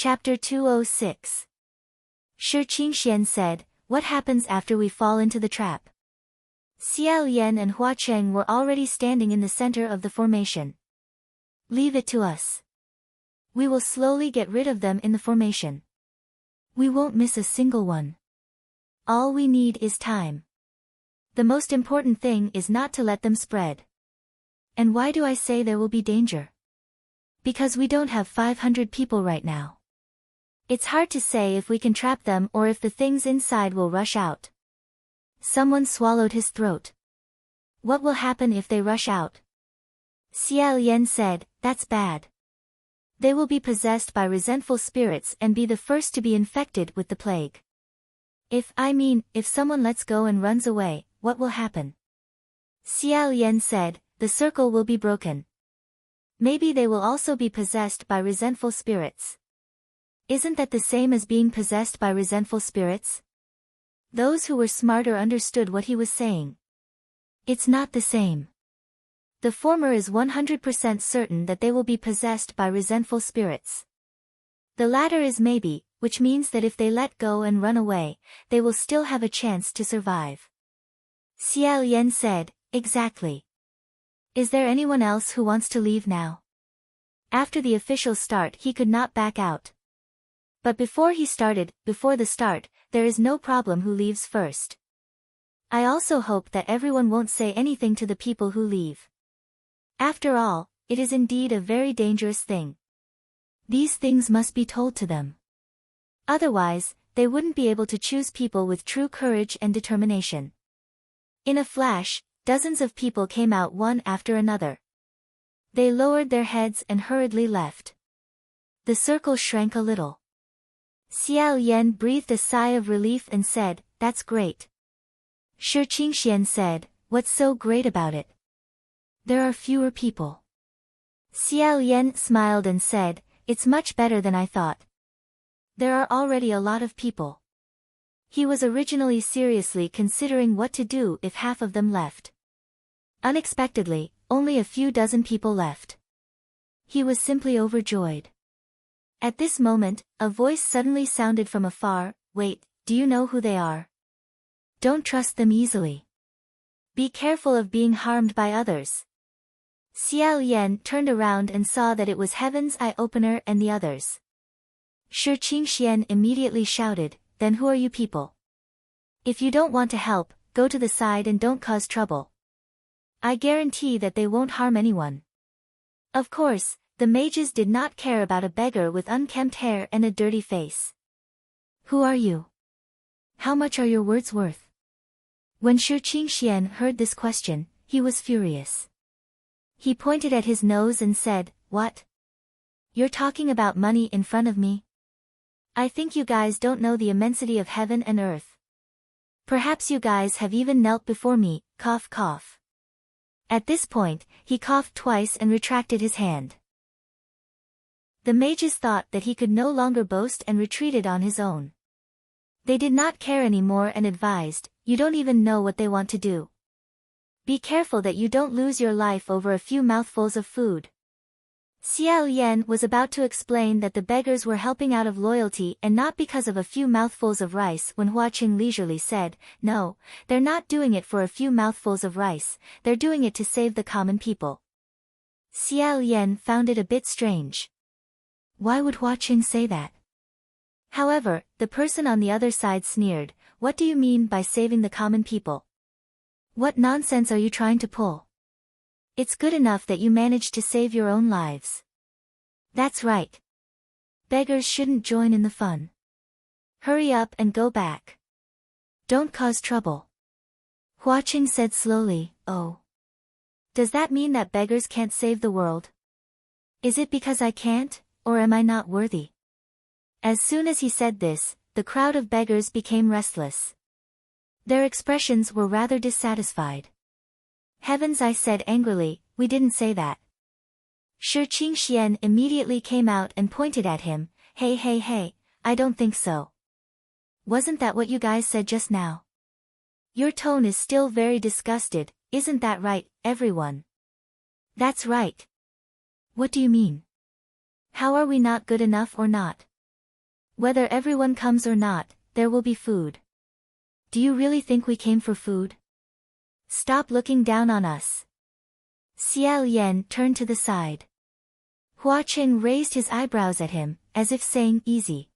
Chapter 206. Shi Qingxian said, "What happens after we fall into the trap?" Xiao Yan and Hua Cheng were already standing in the center of the formation. "Leave it to us. We will slowly get rid of them in the formation. We won't miss a single one. All we need is time. The most important thing is not to let them spread." "And why do I say there will be danger?" "Because we don't have 500 people right now. It's hard to say if we can trap them or if the things inside will rush out." Someone swallowed his throat. "What will happen if they rush out?" Xiao Yan said, "That's bad. They will be possessed by resentful spirits and be the first to be infected with the plague. If someone lets go and runs away, what will happen?" Xiao Yan said, "The circle will be broken. Maybe they will also be possessed by resentful spirits." "Isn't that the same as being possessed by resentful spirits?" Those who were smarter understood what he was saying. "It's not the same. The former is 100% certain that they will be possessed by resentful spirits. The latter is maybe, which means that if they let go and run away, they will still have a chance to survive." Xiao Yan said, "Exactly. Is there anyone else who wants to leave now?" After the official start he could not back out. But before the start, there is no problem who leaves first. "I also hope that everyone won't say anything to the people who leave. After all, it is indeed a very dangerous thing. These things must be told to them. Otherwise, they wouldn't be able to choose people with true courage and determination." In a flash, dozens of people came out one after another. They lowered their heads and hurriedly left. The circle shrank a little. Xiao Yan breathed a sigh of relief and said, "That's great." Shi Qingxian said, "What's so great about it?" "There are fewer people." Xiao Yan smiled and said, "It's much better than I thought. There are already a lot of people." He was originally seriously considering what to do if half of them left. Unexpectedly, only a few dozen people left. He was simply overjoyed. At this moment, a voice suddenly sounded from afar, "Wait, do you know who they are? Don't trust them easily. Be careful of being harmed by others." Xiao Yan turned around and saw that it was Heaven's Eye-Opener and the others. Shi Qingxian immediately shouted, "Then who are you people? If you don't want to help, go to the side and don't cause trouble. I guarantee that they won't harm anyone." Of course, the mages did not care about a beggar with unkempt hair and a dirty face. "Who are you? How much are your words worth?" When Shi Qingxian heard this question, he was furious. He pointed at his nose and said, "What? You're talking about money in front of me? I think you guys don't know the immensity of heaven and earth. Perhaps you guys have even knelt before me, cough cough." At this point, he coughed twice and retracted his hand. The mages thought that he could no longer boast and retreated on his own. They did not care anymore and advised, "You don't even know what they want to do. Be careful that you don't lose your life over a few mouthfuls of food." Xiao Yan was about to explain that the beggars were helping out of loyalty and not because of a few mouthfuls of rice when Hua Qing leisurely said, "No, they're not doing it for a few mouthfuls of rice, they're doing it to save the common people." Xiao Yan found it a bit strange. Why would Hua Qing say that? However, the person on the other side sneered, "What do you mean by saving the common people? What nonsense are you trying to pull? It's good enough that you managed to save your own lives." "That's right. Beggars shouldn't join in the fun. Hurry up and go back. Don't cause trouble." Hua Qing said slowly, "Oh. Does that mean that beggars can't save the world? Is it because I can't, or am I not worthy?" As soon as he said this, the crowd of beggars became restless. Their expressions were rather dissatisfied. Heaven's Eye said angrily, "We didn't say that." Shi Qingxian immediately came out and pointed at him, Hey, I don't think so. Wasn't that what you guys said just now? Your tone is still very disgusted, isn't that right, everyone?" "That's right." "What do you mean? How are we not good enough or not? Whether everyone comes or not, there will be food. Do you really think we came for food? Stop looking down on us. Xiao Yan turned to the side. Hua Qing raised his eyebrows at him, as if saying easy.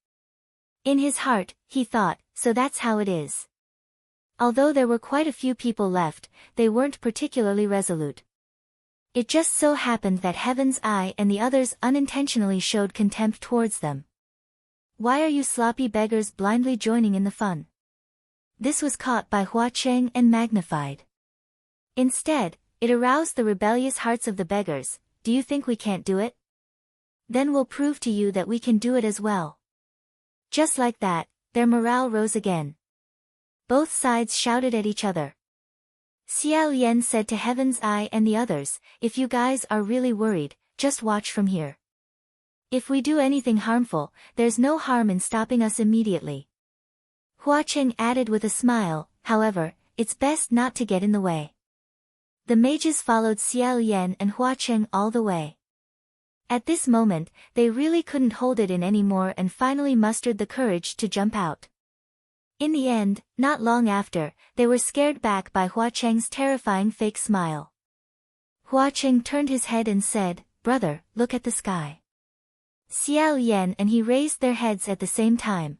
In his heart, he thought, so that's how it is. Although there were quite a few people left, they weren't particularly resolute. It just so happened that Heaven's Eye and the others unintentionally showed contempt towards them. Why are you sloppy beggars blindly joining in the fun? This was caught by Hua Qing and magnified. Instead, it aroused the rebellious hearts of the beggars. Do you think we can't do it? Then we'll prove to you that we can do it as well. Just like that, their morale rose again. Both sides shouted at each other. Xiao Yan said to Heaven's Eye and the others, if you guys are really worried, just watch from here. If we do anything harmful, there's no harm in stopping us immediately. Hua Qing added with a smile, however, it's best not to get in the way. The mages followed Xiao Yan and Hua Qing all the way. At this moment, they really couldn't hold it in anymore and finally mustered the courage to jump out. In the end, not long after, they were scared back by Hua Qing's terrifying fake smile. Hua Qing turned his head and said, brother, look at the sky. Xiao Yan and he raised their heads at the same time.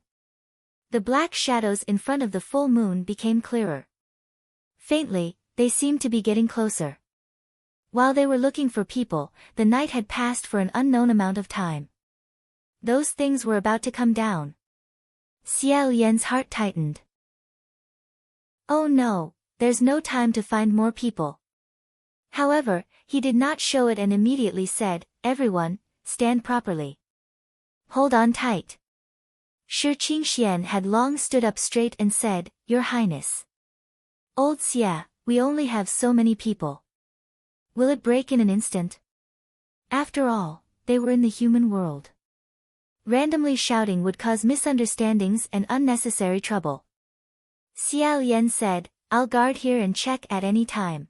The black shadows in front of the full moon became clearer. Faintly, they seemed to be getting closer. While they were looking for people, the night had passed for an unknown amount of time. Those things were about to come down. Xiao Yan's heart tightened. Oh no, there's no time to find more people. However, he did not show it and immediately said, everyone, stand properly. Hold on tight. Shi Qingxian had long stood up straight and said, Your Highness. Old Xia, we only have so many people. Will it break in an instant? After all, they were in the human world. Randomly shouting would cause misunderstandings and unnecessary trouble. Xiao Yan said, I'll guard here and check at any time.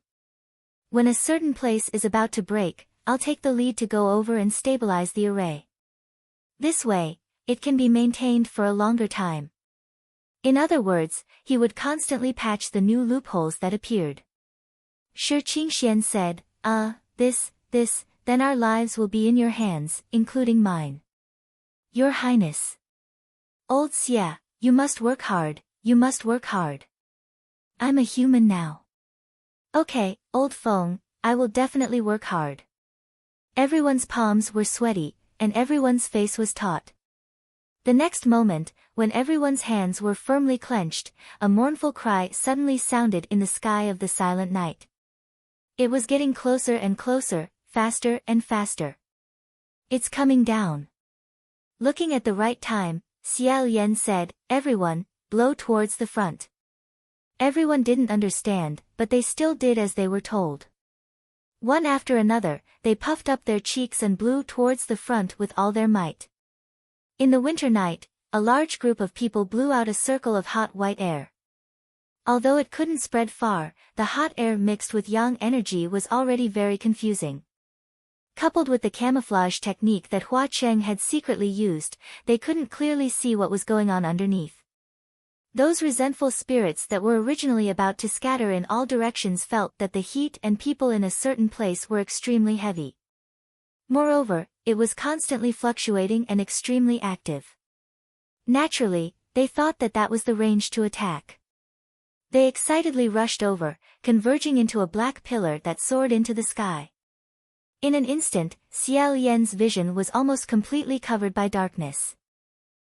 When a certain place is about to break, I'll take the lead to go over and stabilize the array. This way, it can be maintained for a longer time. In other words, he would constantly patch the new loopholes that appeared. Shi Qingxian said, then our lives will be in your hands, including mine. Your Highness. Old Xia, you must work hard, you must work hard. I'm a human now. Okay, old Feng, I will definitely work hard. Everyone's palms were sweaty, and everyone's face was taut. The next moment, when everyone's hands were firmly clenched, a mournful cry suddenly sounded in the sky of the silent night. It was getting closer and closer, faster and faster. It's coming down. Looking at the right time, Xiao Yan said, everyone, blow towards the front. Everyone didn't understand, but they still did as they were told. One after another, they puffed up their cheeks and blew towards the front with all their might. In the winter night, a large group of people blew out a circle of hot white air. Although it couldn't spread far, the hot air mixed with yang energy was already very confusing. Coupled with the camouflage technique that Hua Qing had secretly used, they couldn't clearly see what was going on underneath. Those resentful spirits that were originally about to scatter in all directions felt that the heat and people in a certain place were extremely heavy. Moreover, it was constantly fluctuating and extremely active. Naturally, they thought that that was the range to attack. They excitedly rushed over, converging into a black pillar that soared into the sky. In an instant, Xiao Yan's vision was almost completely covered by darkness.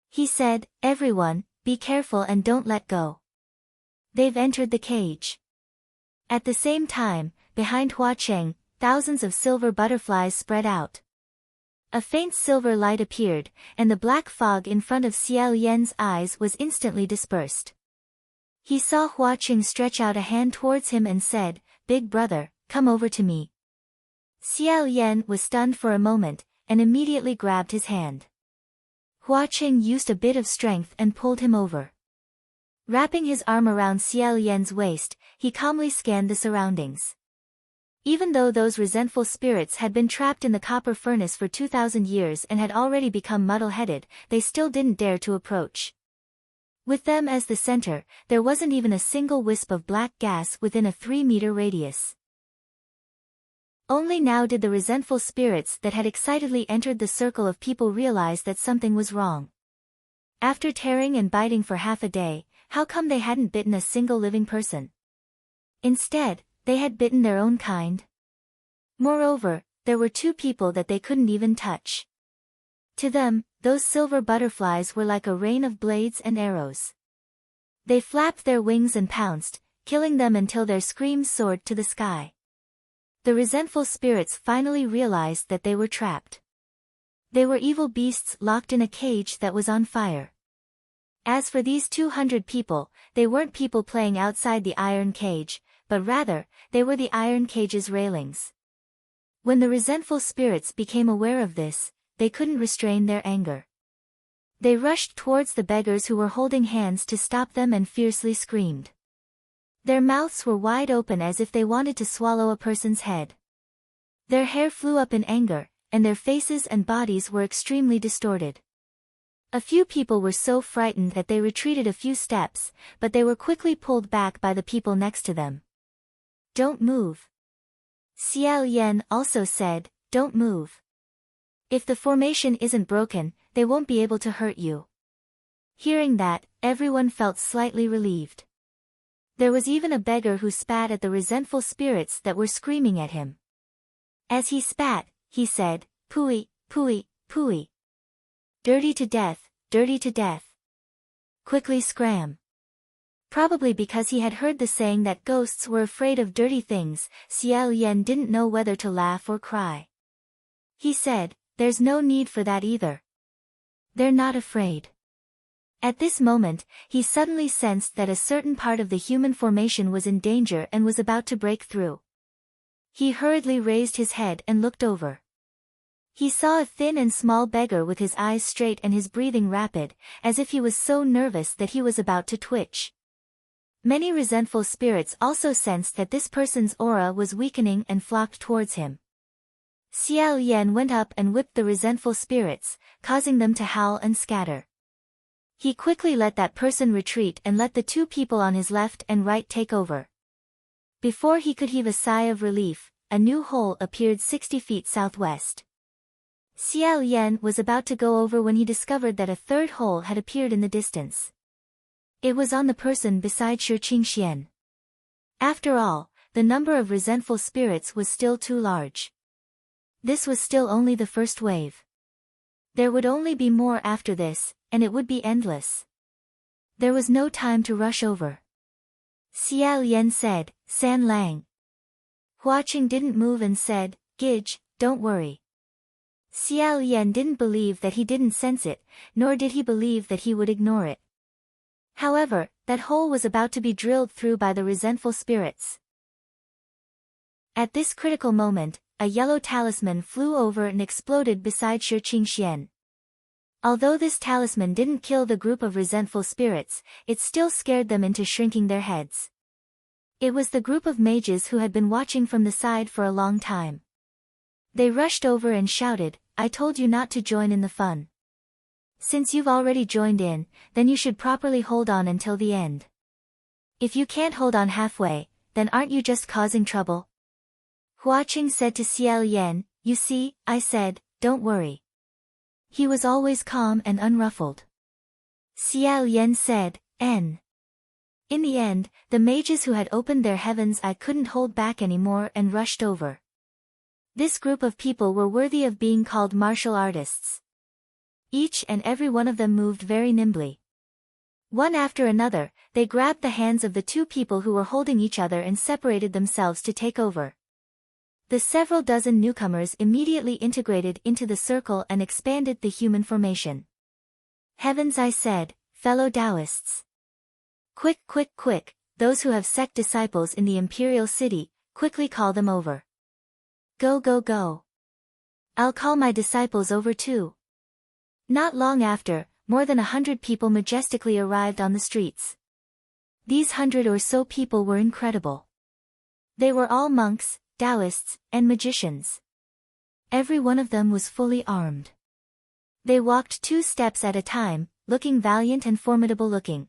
He said, everyone, be careful and don't let go. They've entered the cage. At the same time, behind Hua Qing, thousands of silver butterflies spread out. A faint silver light appeared, and the black fog in front of Xiao Yan's eyes was instantly dispersed. He saw Hua Qing stretch out a hand towards him and said, Big brother, come over to me. Xiao Yan was stunned for a moment, and immediately grabbed his hand. Hua Qing used a bit of strength and pulled him over. Wrapping his arm around Xiao Yan's waist, he calmly scanned the surroundings. Even though those resentful spirits had been trapped in the copper furnace for 2,000 years and had already become muddle-headed, they still didn't dare to approach. With them as the center, there wasn't even a single wisp of black gas within a 3-meter radius. Only now did the resentful spirits that had excitedly entered the circle of people realize that something was wrong. After tearing and biting for half a day, how come they hadn't bitten a single living person? Instead, they had bitten their own kind. Moreover, there were 2 people that they couldn't even touch. To them, those silver butterflies were like a rain of blades and arrows. They flapped their wings and pounced, killing them until their screams soared to the sky. The resentful spirits finally realized that they were trapped. They were evil beasts locked in a cage that was on fire. As for these 200 people, they weren't people playing outside the iron cage, but rather, they were the iron cage's railings. When the resentful spirits became aware of this, they couldn't restrain their anger. They rushed towards the beggars who were holding hands to stop them and fiercely screamed. Their mouths were wide open as if they wanted to swallow a person's head. Their hair flew up in anger, and their faces and bodies were extremely distorted. A few people were so frightened that they retreated a few steps, but they were quickly pulled back by the people next to them. "Don't move." Xiao Yan also said, "Don't move. If the formation isn't broken, they won't be able to hurt you." Hearing that, everyone felt slightly relieved. There was even a beggar who spat at the resentful spirits that were screaming at him. As he spat, he said, "Pooey, pooey, pooey. Dirty to death, dirty to death. Quickly scram." Probably because he had heard the saying that ghosts were afraid of dirty things, Xiao Yan didn't know whether to laugh or cry. He said, "There's no need for that either. They're not afraid." At this moment, he suddenly sensed that a certain part of the human formation was in danger and was about to break through. He hurriedly raised his head and looked over. He saw a thin and small beggar with his eyes straight and his breathing rapid, as if he was so nervous that he was about to twitch. Many resentful spirits also sensed that this person's aura was weakening and flocked towards him. Xiao Yan went up and whipped the resentful spirits, causing them to howl and scatter. He quickly let that person retreat and let the 2 people on his left and right take over. Before he could heave a sigh of relief, a new hole appeared 60 feet southwest. Xiao Yan was about to go over when he discovered that a 3rd hole had appeared in the distance. It was on the person beside Shi Qingxian. After all, the number of resentful spirits was still too large. This was still only the first wave. There would only be more after this, and it would be endless. There was no time to rush over. Xiao Yan said, "San Lang." Huaqing didn't move and said, "Gidge, don't worry." Xiao Yan didn't believe that he didn't sense it, nor did he believe that he would ignore it. However, that hole was about to be drilled through by the resentful spirits. At this critical moment, a yellow talisman flew over and exploded beside Shi Qingxian. Although this talisman didn't kill the group of resentful spirits, it still scared them into shrinking their heads. It was the group of mages who had been watching from the side for a long time. They rushed over and shouted, "I told you not to join in the fun. Since you've already joined in, then you should properly hold on until the end. If you can't hold on halfway, then aren't you just causing trouble?" Huaqing said to Xiao Yan, "You see, I said, don't worry." He was always calm and unruffled. Xiao Yan said, "N." In the end, the mages who had opened their heaven's eye couldn't hold back anymore and rushed over. This group of people were worthy of being called martial artists. Each and every one of them moved very nimbly. One after another, they grabbed the hands of the 2 people who were holding each other and separated themselves to take over. The several dozen newcomers immediately integrated into the circle and expanded the human formation. "Heavens," I said, "fellow Taoists. Quick, quick, quick, those who have sect disciples in the imperial city, quickly call them over. Go, go, go. I'll call my disciples over too." Not long after, more than 100 people majestically arrived on the streets. These 100 or so people were incredible. They were all monks, Taoists, and magicians. Every one of them was fully armed. They walked 2 steps at a time, looking valiant and formidable looking.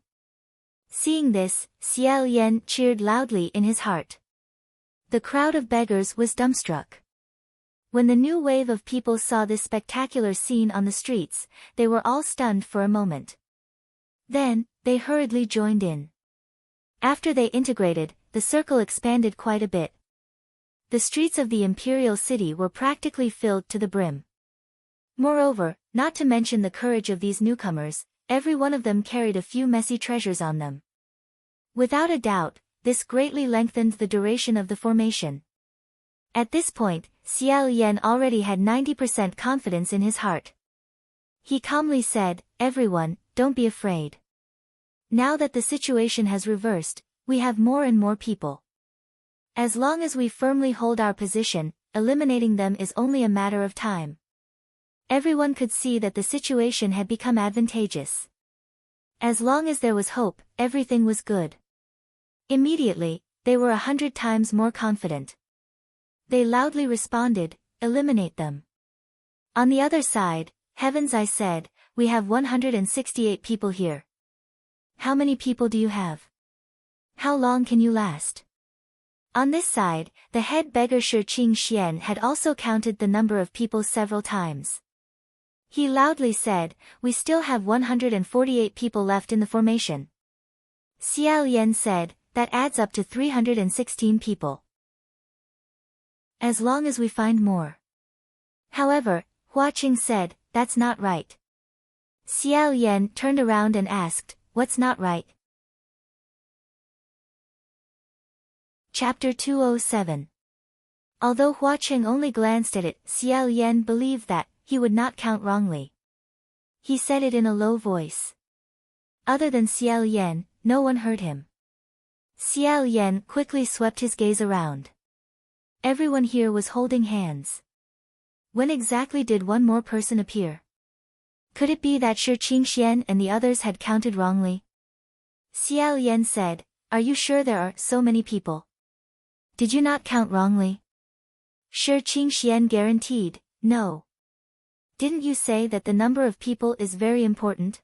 Seeing this, Xiao Yan cheered loudly in his heart. The crowd of beggars was dumbstruck. When the new wave of people saw this spectacular scene on the streets, they were all stunned for a moment. Then, they hurriedly joined in. After they integrated, the circle expanded quite a bit. The streets of the imperial city were practically filled to the brim. Moreover, not to mention the courage of these newcomers, every one of them carried a few messy treasures on them. Without a doubt, this greatly lengthened the duration of the formation. At this point, Xiao Yan already had 90% confidence in his heart. He calmly said, "Everyone, don't be afraid. Now that the situation has reversed, we have more and more people. As long as we firmly hold our position, eliminating them is only a matter of time." Everyone could see that the situation had become advantageous. As long as there was hope, everything was good. Immediately, they were 100 times more confident. They loudly responded, "Eliminate them." On the other side, "Heavens," I said, "we have 168 people here. How many people do you have? How long can you last?" On this side, the head beggar Shurqing Xian had also counted the number of people several times. He loudly said, "We still have 148 people left in the formation." Xiao Yan said, "That adds up to 316 people. As long as we find more." However, Huaqing said, "That's not right." Xiao Yan turned around and asked, "What's not right?" Chapter 207. Although Huaqing only glanced at it, Xiao Yan believed that he would not count wrongly. He said it in a low voice. Other than Xiao Yan, no one heard him. Xiao Yan quickly swept his gaze around. Everyone here was holding hands. When exactly did one more person appear? Could it be that Shurqing Xian and the others had counted wrongly? Xiao Yan said, "Are you sure there are so many people? Did you not count wrongly?" Shurqing Xian guaranteed, "No. Didn't you say that the number of people is very important?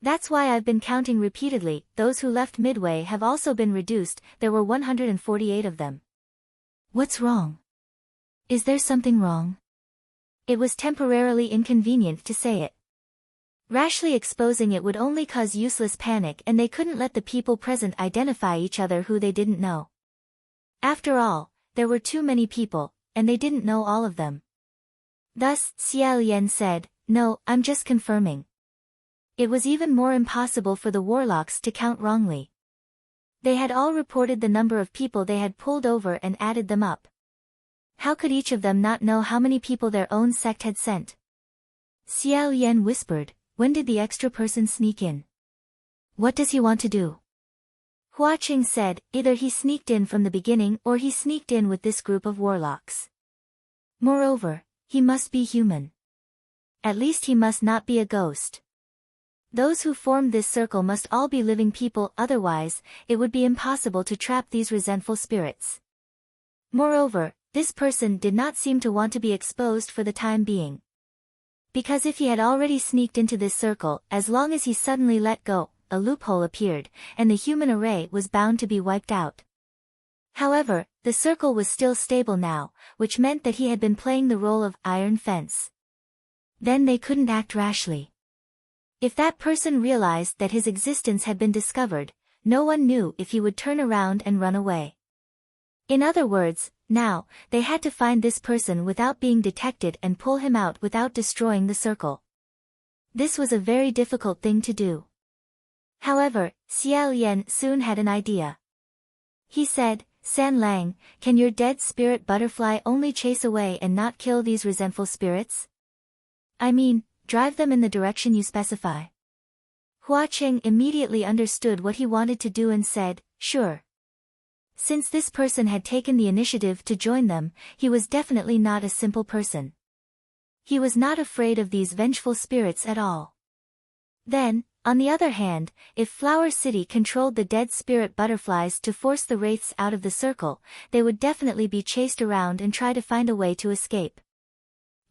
That's why I've been counting repeatedly. Those who left midway have also been reduced, there were 148 of them." "What's wrong? Is there something wrong?" It was temporarily inconvenient to say it. Rashly exposing it would only cause useless panic, and they couldn't let the people present identify each other who they didn't know. After all, there were too many people, and they didn't know all of them. Thus, Xiao Yan said, "No, I'm just confirming." It was even more impossible for the warlocks to count wrongly. They had all reported the number of people they had pulled over and added them up. How could each of them not know how many people their own sect had sent? Xiao Yan whispered, "When did the extra person sneak in? What does he want to do?" Huaqing said, "Either he sneaked in from the beginning or he sneaked in with this group of warlocks. Moreover, he must be human. At least he must not be a ghost. Those who formed this circle must all be living people, otherwise, it would be impossible to trap these resentful spirits. Moreover, this person did not seem to want to be exposed for the time being. Because if he had already sneaked into this circle, as long as he suddenly let go, a loophole appeared, and the human array was bound to be wiped out. However, the circle was still stable now, which meant that he had been playing the role of iron fence. Then they couldn't act rashly. If that person realized that his existence had been discovered, no one knew if he would turn around and run away. In other words, now, they had to find this person without being detected and pull him out without destroying the circle. This was a very difficult thing to do. However, Xiao Yan soon had an idea. He said, "San Lang, can your dead spirit butterfly only chase away and not kill these resentful spirits? I mean, drive them in the direction you specify." Huaqing immediately understood what he wanted to do and said, "Sure." Since this person had taken the initiative to join them, he was definitely not a simple person. He was not afraid of these vengeful spirits at all. Then, on the other hand, if Flower City controlled the dead spirit butterflies to force the wraiths out of the circle, they would definitely be chased around and try to find a way to escape.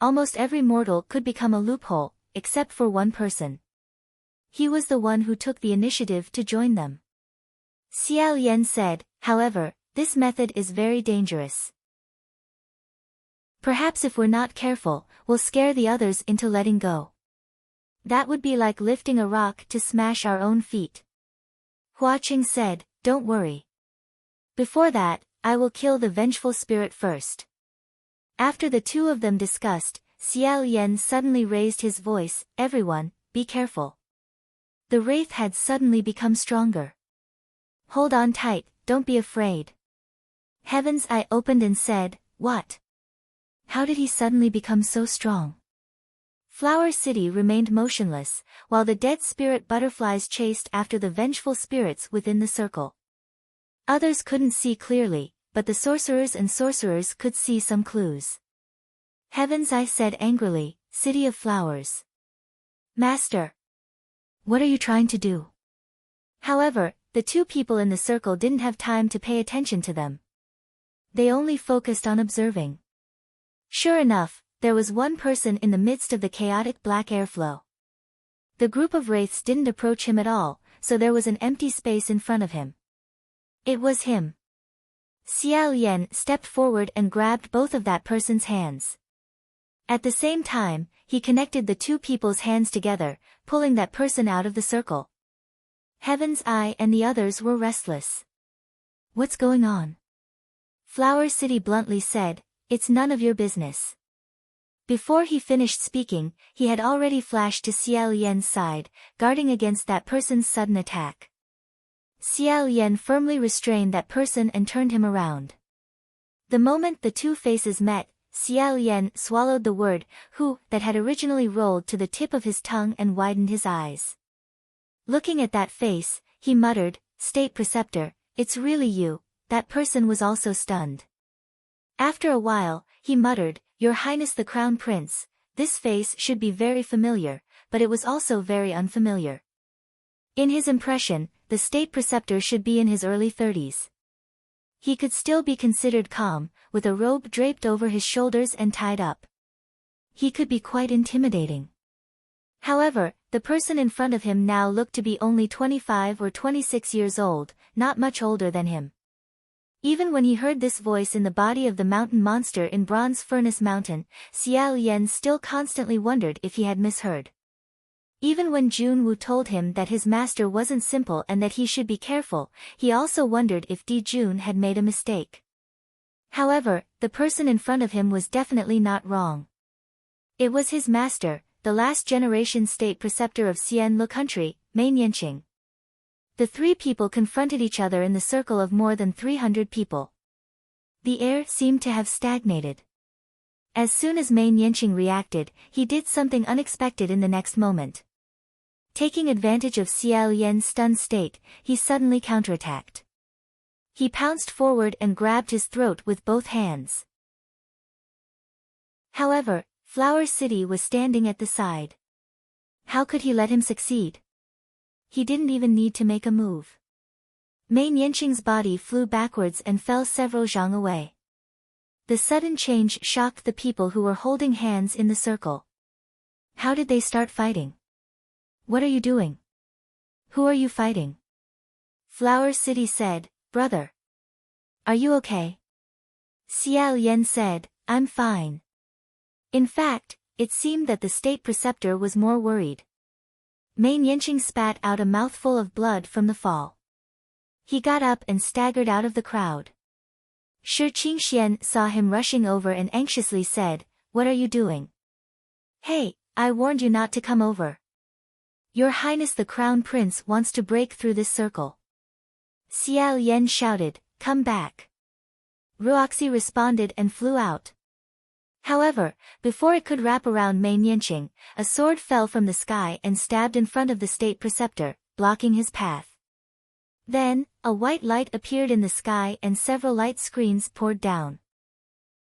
Almost every mortal could become a loophole, except for one person. He was the one who took the initiative to join them. Xiao Yan said, however, this method is very dangerous. Perhaps if we're not careful, we'll scare the others into letting go. That would be like lifting a rock to smash our own feet. Hua Qing said, don't worry. Before that, I will kill the vengeful spirit first. After the two of them discussed, Xiao Yan suddenly raised his voice, everyone, be careful. The wraith had suddenly become stronger. Hold on tight, don't be afraid. Heaven's Eye opened and said, what? How did he suddenly become so strong? Flower City remained motionless, while the dead spirit butterflies chased after the vengeful spirits within the circle. Others couldn't see clearly, but the sorcerers and sorcerers could see some clues. Heaven's Eye said angrily, City of Flowers. Master! What are you trying to do? However, the two people in the circle didn't have time to pay attention to them. They only focused on observing. Sure enough, there was one person in the midst of the chaotic black airflow. The group of wraiths didn't approach him at all, so there was an empty space in front of him. It was him. Xiao Yan stepped forward and grabbed both of that person's hands. At the same time, he connected the two people's hands together, pulling that person out of the circle. Heaven's Eye and the others were restless. What's going on? Flower City bluntly said, it's none of your business. Before he finished speaking, he had already flashed to Xiao Yan's side, guarding against that person's sudden attack. Xiao Yan firmly restrained that person and turned him around. The moment the two faces met, Xiao Yan swallowed the word, who, that had originally rolled to the tip of his tongue and widened his eyes. Looking at that face, he muttered, State Preceptor, it's really you. That person was also stunned. After a while, he muttered, Your Highness the Crown Prince, this face should be very familiar, but it was also very unfamiliar. In his impression, the State Preceptor should be in his early 30s. He could still be considered calm, with a robe draped over his shoulders and tied up. He could be quite intimidating. However, the person in front of him now looked to be only 25 or 26 years old, not much older than him. Even when he heard this voice in the body of the mountain monster in Bronze Furnace Mountain, Xiao Yan still constantly wondered if he had misheard. Even when Jun Wu told him that his master wasn't simple and that he should be careful, he also wondered if Di Jun had made a mistake. However, the person in front of him was definitely not wrong. It was his master, the last generation state preceptor of Xianlu country, Mei Nianqing. The three people confronted each other in the circle of more than 300 people. The air seemed to have stagnated. As soon as Mei Nianqing reacted, he did something unexpected in the next moment. Taking advantage of Xiao Yan's stunned state, he suddenly counterattacked. He pounced forward and grabbed his throat with both hands. However, Flower City was standing at the side. How could he let him succeed? He didn't even need to make a move. Mei Nianqing's body flew backwards and fell several zhang away. The sudden change shocked the people who were holding hands in the circle. How did they start fighting? What are you doing? Who are you fighting? Flower City said, Brother. Are you okay? Xiao Yan said, I'm fine. In fact, it seemed that the state preceptor was more worried. Mei Nianqing spat out a mouthful of blood from the fall. He got up and staggered out of the crowd. Shi Qingxian saw him rushing over and anxiously said, What are you doing? Hey, I warned you not to come over. Your Highness the Crown Prince wants to break through this circle. Xiao Yan shouted, Come back. Ruoxi responded and flew out. However, before it could wrap around Mei Nianqing, a sword fell from the sky and stabbed in front of the state preceptor, blocking his path. Then, a white light appeared in the sky and several light screens poured down.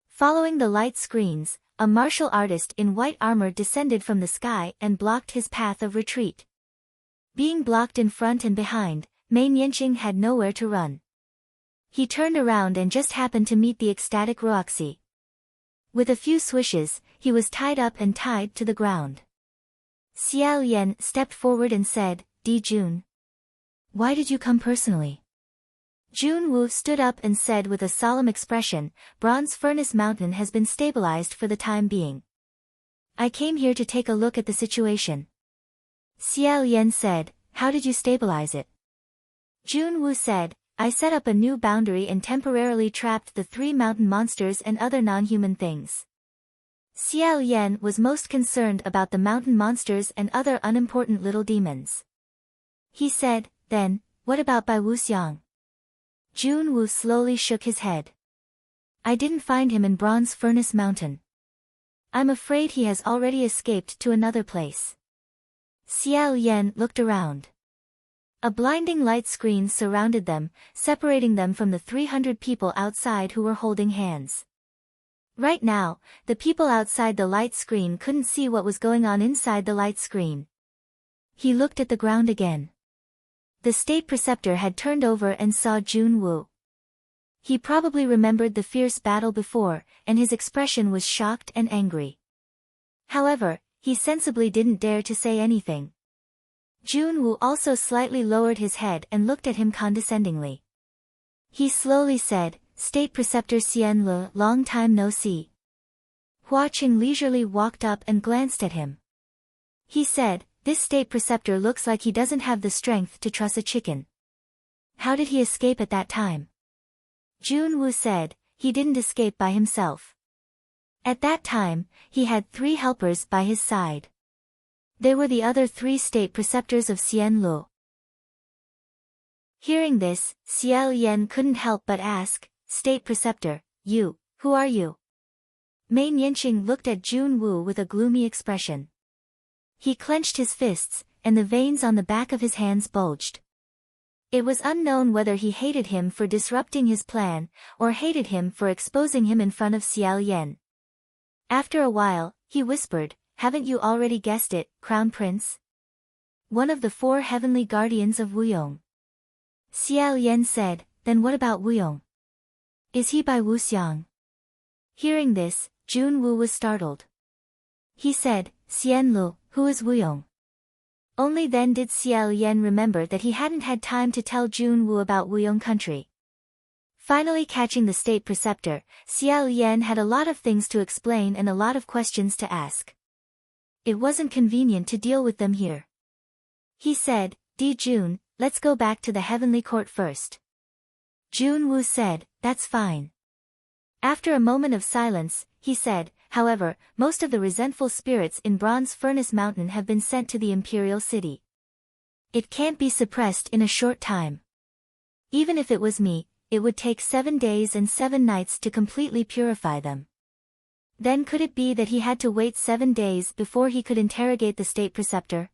Following the light screens, a martial artist in white armor descended from the sky and blocked his path of retreat. Being blocked in front and behind, Mei Nianqing had nowhere to run. He turned around and just happened to meet the ecstatic Roxy. With a few swishes, he was tied up and tied to the ground. Xiao Yan stepped forward and said, "Di Jun, why did you come personally?" Jun Wu stood up and said with a solemn expression, "Bronze Furnace Mountain has been stabilized for the time being. I came here to take a look at the situation." Xiao Yan said, "How did you stabilize it?" Jun Wu said, "I set up a new boundary and temporarily trapped the 3 mountain monsters and other non-human things." Xiao Yan was most concerned about the mountain monsters and other unimportant little demons. He said, "Then, what about Bai Wuxiang?" Jun Wu slowly shook his head. "I didn't find him in Bronze Furnace Mountain. I'm afraid he has already escaped to another place." Xiao Yan looked around. A blinding light screen surrounded them, separating them from the 300 people outside who were holding hands. Right now, the people outside the light screen couldn't see what was going on inside the light screen. He looked at the ground again. The state preceptor had turned over and saw Jun Wu. He probably remembered the fierce battle before, and his expression was shocked and angry. However, he sensibly didn't dare to say anything. Jun Wu also slightly lowered his head and looked at him condescendingly. He slowly said, "State Preceptor Xian Le, long time no see." Hua Qing leisurely walked up and glanced at him. He said, "This state preceptor looks like he doesn't have the strength to truss a chicken. How did he escape at that time?" Jun Wu said, "He didn't escape by himself. At that time, he had 3 helpers by his side. They were the other 3 state preceptors of Xian Lu." Hearing this, Xiao Yan couldn't help but ask, "State preceptor, who are you?" Mei Nianqing looked at Jun Wu with a gloomy expression. He clenched his fists, and the veins on the back of his hands bulged. It was unknown whether he hated him for disrupting his plan, or hated him for exposing him in front of Xiao Yan. After a while, he whispered, "Haven't you already guessed it, Crown Prince? One of the 4 heavenly guardians of Wuyong." Xiao Yan said, "Then what about Wuyong? Is he by Wuxiang?" Hearing this, Jun Wu was startled. He said, "Xian Lu, who is Wuyong?" Only then did Xiao Yan remember that he hadn't had time to tell Jun Wu about Wuyong country. Finally catching the state preceptor, Xiao Yan had a lot of things to explain and a lot of questions to ask. It wasn't convenient to deal with them here. He said, "Di Jun, let's go back to the heavenly court first." Jun Wu said, "That's fine." After a moment of silence, he said, "However, most of the resentful spirits in Bronze Furnace Mountain have been sent to the Imperial City. It can't be suppressed in a short time. Even if it was me, it would take 7 days and 7 nights to completely purify them. Then could it be that he had to wait 7 days before he could interrogate the state preceptor?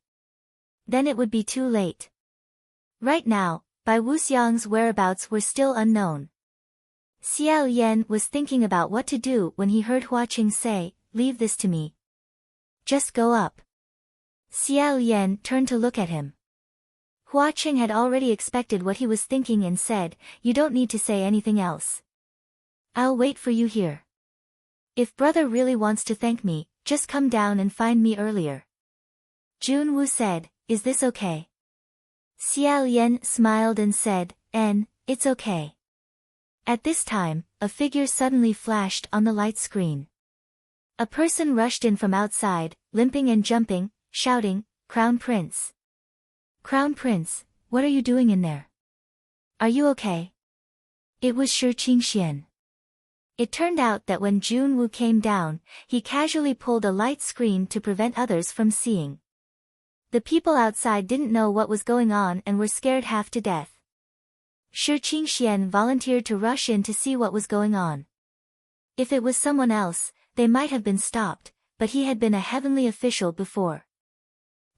Then it would be too late. Right now, Bai Wuxiang's whereabouts were still unknown." Xiao Yan was thinking about what to do when he heard Hua Qing say, "Leave this to me. Just go up." Xiao Yan turned to look at him. Hua Qing had already expected what he was thinking and said, "You don't need to say anything else. I'll wait for you here. If brother really wants to thank me, just come down and find me earlier." Jun Wu said, "Is this okay?" Xiao Yan smiled and said, It's okay." At this time, a figure suddenly flashed on the light screen. A person rushed in from outside, limping and jumping, shouting, "Crown Prince! Crown Prince, what are you doing in there? Are you okay?" It was Shi Qingxian. It turned out that when Jun Wu came down, he casually pulled a light screen to prevent others from seeing. The people outside didn't know what was going on and were scared half to death. Shi Qingxian volunteered to rush in to see what was going on. If it was someone else, they might have been stopped, but he had been a heavenly official before.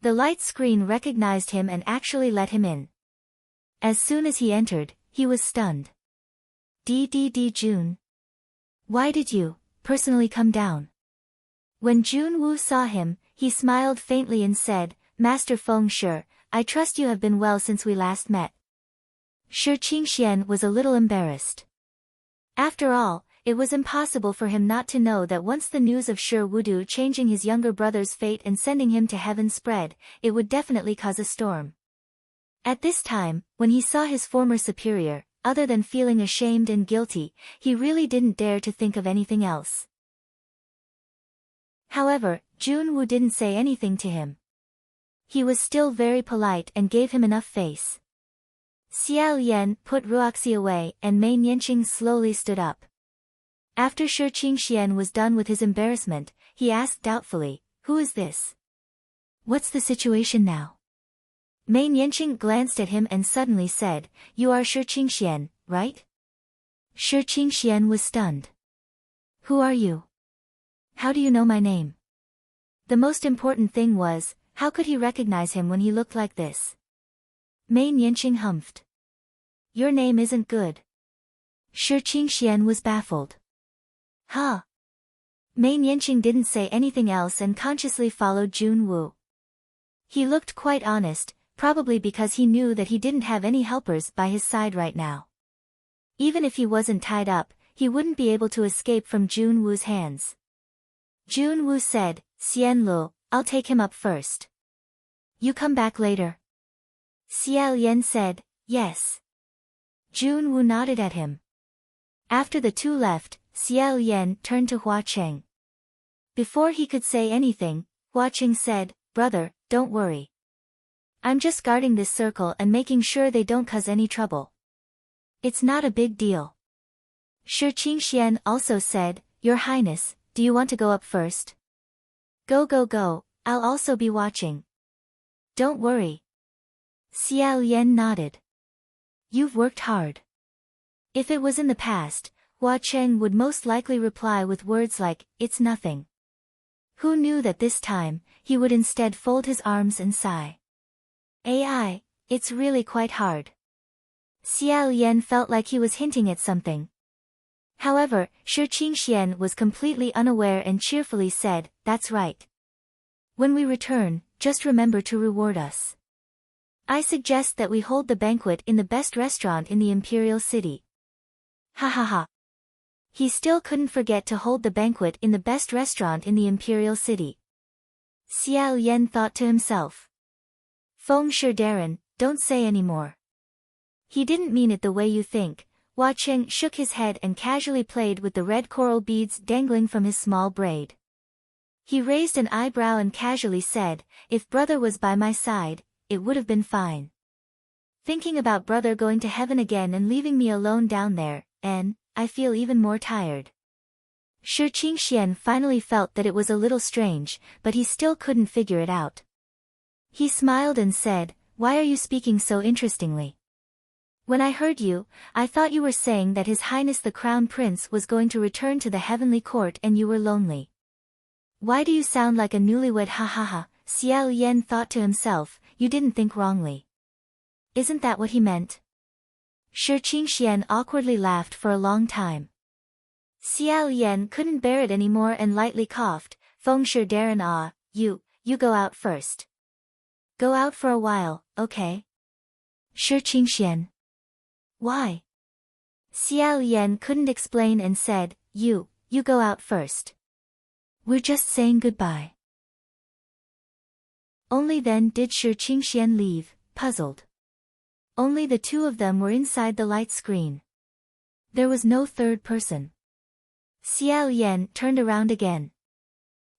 The light screen recognized him and actually let him in. As soon as he entered, he was stunned. "Di Jun. Why did you, personally come down?" When Jun Wu saw him, he smiled faintly and said, "Master Feng Shi, I trust you have been well since we last met. Shi Qingxian was a little embarrassed. After all, it was impossible for him not to know that once the news of Shi Wudu changing his younger brother's fate and sending him to heaven spread, it would definitely cause a storm. At this time, when he saw his former superior, other than feeling ashamed and guilty, he really didn't dare to think of anything else. However, Junwu didn't say anything to him. He was still very polite and gave him enough face. Xiao Yan put Ruoxi away and Mei Nianqing slowly stood up. After Shi Qingxian was done with his embarrassment, he asked doubtfully, "Who is this? What's the situation now?" Mei Nianqing glanced at him and suddenly said, "You are Shi Qingxian, right?" Shi Qingxian was stunned. "Who are you? How do you know my name?" The most important thing was, how could he recognize him when he looked like this? Mei Nianqing humphed. "Your name isn't good." Shi Qingxian was baffled. "Huh?" Mei Nianqing didn't say anything else and consciously followed Junwu. He looked quite honest, probably because he knew that he didn't have any helpers by his side right now. Even if he wasn't tied up, he wouldn't be able to escape from Junwu's hands. Junwu said, "Xianlu, I'll take him up first. You come back later." Xiao Yan said, "Yes." Junwu nodded at him. After the two left, Xiao Yan turned to Hua Cheng. Before he could say anything, Hua Cheng said, "Brother, don't worry. I'm just guarding this circle and making sure they don't cause any trouble. It's not a big deal." Shi Qingxian also said, "Your Highness, do you want to go up first?" Go, I'll also be watching." "Don't worry." Xiao Yan nodded. "You've worked hard." If it was in the past, Hua Cheng would most likely reply with words like, "It's nothing." Who knew that this time, he would instead fold his arms and sigh. It's really quite hard." Xiao Yan felt like he was hinting at something. However, Shi Qingxian was completely unaware and cheerfully said, "That's right. When we return, just remember to reward us. I suggest that we hold the banquet in the best restaurant in the Imperial City." Ha ha ha. He still couldn't forget to hold the banquet in the best restaurant in the Imperial City. Xiao Yan thought to himself. "Feng Shi Darren, don't say any more." "He didn't mean it the way you think." Hua Cheng shook his head and casually played with the red coral beads dangling from his small braid. He raised an eyebrow and casually said, "If brother was by my side, it would have been fine. Thinking about brother going to heaven again and leaving me alone down there, and I feel even more tired." Shi Qingxian finally felt that it was a little strange, but he still couldn't figure it out. He smiled and said, "Why are you speaking so interestingly? When I heard you, I thought you were saying that His Highness the Crown Prince was going to return to the heavenly court and you were lonely. Why do you sound like a newlywed?" Ha ha ha. Xiao Yan thought to himself, "You didn't think wrongly. Isn't that what he meant?" Shi Qingxian awkwardly laughed for a long time. Xiao Yan couldn't bear it anymore and lightly coughed. "Feng Shi Darren, you go out first. Go out for a while, okay?" Shi Qingxian. "Why?" Xiao Yan couldn't explain and said, You go out first. We're just saying goodbye." Only then did Shi Qingxian leave, puzzled. Only the two of them were inside the light screen. There was no third person. Xiao Yan turned around again.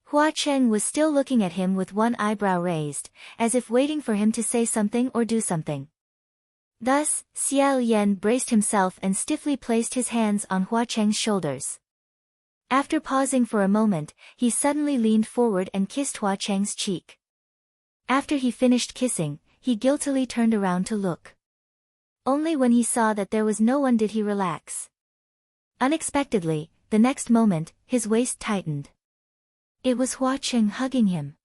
Hua Cheng was still looking at him with one eyebrow raised, as if waiting for him to say something or do something. Thus, Xiao Yan braced himself and stiffly placed his hands on Hua Cheng's shoulders. After pausing for a moment, he suddenly leaned forward and kissed Hua Cheng's cheek. After he finished kissing, he guiltily turned around to look. Only when he saw that there was no one did he relax. Unexpectedly, the next moment, his waist tightened. It was Hua Cheng hugging him.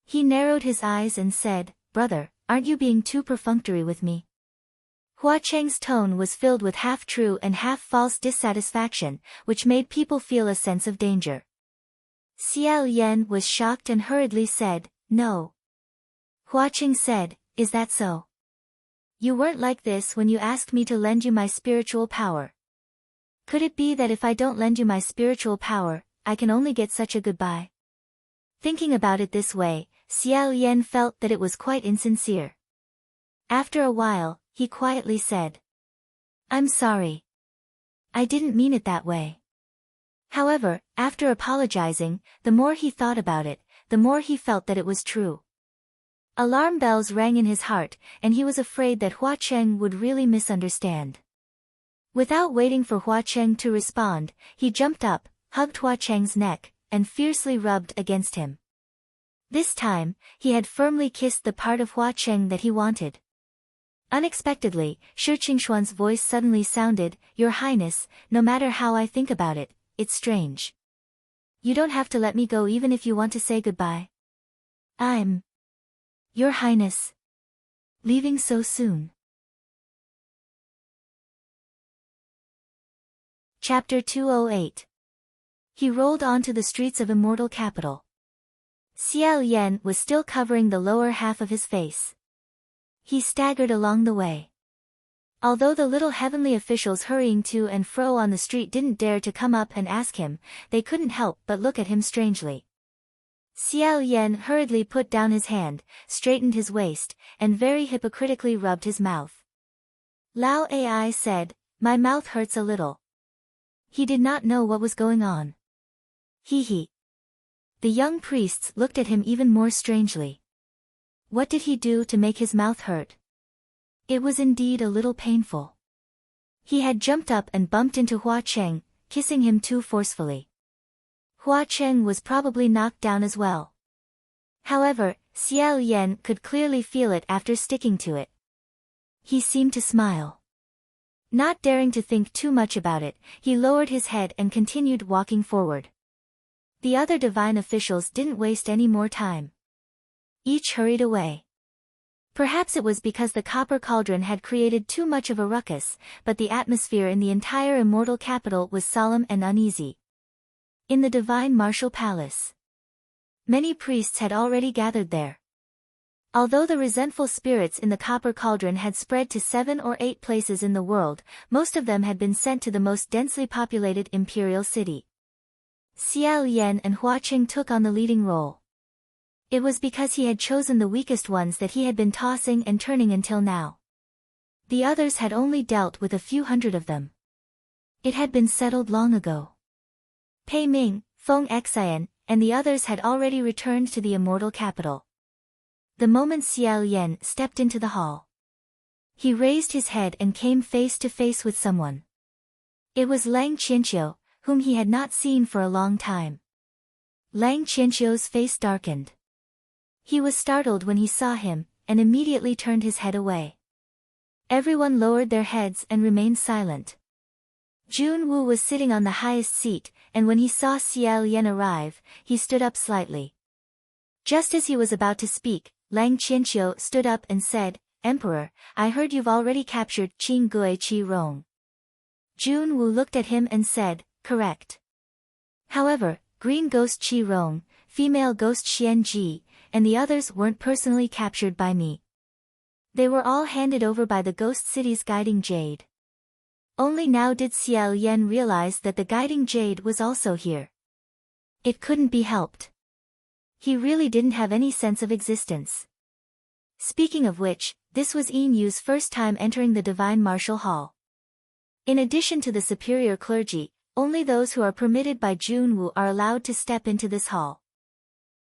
He narrowed his eyes and said, "Brother, aren't you being too perfunctory with me?" Hua Cheng's tone was filled with half-true and half-false dissatisfaction, which made people feel a sense of danger. Xiao Yan was shocked and hurriedly said, "No." Hua Cheng said, is that so? You weren't like this when you asked me to lend you my spiritual power. Could it be that if I don't lend you my spiritual power, I can only get such a goodbye? Thinking about it this way, Xiao Yan felt that it was quite insincere. After a while, he quietly said, I'm sorry. I didn't mean it that way. However, after apologizing, the more he thought about it, the more he felt that it was true. Alarm bells rang in his heart, and he was afraid that Hua Cheng would really misunderstand. Without waiting for Hua Cheng to respond, he jumped up, hugged Hua Cheng's neck, and fiercely rubbed against him. This time, he had firmly kissed the part of Hua Cheng that he wanted. Unexpectedly, Shi Qingshuan's voice suddenly sounded, Your Highness, no matter how I think about it, it's strange. You don't have to let me go even if you want to say goodbye. I'm, Your Highness, leaving so soon. Chapter 208. He rolled onto the streets of Immortal Capital. Xiao Yan was still covering the lower half of his face. He staggered along the way. Although the little heavenly officials hurrying to and fro on the street didn't dare to come up and ask him, they couldn't help but look at him strangely. Xiao Yan hurriedly put down his hand, straightened his waist, and very hypocritically rubbed his mouth. Lao Ai said, My mouth hurts a little. He did not know what was going on. Hee. The young priests looked at him even more strangely. What did he do to make his mouth hurt? It was indeed a little painful. He had jumped up and bumped into Hua Cheng, kissing him too forcefully. Hua Cheng was probably knocked down as well. However, Xiao Yan could clearly feel it after sticking to it. He seemed to smile. Not daring to think too much about it, he lowered his head and continued walking forward. The other divine officials didn't waste any more time. Each hurried away. Perhaps it was because the copper cauldron had created too much of a ruckus, but the atmosphere in the entire immortal capital was solemn and uneasy. In the divine martial palace, many priests had already gathered there. Although the resentful spirits in the copper cauldron had spread to 7 or 8 places in the world, most of them had been sent to the most densely populated imperial city. Xiao Yan and Hua Cheng took on the leading role. It was because he had chosen the weakest ones that he had been tossing and turning until now. The others had only dealt with a few hundred of them. It had been settled long ago. Pei Ming, Feng Xian, and the others had already returned to the immortal capital. The moment Xiao Yan stepped into the hall, he raised his head and came face to face with someone. It was Lang Qianqiu, whom he had not seen for a long time. Lang Qianqiu's face darkened. He was startled when he saw him, and immediately turned his head away. Everyone lowered their heads and remained silent. Jun Wu was sitting on the highest seat, and when he saw Xiao Yan arrive, he stood up slightly. Just as he was about to speak, Lang Qianqiu stood up and said, Emperor, I heard you've already captured Qing Gui Qi Rong. Jun Wu looked at him and said, Correct. However, Green Ghost Qi Rong, Female Ghost Xian Ji, and the others weren't personally captured by me. They were all handed over by the Ghost City's Guiding Jade. Only now did Xiao Yan realize that the Guiding Jade was also here. It couldn't be helped. He really didn't have any sense of existence. Speaking of which, this was Yin Yu's first time entering the Divine Martial Hall. In addition to the superior clergy, only those who are permitted by Jun Wu are allowed to step into this hall.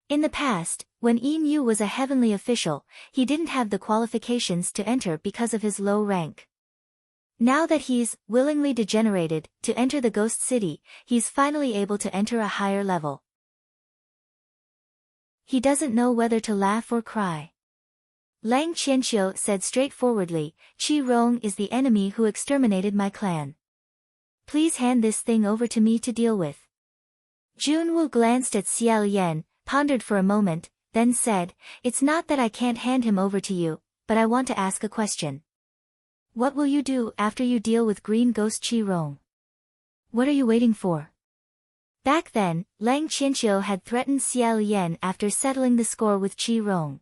In the past, when Yin Yu was a heavenly official, he didn't have the qualifications to enter because of his low rank. Now that he's willingly degenerated to enter the Ghost City, he's finally able to enter a higher level. He doesn't know whether to laugh or cry. Lang Qianqiu said straightforwardly, Qi Rong is the enemy who exterminated my clan. Please hand this thing over to me to deal with. Jun Wu glanced at Xiao Yan, pondered for a moment, then said, It's not that I can't hand him over to you, but I want to ask a question. What will you do after you deal with Green Ghost Qi Rong? What are you waiting for? Back then, Lang Qianqiu had threatened Xiao Yan after settling the score with Qi Rong.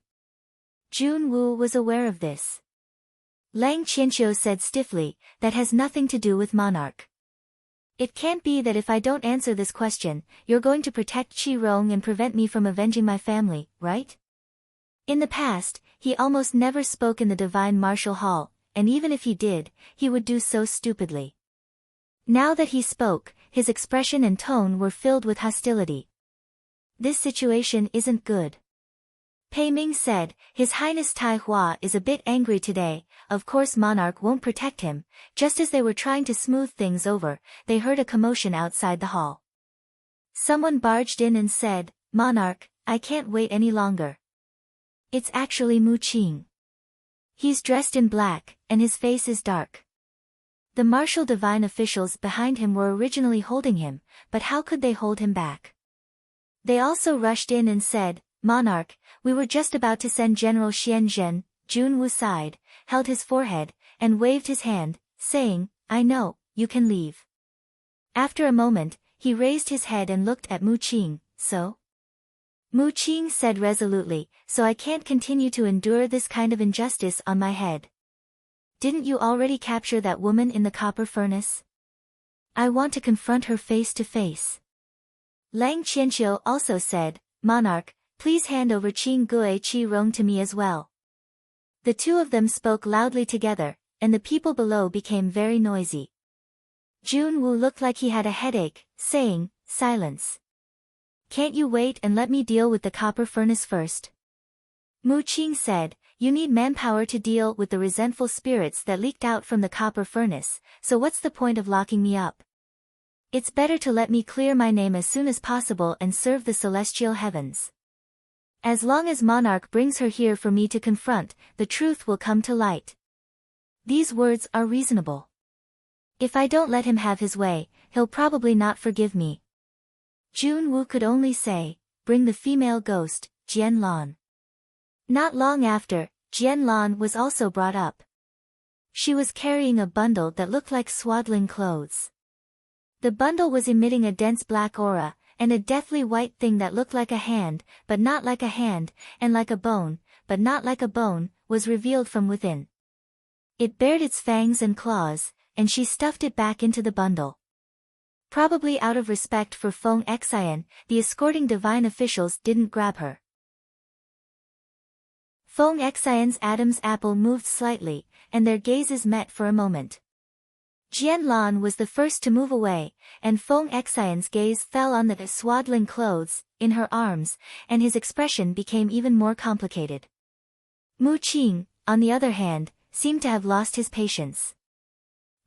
Junwoo was aware of this. Lang Qianqiu said stiffly, that has nothing to do with Monarch. It can't be that if I don't answer this question, you're going to protect Qi Rong and prevent me from avenging my family, right? In the past, he almost never spoke in the Divine Martial Hall, and even if he did, he would do so stupidly. Now that he spoke, his expression and tone were filled with hostility. This situation isn't good. Pei Ming said, His Highness Tai Hua is a bit angry today, of course Monarch won't protect him. Just as they were trying to smooth things over, they heard a commotion outside the hall. Someone barged in and said, Monarch, I can't wait any longer. It's actually Mu Qing. He's dressed in black, and his face is dark. The martial divine officials behind him were originally holding him, but how could they hold him back? They also rushed in and said, Monarch, we were just about to send General Xianzhen. Junwoo sighed, held his forehead, and waved his hand, saying, I know, you can leave. After a moment, he raised his head and looked at Mu Qing, so? Mu Qing said resolutely, so I can't continue to endure this kind of injustice on my head. Didn't you already capture that woman in the copper furnace? I want to confront her face to face. Lang Qianqiu also said, Monarch, please hand over Qing Gue Qi Rong to me as well. The two of them spoke loudly together, and the people below became very noisy. Junwoo looked like he had a headache, saying, Silence. Can't you wait and let me deal with the copper furnace first? Mu Qing said, You need manpower to deal with the resentful spirits that leaked out from the copper furnace, so what's the point of locking me up? It's better to let me clear my name as soon as possible and serve the celestial heavens. As long as Monarch brings her here for me to confront, the truth will come to light. These words are reasonable. If I don't let him have his way, he'll probably not forgive me. Junwoo could only say, Bring the female ghost, Jian Lan. Not long after, Jian Lan was also brought up. She was carrying a bundle that looked like swaddling clothes. The bundle was emitting a dense black aura, and a deathly white thing that looked like a hand, but not like a hand, and like a bone, but not like a bone, was revealed from within. It bared its fangs and claws, and she stuffed it back into the bundle. Probably out of respect for Feng Xian, the escorting divine officials didn't grab her. Feng Xian's Adam's apple moved slightly, and their gazes met for a moment. Jian Lan was the first to move away, and Feng Xian's gaze fell on the swaddling clothes in her arms, and his expression became even more complicated. Mu Qing, on the other hand, seemed to have lost his patience.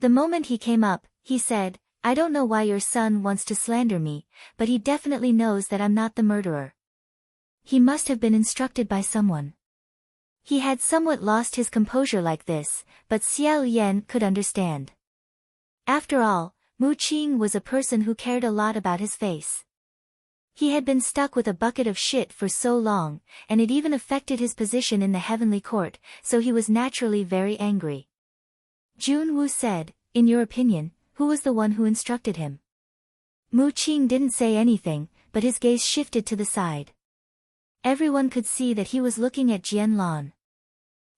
The moment he came up, he said, I don't know why your son wants to slander me, but he definitely knows that I'm not the murderer. He must have been instructed by someone. He had somewhat lost his composure like this, but Xiao Yan could understand. After all, Mu Qing was a person who cared a lot about his face. He had been stuck with a bucket of shit for so long, and it even affected his position in the heavenly court, so he was naturally very angry. Junwoo said, In your opinion, who was the one who instructed him? Mu Qing didn't say anything, but his gaze shifted to the side. Everyone could see that he was looking at Jian Lan.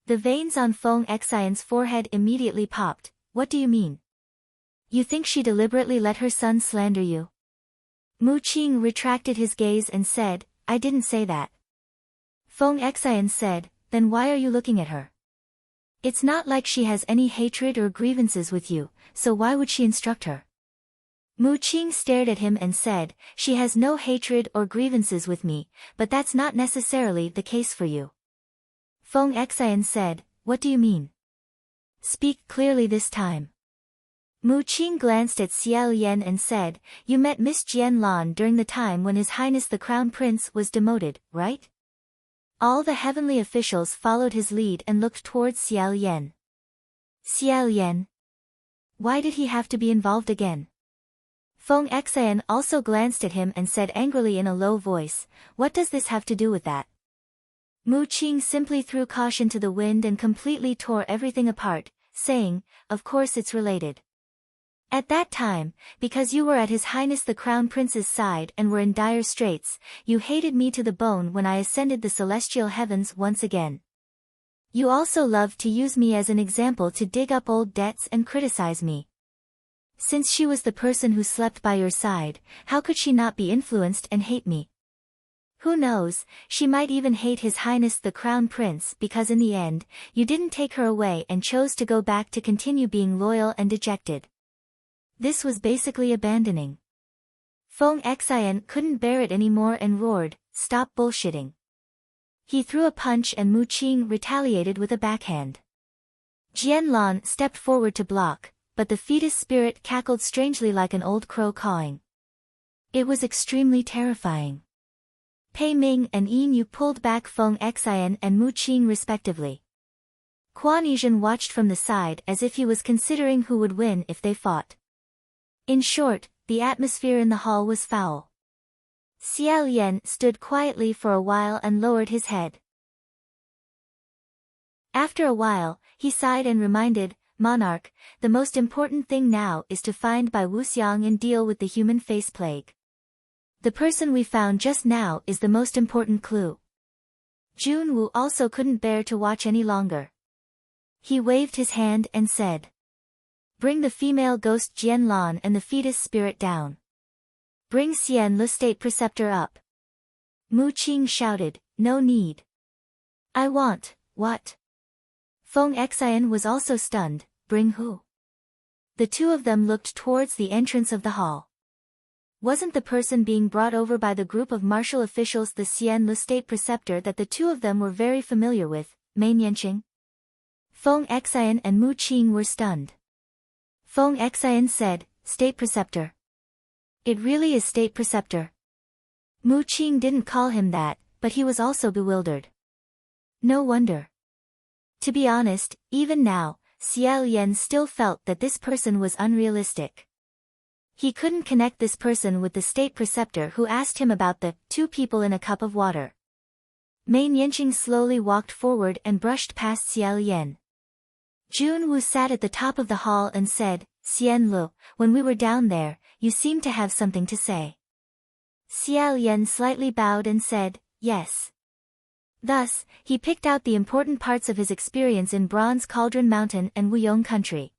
The veins on Feng Xian's forehead immediately popped. What do you mean? You think she deliberately let her son slander you? Mu Qing retracted his gaze and said, I didn't say that. Feng Xian said, Then why are you looking at her? It's not like she has any hatred or grievances with you, so why would she instruct her? Mu Qing stared at him and said, She has no hatred or grievances with me, but that's not necessarily the case for you. Feng Xian said, What do you mean? Speak clearly this time. Mu Qing glanced at Xiao Yan and said, You met Miss Jian Lan during the time when His Highness the Crown Prince was demoted, right? All the heavenly officials followed his lead and looked towards Xiao Yan. Xiao Yan? Why did he have to be involved again? Feng Xian also glanced at him and said angrily in a low voice, What does this have to do with that? Mu Qing simply threw caution to the wind and completely tore everything apart, saying, Of course it's related. At that time, because you were at His Highness the Crown Prince's side and were in dire straits, you hated me to the bone when I ascended the celestial heavens once again. You also love to use me as an example to dig up old debts and criticize me. Since she was the person who slept by your side, how could she not be influenced and hate me? Who knows, she might even hate His Highness the Crown Prince because in the end, you didn't take her away and chose to go back to continue being loyal and dejected. This was basically abandoning. Feng Xian couldn't bear it anymore and roared, "Stop bullshitting." He threw a punch and Mu Qing retaliated with a backhand. Jianlan stepped forward to block, but the fetus spirit cackled strangely like an old crow cawing. It was extremely terrifying. Pei Ming and Yin Yu pulled back Feng Xian and Mu Qing respectively. Quan Yizhen watched from the side as if he was considering who would win if they fought. In short, the atmosphere in the hall was foul. Xiao Yan stood quietly for a while and lowered his head. After a while, he sighed and reminded, "Monarch, the most important thing now is to find Bai Wuxiang and deal with the human face plague. The person we found just now is the most important clue." Junwu also couldn't bear to watch any longer. He waved his hand and said, "Bring the female ghost Jianlan and the fetus spirit down. Bring Xian Le State Preceptor up." Mu Qing shouted, "No need." "I want, what?" Feng Xian was also stunned, "Bring who?" The two of them looked towards the entrance of the hall. Wasn't the person being brought over by the group of martial officials the Xian Le State Preceptor that the two of them were very familiar with, Mei Yanqing? Feng Xian and Mu Qing were stunned. Feng Xian said, "State Preceptor." "It really is State Preceptor." Mu Qing didn't call him that, but he was also bewildered. No wonder. To be honest, even now, Xiao Yan still felt that this person was unrealistic. He couldn't connect this person with the State Preceptor who asked him about the two people in a cup of water. Mei Yanqing slowly walked forward and brushed past Xiao Yan. Junwu sat at the top of the hall and said, "Xian Lu, when we were down there, you seemed to have something to say." Xiao Yan slightly bowed and said, "Yes." Thus, he picked out the important parts of his experience in Bronze Cauldron Mountain and Wuyong country.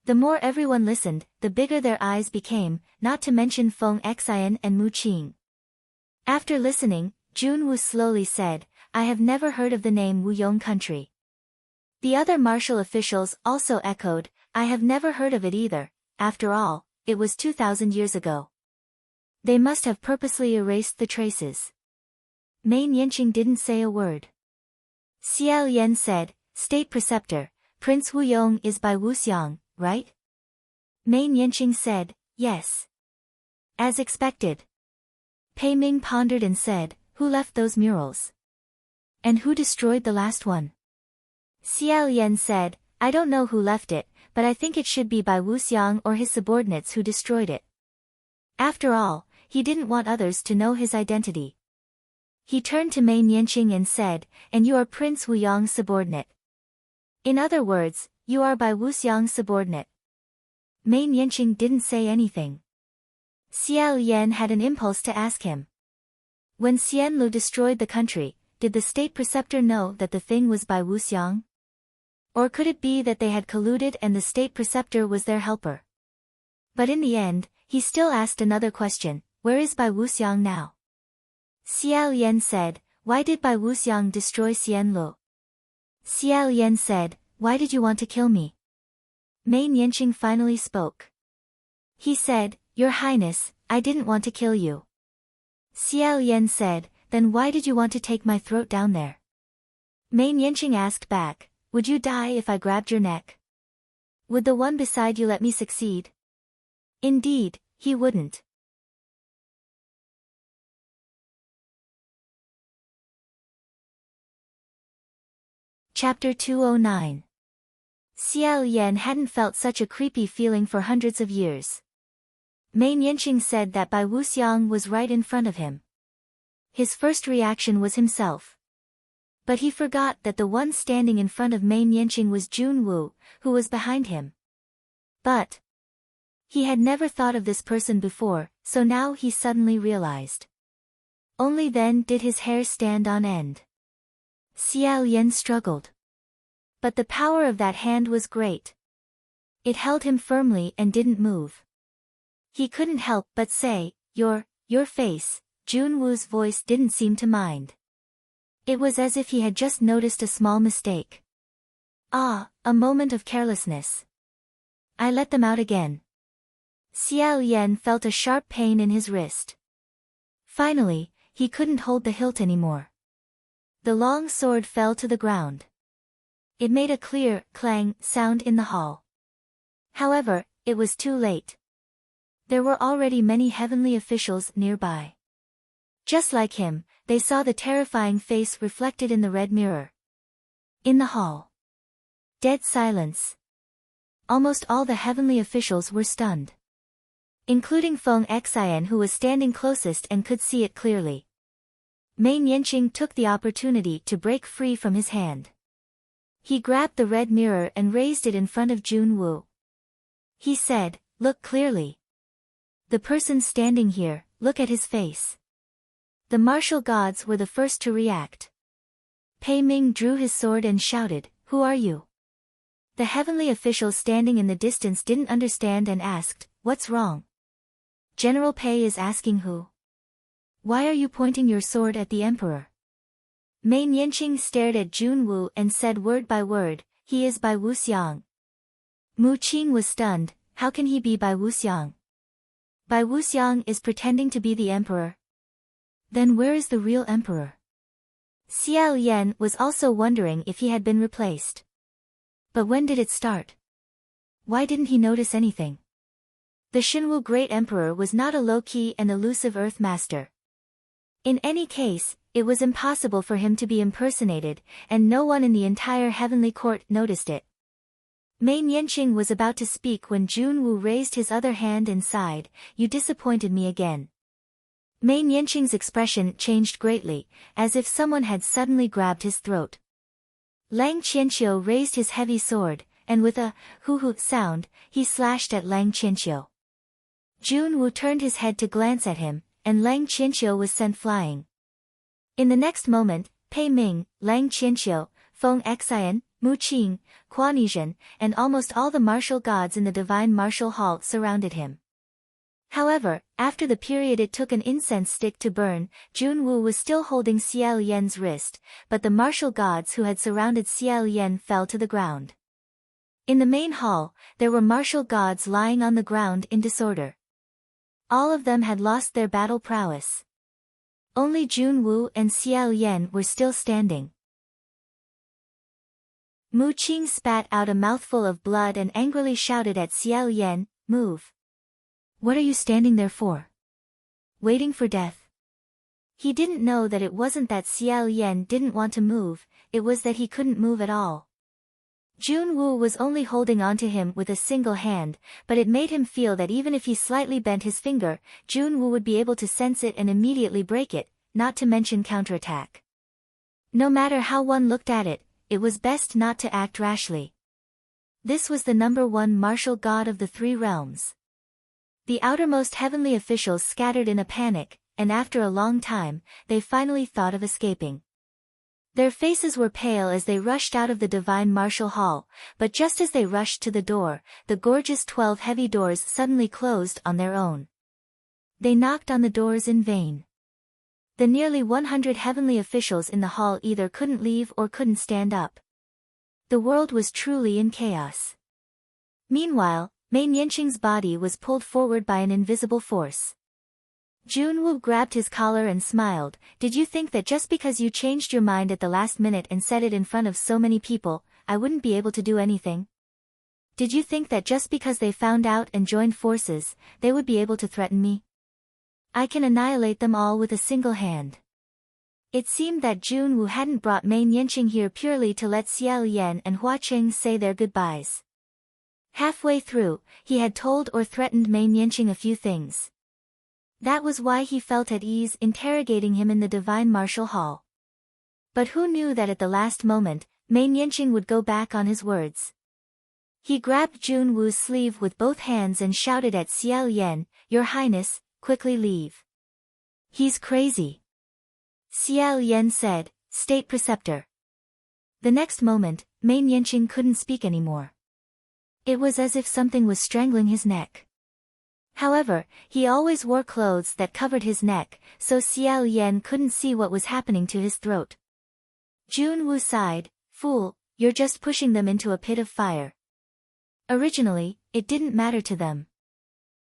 The more everyone listened, the bigger their eyes became, not to mention Feng Xian and Mu Qing. After listening, Junwu slowly said, "I have never heard of the name Wuyong country." The other martial officials also echoed, "I have never heard of it either, after all, it was 2,000 years ago." They must have purposely erased the traces. Mei Yanqing didn't say a word. Xiao Yan said, "State Preceptor, Prince Wuyong is by Wuxiang, right?" Mei Yanqing said, "Yes." As expected. Pei Ming pondered and said, "Who left those murals? And who destroyed the last one?" Xiao Yan said, "I don't know who left it, but I think it should be by Wuxiang or his subordinates who destroyed it. After all, he didn't want others to know his identity." He turned to Mei Yanqing and said, "And you are Prince Wuyong's subordinate. In other words, you are by Wuxiang's subordinate." Mei Yanqing didn't say anything. Xiao Yan had an impulse to ask him. When Xian Lu destroyed the country, did the State Preceptor know that the thing was by Wuxiang? Or could it be that they had colluded and the State Preceptor was their helper? But in the end, he still asked another question, "Where is Bai Wuxiang now?" Xiao Yan said, "Why did Bai Wuxiang destroy Xian Lu?" Xiao Yan said, "Why did you want to kill me?" Mei Yanqing finally spoke. He said, "Your Highness, I didn't want to kill you." Xiao Yan said, "Then why did you want to take my throat down there?" Mei Yanqing asked back, "Would you die if I grabbed your neck? Would the one beside you let me succeed?" Indeed, he wouldn't. Chapter 209. Xiao Yan hadn't felt such a creepy feeling for hundreds of years. Mei Yanqing said that Bai Wuxiang was right in front of him. His first reaction was himself. But he forgot that the one standing in front of Mei Yanqing was Junwu, who was behind him. But he had never thought of this person before, so now he suddenly realized. Only then did his hair stand on end. Xiao Yan struggled. But the power of that hand was great. It held him firmly and didn't move. He couldn't help but say, your face. Junwoo's voice didn't seem to mind. It was as if he had just noticed a small mistake. Ah, a moment of carelessness. I let them out again. Xiao Yan felt a sharp pain in his wrist. Finally, he couldn't hold the hilt anymore. The long sword fell to the ground. It made a clear, clang sound in the hall. However, it was too late. There were already many heavenly officials nearby. Just like him, they saw the terrifying face reflected in the red mirror. In the hall. Dead silence. Almost all the heavenly officials were stunned. Including Feng Xian, who was standing closest and could see it clearly. Mei Nianqing took the opportunity to break free from his hand. He grabbed the red mirror and raised it in front of Junwoo. He said, "Look clearly. The person standing here, look at his face." The martial gods were the first to react. Pei Ming drew his sword and shouted, "Who are you?" The heavenly official standing in the distance didn't understand and asked, "What's wrong?" "General Pei is asking who." "Why are you pointing your sword at the emperor?" Mei Nianqing stared at Junwoo and said word by word, "He is by Wuxiang." Mu Qing was stunned, "How can he be by Wuxiang?" "Bai Wuxiang is pretending to be the emperor." "Then where is the real emperor?" Xiao Yan was also wondering if he had been replaced. But when did it start? Why didn't he notice anything? The Shinwu Great Emperor was not a low-key and elusive Earth Master. In any case, it was impossible for him to be impersonated, and no one in the entire heavenly court noticed it. Mei Nianqing was about to speak when Junwoo raised his other hand and sighed, "You disappointed me again." Mei Nianqing's expression changed greatly, as if someone had suddenly grabbed his throat. Lang Qianqiu raised his heavy sword, and with a hoo-hoo sound, he slashed at Lang Qianqiu. Junwoo turned his head to glance at him, and Lang Qianqiu was sent flying. In the next moment, Pei Ming, Lang Qianqiu, Feng Xian, Mu Qing, Quan Yizhen, and almost all the martial gods in the divine martial hall surrounded him. However, after the period it took an incense stick to burn, Junwoo was still holding Xiao Yan's wrist, but the martial gods who had surrounded Xiao Yan fell to the ground. In the main hall, there were martial gods lying on the ground in disorder. All of them had lost their battle prowess. Only Junwoo and Xiao Yan were still standing. Mu Qing spat out a mouthful of blood and angrily shouted at Xiao Yan, "Move! What are you standing there for? Waiting for death?" He didn't know that it wasn't that Xiao Yan didn't want to move, it was that he couldn't move at all. Junwoo was only holding onto him with a single hand, but it made him feel that even if he slightly bent his finger, Junwoo would be able to sense it and immediately break it, not to mention counterattack. No matter how one looked at it, it was best not to act rashly. This was the #1 martial god of the three realms. The outermost heavenly officials scattered in a panic, and after a long time, they finally thought of escaping. Their faces were pale as they rushed out of the divine martial hall, but just as they rushed to the door, the gorgeous 12 heavy doors suddenly closed on their own. They knocked on the doors in vain. The nearly 100 heavenly officials in the hall either couldn't leave or couldn't stand up. The world was truly in chaos. Meanwhile, Mei Nianqing's body was pulled forward by an invisible force. Junwoo grabbed his collar and smiled, "Did you think that just because you changed your mind at the last minute and said it in front of so many people, I wouldn't be able to do anything? Did you think that just because they found out and joined forces, they would be able to threaten me? I can annihilate them all with a single hand." It seemed that Junwoo hadn't brought Mei Nianqing here purely to let Xiao Yan and Hua Cheng say their goodbyes. Halfway through, he had told or threatened Mei Nianqing a few things. That was why he felt at ease interrogating him in the divine martial hall. But who knew that at the last moment, Mei Nianqing would go back on his words. He grabbed Junwoo's sleeve with both hands and shouted at Xiao Yan, "Your Highness, quickly leave. He's crazy." Xiao Yan said, "State Preceptor." The next moment, Mei Nianqing couldn't speak anymore. It was as if something was strangling his neck. However, he always wore clothes that covered his neck, so Xiao Yan couldn't see what was happening to his throat. Jun Wu sighed, "Fool, you're just pushing them into a pit of fire." Originally, it didn't matter to them.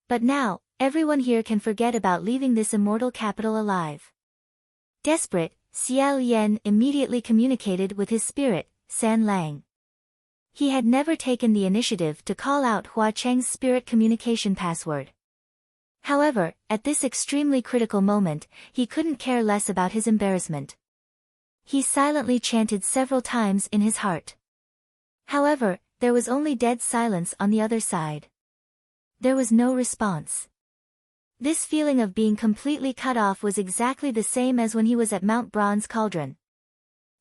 But now, everyone here can forget about leaving this immortal capital alive. Desperate, Xiao Yan immediately communicated with his spirit, San Lang. He had never taken the initiative to call out Hua Cheng's spirit communication password. However, at this extremely critical moment, he couldn't care less about his embarrassment. He silently chanted several times in his heart. However, there was only dead silence on the other side. There was no response. This feeling of being completely cut off was exactly the same as when he was at Mount Bronze Cauldron.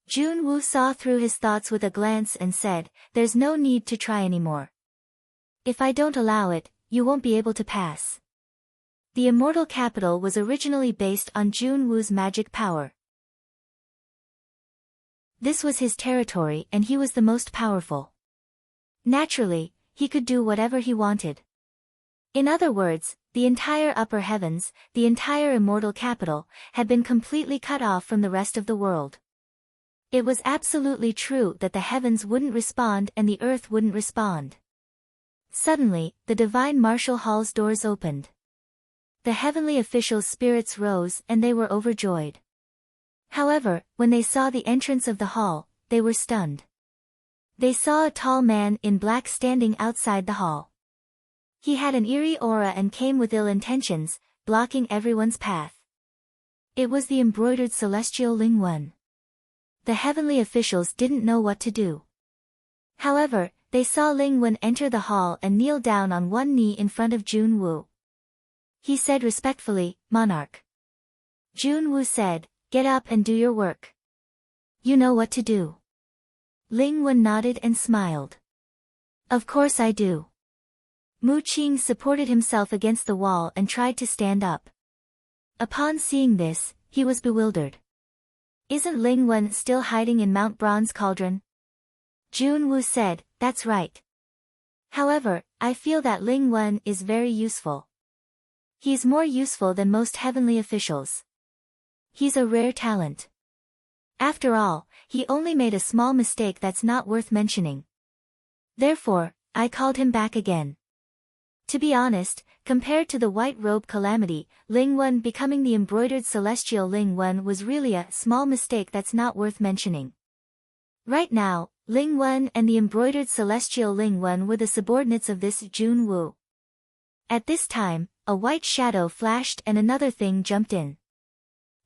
Jun Wu saw through his thoughts with a glance and said, "There's no need to try anymore. If I don't allow it, you won't be able to pass." The immortal capital was originally based on Jun Wu's magic power. This was his territory and he was the most powerful. Naturally, he could do whatever he wanted. In other words, the entire upper heavens, the entire immortal capital, had been completely cut off from the rest of the world. It was absolutely true that the heavens wouldn't respond and the earth wouldn't respond. Suddenly, the divine martial hall's doors opened. The heavenly officials' spirits rose and they were overjoyed. However, when they saw the entrance of the hall, they were stunned. They saw a tall man in black standing outside the hall. He had an eerie aura and came with ill intentions, blocking everyone's path. It was the embroidered celestial Ling Wen. The heavenly officials didn't know what to do. However, they saw Ling Wen enter the hall and kneel down on one knee in front of Jun Wu. He said respectfully, "Monarch." Jun Wu said, "Get up and do your work. You know what to do." Ling Wen nodded and smiled. "Of course I do." Mu Qing supported himself against the wall and tried to stand up. Upon seeing this, he was bewildered. "Isn't Ling Wen still hiding in Mount Bronze Cauldron?" Jun Wu said, "That's right. However, I feel that Ling Wen is very useful. He's more useful than most heavenly officials. He's a rare talent. After all, he only made a small mistake that's not worth mentioning. Therefore, I called him back again." To be honest, compared to the white robe calamity, Ling Wen becoming the embroidered celestial Ling Wen was really a small mistake that's not worth mentioning. Right now, Ling Wen and the embroidered celestial Ling Wen were the subordinates of this Jun Wu. At this time, a white shadow flashed and another thing jumped in.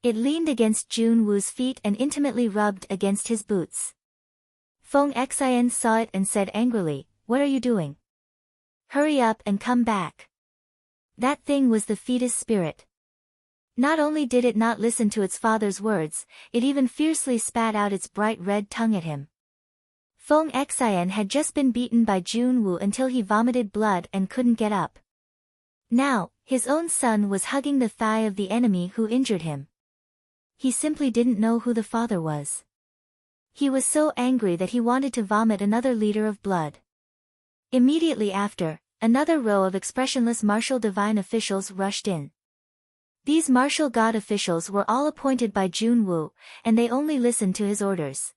It leaned against Jun Wu's feet and intimately rubbed against his boots. Feng Xian saw it and said angrily, "What are you doing? Hurry up and come back." That thing was the fetus spirit. Not only did it not listen to its father's words, it even fiercely spat out its bright red tongue at him. Feng Xian had just been beaten by Jun Wu until he vomited blood and couldn't get up. Now, his own son was hugging the thigh of the enemy who injured him. He simply didn't know who the father was. He was so angry that he wanted to vomit another liter of blood. Immediately after, another row of expressionless martial divine officials rushed in. These martial god officials were all appointed by Jun Wu, and they only listened to his orders.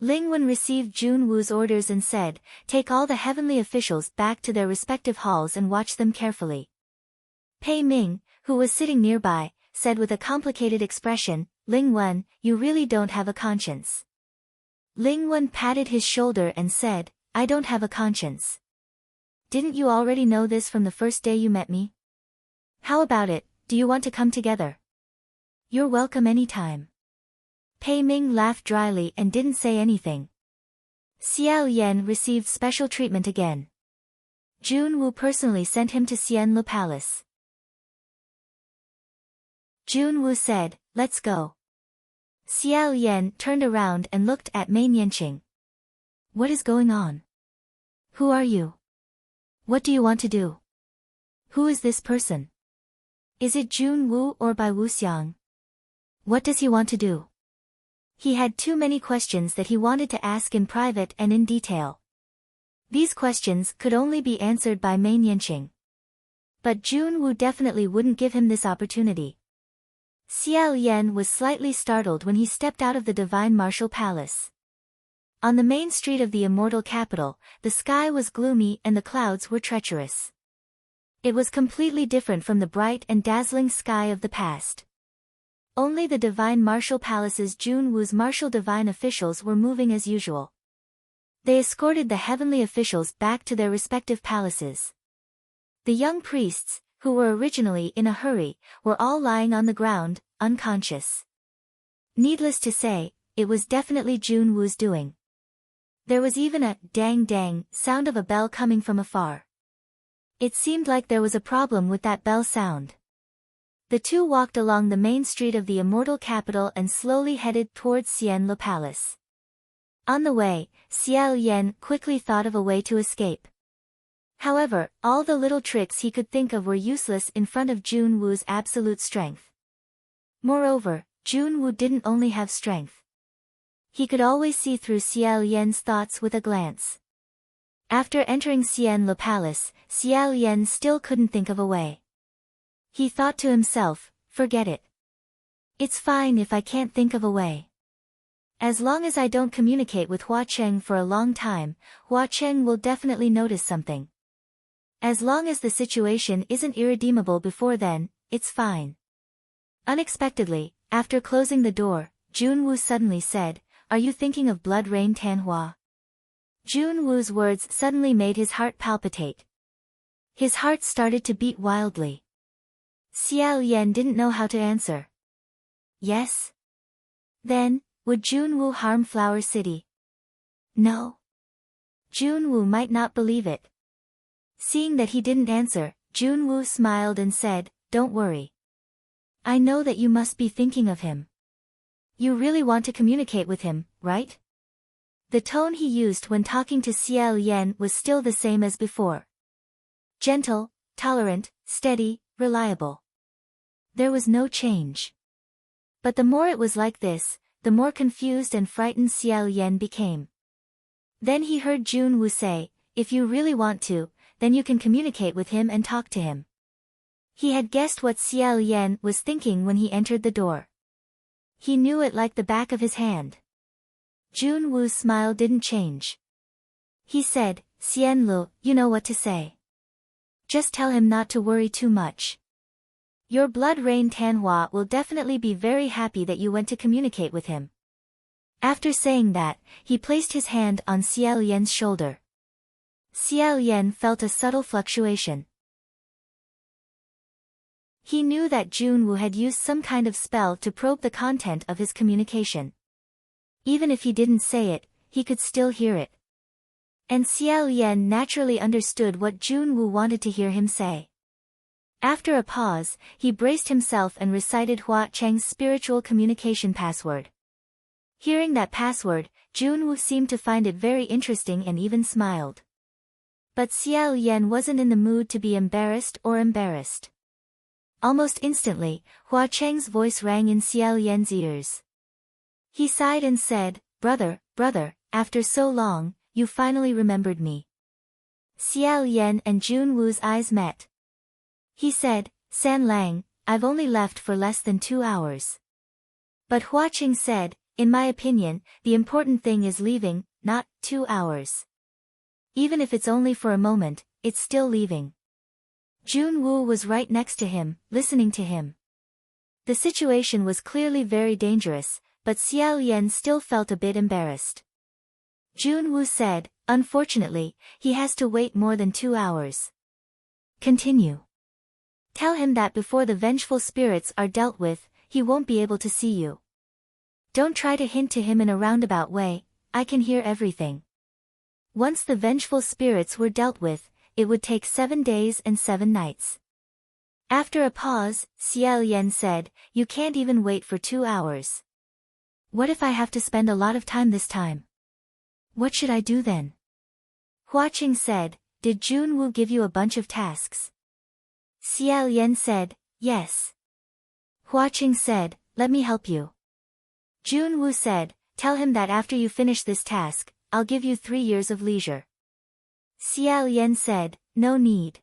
Ling Wen received Jun Wu's orders and said, "Take all the heavenly officials back to their respective halls and watch them carefully." Pei Ming, who was sitting nearby, said with a complicated expression, "Ling Wen, you really don't have a conscience." Ling Wen patted his shoulder and said, "I don't have a conscience. Didn't you already know this from the first day you met me? How about it, do you want to come together? You're welcome anytime." Pei Ming laughed dryly and didn't say anything. Xiao Yan received special treatment again. Jun Wu personally sent him to Xianlu Palace. Jun Wu said, "Let's go." Xiao Yan turned around and looked at Mei Nianqing. "What is going on? Who are you? What do you want to do? Who is this person? Is it Jun Wu or Bai Wuxiang? What does he want to do?" He had too many questions that he wanted to ask in private and in detail. These questions could only be answered by Main Yanqing. But Junwoo definitely wouldn't give him this opportunity. Xiao Yan was slightly startled when he stepped out of the Divine Martial Palace. On the main street of the immortal capital, the sky was gloomy and the clouds were treacherous. It was completely different from the bright and dazzling sky of the past. Only the Divine Martial Palace's Junwoo's martial divine officials were moving as usual. They escorted the heavenly officials back to their respective palaces. The young priests, who were originally in a hurry, were all lying on the ground, unconscious. Needless to say, it was definitely Junwoo's doing. There was even a dang sound of a bell coming from afar. It seemed like there was a problem with that bell sound. The two walked along the main street of the immortal capital and slowly headed towards Xianlu Palace. On the way, Xiao Yan quickly thought of a way to escape. However, all the little tricks he could think of were useless in front of Junwoo's absolute strength. Moreover, Junwoo didn't only have strength. He could always see through Xiao Yan's thoughts with a glance. After entering Xianlu Palace, Xiao Yan still couldn't think of a way. He thought to himself, forget it. It's fine if I can't think of a way. As long as I don't communicate with Hua Cheng for a long time, Hua Cheng will definitely notice something. As long as the situation isn't irredeemable before then, it's fine. Unexpectedly, after closing the door, Junwoo suddenly said, "Are you thinking of Blood Rain Tanhua?" Junwoo's words suddenly made his heart palpitate. His heart started to beat wildly. Xiao Yan didn't know how to answer. Yes? Then, would Junwoo harm Flower City? No. Junwoo might not believe it. Seeing that he didn't answer, Junwoo smiled and said, "Don't worry. I know that you must be thinking of him. You really want to communicate with him, right?" The tone he used when talking to Xiao Yan was still the same as before. Gentle, tolerant, steady, reliable. There was no change. But the more it was like this, the more confused and frightened Xiao Yan became. Then he heard Junwoo say, "If you really want to, then you can communicate with him and talk to him." He had guessed what Xiao Yan was thinking when he entered the door. He knew it like the back of his hand. Junwoo's smile didn't change. He said, "Xianlu, you know what to say. Just tell him not to worry too much. Your Blood Rain Tanhua will definitely be very happy that you went to communicate with him." After saying that, he placed his hand on Xiao Yan's shoulder. Xiao Yan felt a subtle fluctuation. He knew that Junwoo had used some kind of spell to probe the content of his communication. Even if he didn't say it, he could still hear it. And Xiao Yan naturally understood what Junwoo wanted to hear him say. After a pause, he braced himself and recited Hua Cheng's spiritual communication password. Hearing that password, Junwoo seemed to find it very interesting and even smiled. But Xiao Yan wasn't in the mood to be embarrassed. Almost instantly, Hua Cheng's voice rang in Xiao Yan's ears. He sighed and said, brother, after so long, you finally remembered me." Xiao Yan and Junwoo's eyes met. He said, "San Lang, I've only left for less than 2 hours." But Hua Cheng said, "In my opinion, the important thing is leaving, not 2 hours. Even if it's only for a moment, it's still leaving." Junwoo was right next to him, listening to him. The situation was clearly very dangerous, but Xiao Yan still felt a bit embarrassed. Junwoo said, "Unfortunately, he has to wait more than 2 hours. Continue. Tell him that before the vengeful spirits are dealt with, he won't be able to see you. Don't try to hint to him in a roundabout way, I can hear everything. Once the vengeful spirits were dealt with, it would take 7 days and 7 nights." After a pause, Xiao Yan said, "You can't even wait for 2 hours. What if I have to spend a lot of time this time? What should I do then?" Hua Cheng said, "Did Junwoo give you a bunch of tasks?" Xiao Yan said, "Yes." Hua Cheng said, "Let me help you." Junwoo said, tell him that after you finish this task, I'll give you 3 years of leisure. Xiao Yan said, no need.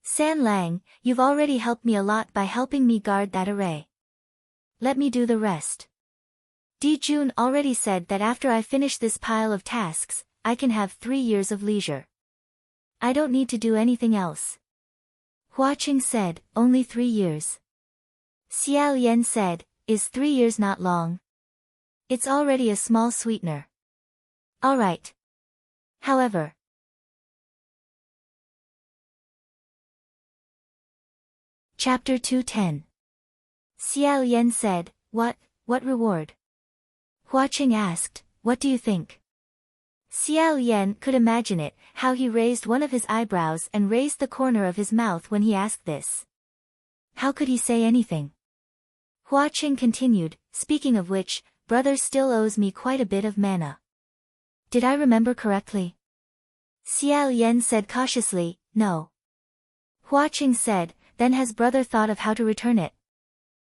San Lang, you've already helped me a lot by helping me guard that array. Let me do the rest. Dijun already said that after I finish this pile of tasks, I can have 3 years of leisure. I don't need to do anything else. Hua Qing said, only 3 years. Xiao Yan said, is 3 years not long? It's already a small sweetener. Alright. However. Chapter 210. Xiao Yan said, what reward? Hua Qing asked, what do you think? Xiao Yan could imagine it, how he raised one of his eyebrows and raised the corner of his mouth when he asked this. How could he say anything? Hua Qing continued, speaking of which, brother still owes me quite a bit of mana. Did I remember correctly? Xiao Yan said cautiously, no. Hua Qing said, then has brother thought of how to return it?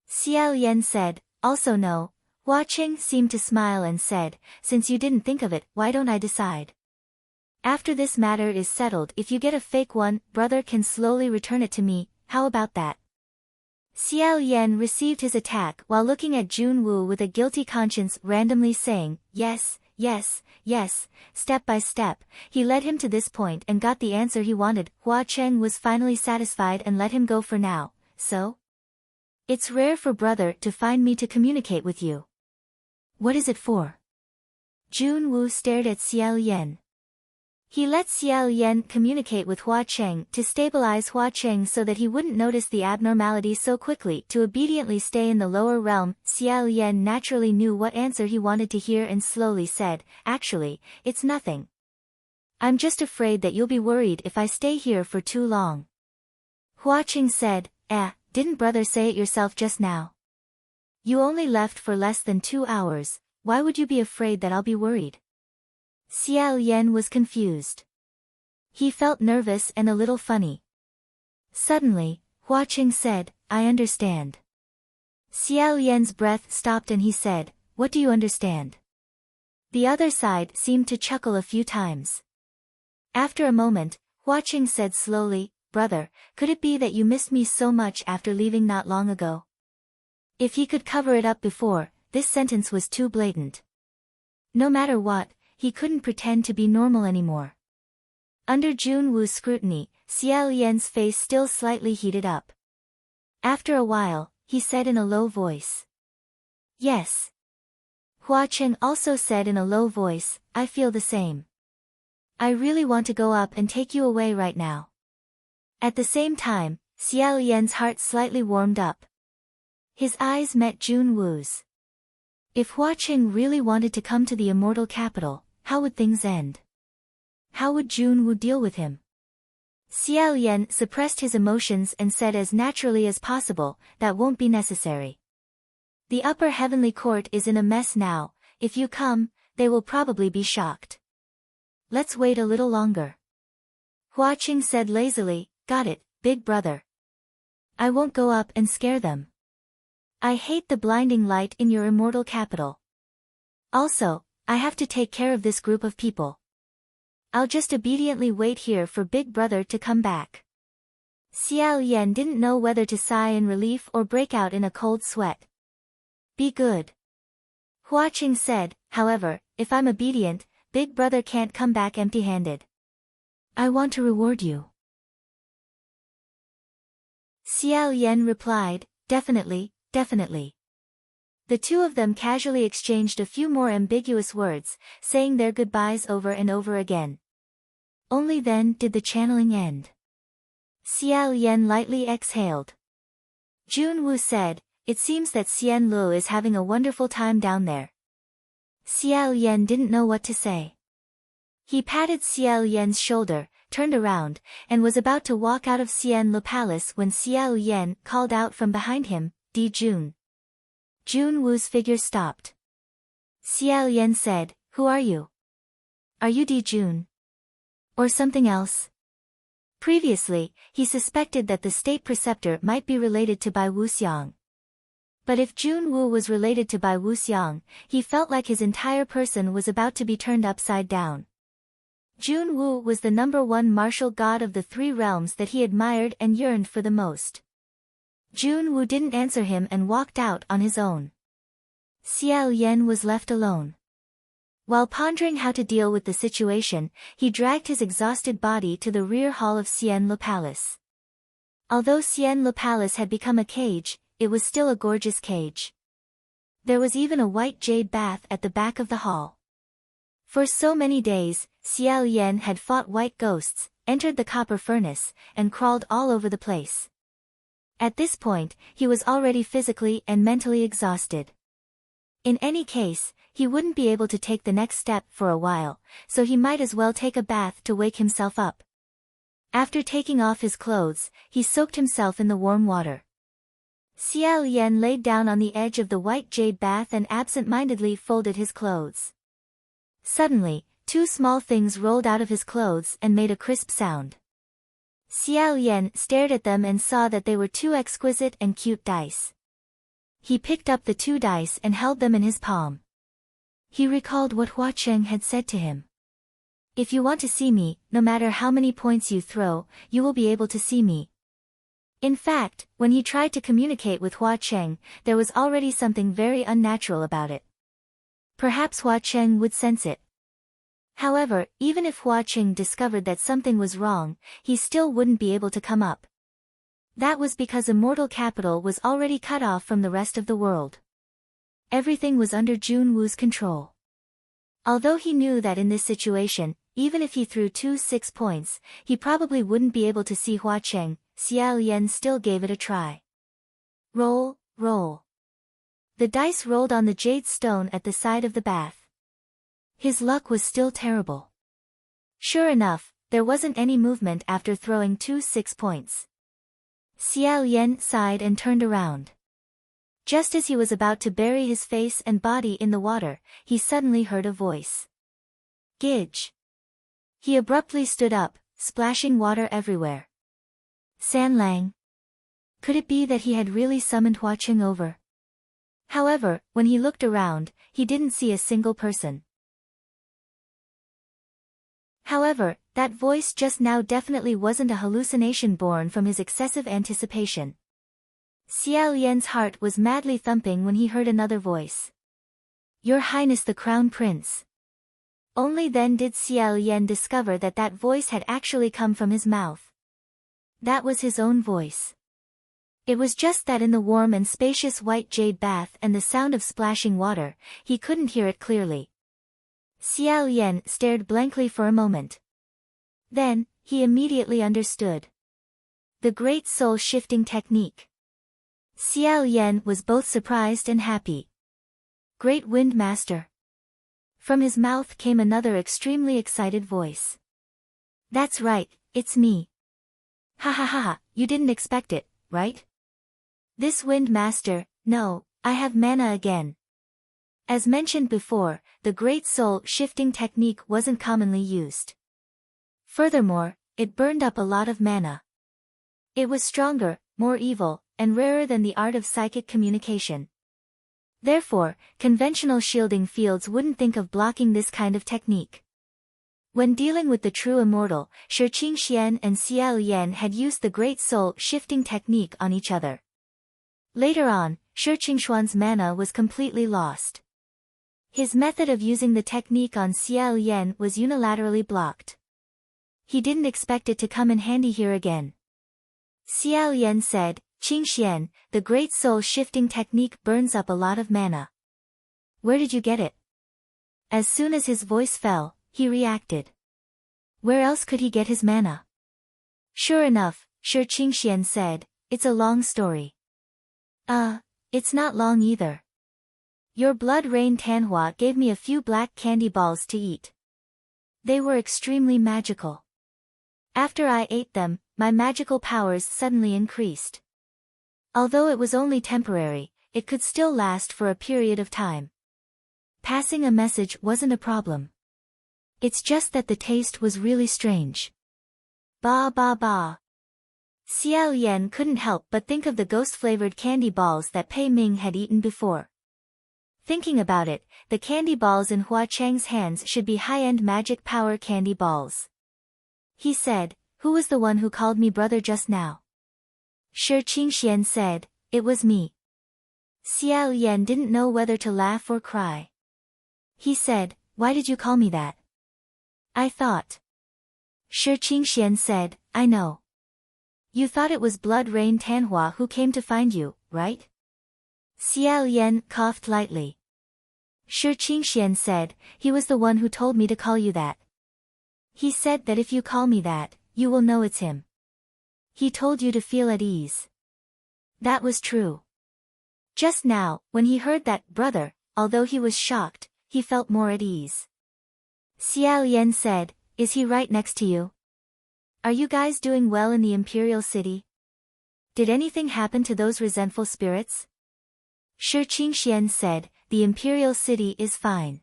Xiao Yan said, also no. Hua Qing seemed to smile and said, since you didn't think of it, why don't I decide? After this matter is settled, if you get a fake one, brother can slowly return it to me, how about that? Xiao Yan received his attack while looking at Junwoo with a guilty conscience, randomly saying, yes, yes, yes, step by step. He led him to this point and got the answer he wanted. Hua Qing was finally satisfied and let him go for now, so? It's rare for brother to find me to communicate with you. What is it for? Junwoo stared at Xiao Yan. He let Xiao Yan communicate with Hua Qing to stabilize Hua Qing so that he wouldn't notice the abnormality so quickly, to obediently stay in the lower realm. Xiao Yan naturally knew what answer he wanted to hear and slowly said, actually, it's nothing. I'm just afraid that you'll be worried if I stay here for too long. Hua Qing said, didn't brother say it yourself just now? You only left for less than 2 hours, why would you be afraid that I'll be worried? Xiao Yan was confused. He felt nervous and a little funny. Suddenly, Hua Qing said, I understand. Xiao Yan's breath stopped and he said, what do you understand? The other side seemed to chuckle a few times. After a moment, Hua Qing said slowly, brother, could it be that you missed me so much after leaving not long ago? If he could cover it up before, this sentence was too blatant. No matter what, he couldn't pretend to be normal anymore. Under Junwoo's scrutiny, Xiao Yan's face still slightly heated up. After a while, he said in a low voice. Yes. Hua Qing also said in a low voice, I feel the same. I really want to go up and take you away right now. At the same time, Xiao Yan's heart slightly warmed up. His eyes met Junwoo's. If Hua Qing really wanted to come to the immortal capital, how would things end? How would Junwoo deal with him? Xiao Yan suppressed his emotions and said as naturally as possible, that won't be necessary. The upper heavenly court is in a mess now, if you come, they will probably be shocked. Let's wait a little longer. Hua Qing said lazily, got it, big brother. I won't go up and scare them. I hate the blinding light in your immortal capital. Also, I have to take care of this group of people. I'll just obediently wait here for big brother to come back. Xiao Yan didn't know whether to sigh in relief or break out in a cold sweat. Be good. Hua Qing said, however, if I'm obedient, big brother can't come back empty-handed. I want to reward you. Xiao Yan replied, definitely. Definitely. The two of them casually exchanged a few more ambiguous words, saying their goodbyes over and over again. Only then did the channeling end. Xiao Yan lightly exhaled. Junwoo said, it seems that Xian Lu is having a wonderful time down there. Xiao Yan didn't know what to say. He patted Xiao Yan's shoulder, turned around, and was about to walk out of Xian Lu Palace when Xiao Yan called out from behind him, Dijun. Junwoo's figure stopped. Xiao Yan said, who are you? Are you Dijun? Or something else? Previously, he suspected that the state preceptor might be related to Bai Wuxiang. But if Junwoo was related to Bai Wuxiang, he felt like his entire person was about to be turned upside down. Junwoo was the #1 martial god of the 3 realms that he admired and yearned for the most. Junwoo didn't answer him and walked out on his own. Xiao Yan was left alone. While pondering how to deal with the situation, he dragged his exhausted body to the rear hall of Xian Le Palace. Although Xian Le Palace had become a cage, it was still a gorgeous cage. There was even a white jade bath at the back of the hall. For so many days, Xiao Yan had fought white ghosts, entered the copper furnace, and crawled all over the place. At this point, he was already physically and mentally exhausted. In any case, he wouldn't be able to take the next step for a while, so he might as well take a bath to wake himself up. After taking off his clothes, he soaked himself in the warm water. Xiao Yan laid down on the edge of the white jade bath and absent-mindedly folded his clothes. Suddenly, 2 small things rolled out of his clothes and made a crisp sound. Xiao Yan stared at them and saw that they were 2 exquisite and cute dice. He picked up the 2 dice and held them in his palm. He recalled what Hua Cheng had said to him. If you want to see me, no matter how many points you throw, you will be able to see me. In fact, when he tried to communicate with Hua Cheng, there was already something very unnatural about it. Perhaps Hua Cheng would sense it. However, even if Hua Cheng discovered that something was wrong, he still wouldn't be able to come up. That was because immortal capital was already cut off from the rest of the world. Everything was under Junwoo's control. Although he knew that in this situation, even if he threw 2 6 points, he probably wouldn't be able to see Hua Cheng, Xiao Yan still gave it a try. Roll, roll. The dice rolled on the jade stone at the side of the bath. His luck was still terrible. Sure enough, there wasn't any movement after throwing 2 6 points. Xiao Yan sighed and turned around. Just as he was about to bury his face and body in the water, he suddenly heard a voice. Gidge. He abruptly stood up, splashing water everywhere. San Lang. Could it be that he had really summoned Hua Cheng over? However, when he looked around, he didn't see a single person. However, that voice just now definitely wasn't a hallucination born from his excessive anticipation. Xiao Yan's heart was madly thumping when he heard another voice. Your Highness the Crown Prince. Only then did Xiao Yan discover that that voice had actually come from his mouth. That was his own voice. It was just that in the warm and spacious white jade bath and the sound of splashing water, he couldn't hear it clearly. Xiao Yan stared blankly for a moment. Then, he immediately understood. The Great Soul Shifting Technique. Xiao Yan was both surprised and happy. Great Wind Master. From his mouth came another extremely excited voice. That's right, it's me. Ha ha ha ha, you didn't expect it, right? This Wind Master, no, I have mana again. As mentioned before, the Great Soul Shifting Technique wasn't commonly used. Furthermore, it burned up a lot of mana. It was stronger, more evil, and rarer than the art of psychic communication. Therefore, conventional shielding fields wouldn't think of blocking this kind of technique. When dealing with the true immortal, Shi Qingxian and Xiao Yan had used the Great Soul Shifting Technique on each other. Later on, Shi Qingxuan's mana was completely lost. His method of using the technique on Xiao Yan was unilaterally blocked. He didn't expect it to come in handy here again. Xiao Yan said, Qingxian, the Great Soul Shifting Technique burns up a lot of mana. Where did you get it? As soon as his voice fell, he reacted. Where else could he get his mana? Sure enough, Shi Qingxian said, it's a long story. It's not long either. Your Blood Rain Tanhua gave me a few black candy balls to eat. They were extremely magical. After I ate them, my magical powers suddenly increased. Although it was only temporary, it could still last for a period of time. Passing a message wasn't a problem. It's just that the taste was really strange. Ba ba ba. Xiao Yan couldn't help but think of the ghost-flavored candy balls that Pei Ming had eaten before. Thinking about it, the candy balls in Hua Chang's hands should be high-end magic power candy balls. He said, "Who was the one who called me brother just now?" Shi Qingxian said, "It was me." Xiao Yan didn't know whether to laugh or cry. He said, "Why did you call me that?" "I thought." Shi Qingxian said, "I know. You thought it was Blood Rain Tanhua who came to find you, right?" Xiao Yan coughed lightly. Shi Qingxian said, "He was the one who told me to call you that. He said that if you call me that, you will know it's him. He told you to feel at ease." That was true. Just now, when he heard that brother, although he was shocked, he felt more at ease. Xiao Yan said, "Is he right next to you? Are you guys doing well in the Imperial City? Did anything happen to those resentful spirits?" Shi Qingxian said, "The Imperial City is fine.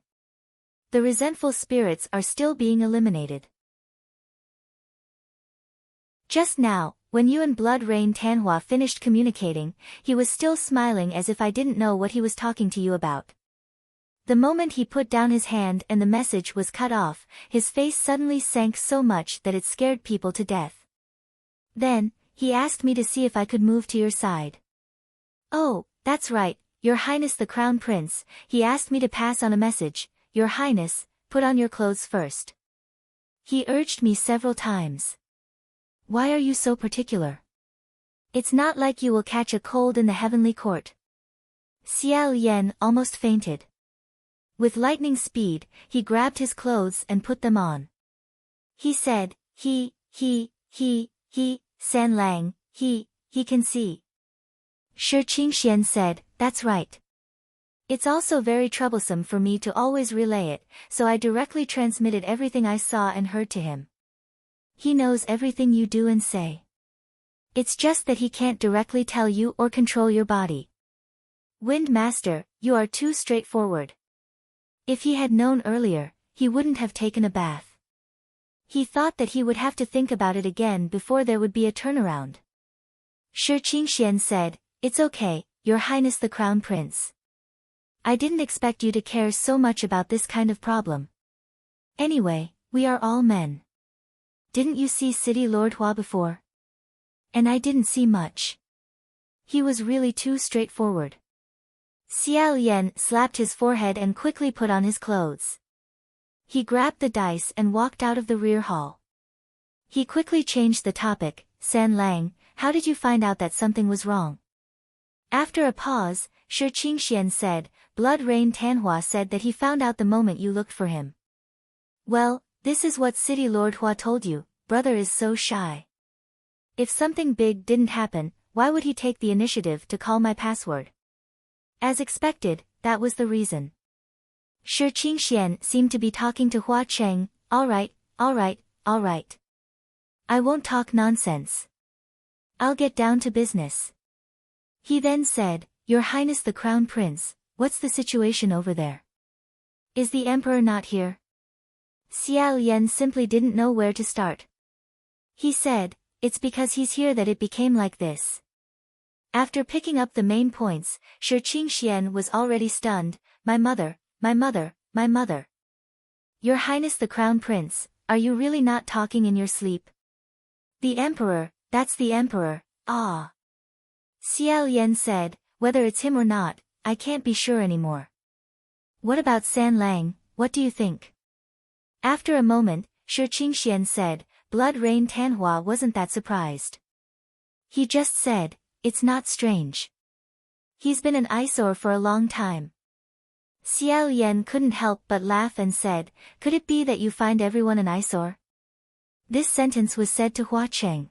The resentful spirits are still being eliminated." Just now, when you and Blood Rain Tanhua finished communicating, he was still smiling as if I didn't know what he was talking to you about. The moment he put down his hand and the message was cut off, his face suddenly sank so much that it scared people to death. Then, he asked me to see if I could move to your side. "Oh, that's right, Your Highness the Crown Prince," he asked me to pass on a message, "Your Highness, put on your clothes first." He urged me several times. "Why are you so particular? It's not like you will catch a cold in the heavenly court." Xiao Yan almost fainted. With lightning speed, he grabbed his clothes and put them on. He said, he, San Lang, he can see." Shi Qingxian said, "That's right. It's also very troublesome for me to always relay it, so I directly transmitted everything I saw and heard to him. He knows everything you do and say. It's just that he can't directly tell you or control your body. Wind Master, you are too straightforward. If he had known earlier, he wouldn't have taken a bath. He thought that he would have to think about it again before there would be a turnaround." Shi Qingxian said, "It's okay, Your Highness the Crown Prince. I didn't expect you to care so much about this kind of problem. Anyway, we are all men. Didn't you see City Lord Hua before? And I didn't see much. He was really too straightforward." Xiao Yan slapped his forehead and quickly put on his clothes. He grabbed the dice and walked out of the rear hall. He quickly changed the topic, "San Lang, how did you find out that something was wrong?" After a pause, Shi Qingxian said, "Blood Rain Tanhua said that he found out the moment you looked for him." "Well, this is what City Lord Hua told you, brother is so shy. If something big didn't happen, why would he take the initiative to call my password?" As expected, that was the reason. Shi Qingxian seemed to be talking to Hua Cheng, all right. I won't talk nonsense. I'll get down to business." He then said, "Your Highness the Crown Prince, what's the situation over there? Is the Emperor not here?" Xiao Yan simply didn't know where to start. He said, "It's because he's here that it became like this." After picking up the main points, Shi Qingxian was already stunned. My mother. Your Highness the Crown Prince, are you really not talking in your sleep? The Emperor, that's the Emperor, ah." Xiao Yan said, "Whether it's him or not, I can't be sure anymore. What about San Lang, what do you think?" After a moment, Shi Qingxian said, "Blood Rain Tanhua wasn't that surprised. He just said, it's not strange. He's been an eyesore for a long time." Xiao Yan couldn't help but laugh and said, "Could it be that you find everyone an eyesore?" This sentence was said to Hua Cheng.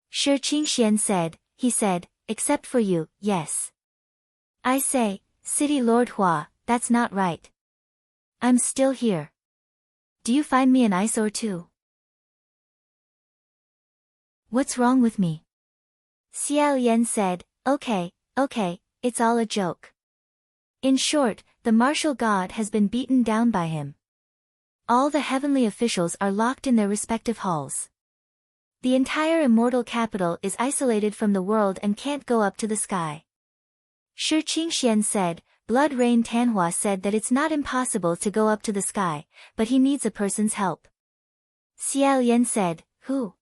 Shi Qingxian said, "Except for you, yes." "I say, City Lord Hua, that's not right. I'm still here. Do you find me an eyesore too?" "What's wrong with me?" Xiao Yan said, Okay, it's all a joke. In short, the martial god has been beaten down by him. All the heavenly officials are locked in their respective halls. The entire immortal capital is isolated from the world and can't go up to the sky. Shi Qingxian said, Blood Rain Tanhua said that it's not impossible to go up to the sky, but he needs a person's help. Xiao Yan said, Who?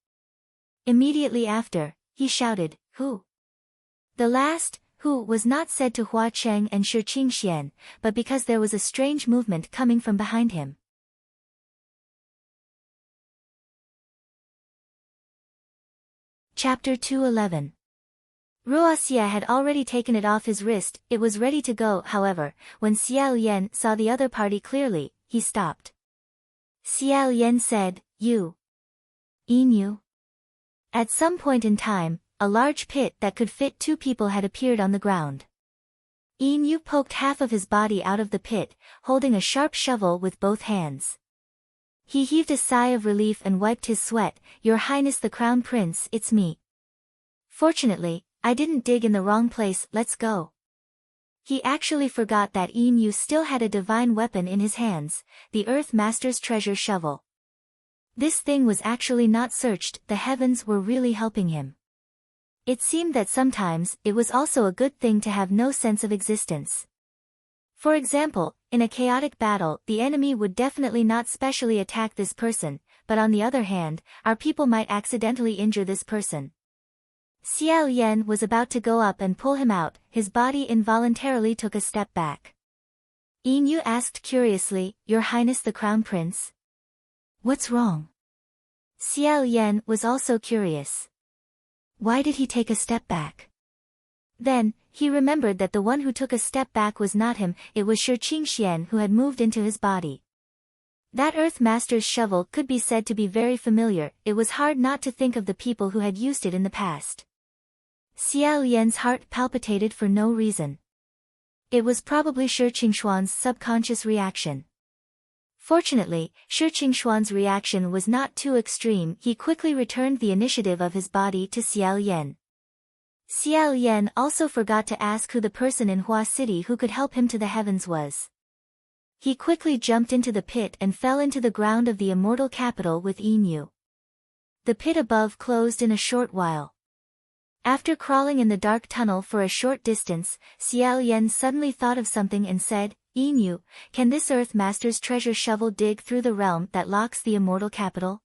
Immediately after, he shouted, Who? The last, who, was not said to Hua Cheng and Shi Qingxian, but because there was a strange movement coming from behind him. Chapter 211. Ruoxia had already taken it off his wrist, it was ready to go, however, when Xiao Yan saw the other party clearly, he stopped. Xiao Yan said, You. Inu. At some point in time, a large pit that could fit 2 people had appeared on the ground. Inu poked half of his body out of the pit, holding a sharp shovel with both hands. He heaved a sigh of relief and wiped his sweat. Your Highness the Crown Prince, it's me. Fortunately, I didn't dig in the wrong place, let's go. He actually forgot that Inu still had a divine weapon in his hands, the Earth Master's treasure shovel. This thing was actually not searched, the heavens were really helping him. It seemed that sometimes it was also a good thing to have no sense of existence. For example, in a chaotic battle, the enemy would definitely not specially attack this person, but on the other hand, our people might accidentally injure this person. Xiao Yan was about to go up and pull him out, his body involuntarily took a step back. Inu asked curiously, Your Highness the Crown Prince? What's wrong? Xiao Yan was also curious. Why did he take a step back? Then, he remembered that the one who took a step back was not him, it was Shi Qingxian who had moved into his body. That Earth Master's shovel could be said to be very familiar, it was hard not to think of the people who had used it in the past. Xiao Yan's heart palpitated for no reason. It was probably Shi Qingshuan's subconscious reaction. Fortunately, Shi Qingshuan's reaction was not too extreme, he quickly returned the initiative of his body to Xiao Yan. Xiao Yan also forgot to ask who the person in Hua City who could help him to the heavens was. He quickly jumped into the pit and fell into the ground of the immortal capital with Inu. The pit above closed in a short while. After crawling in the dark tunnel for a short distance, Xiao Yan suddenly thought of something and said, Inu, can this Earth Master's treasure shovel dig through the realm that locks the immortal capital?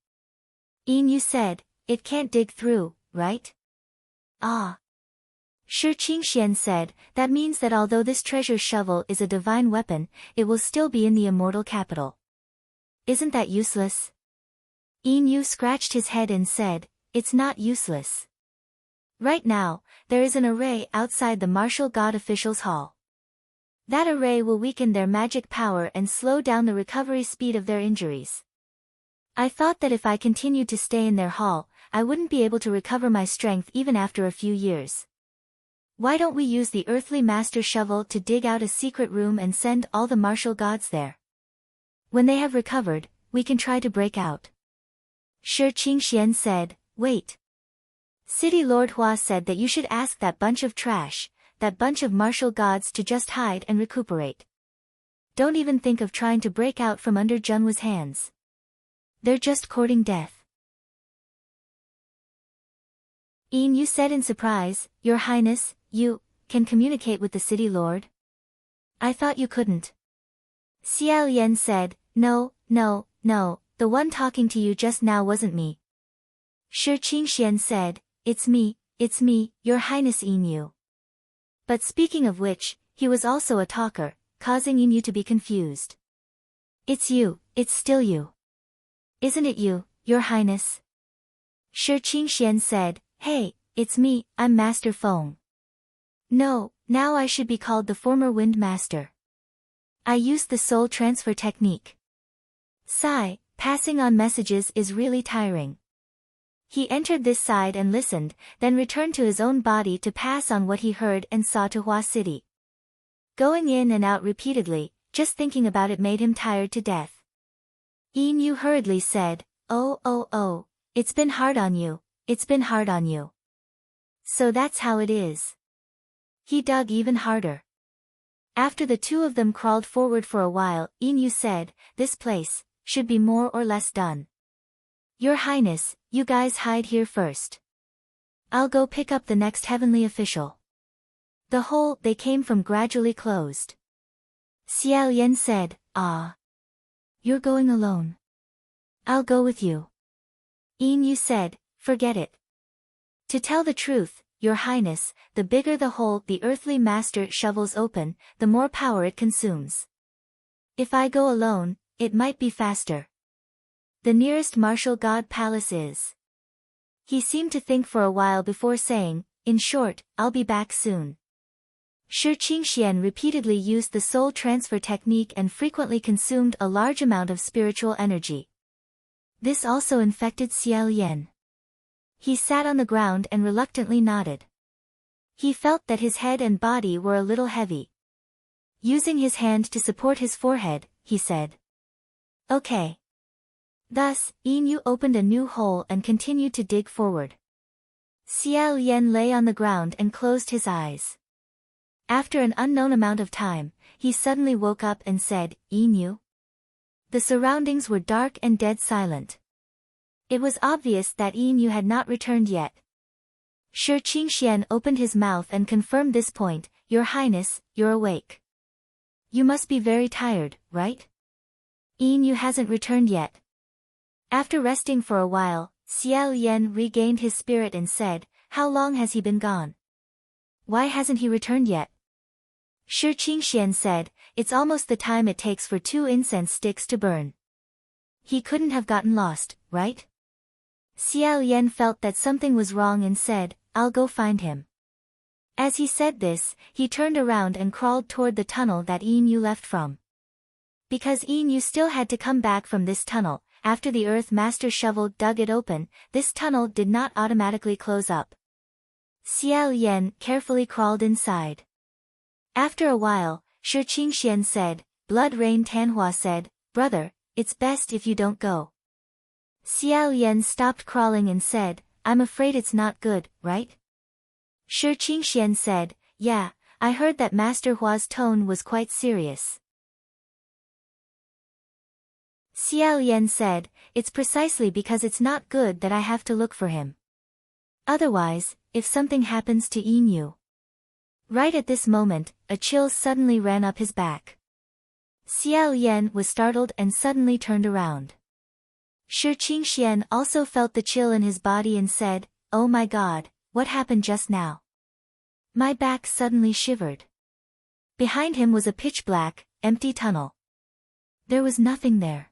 Inu said, It can't dig through, right? Ah. Shi Qingxian said, That means that although this treasure shovel is a divine weapon, it will still be in the immortal capital. Isn't that useless? Inu scratched his head and said, It's not useless. Right now, there is an array outside the martial god officials' hall. That array will weaken their magic power and slow down the recovery speed of their injuries. I thought that if I continued to stay in their hall, I wouldn't be able to recover my strength even after a few years. Why don't we use the earthly master shovel to dig out a secret room and send all the martial gods there? When they have recovered, we can try to break out. Shi Qingxian said, Wait. City Lord Hua said that you should ask that bunch of trash, that bunch of martial gods to just hide and recuperate. Don't even think of trying to break out from under Junhua's hands. They're just courting death. Inu said in surprise, Your Highness, you can communicate with the city lord? I thought you couldn't. Xiao Yan said, No, the one talking to you just now wasn't me. Shi Qingxian said, It's me, Your Highness Inu. But speaking of which, he was also a talker, causing Inu to be confused. It's you, it's still you. Isn't it you, Your Highness? Shi Qingxian said, Hey, it's me, I'm Master Feng. No, now I should be called the former Wind Master. I used the soul transfer technique. Sigh, passing on messages is really tiring. He entered this side and listened, then returned to his own body to pass on what he heard and saw to Hua City. Going in and out repeatedly, just thinking about it made him tired to death. Inu hurriedly said, Oh, it's been hard on you, it's been hard on you. So that's how it is. He dug even harder. After the two of them crawled forward for a while, Inu said, This place should be more or less done. Your Highness, you guys hide here first. I'll go pick up the next heavenly official. The hole they came from gradually closed. Xiao Yan said, Ah. You're going alone. I'll go with you. Yin Yu said, Forget it. To tell the truth, Your Highness, the bigger the hole the earthly master shovels open, the more power it consumes. If I go alone, it might be faster. The nearest martial god palace is. He seemed to think for a while before saying, In short, I'll be back soon. Shi Qingxian repeatedly used the soul transfer technique and frequently consumed a large amount of spiritual energy. This also infected Xiao Yan. He sat on the ground and reluctantly nodded. He felt that his head and body were a little heavy. Using his hand to support his forehead, he said, Okay. Thus, Yin Yu opened a new hole and continued to dig forward. Xiao Yan lay on the ground and closed his eyes. After an unknown amount of time, he suddenly woke up and said, Yin Yu? The surroundings were dark and dead silent. It was obvious that Yin Yu had not returned yet. Shi Qingxian opened his mouth and confirmed this point, Your Highness, you're awake. You must be very tired, right? Yin Yu hasn't returned yet. After resting for a while, Xiao Yan regained his spirit and said, How long has he been gone? Why hasn't he returned yet? Shi Qingxian said, It's almost the time it takes for 2 incense sticks to burn. He couldn't have gotten lost, right? Xiao Yan felt that something was wrong and said, I'll go find him. As he said this, he turned around and crawled toward the tunnel that Yin Yu left from. Because Yin Yu still had to come back from this tunnel, after the Earth Master shovel dug it open, this tunnel did not automatically close up. Xiao Yan carefully crawled inside. After a while, Shi Qingxian said, Blood Rain Tanhua said, Brother, it's best if you don't go. Xiao Yan stopped crawling and said, I'm afraid it's not good, right? Shi Qingxian said, Yeah, I heard that Master Hua's tone was quite serious. Xiao Yan said, It's precisely because it's not good that I have to look for him. Otherwise, if something happens to Yin Yu. Right at this moment, a chill suddenly ran up his back. Xiao Yan was startled and suddenly turned around. Shi Qingxian also felt the chill in his body and said, Oh my God, what happened just now? My back suddenly shivered. Behind him was a pitch-black, empty tunnel. There was nothing there.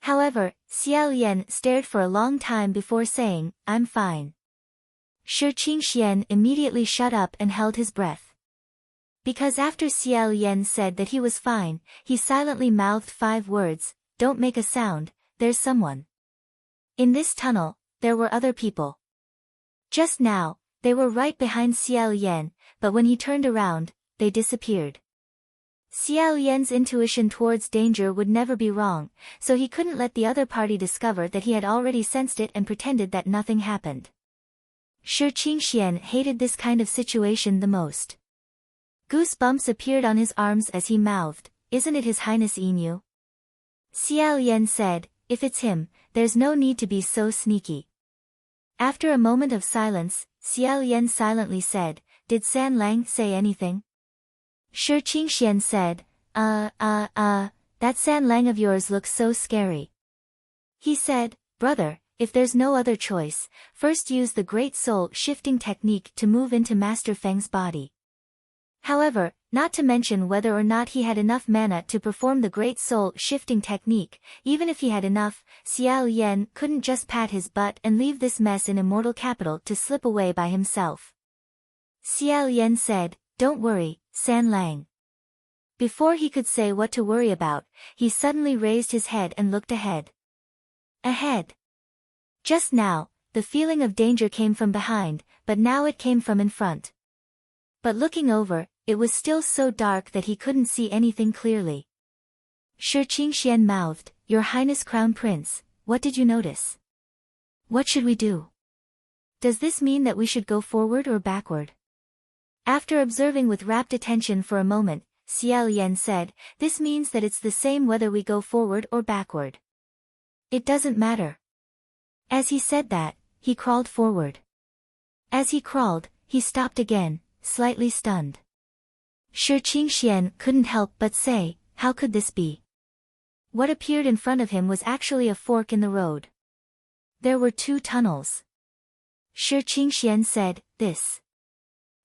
However, Xiao Yan stared for a long time before saying, I'm fine. Shi Qingxian immediately shut up and held his breath. Because after Xiao Yan said that he was fine, he silently mouthed 5 words, Don't make a sound, there's someone. In this tunnel, there were other people. Just now, they were right behind Xiao Yan, but when he turned around, they disappeared. Xiao Yan's intuition towards danger would never be wrong, so he couldn't let the other party discover that he had already sensed it and pretended that nothing happened. Shi Qingxian hated this kind of situation the most. Goosebumps appeared on his arms as he mouthed, Isn't it His Highness Yin Yu? Xiao Yan said, If it's him, there's no need to be so sneaky. After a moment of silence, Xiao Yan silently said, Did San Lang say anything? Shi Qingxian said, that San Lang of yours looks so scary. He said, Brother, if there's no other choice, first use the Great Soul Shifting technique to move into Master Feng's body. However, not to mention whether or not he had enough mana to perform the Great Soul Shifting technique, even if he had enough, Xiao Yan couldn't just pat his butt and leave this mess in Immortal Capital to slip away by himself. Xiao Yan said, Don't worry, San Lang. Before he could say what to worry about, he suddenly raised his head and looked ahead. Ahead. Just now, the feeling of danger came from behind, but now it came from in front. But looking over, it was still so dark that he couldn't see anything clearly. Shi Qingxian mouthed, Your Highness Crown Prince, what did you notice? What should we do? Does this mean that we should go forward or backward? After observing with rapt attention for a moment, Xiao Yan said, This means that it's the same whether we go forward or backward. It doesn't matter. As he said that, he crawled forward. As he crawled, he stopped again, slightly stunned. Shi Qingxian couldn't help but say, how could this be? What appeared in front of him was actually a fork in the road. There were two tunnels. Shi Qingxian said, this.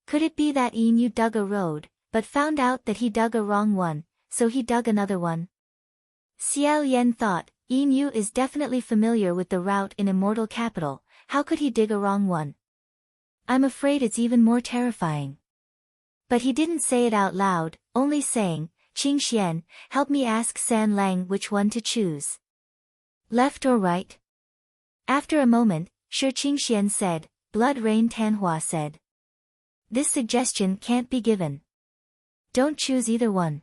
Could it be that Yin Yu dug a road, but found out that he dug a wrong one, so he dug another one? Xiao Yan thought, Yin Yu is definitely familiar with the route in Immortal Capital, how could he dig a wrong one? I'm afraid it's even more terrifying. But he didn't say it out loud, only saying, Qingxian, help me ask San Lang which one to choose. Left or right? After a moment, Shi Qingxian said, Blood Rain Tanhua said. This suggestion can't be given. Don't choose either one.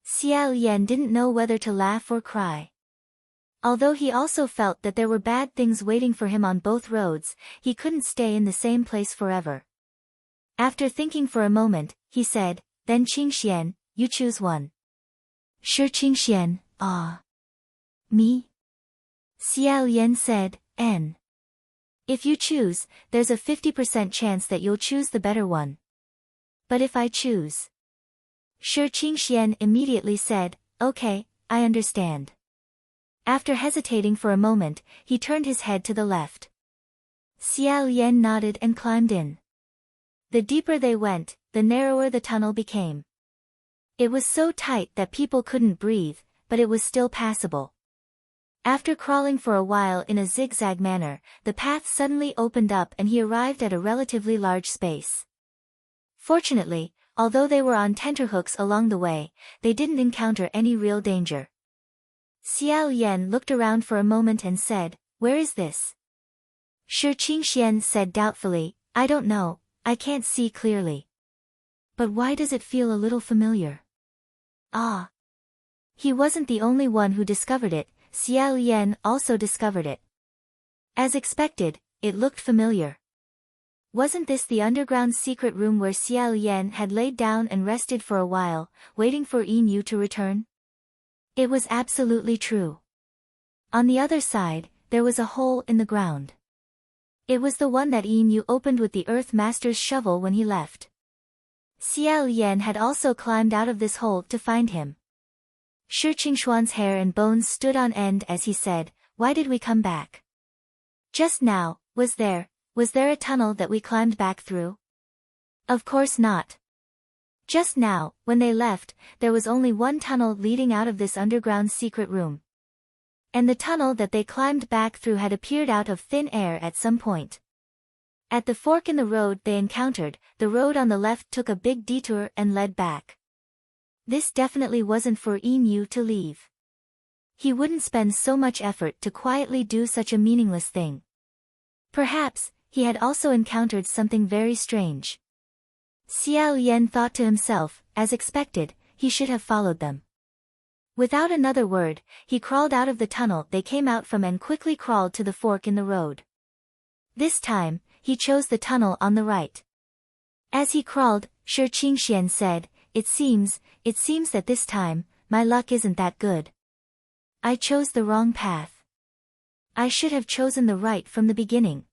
Xiao Yan didn't know whether to laugh or cry. Although he also felt that there were bad things waiting for him on both roads, he couldn't stay in the same place forever. After thinking for a moment, he said, then Qingxian, you choose one. Shi Qingxian, ah. Me? Xiao Yan said, N. If you choose, there's a 50% chance that you'll choose the better one. But if I choose? Shi Qingxian immediately said, okay, I understand. After hesitating for a moment, he turned his head to the left. Xiao Yan nodded and climbed in. The deeper they went, the narrower the tunnel became. It was so tight that people couldn't breathe, but it was still passable. After crawling for a while in a zigzag manner, the path suddenly opened up and he arrived at a relatively large space. Fortunately, although they were on tenterhooks along the way, they didn't encounter any real danger. Xiao Yan looked around for a moment and said, where is this? Shi Qingxian said doubtfully, I don't know, I can't see clearly. But why does it feel a little familiar? Ah. He wasn't the only one who discovered it, Xiao Yan also discovered it. As expected, it looked familiar. Wasn't this the underground secret room where Xiao Yan had laid down and rested for a while, waiting for Yin Yu to return? It was absolutely true. On the other side, there was a hole in the ground. It was the one that Yin Yu opened with the Earth Master's shovel when he left. Xiao Yan had also climbed out of this hole to find him. Shi Qingshuan's hair and bones stood on end as he said, why did we come back? Just now, was there a tunnel that we climbed back through? Of course not. Just now, when they left, there was only one tunnel leading out of this underground secret room. And the tunnel that they climbed back through had appeared out of thin air at some point. At the fork in the road they encountered, the road on the left took a big detour and led back. This definitely wasn't for Yin Yu to leave. He wouldn't spend so much effort to quietly do such a meaningless thing. Perhaps, he had also encountered something very strange. Xiao Yan thought to himself, as expected, he should have followed them. Without another word, he crawled out of the tunnel they came out from and quickly crawled to the fork in the road. This time, he chose the tunnel on the right. As he crawled, Shi Qingxian said, It seems that this time, my luck isn't that good. I chose the wrong path. I should have chosen the right from the beginning.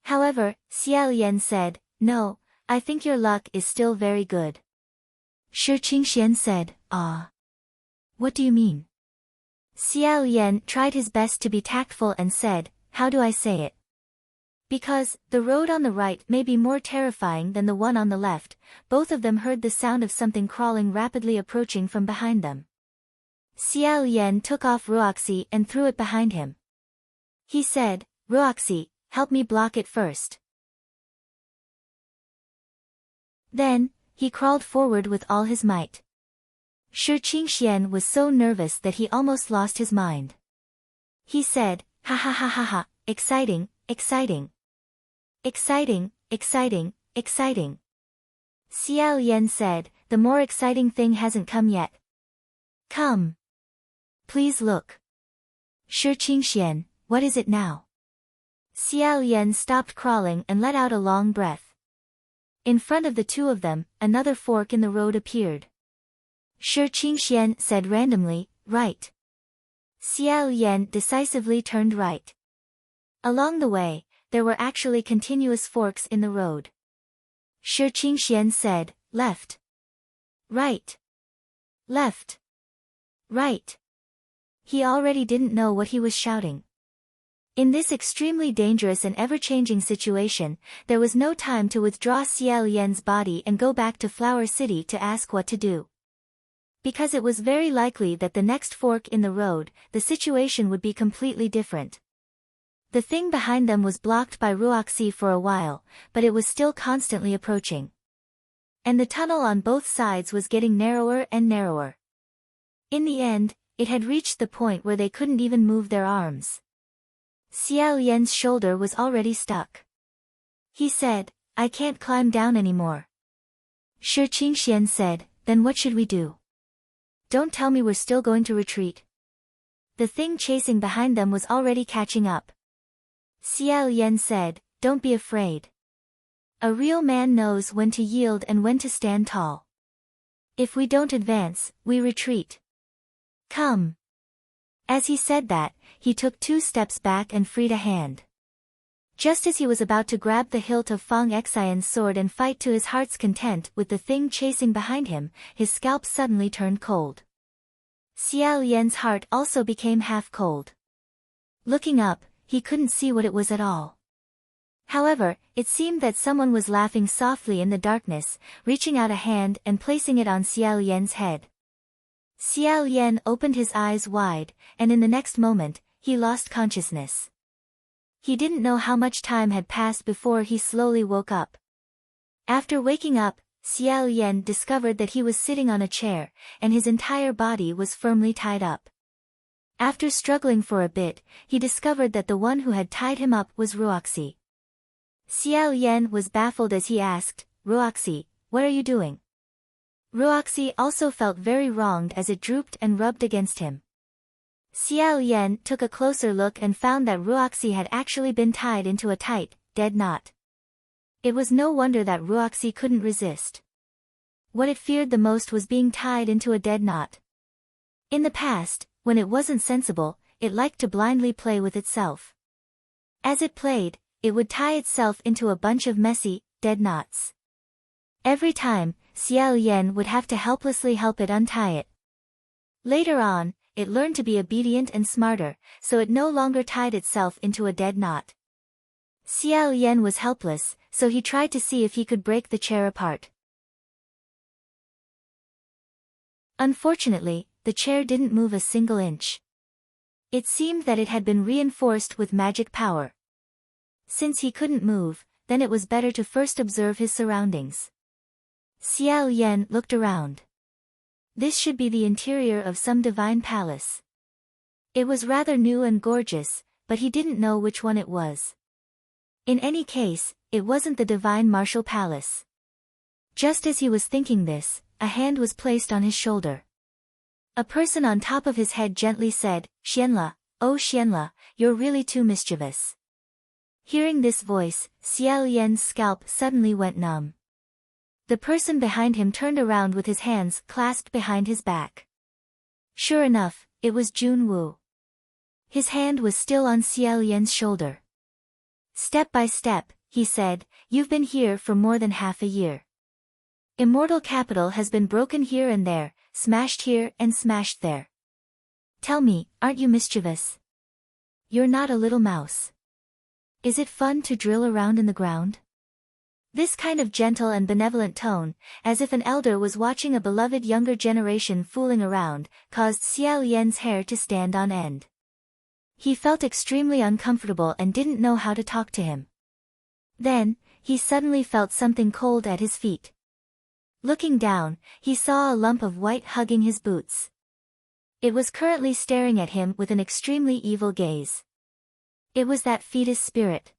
However, Xiao Yan said, no, I think your luck is still very good. Shi Qingxian said, ah. What do you mean? Xiao Yan tried his best to be tactful and said, how do I say it? Because, the road on the right may be more terrifying than the one on the left, both of them heard the sound of something crawling rapidly approaching from behind them. Xiao Yan took off Ruoxi and threw it behind him. He said, Ruoxi, help me block it first. Then, he crawled forward with all his might. Shi Qingxian was so nervous that he almost lost his mind. He said, ha ha ha ha ha, exciting, exciting. Exciting, exciting, exciting. Xiao Yan said, the more exciting thing hasn't come yet. Come. Please look. Shi Qingxian, what is it now? Xiao Yan stopped crawling and let out a long breath. In front of the two of them, another fork in the road appeared. Shi Qingxian said randomly, right. Xiao Yan decisively turned right. Along the way, there were actually continuous forks in the road. Shi Qingxian said, left. Right. Left. Right. He already didn't know what he was shouting. In this extremely dangerous and ever-changing situation, there was no time to withdraw Xiao Yan's body and go back to Flower City to ask what to do. Because it was very likely that the next fork in the road, the situation would be completely different. The thing behind them was blocked by Ruoxi for a while, but it was still constantly approaching. And the tunnel on both sides was getting narrower and narrower. In the end, it had reached the point where they couldn't even move their arms. Xiao Yan's shoulder was already stuck. He said, I can't climb down anymore. Shi Qingxian said, then what should we do? Don't tell me we're still going to retreat. The thing chasing behind them was already catching up. Xiao Yan said, don't be afraid. A real man knows when to yield and when to stand tall. If we don't advance, we retreat. Come. As he said that, he took 2 steps back and freed a hand. Just as he was about to grab the hilt of Fang Xian's sword and fight to his heart's content with the thing chasing behind him, his scalp suddenly turned cold. Xiao Yan's heart also became half cold. Looking up, he couldn't see what it was at all. However, it seemed that someone was laughing softly in the darkness, reaching out a hand and placing it on Xiao Yan's head. Xiao Yan opened his eyes wide, and in the next moment, he lost consciousness. He didn't know how much time had passed before he slowly woke up. After waking up, Xiao Yan discovered that he was sitting on a chair, and his entire body was firmly tied up. After struggling for a bit, he discovered that the one who had tied him up was Ruoxi. Xiao Yan was baffled as he asked, Ruoxi, what are you doing? Ruoxi also felt very wronged as it drooped and rubbed against him. Xiao Yan took a closer look and found that Ruoxi had actually been tied into a tight, dead knot. It was no wonder that Ruoxi couldn't resist. What it feared the most was being tied into a dead knot. In the past, when it wasn't sensible, it liked to blindly play with itself. As it played, it would tie itself into a bunch of messy, dead knots. Every time, Xiao Yan would have to helplessly help it untie it. Later on, it learned to be obedient and smarter, so it no longer tied itself into a dead knot. Xiao Yan was helpless, so he tried to see if he could break the chair apart. Unfortunately, the chair didn't move a single inch. It seemed that it had been reinforced with magic power. Since he couldn't move, then it was better to first observe his surroundings. Xiao Yan looked around. This should be the interior of some divine palace. It was rather new and gorgeous, but he didn't know which one it was. In any case, it wasn't the divine martial palace. Just as he was thinking this, a hand was placed on his shoulder. A person on top of his head gently said, Xianla, oh Xianla, you're really too mischievous. Hearing this voice, Xiao Yan's scalp suddenly went numb. The person behind him turned around with his hands clasped behind his back. Sure enough, it was Jun Wu. His hand was still on Xiao Yan's shoulder. Step by step, he said, you've been here for more than half a year. Immortal capital has been broken here and there, smashed here and smashed there. Tell me, aren't you mischievous? You're not a little mouse. Is it fun to drill around in the ground? This kind of gentle and benevolent tone, as if an elder was watching a beloved younger generation fooling around, caused Xiao Yan's hair to stand on end. He felt extremely uncomfortable and didn't know how to talk to him. Then, he suddenly felt something cold at his feet. Looking down, he saw a lump of white hugging his boots. It was currently staring at him with an extremely evil gaze. It was that fetus spirit.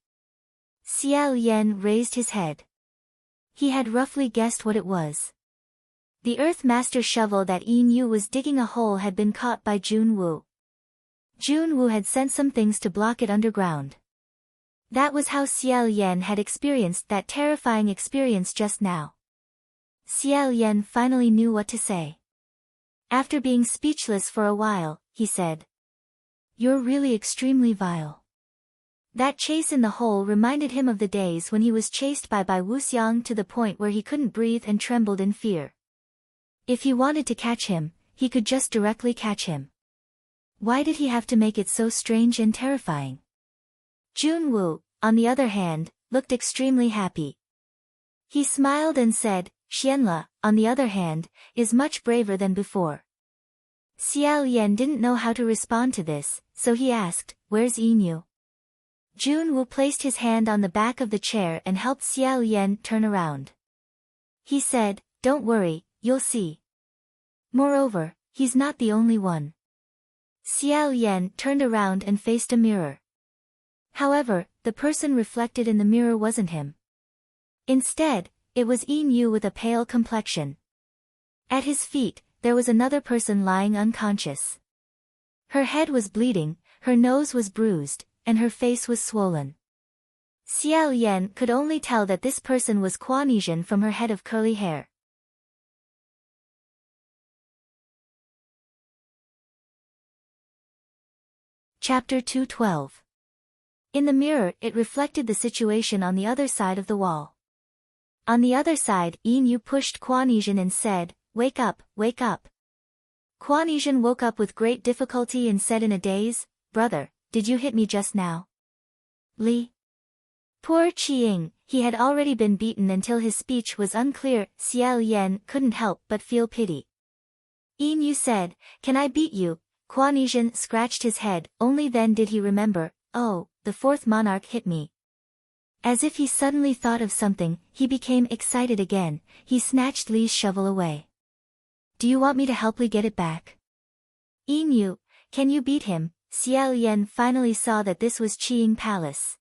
Xiao Yan raised his head. He had roughly guessed what it was. The Earth Master shovel that Yin Yu was digging a hole had been caught by Jun Wu. Jun Wu had sent some things to block it underground. That was how Xiao Yan had experienced that terrifying experience just now. Xiao Yan finally knew what to say. After being speechless for a while, he said, You're really extremely vile. That chase in the hole reminded him of the days when he was chased by Wuxiang to the point where he couldn't breathe and trembled in fear. If he wanted to catch him, he could just directly catch him. Why did he have to make it so strange and terrifying? Junwu, on the other hand, looked extremely happy. He smiled and said, Xianle, on the other hand, is much braver than before. Xiao Yan didn't know how to respond to this, so he asked, where's Yinyu? Junwu placed his hand on the back of the chair and helped Xiao Yan turn around. He said, don't worry, you'll see. Moreover, he's not the only one. Xiao Yan turned around and faced a mirror. However, the person reflected in the mirror wasn't him. Instead, it was Yinyu with a pale complexion. At his feet, there was another person lying unconscious. Her head was bleeding, her nose was bruised, and her face was swollen. Xiao Yan could only tell that this person was Kuan Yizhen from her head of curly hair. Chapter 212. In the mirror it reflected the situation on the other side of the wall. On the other side, Yinyu pushed Kuan Yizhen and said, wake up, wake up. Kuan Yizhen woke up with great difficulty and said in a daze, brother, did you hit me just now? Li. Poor Qiying, he had already been beaten until his speech was unclear. Xiao Yan couldn't help but feel pity. Yinyu said, can I beat you? Kuan Yizhen scratched his head, only then did he remember, oh, the fourth monarch hit me. As if he suddenly thought of something, he became excited again. He snatched Li's shovel away. Do you want me to help Li get it back? Yinyu, can you beat him? Xiao Yan finally saw that this was Qiying Palace.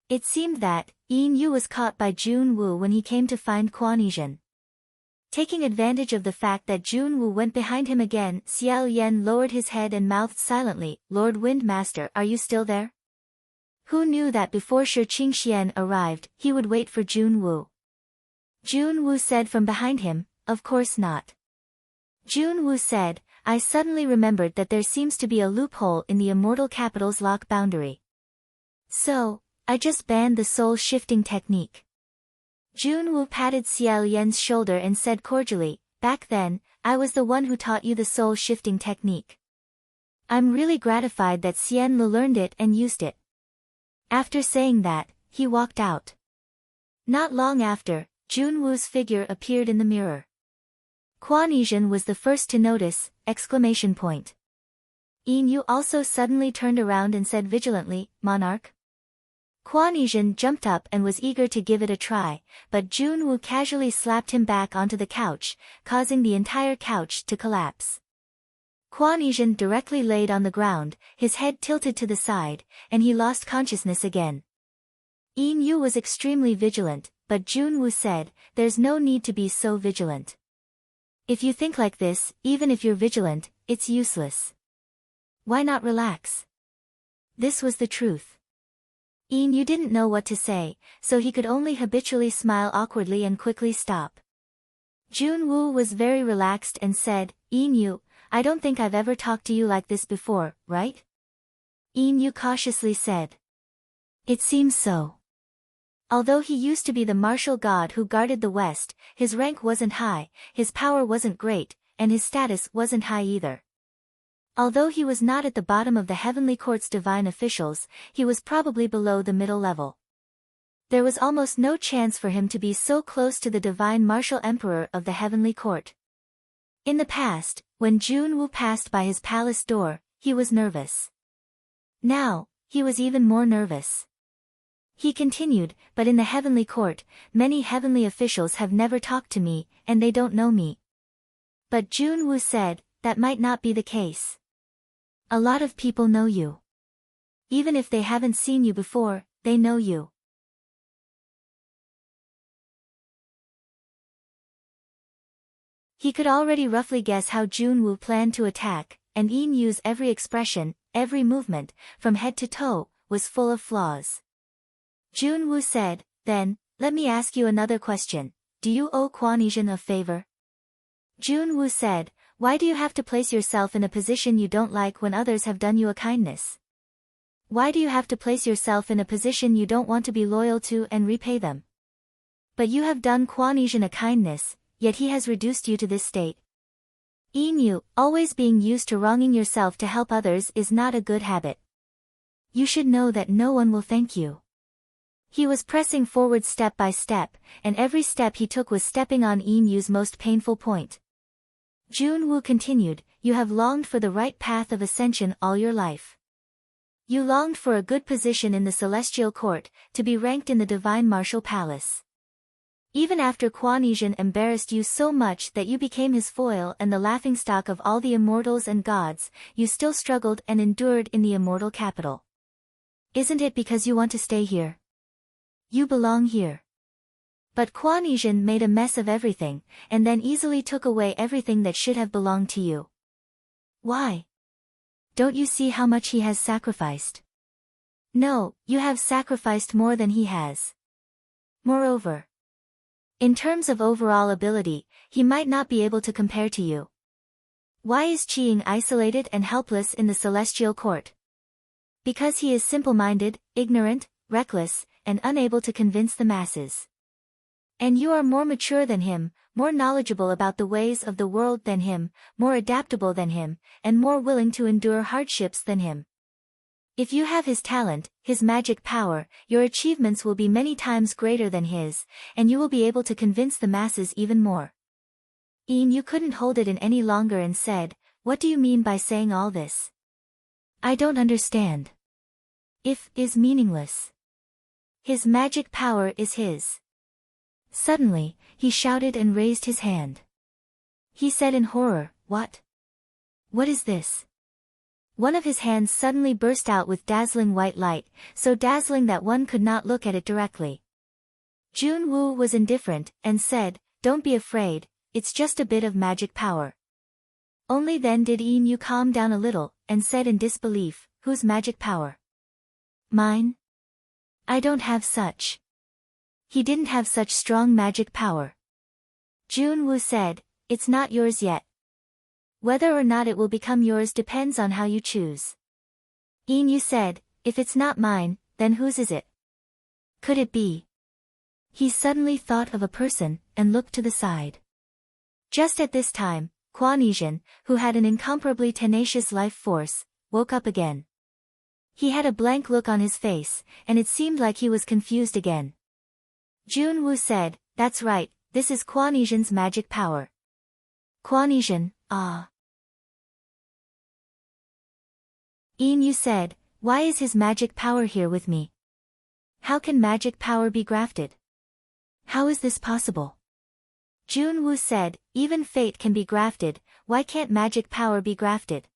It seemed that Yinyu was caught by Junwu when he came to find Kuan Yizhen. Taking advantage of the fact that Junwu went behind him again, Xiao Yan lowered his head and mouthed silently, Lord Windmaster, are you still there? Who knew that before Shi Qingxian arrived, he would wait for Junwu? Junwu said from behind him, of course not. Junwu said, I suddenly remembered that there seems to be a loophole in the immortal capital's lock boundary. So, I just banned the soul-shifting technique. Junwu patted Xiao Yan's shoulder and said cordially, back then, I was the one who taught you the soul-shifting technique. I'm really gratified that Xianle learned it and used it. After saying that, he walked out. Not long after, Junwu's figure appeared in the mirror. Kuan Yizhen was the first to notice, exclamation point. Yinyu also suddenly turned around and said vigilantly, Monarch? Kuan Yizhen jumped up and was eager to give it a try, but Junwu casually slapped him back onto the couch, causing the entire couch to collapse. Kuan Yizhen directly laid on the ground, his head tilted to the side, and he lost consciousness again. Yinyu was extremely vigilant, but Junwu said, there's no need to be so vigilant. If you think like this, even if you're vigilant, it's useless. Why not relax? This was the truth. Yinyu didn't know what to say, so he could only habitually smile awkwardly and quickly stop. Junwu was very relaxed and said, Yinyu, I don't think I've ever talked to you like this before, right? Yinyu cautiously said. It seems so. Although he used to be the martial god who guarded the West, his rank wasn't high, his power wasn't great, and his status wasn't high either. Although he was not at the bottom of the Heavenly Court's divine officials, he was probably below the middle level. There was almost no chance for him to be so close to the divine martial emperor of the Heavenly Court. In the past, when Junwu passed by his palace door, he was nervous. Now, he was even more nervous. He continued, but in the Heavenly Court, many heavenly officials have never talked to me, and they don't know me. But Junwu said, that might not be the case. A lot of people know you. Even if they haven't seen you before, they know you. He could already roughly guess how Junwu planned to attack, and Yinyu's every expression, every movement, from head to toe, was full of flaws. Junwu said, then, let me ask you another question. Do you owe Kuan Yizhen a favor? Junwu said, Why do you have to place yourself in a position you don't like when others have done you a kindness? Why do you have to place yourself in a position you don't want to be loyal to and repay them? But you have done Kuan Yizhen a kindness, yet he has reduced you to this state. You, always being used to wronging yourself to help others is not a good habit. You should know that no one will thank you. He was pressing forward step by step, and every step he took was stepping on Yu's most painful point. Junwoo continued, you have longed for the right path of ascension all your life. You longed for a good position in the celestial court, to be ranked in the divine martial palace. Even after Kuan Yizhen embarrassed you so much that you became his foil and the laughingstock of all the immortals and gods, you still struggled and endured in the immortal capital. Isn't it because you want to stay here? You belong here. But Kuan Yizhen made a mess of everything, and then easily took away everything that should have belonged to you. Why? Don't you see how much he has sacrificed? No, you have sacrificed more than he has. Moreover, in terms of overall ability, he might not be able to compare to you. Why is Qiying isolated and helpless in the celestial court? Because he is simple-minded, ignorant, reckless, and unable to convince the masses. And you are more mature than him, more knowledgeable about the ways of the world than him, more adaptable than him, and more willing to endure hardships than him. If you have his talent, his magic power, your achievements will be many times greater than his, and you will be able to convince the masses even more. You couldn't hold it in any longer and said, what do you mean by saying all this? I don't understand. If is meaningless. His magic power is his. Suddenly, he shouted and raised his hand. He said in horror, what? What is this? One of his hands suddenly burst out with dazzling white light, so dazzling that one could not look at it directly. Junwoo was indifferent, and said, don't be afraid, it's just a bit of magic power. Only then did Yu calm down a little, and said in disbelief, whose magic power? Mine? I don't have such. He didn't have such strong magic power. Junwoo said, it's not yours yet. Whether or not it will become yours depends on how you choose. Yu said, if it's not mine, then whose is it? Could it be? He suddenly thought of a person, and looked to the side. Just at this time, Kuan Yizhen, who had an incomparably tenacious life force, woke up again. He had a blank look on his face, and it seemed like he was confused again. Junwoo said, that's right, this is Kuan Yizhen's magic power. Kuan Yizhen, ah. Yu said, why is his magic power here with me? How can magic power be grafted? How is this possible? Junwoo said, even fate can be grafted, why can't magic power be grafted?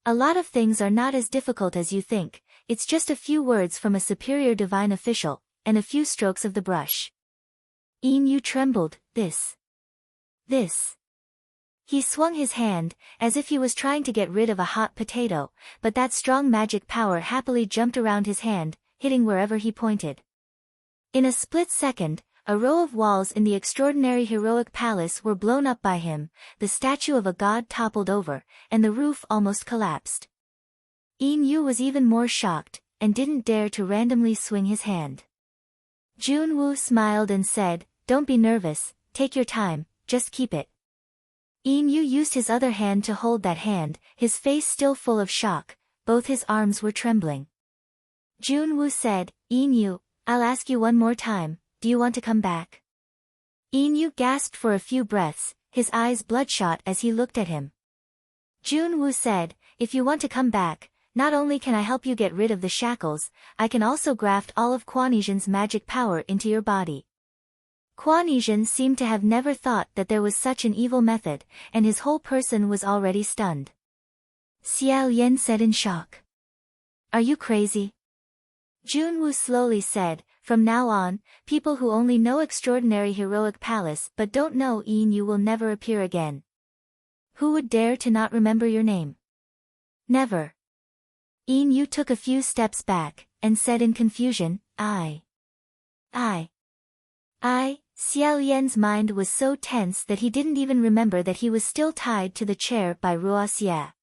A lot of things are not as difficult as you think, it's just a few words from a superior divine official, and a few strokes of the brush. Yu trembled, this. He swung his hand, as if he was trying to get rid of a hot potato, but that strong magic power happily jumped around his hand, hitting wherever he pointed. In a split second, a row of walls in the extraordinary heroic palace were blown up by him, the statue of a god toppled over, and the roof almost collapsed. Yu was even more shocked, and didn't dare to randomly swing his hand. Junwoo smiled and said, don't be nervous, take your time, just keep it. Yu used his other hand to hold that hand, his face still full of shock, both his arms were trembling. Junwoo said, Yu, I'll ask you one more time, do you want to come back? Yu gasped for a few breaths, his eyes bloodshot as he looked at him. Junwoo said, if you want to come back, not only can I help you get rid of the shackles, I can also graft all of Kuan Yizhen's magic power into your body. Kuan Yizhen seemed to have never thought that there was such an evil method, and his whole person was already stunned. Xiao Yan said in shock. Are you crazy? Junwoo slowly said, from now on, people who only know extraordinary heroic palace but don't know Yu will never appear again. Who would dare to not remember your name? Never. Yu took a few steps back, and said in confusion, Xiao Yan's mind was so tense that he didn't even remember that he was still tied to the chair by Ruo Xie.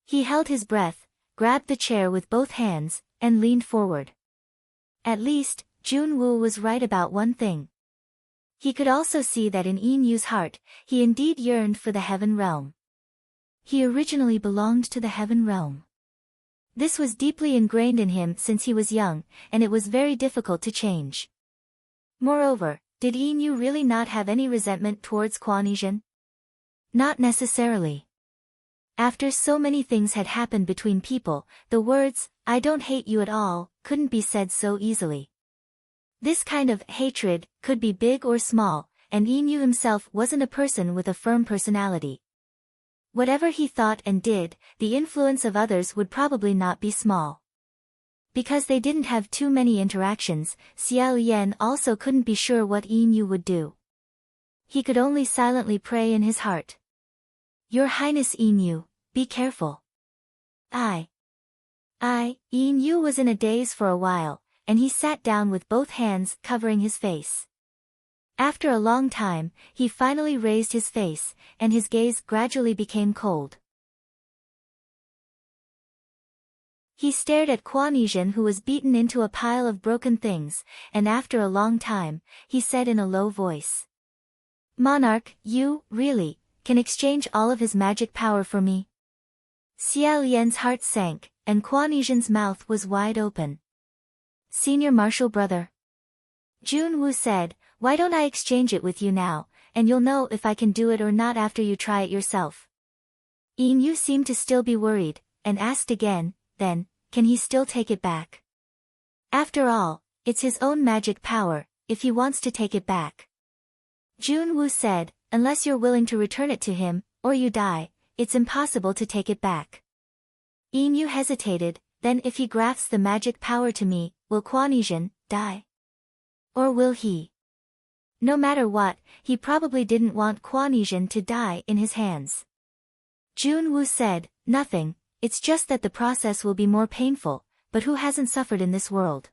He held his breath, grabbed the chair with both hands, and leaned forward. At least, Junwu was right about one thing. He could also see that in Yin Yu's heart, he indeed yearned for the heaven realm. He originally belonged to the heaven realm. This was deeply ingrained in him since he was young, and it was very difficult to change. Moreover, did Yin Yu really not have any resentment towards Quan Yizhen? Not necessarily. After so many things had happened between people, the words, "I don't hate you at all," couldn't be said so easily. This kind of hatred could be big or small, and Yin Yu himself wasn't a person with a firm personality. Whatever he thought and did, the influence of others would probably not be small. Because they didn't have too many interactions, Xiao Yan also couldn't be sure what Yin Yu would do. He could only silently pray in his heart. "Your Highness Yin Yu, be careful." Yin Yu was in a daze for a while, and he sat down with both hands covering his face. After a long time, he finally raised his face, and his gaze gradually became cold. He stared at Quan Yizhen, who was beaten into a pile of broken things, and after a long time, he said in a low voice, "Monarch, you, really, can exchange all of his magic power for me?" Xiao Yan's heart sank, and Quan Yizhen's mouth was wide open. "Senior Marshal Brother," Junwu said, "why don't I exchange it with you now, and you'll know if I can do it or not after you try it yourself." Yin Yu seemed to still be worried, and asked again, "Then, can he still take it back?" "After all, it's his own magic power, if he wants to take it back." Junwu said, "Unless you're willing to return it to him, or you die, it's impossible to take it back." Yin Yu hesitated, "Then if he grafts the magic power to me, will Quan Yizhen die? Or will he?" No matter what, he probably didn't want Quan Yizhen to die in his hands. Junwu said, "Nothing, it's just that the process will be more painful, but who hasn't suffered in this world?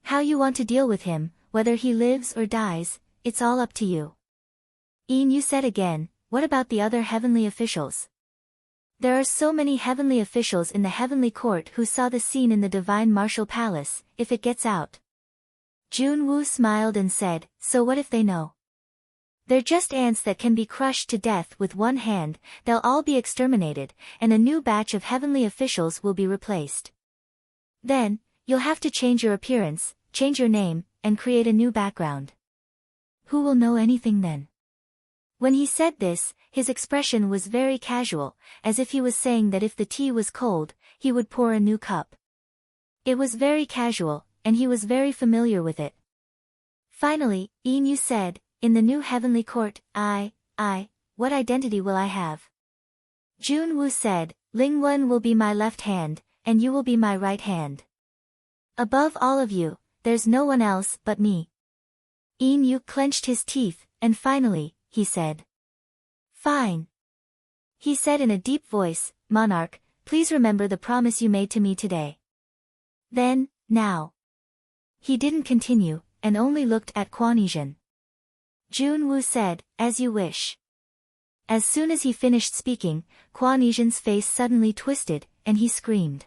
How you want to deal with him, whether he lives or dies, it's all up to you." Yin Yu said again, "What about the other heavenly officials? There are so many heavenly officials in the heavenly court who saw the scene in the divine martial palace. If it gets out." Junwu smiled and said, "So what if they know? They're just ants that can be crushed to death with one hand. They'll all be exterminated, and a new batch of heavenly officials will be replaced. Then, you'll have to change your appearance, change your name, and create a new background. Who will know anything then?" When he said this, his expression was very casual, as if he was saying that if the tea was cold, he would pour a new cup. It was very casual, and he was very familiar with it. Finally, Yin Yu said, "In the new heavenly court, what identity will I have?" Junwu said, "Ling Wen will be my left hand, and you will be my right hand. Above all of you, there's no one else but me." Yin Yu clenched his teeth, and finally, he said, "Fine." He said in a deep voice, "Monarch, please remember the promise you made to me today." Then, now. He didn't continue, and only looked at Quan Yizhen. Junwu said, "As you wish." As soon as he finished speaking, Quan Yizhen's face suddenly twisted, and he screamed.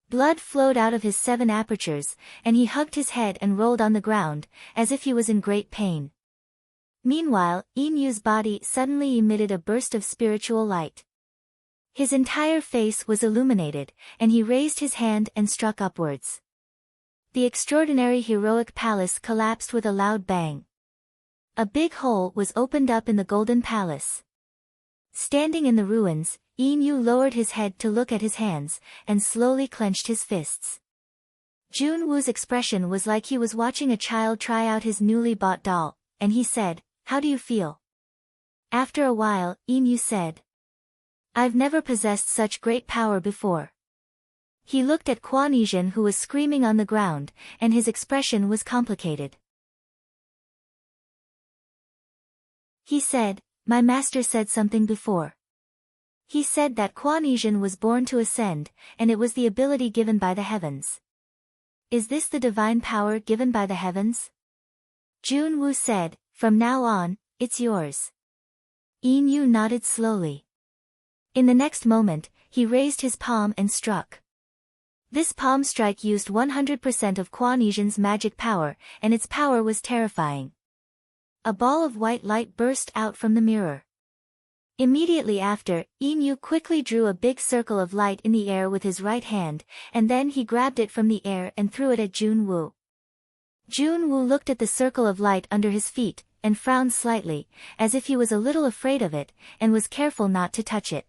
Blood flowed out of his 7 apertures, and he hugged his head and rolled on the ground, as if he was in great pain. Meanwhile, Yin Yu's body suddenly emitted a burst of spiritual light. His entire face was illuminated, and he raised his hand and struck upwards. The extraordinary heroic palace collapsed with a loud bang. A big hole was opened up in the golden palace. Standing in the ruins, Yin Yu lowered his head to look at his hands, and slowly clenched his fists. Junwu's expression was like he was watching a child try out his newly bought doll, and he said, "How do you feel?" After a while, Yin Yu said, "I've never possessed such great power before." He looked at Quan Yizhen, who was screaming on the ground, and his expression was complicated. He said, "My master said something before. He said that Quan Yizhen was born to ascend, and it was the ability given by the heavens. Is this the divine power given by the heavens?" Junwoo said, "From now on, it's yours." Inu nodded slowly. In the next moment, he raised his palm and struck. This palm strike used 100% of Kwanesian's magic power, and its power was terrifying. A ball of white light burst out from the mirror. Immediately after, Inu quickly drew a big circle of light in the air with his right hand, and then he grabbed it from the air and threw it at Junwoo. Junwoo looked at the circle of light under his feet, and frowned slightly, as if he was a little afraid of it, and was careful not to touch it.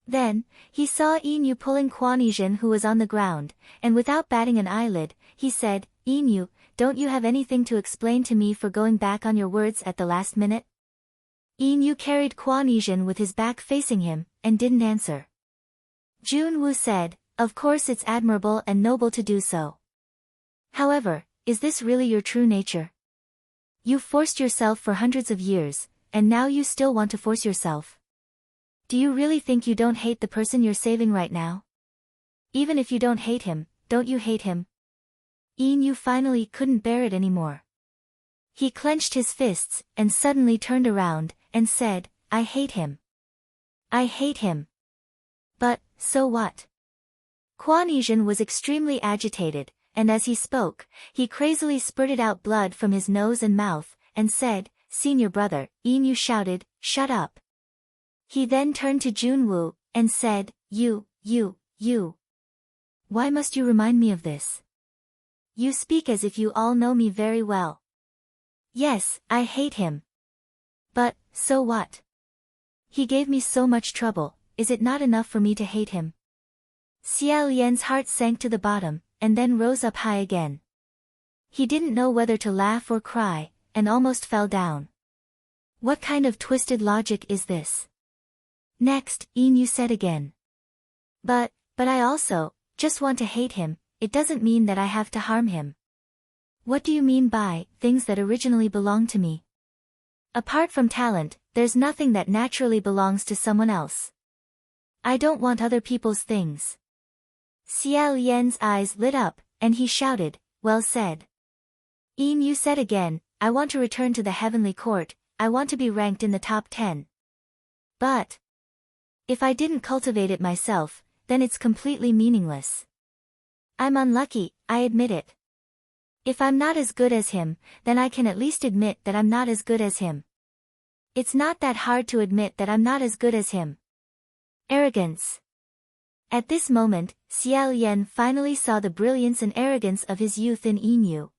Then, he saw Inu pulling Kwanesian who was on the ground, and without batting an eyelid, he said, "Inu, don't you have anything to explain to me for going back on your words at the last minute?" Inu carried Kwanesian with his back facing him, and didn't answer. Junwoo said, "Of course it's admirable and noble to do so. However, is this really your true nature? You've forced yourself for hundreds of years, and now you still want to force yourself. Do you really think you don't hate the person you're saving right now? Even if you don't hate him, don't you hate him?" Inu finally couldn't bear it anymore. He clenched his fists, and suddenly turned around, and said, "I hate him. I hate him. But, so what?" Kwanesian was extremely agitated, and as he spoke, he crazily spurted out blood from his nose and mouth, and said, "Senior brother," Inu shouted, "shut up." He then turned to Junwoo, and said, You. Why must you remind me of this? You speak as if you all know me very well. Yes, I hate him. But, so what? He gave me so much trouble, is it not enough for me to hate him? Xiao Yan's heart sank to the bottom, and then rose up high again. He didn't know whether to laugh or cry, and almost fell down. What kind of twisted logic is this? Next, Inu said again. But I also, just want to hate him, it doesn't mean that I have to harm him. What do you mean by, things that originally belong to me? Apart from talent, there's nothing that naturally belongs to someone else. I don't want other people's things. Xiao Yan's eyes lit up, and he shouted, "Well said." Inu said again, "I want to return to the heavenly court, I want to be ranked in the top 10. But if I didn't cultivate it myself, then it's completely meaningless. I'm unlucky, I admit it. If I'm not as good as him, then I can at least admit that I'm not as good as him. It's not that hard to admit that I'm not as good as him." Arrogance. At this moment, Xiao Yan finally saw the brilliance and arrogance of his youth in Inu.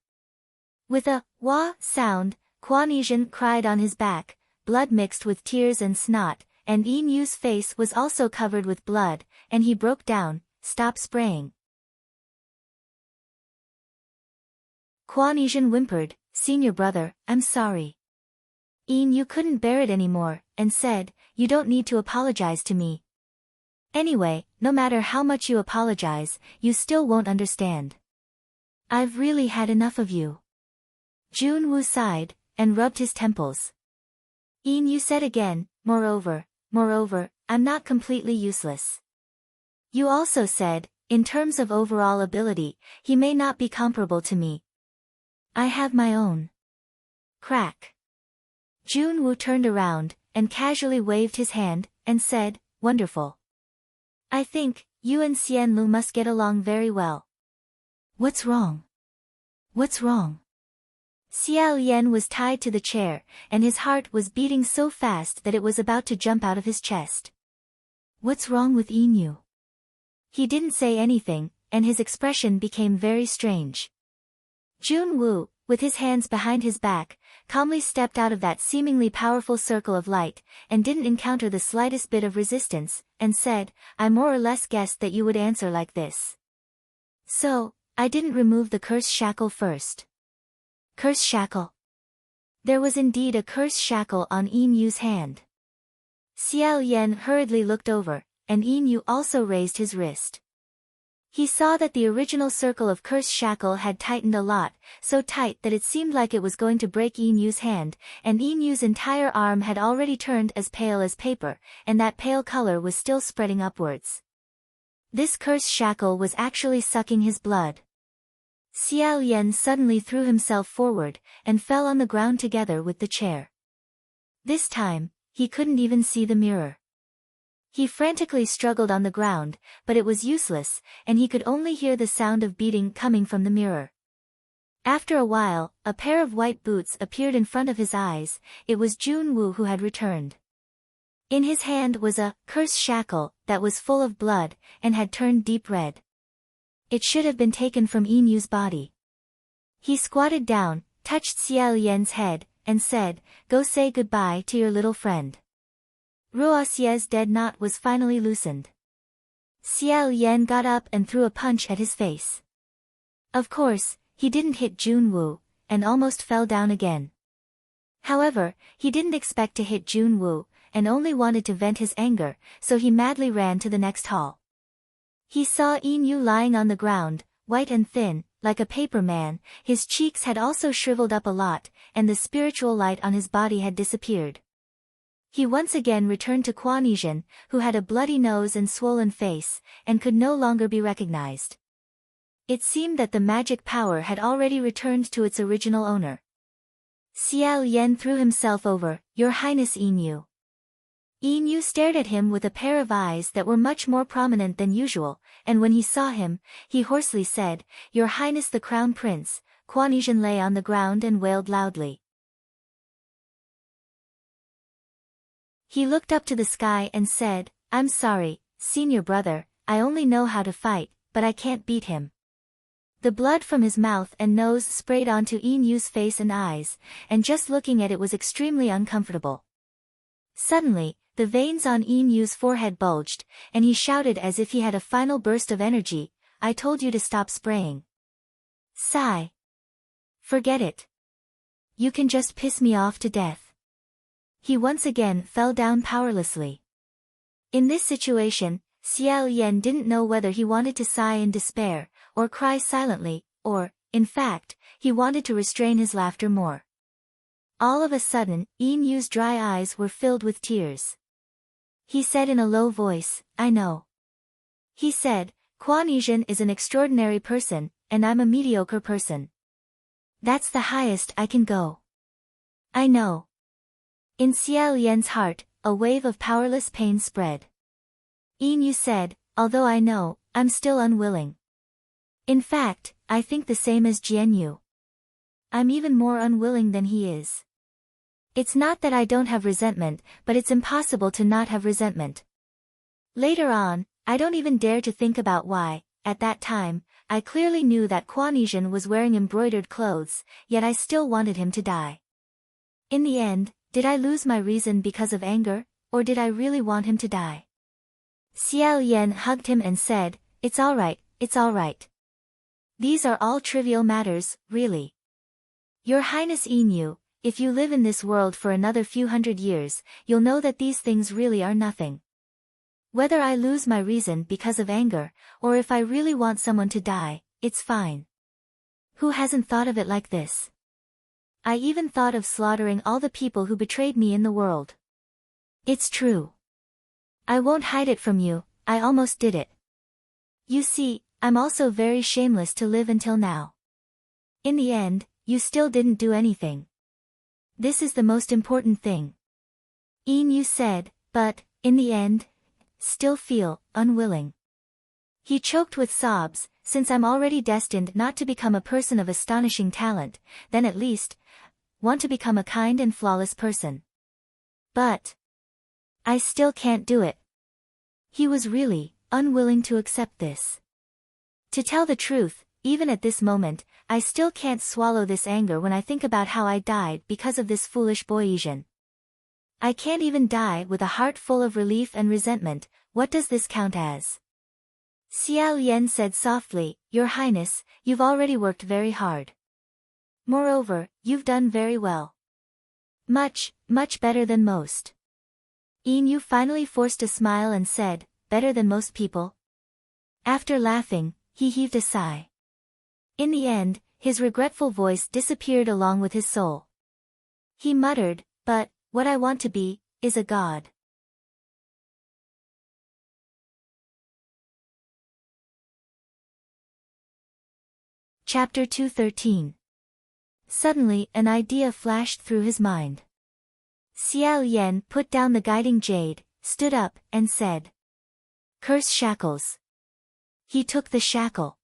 With a wah sound, Kwanesian cried on his back, blood mixed with tears and snot, and Inu's face was also covered with blood, and he broke down, "Stop spraying." Kwanesian whimpered, "Senior brother, I'm sorry." Inu couldn't bear it anymore, and said, "You don't need to apologize to me. Anyway, no matter how much you apologize, you still won't understand. I've really had enough of you." Junwoo sighed, and rubbed his temples. Inu said again, Moreover, I'm not completely useless. You also said, in terms of overall ability, he may not be comparable to me. I have my own. Crack. Junwoo turned around, and casually waved his hand, and said, "Wonderful. I think, you and Xianlu must get along very well." What's wrong? What's wrong? Xiao Yan was tied to the chair, and his heart was beating so fast that it was about to jump out of his chest. What's wrong with Inu? He didn't say anything, and his expression became very strange. Junwoo, with his hands behind his back, calmly stepped out of that seemingly powerful circle of light, and didn't encounter the slightest bit of resistance, and said, "I more or less guessed that you would answer like this. So, I didn't remove the curse shackle first." Curse shackle? There was indeed a curse shackle on Inu's hand. Xiao Yan hurriedly looked over, and Inu also raised his wrist. He saw that the original circle of curse shackle had tightened a lot, so tight that it seemed like it was going to break Inu's hand, and Inu's entire arm had already turned as pale as paper, and that pale color was still spreading upwards. This curse shackle was actually sucking his blood. Xiao Yan suddenly threw himself forward, and fell on the ground together with the chair. This time, he couldn't even see the mirror. He frantically struggled on the ground, but it was useless, and he could only hear the sound of beating coming from the mirror. After a while, a pair of white boots appeared in front of his eyes. It was Jun Wu who had returned. In his hand was a curse shackle that was full of blood, and had turned deep red. It should have been taken from Yinyu's body. He squatted down, touched Xiao Yan's head, and said, "Go say goodbye to your little friend." Ruoxie's dead knot was finally loosened. Xiao Yan got up and threw a punch at his face. Of course, he didn't hit Jun Wu, and almost fell down again. However, he didn't expect to hit Jun Wu, and only wanted to vent his anger, so he madly ran to the next hall. He saw Yinyu lying on the ground, white and thin, like a paper man. His cheeks had also shriveled up a lot, and the spiritual light on his body had disappeared. He once again returned to Kuanizhen, who had a bloody nose and swollen face, and could no longer be recognized. It seemed that the magic power had already returned to its original owner. Xiao Yan threw himself over, "Your Highness Yinyu." Yinyu stared at him with a pair of eyes that were much more prominent than usual, and when he saw him, he hoarsely said, "Your Highness the Crown Prince." Kuanizhen lay on the ground and wailed loudly. He looked up to the sky and said, "I'm sorry, senior brother, I only know how to fight, but I can't beat him." The blood from his mouth and nose sprayed onto Yinyu's face and eyes, and just looking at it was extremely uncomfortable. Suddenly, the veins on Yinyu's forehead bulged, and he shouted as if he had a final burst of energy, "I told you to stop spraying." Sigh. Forget it. You can just piss me off to death. He once again fell down powerlessly. In this situation, Xiao Yan didn't know whether he wanted to sigh in despair, or cry silently, or, in fact, he wanted to restrain his laughter more. All of a sudden, Yinyu's dry eyes were filled with tears. He said in a low voice, "I know." He said, "Kuanizhen is an extraordinary person, and I'm a mediocre person. That's the highest I can go." "I know." In Xiao Yan's heart, a wave of powerless pain spread. Yinyu said, "Although I know, I'm still unwilling. In fact, I think the same as Jianyu. I'm even more unwilling than he is. It's not that I don't have resentment, but it's impossible to not have resentment. Later on, I don't even dare to think about why. At that time, I clearly knew that Kuanizhen was wearing embroidered clothes, yet I still wanted him to die. In the end, did I lose my reason because of anger, or did I really want him to die?" Xiao Yan hugged him and said, "It's all right, it's all right. These are all trivial matters, really. Your Highness Yinyu, if you live in this world for another few hundred years, you'll know that these things really are nothing. Whether I lose my reason because of anger, or if I really want someone to die, it's fine. Who hasn't thought of it like this? I even thought of slaughtering all the people who betrayed me in the world. It's true. I won't hide it from you, I almost did it. You see, I'm also very shameless to live until now. In the end, you still didn't do anything. This is the most important thing." Yinyu said, "But, in the end, still feel unwilling." He choked with sobs, "Since I'm already destined not to become a person of astonishing talent, then at least, want to become a kind and flawless person. But I still can't do it." He was really unwilling to accept this. "To tell the truth, even at this moment, I still can't swallow this anger when I think about how I died because of this foolish Boyesian. I can't even die with a heart full of relief and resentment. What does this count as?" Xiao Yan said softly, "Your Highness, you've already worked very hard. Moreover, you've done very well. Much, much better than most." Yinyu finally forced a smile and said, "Better than most people?" After laughing, he heaved a sigh. In the end, his regretful voice disappeared along with his soul. He muttered, "But, what I want to be, is a god." Chapter 213. Suddenly, an idea flashed through his mind. Xiao Yan put down the guiding jade, stood up, and said, "Curse shackles." He took the shackle.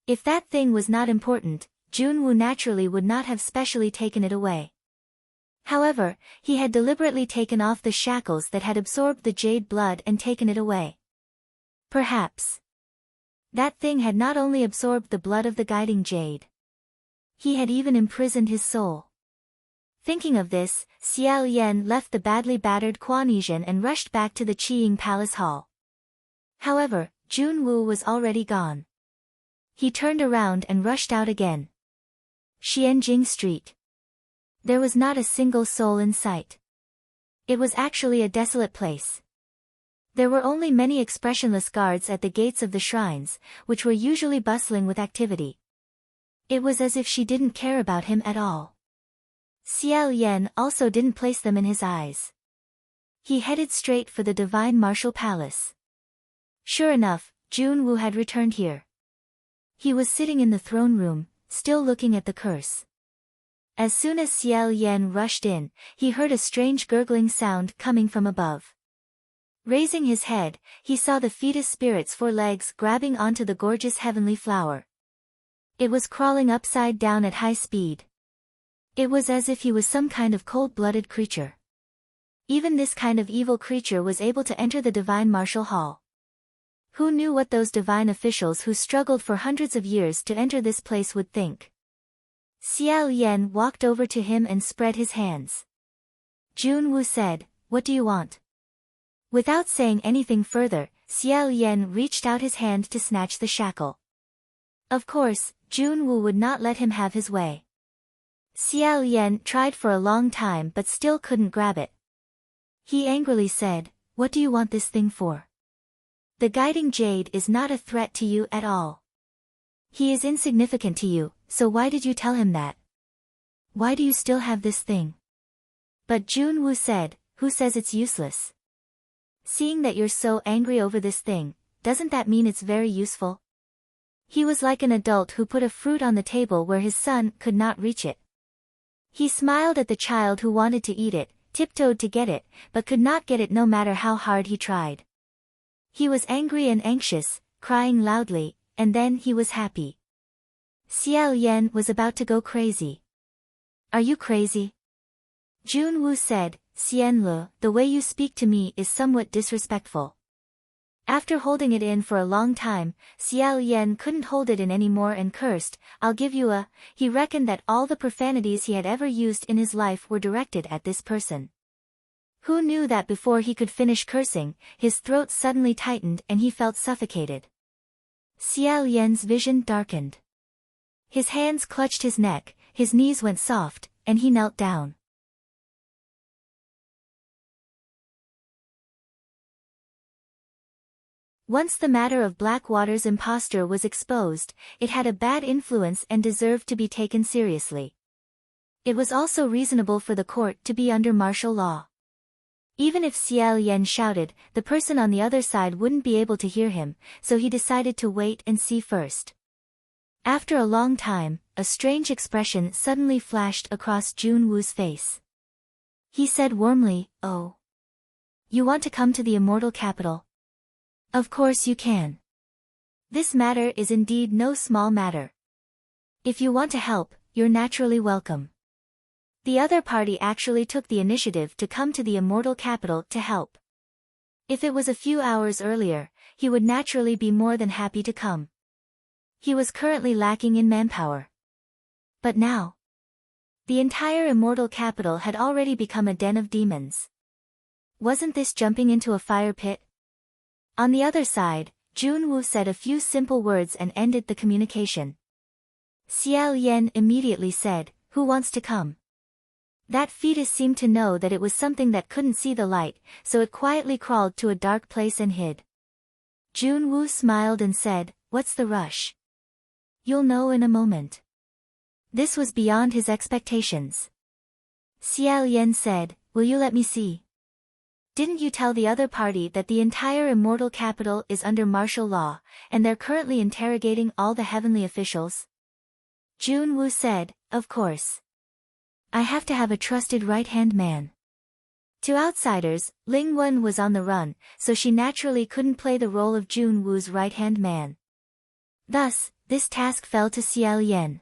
If that thing was not important, Junwoo naturally would not have specially taken it away. However, he had deliberately taken off the shackles that had absorbed the jade blood and taken it away. Perhaps that thing had not only absorbed the blood of the guiding jade. He had even imprisoned his soul. Thinking of this, Xiao Yan left the badly battered Kuanizhen and rushed back to the Qiying Palace Hall. However, Junwoo was already gone. He turned around and rushed out again. Xianjing Street. There was not a single soul in sight. It was actually a desolate place. There were only many expressionless guards at the gates of the shrines, which were usually bustling with activity. It was as if she didn't care about him at all. Xiao Yan also didn't place them in his eyes. He headed straight for the Divine Martial Palace. Sure enough, Junwoo had returned here. He was sitting in the throne room, still looking at the curse. As soon as Xiao Yan rushed in, he heard a strange gurgling sound coming from above. Raising his head, he saw the fetus spirit's 4 legs grabbing onto the gorgeous heavenly flower. It was crawling upside down at high speed. It was as if he was some kind of cold-blooded creature. Even this kind of evil creature was able to enter the Divine Martial Hall. Who knew what those divine officials who struggled for hundreds of years to enter this place would think? Xiao Yan walked over to him and spread his hands. Junwoo said, "What do you want?" Without saying anything further, Xiao Yan reached out his hand to snatch the shackle. Of course, Junwoo would not let him have his way. Xiao Yan tried for a long time but still couldn't grab it. He angrily said, "What do you want this thing for? The guiding jade is not a threat to you at all. He is insignificant to you, so why did you tell him that? Why do you still have this thing?" But Junwoo said, "Who says it's useless? Seeing that you're so angry over this thing, doesn't that mean it's very useful?" He was like an adult who put a fruit on the table where his son could not reach it. He smiled at the child who wanted to eat it, tiptoed to get it, but could not get it no matter how hard he tried. He was angry and anxious, crying loudly, and then he was happy. Xiao Yan was about to go crazy. "Are you crazy?" Junwoo said, "Xianlu, the way you speak to me is somewhat disrespectful." After holding it in for a long time, Xiao Yan couldn't hold it in anymore and cursed, "I'll give you a..." He reckoned that all the profanities he had ever used in his life were directed at this person. Who knew that before he could finish cursing, his throat suddenly tightened and he felt suffocated. Xiao Yan's vision darkened. His hands clutched his neck, his knees went soft, and he knelt down. Once the matter of Blackwater's impostor was exposed, it had a bad influence and deserved to be taken seriously. It was also reasonable for the court to be under martial law. Even if Xiao Yan shouted, the person on the other side wouldn't be able to hear him, so he decided to wait and see first. After a long time, a strange expression suddenly flashed across Junwoo's face. He said warmly, "Oh. You want to come to the immortal capital? Of course you can. This matter is indeed no small matter. If you want to help, you're naturally welcome." The other party actually took the initiative to come to the immortal capital to help. If it was a few hours earlier, he would naturally be more than happy to come. He was currently lacking in manpower. But now, the entire immortal capital had already become a den of demons. Wasn't this jumping into a fire pit? On the other side, Junwoo said a few simple words and ended the communication. Xiao Yan immediately said, "Who wants to come?" That fetus seemed to know that it was something that couldn't see the light, so it quietly crawled to a dark place and hid. Junwoo smiled and said, "What's the rush? You'll know in a moment." This was beyond his expectations. Xiao Yan said, "Will you let me see? Didn't you tell the other party that the entire immortal capital is under martial law, and they're currently interrogating all the heavenly officials?" Junwoo said, of course. I have to have a trusted right-hand man. To outsiders, Lingwen was on the run, so she naturally couldn't play the role of Junwoo's right-hand man. Thus, this task fell to Xiaoyan.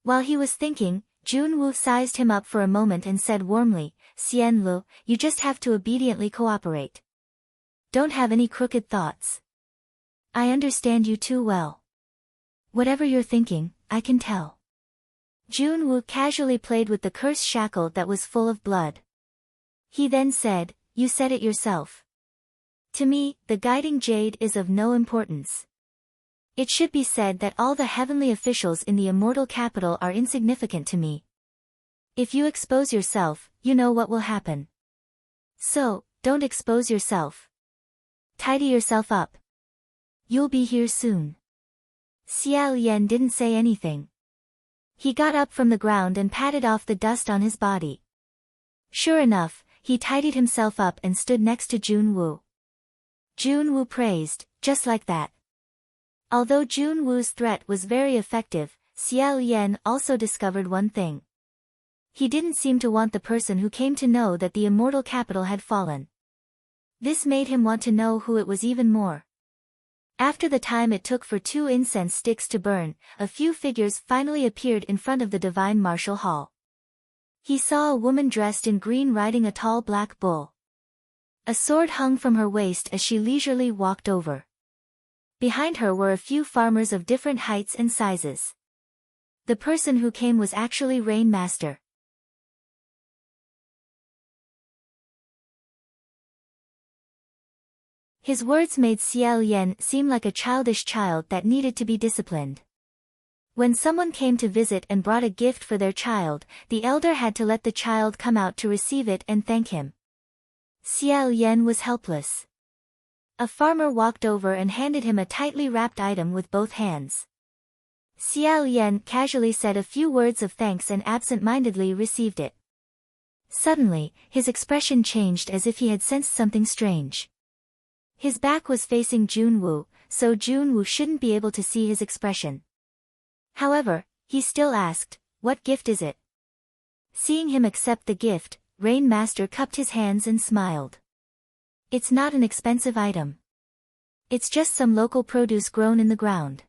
While he was thinking, Junwoo sized him up for a moment and said warmly, Xianlu, you just have to obediently cooperate. Don't have any crooked thoughts. I understand you too well. Whatever you're thinking, I can tell. Junwoo casually played with the curse shackle that was full of blood. He then said, you said it yourself. To me, the guiding jade is of no importance. It should be said that all the heavenly officials in the immortal capital are insignificant to me. If you expose yourself, you know what will happen. So, don't expose yourself. Tidy yourself up. You'll be here soon. Xiaoyan didn't say anything. He got up from the ground and patted off the dust on his body. Sure enough, he tidied himself up and stood next to Junwoo. Junwoo praised, just like that. Although Junwoo's threat was very effective, Xiaoyan also discovered one thing. He didn't seem to want the person who came to know that the immortal capital had fallen. This made him want to know who it was even more. After the time it took for 2 incense sticks to burn, a few figures finally appeared in front of the divine martial hall. He saw a woman dressed in green riding a tall black bull. A sword hung from her waist as she leisurely walked over. Behind her were a few farmers of different heights and sizes. The person who came was actually Rain Master. His words made Xiaoyan seem like a childish child that needed to be disciplined. When someone came to visit and brought a gift for their child, the elder had to let the child come out to receive it and thank him. Xiaoyan was helpless. A farmer walked over and handed him a tightly wrapped item with both hands. Xiaoyan casually said a few words of thanks and absent-mindedly received it. Suddenly, his expression changed as if he had sensed something strange. His back was facing Junwoo, so Junwoo shouldn't be able to see his expression. However, he still asked, what gift is it? Seeing him accept the gift, Rain Master cupped his hands and smiled. It's not an expensive item. It's just some local produce grown in the ground.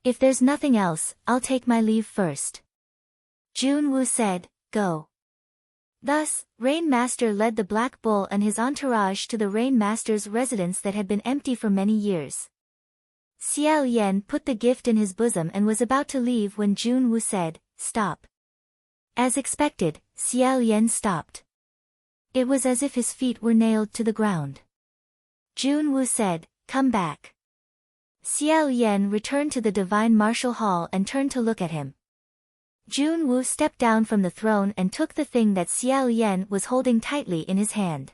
If there's nothing else, I'll take my leave first. Junwoo said, go. Thus, Rain Master led the Black Bull and his entourage to the Rain Master's residence that had been empty for many years. Xiaoyan put the gift in his bosom and was about to leave when Junwoo said, stop. As expected, Xiaoyan stopped. It was as if his feet were nailed to the ground. Junwoo said, come back. Xiaoyan returned to the divine martial hall and turned to look at him. Junwoo stepped down from the throne and took the thing that Xiaoyan was holding tightly in his hand.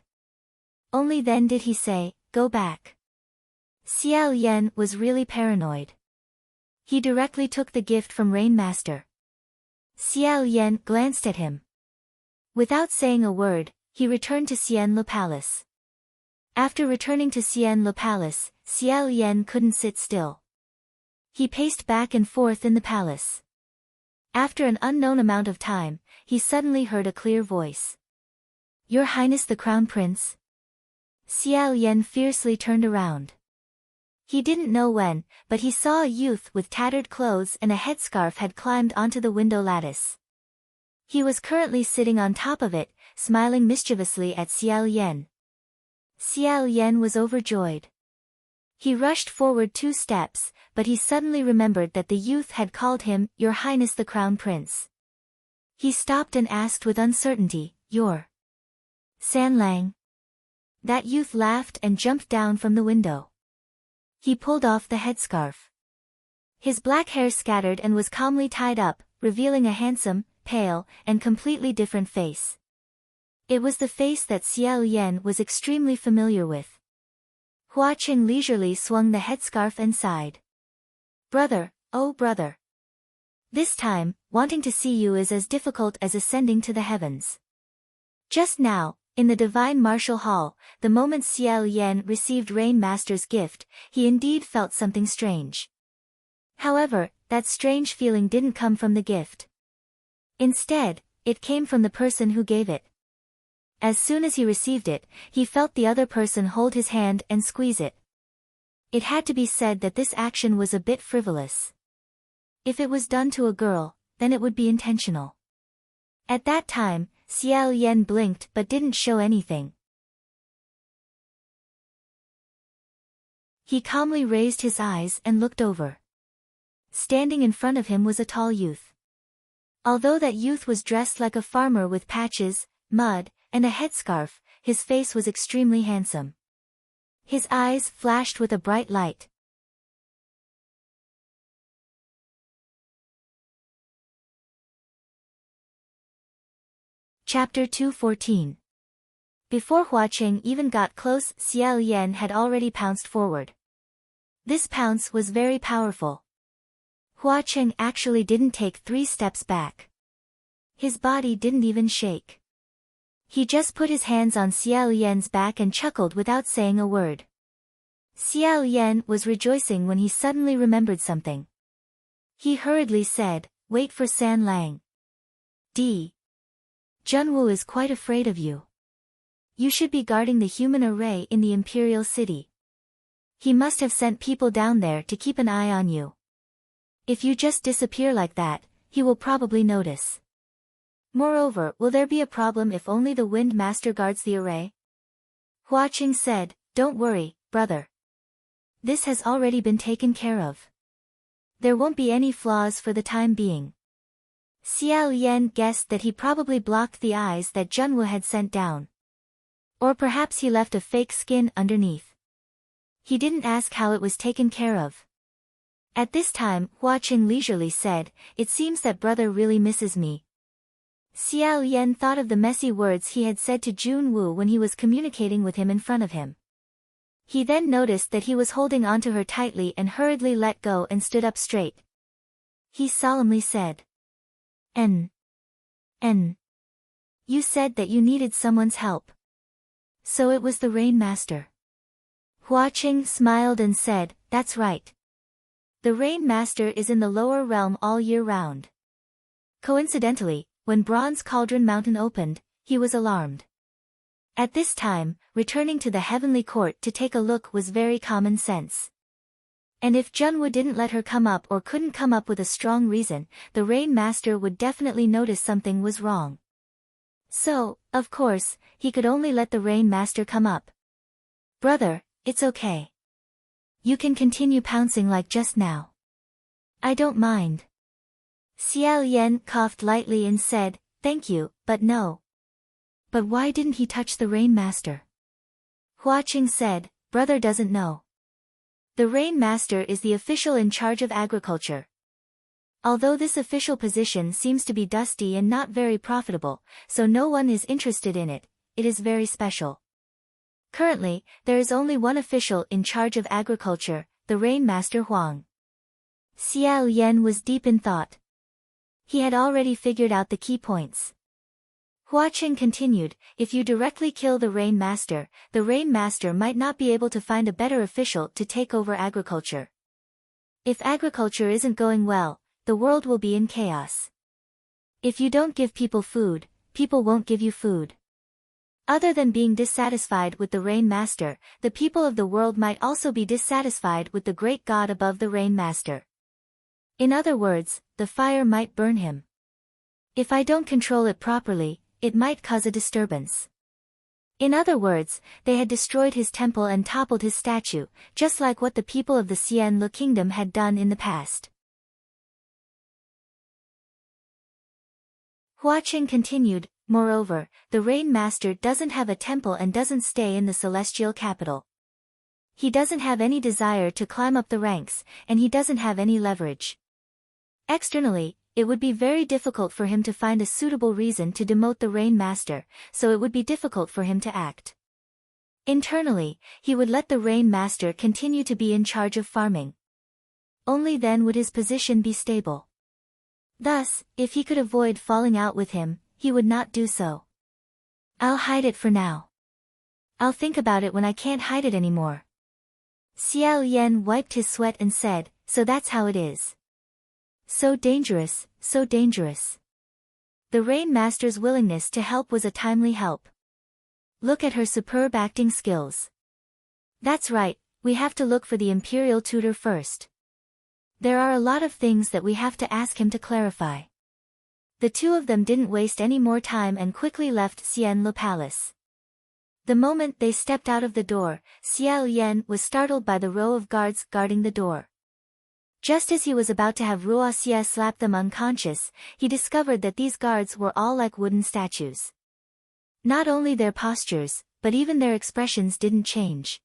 Only then did he say, go back. Xiaoyan was really paranoid. He directly took the gift from Rain Master. Xiaoyan glanced at him. Without saying a word, he returned to Xianlu Palace. After returning to Xianlu Palace, Xiaoyan couldn't sit still. He paced back and forth in the palace. After an unknown amount of time, he suddenly heard a clear voice. Your Highness the Crown Prince? Xiaoyan fiercely turned around. He didn't know when, but he saw a youth with tattered clothes and a headscarf had climbed onto the window lattice. He was currently sitting on top of it, smiling mischievously at Xiaoyan. Xiaoyan was overjoyed. He rushed forward 2 steps, but he suddenly remembered that the youth had called him, Your Highness the Crown Prince. He stopped and asked with uncertainty, Your Sanlang? That youth laughed and jumped down from the window. He pulled off the headscarf. His black hair scattered and was calmly tied up, revealing a handsome, pale, and completely different face. It was the face that Xiaoyan was extremely familiar with. Hua Qing leisurely swung the headscarf and sighed. Brother, oh brother. This time, wanting to see you is as difficult as ascending to the heavens. Just now, in the divine martial hall, the moment Xiaoyan received Rain Master's gift, he indeed felt something strange. However, that strange feeling didn't come from the gift. Instead, it came from the person who gave it. As soon as he received it, he felt the other person hold his hand and squeeze it. It had to be said that this action was a bit frivolous. If it was done to a girl, then it would be intentional. At that time, Xiao Yan blinked but didn't show anything. He calmly raised his eyes and looked over. Standing in front of him was a tall youth. Although that youth was dressed like a farmer with patches, mud, and a headscarf, his face was extremely handsome. His eyes flashed with a bright light. Chapter 214. Before Hua Qing even got close, Xiao Yan had already pounced forward. This pounce was very powerful. Hua Qing actually didn't take 3 steps back. His body didn't even shake. He just put his hands on Xiao Yan's back and chuckled without saying a word. Xiao Yan was rejoicing when he suddenly remembered something. He hurriedly said, "Wait for San Lang. Junwu is quite afraid of you. You should be guarding the human array in the Imperial City. He must have sent people down there to keep an eye on you. If you just disappear like that, he will probably notice. Moreover, will there be a problem if only the Wind Master guards the array?" Hua Qing said, "Don't worry, brother. This has already been taken care of. There won't be any flaws for the time being." Xiao Yan guessed that he probably blocked the eyes that Junwu had sent down. Or perhaps he left a fake skin underneath. He didn't ask how it was taken care of. At this time, Hua Qing leisurely said, "It seems that brother really misses me." Xiao Yan thought of the messy words he had said to Junwu when he was communicating with him in front of him. He then noticed that he was holding onto her tightly and hurriedly let go and stood up straight. He solemnly said, N. You said that you needed someone's help. So it was the Rain Master." Hua Qing smiled and said, "That's right. The Rain Master is in the lower realm all year round." Coincidentally, when Bronze Cauldron Mountain opened, he was alarmed. At this time, returning to the Heavenly Court to take a look was very common sense. And if Junwu didn't let her come up or couldn't come up with a strong reason, the Rain Master would definitely notice something was wrong. So, of course, he could only let the Rain Master come up. "Brother, it's okay. You can continue pouncing like just now. I don't mind." Xiao Yan coughed lightly and said, "Thank you, but no." "But why didn't he touch the Rain Master?" Hua Qing said, "Brother doesn't know. The Rain Master is the official in charge of agriculture. Although this official position seems to be dusty and not very profitable, so no one is interested in it, it is very special. Currently, there is only one official in charge of agriculture, the Rain Master Huang." Xiao Yan was deep in thought. He had already figured out the key points. Hua Qing continued, "If you directly kill the Rain Master might not be able to find a better official to take over agriculture. If agriculture isn't going well, the world will be in chaos. If you don't give people food, people won't give you food. Other than being dissatisfied with the Rain Master, the people of the world might also be dissatisfied with the great god above the Rain Master. In other words, the fire might burn him. If I don't control it properly, it might cause a disturbance." In other words, they had destroyed his temple and toppled his statue, just like what the people of the Xianlu kingdom had done in the past. Hua Qing continued, "Moreover, the Rain Master doesn't have a temple and doesn't stay in the celestial capital. He doesn't have any desire to climb up the ranks, and he doesn't have any leverage. Externally, it would be very difficult for him to find a suitable reason to demote the Rain Master, so it would be difficult for him to act. Internally, he would let the Rain Master continue to be in charge of farming. Only then would his position be stable. Thus, if he could avoid falling out with him, he would not do so. I'll hide it for now. I'll think about it when I can't hide it anymore." Xiao Yan wiped his sweat and said, "So that's how it is. So dangerous, so dangerous. The Rain Master's willingness to help was a timely help. Look at her superb acting skills. That's right, we have to look for the Imperial Tutor first. There are a lot of things that we have to ask him to clarify. The two of them didn't waste any more time and quickly left Xianlu Palace. The moment they stepped out of the door, Xiao Yan was startled by the row of guards guarding the door. Just as he was about to have Ruo Xie slap them unconscious, he discovered that these guards were all like wooden statues. Not only their postures, but even their expressions didn't change.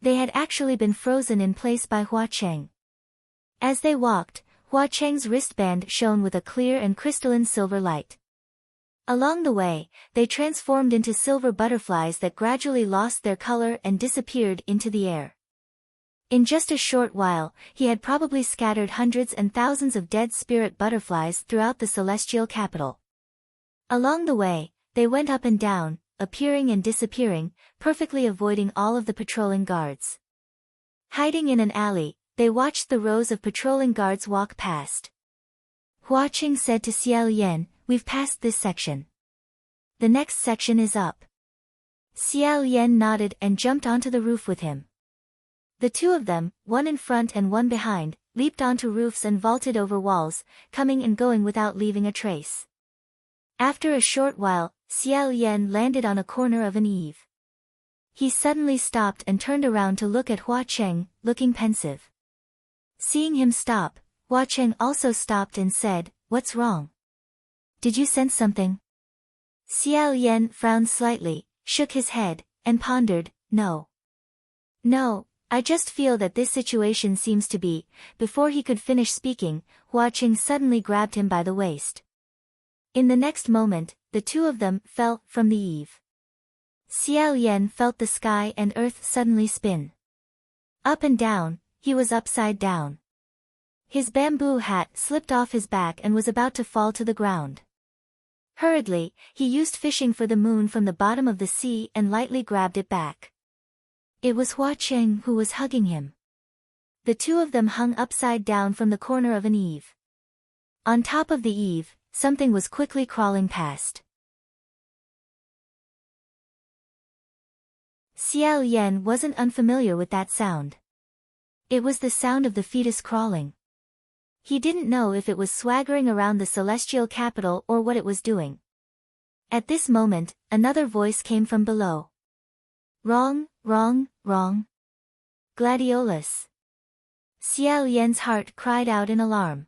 They had actually been frozen in place by Hua Cheng. As they walked, Hua Cheng's wristband shone with a clear and crystalline silver light. Along the way, they transformed into silver butterflies that gradually lost their color and disappeared into the air. In just a short while, he had probably scattered hundreds and thousands of dead spirit butterflies throughout the celestial capital. Along the way, they went up and down, appearing and disappearing, perfectly avoiding all of the patrolling guards. Hiding in an alley, they watched the rows of patrolling guards walk past. Hua Qing said to Xiao Yan, "We've passed this section. The next section is up." Xiao Yan nodded and jumped onto the roof with him. The two of them, one in front and one behind, leaped onto roofs and vaulted over walls, coming and going without leaving a trace. After a short while, Xiao Yan landed on a corner of an eave. He suddenly stopped and turned around to look at Hua Cheng, looking pensive. Seeing him stop, Hua Cheng also stopped and said, "What's wrong? Did you sense something?" Xiao Yan frowned slightly, shook his head, and pondered, "No. No, I just feel that this situation seems to be..." Before he could finish speaking, Hua Cheng suddenly grabbed him by the waist. In the next moment, the two of them fell from the eve. Xiao Yan felt the sky and earth suddenly spin. Up and down, he was upside down. His bamboo hat slipped off his back and was about to fall to the ground. Hurriedly, he used fishing for the moon from the bottom of the sea and lightly grabbed it back. It was Hua Cheng who was hugging him. The two of them hung upside down from the corner of an eve. On top of the eve, something was quickly crawling past. Xiao Yan wasn't unfamiliar with that sound. It was the sound of the fetus crawling. He didn't know if it was swaggering around the celestial capital or what it was doing. At this moment, another voice came from below. "Wrong, wrong, wrong. Gladiolus." Xiao Yan's heart cried out in alarm.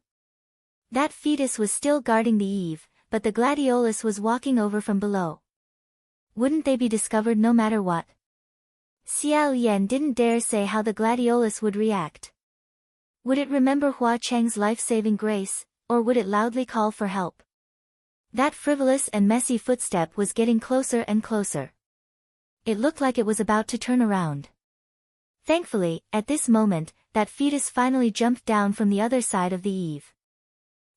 That fetus was still guarding the eve, but the gladiolus was walking over from below. Wouldn't they be discovered no matter what? Xiao Yan didn't dare say how the gladiolus would react. Would it remember Hua Cheng's life-saving grace, or would it loudly call for help? That frivolous and messy footstep was getting closer and closer. It looked like it was about to turn around. Thankfully, at this moment, that fetus finally jumped down from the other side of the eve.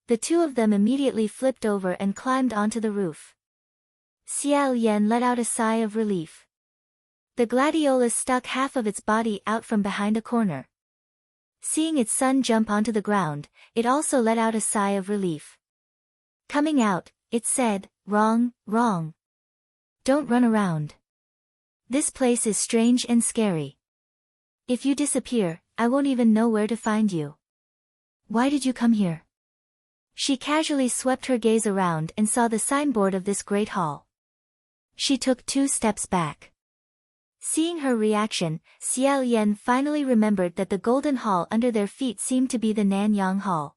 The two of them immediately flipped over and climbed onto the roof. Xiao Yan let out a sigh of relief. The gladiolus stuck half of its body out from behind a corner. Seeing its son jump onto the ground, it also let out a sigh of relief. Coming out, it said, "Wrong, wrong. Don't run around. This place is strange and scary. If you disappear, I won't even know where to find you. Why did you come here?" She casually swept her gaze around and saw the signboard of this great hall. She took 2 steps back. Seeing her reaction, Xiao Yan finally remembered that the golden hall under their feet seemed to be the Nanyang Hall.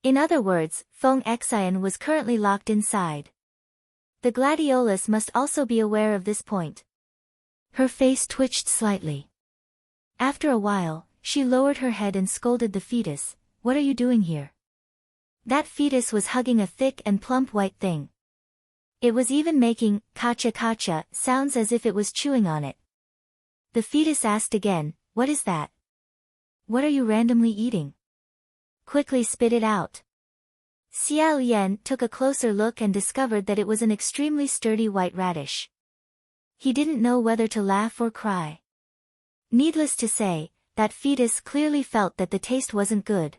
In other words, Feng Xian was currently locked inside. The gladiolus must also be aware of this point. Her face twitched slightly. After a while, she lowered her head and scolded the fetus, "What are you doing here?" That fetus was hugging a thick and plump white thing. It was even making kacha-kacha sounds as if it was chewing on it. The fetus asked again, "What is that? What are you randomly eating? Quickly spit it out." Xiao Yan took a closer look and discovered that it was an extremely sturdy white radish. He didn't know whether to laugh or cry. Needless to say, that fetus clearly felt that the taste wasn't good.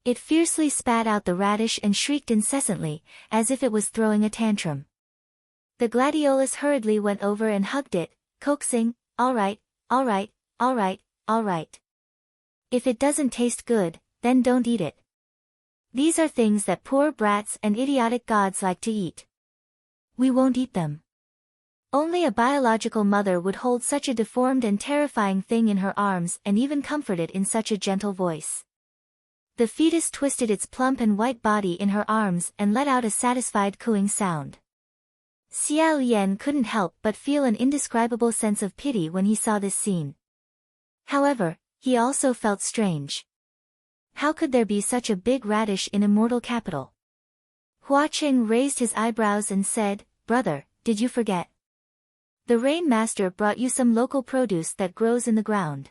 It fiercely spat out the radish and shrieked incessantly, as if it was throwing a tantrum. The gladiolus hurriedly went over and hugged it, coaxing, "All right, all right, all right, all right. If it doesn't taste good, then don't eat it. These are things that poor brats and idiotic gods like to eat. We won't eat them." Only a biological mother would hold such a deformed and terrifying thing in her arms and even comfort it in such a gentle voice. The fetus twisted its plump and white body in her arms and let out a satisfied cooing sound. Xiao Lian couldn't help but feel an indescribable sense of pity when he saw this scene. However, he also felt strange. How could there be such a big radish in immortal capital? Hua Cheng raised his eyebrows and said, "Brother, did you forget? The Rain Master brought you some local produce that grows in the ground."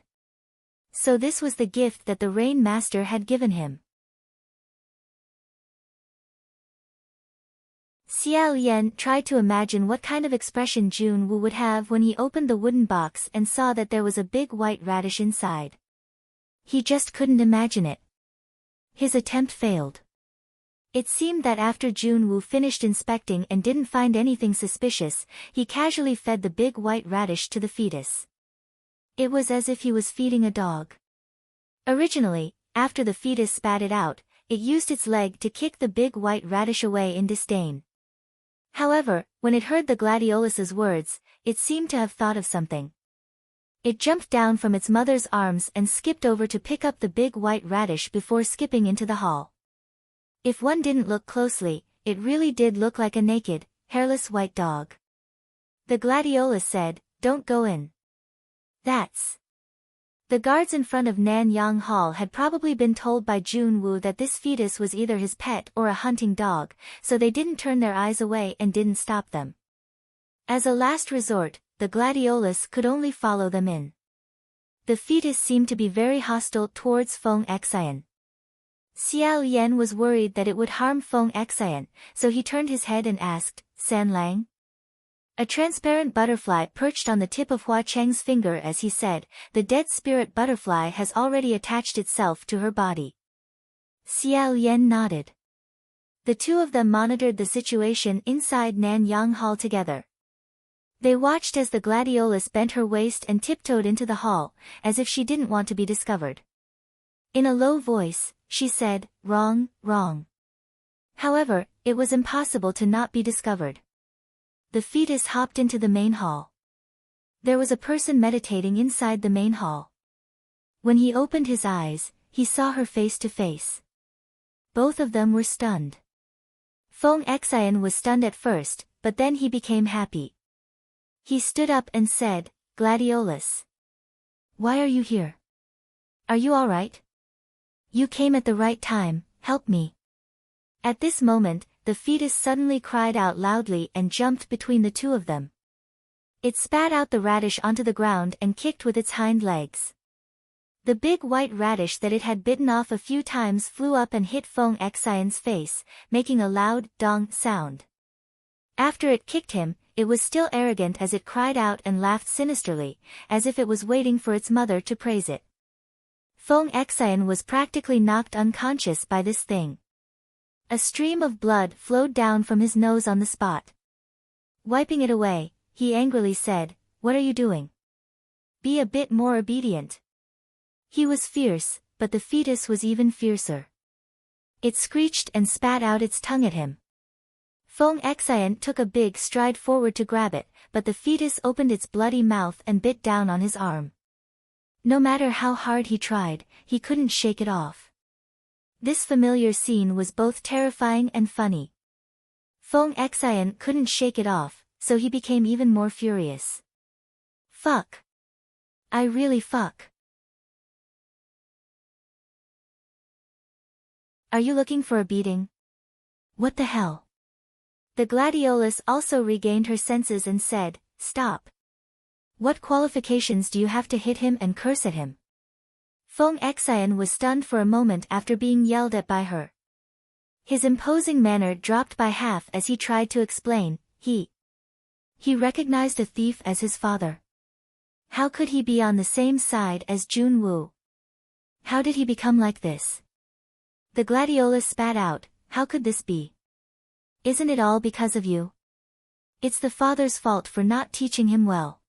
So this was the gift that the Rain Master had given him. Xiao Lian tried to imagine what kind of expression Jun Wu would have when he opened the wooden box and saw that there was a big white radish inside. He just couldn't imagine it. His attempt failed. It seemed that after Jun Wu finished inspecting and didn't find anything suspicious, he casually fed the big white radish to the fetus. It was as if he was feeding a dog. Originally, after the fetus spat it out, it used its leg to kick the big white radish away in disdain. However, when it heard the gladiolus's words, it seemed to have thought of something. It jumped down from its mother's arms and skipped over to pick up the big white radish before skipping into the hall. If one didn't look closely, it really did look like a naked, hairless white dog. The gladiolus said, "Don't go in." That's. The guards in front of Nanyang Hall had probably been told by Jun Wu that this fetus was either his pet or a hunting dog, so they didn't turn their eyes away and didn't stop them. As a last resort, the gladiolus could only follow them in. The fetus seemed to be very hostile towards Feng Xian. Xiao Lian was worried that it would harm Feng Xian, so he turned his head and asked, "San Lang?" A transparent butterfly perched on the tip of Hua Cheng's finger as he said, "The dead spirit butterfly has already attached itself to her body." Xiao Lian nodded. The two of them monitored the situation inside Nanyang Hall together. They watched as the gladiolus bent her waist and tiptoed into the hall, as if she didn't want to be discovered. In a low voice, she said, "Wrong, wrong." However, it was impossible to not be discovered. The fetus hopped into the main hall. There was a person meditating inside the main hall. When he opened his eyes, he saw her face to face. Both of them were stunned. Feng Xian was stunned at first, but then he became happy. He stood up and said, "Gladiolus. Why are you here? Are you all right? You came at the right time, help me." At this moment, the fetus suddenly cried out loudly and jumped between the two of them. It spat out the radish onto the ground and kicked with its hind legs. The big white radish that it had bitten off a few times flew up and hit Feng Xian's face, making a loud dong sound. After it kicked him, it was still arrogant as it cried out and laughed sinisterly, as if it was waiting for its mother to praise it. Feng Xian was practically knocked unconscious by this thing. A stream of blood flowed down from his nose on the spot. Wiping it away, he angrily said, "What are you doing? Be a bit more obedient." He was fierce, but the fetus was even fiercer. It screeched and spat out its tongue at him. Feng Xian took a big stride forward to grab it, but the fetus opened its bloody mouth and bit down on his arm. No matter how hard he tried, he couldn't shake it off. This familiar scene was both terrifying and funny. Feng Xian couldn't shake it off, so he became even more furious. "Fuck. I really fuck. Are you looking for a beating? What the hell?" The gladiolus also regained her senses and said, "Stop. What qualifications do you have to hit him and curse at him?" Feng Xian was stunned for a moment after being yelled at by her. His imposing manner dropped by half as he tried to explain, he recognized a thief as his father. How could he be on the same side as Jun Wu? How did he become like this? The gladiolus spat out, how could this be? Isn't it all because of you? It's the father's fault for not teaching him well.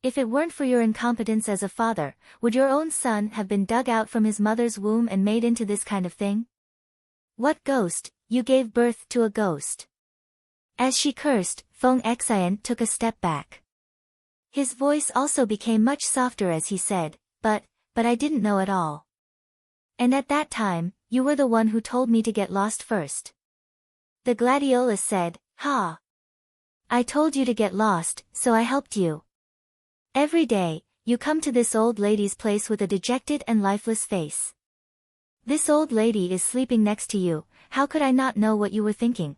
If it weren't for your incompetence as a father, would your own son have been dug out from his mother's womb and made into this kind of thing? What ghost, you gave birth to a ghost. As she cursed, Feng Xian took a step back. His voice also became much softer as he said, but I didn't know at all. And at that time, you were the one who told me to get lost first. The gladiolus said, ha. I told you to get lost, so I helped you. Every day, you come to this old lady's place with a dejected and lifeless face. This old lady is sleeping next to you, how could I not know what you were thinking?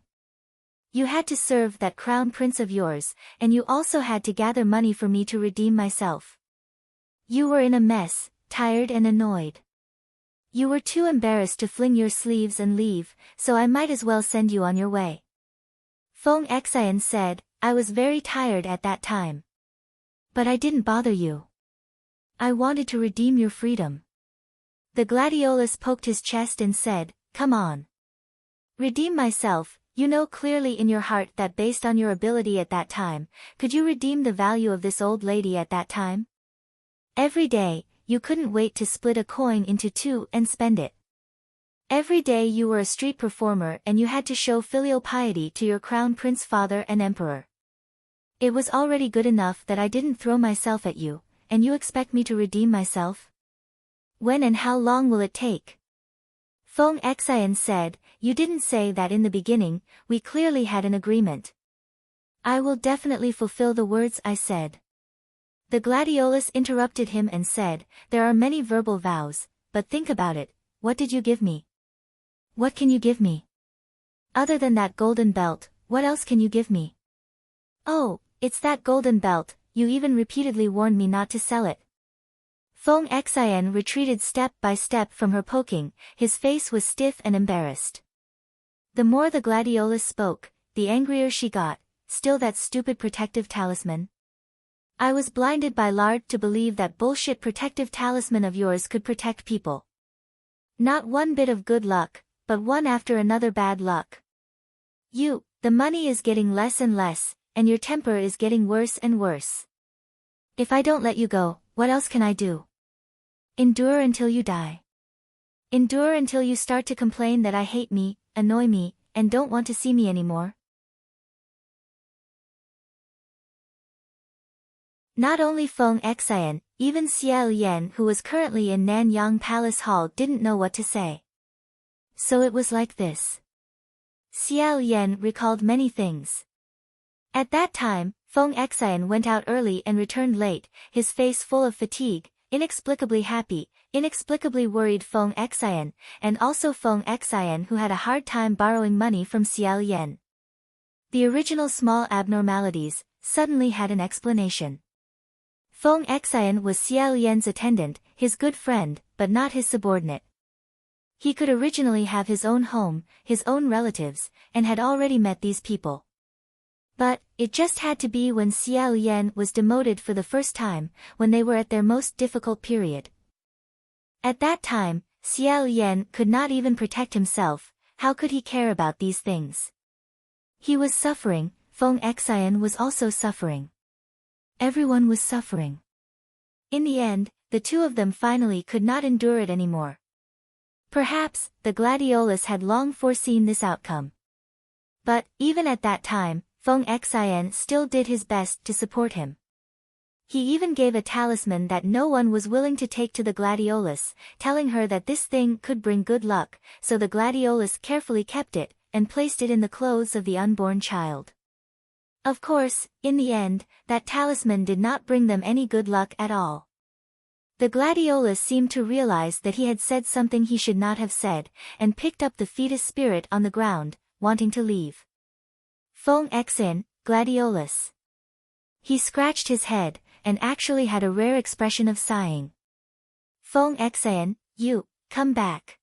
You had to serve that crown prince of yours, and you also had to gather money for me to redeem myself. You were in a mess, tired and annoyed. You were too embarrassed to fling your sleeves and leave, so I might as well send you on your way. Feng Xian said, I was very tired at that time. But I didn't bother you. I wanted to redeem your freedom. The gladiolus poked his chest and said, come on. Redeem myself, you know clearly in your heart that based on your ability at that time, could you redeem the value of this old lady at that time? Every day, you couldn't wait to split a coin into two and spend it. Every day you were a street performer and you had to show filial piety to your crown prince father and emperor. It was already good enough that I didn't throw myself at you, and you expect me to redeem myself? When and how long will it take? Feng Xian said, you didn't say that in the beginning, we clearly had an agreement. I will definitely fulfill the words I said. The gladiolus interrupted him and said, there are many verbal vows, but think about it, what did you give me? What can you give me? Other than that golden belt, what else can you give me? Oh, it's that golden belt, you even repeatedly warned me not to sell it. Feng Xian retreated step by step from her poking, his face was stiff and embarrassed. The more the gladiolus spoke, the angrier she got, still that stupid protective talisman. I was blinded by lard to believe that bullshit protective talisman of yours could protect people. Not one bit of good luck, but one after another bad luck. The money is getting less and less, and your temper is getting worse and worse. If I don't let you go, what else can I do? Endure until you die. Endure until you start to complain that I hate me, annoy me, and don't want to see me anymore. Not only Feng Xian, even Xiao Yan who was currently in Nanyang Palace Hall didn't know what to say. So it was like this. Xiao Yan recalled many things. At that time, Feng Xian went out early and returned late, his face full of fatigue, inexplicably happy, inexplicably worried Feng Xian, and also Feng Xian who had a hard time borrowing money from Xiao Yan. The original small abnormalities suddenly had an explanation. Feng Xian was Xiao Yan's attendant, his good friend, but not his subordinate. He could originally have his own home, his own relatives, and had already met these people. But, it just had to be when Xiao Yan was demoted for the first time, when they were at their most difficult period. At that time, Xiao Yan could not even protect himself, how could he care about these things? He was suffering, Feng Xian was also suffering. Everyone was suffering. In the end, the two of them finally could not endure it anymore. Perhaps, the gladiolus had long foreseen this outcome. But, even at that time, Feng Xian still did his best to support him. He even gave a talisman that no one was willing to take to the gladiolus, telling her that this thing could bring good luck, so the gladiolus carefully kept it, and placed it in the clothes of the unborn child. Of course, in the end, that talisman did not bring them any good luck at all. The gladiolus seemed to realize that he had said something he should not have said, and picked up the fetus spirit on the ground, wanting to leave. Feng Xian, gladiolus. He scratched his head, and actually had a rare expression of sighing. Feng Xian, you, come back.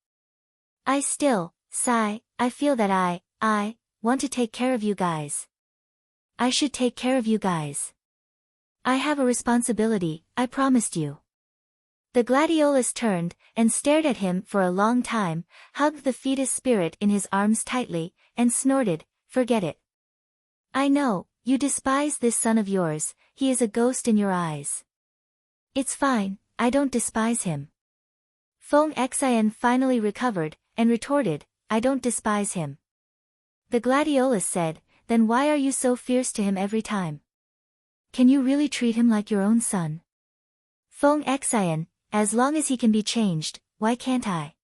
I still, sigh, I feel that I want to take care of you guys. I should take care of you guys. I have a responsibility, I promised you. The gladiolus turned, and stared at him for a long time, hugged the fetus spirit in his arms tightly, and snorted, "Forget it. I know, you despise this son of yours, he is a ghost in your eyes." "It's fine, I don't despise him." Feng Xian finally recovered, and retorted, "I don't despise him." The gladiolus said, "Then why are you so fierce to him every time? Can you really treat him like your own son?" Feng Xian, "As long as he can be changed, why can't I?"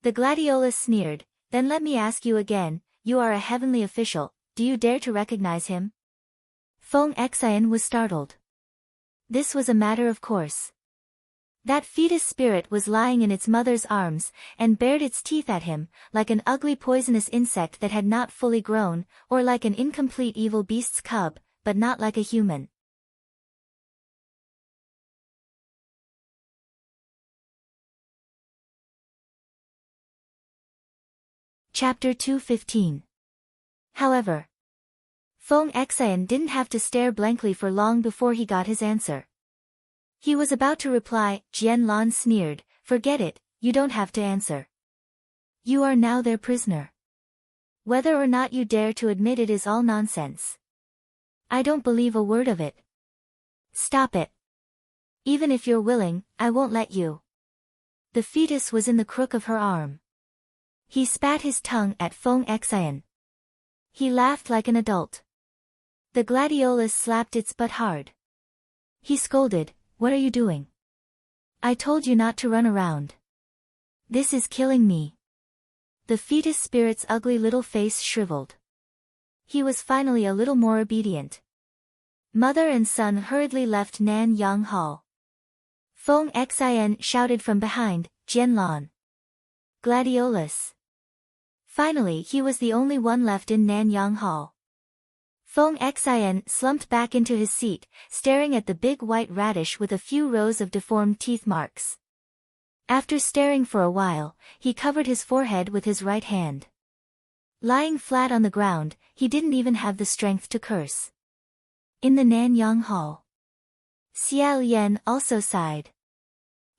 The gladiolus sneered, "Then let me ask you again, you are a heavenly official, do you dare to recognize him?" Feng Xian was startled. This was a matter of course. That fetus spirit was lying in its mother's arms, and bared its teeth at him, like an ugly poisonous insect that had not fully grown, or like an incomplete evil beast's cub, but not like a human. Chapter 215. However, Feng Xian didn't have to stare blankly for long before he got his answer. He was about to reply, Jian Lan sneered, "Forget it, you don't have to answer. You are now their prisoner. Whether or not you dare to admit it is all nonsense. I don't believe a word of it. Stop it. Even if you're willing, I won't let you." The fetus was in the crook of her arm. He spat his tongue at Feng Xian. He laughed like an adult. The gladiolus slapped its butt hard. He scolded, "What are you doing? I told you not to run around. This is killing me." The fetus spirit's ugly little face shriveled. He was finally a little more obedient. Mother and son hurriedly left Nan Yang Hall. Feng Xian shouted from behind, "Jian Lan." Gladiolus. Finally he was the only one left in Nanyang Hall. Feng Xian slumped back into his seat, staring at the big white radish with a few rows of deformed teeth marks. After staring for a while, he covered his forehead with his right hand. Lying flat on the ground, he didn't even have the strength to curse. In the Nanyang Hall, Xiao Yan also sighed.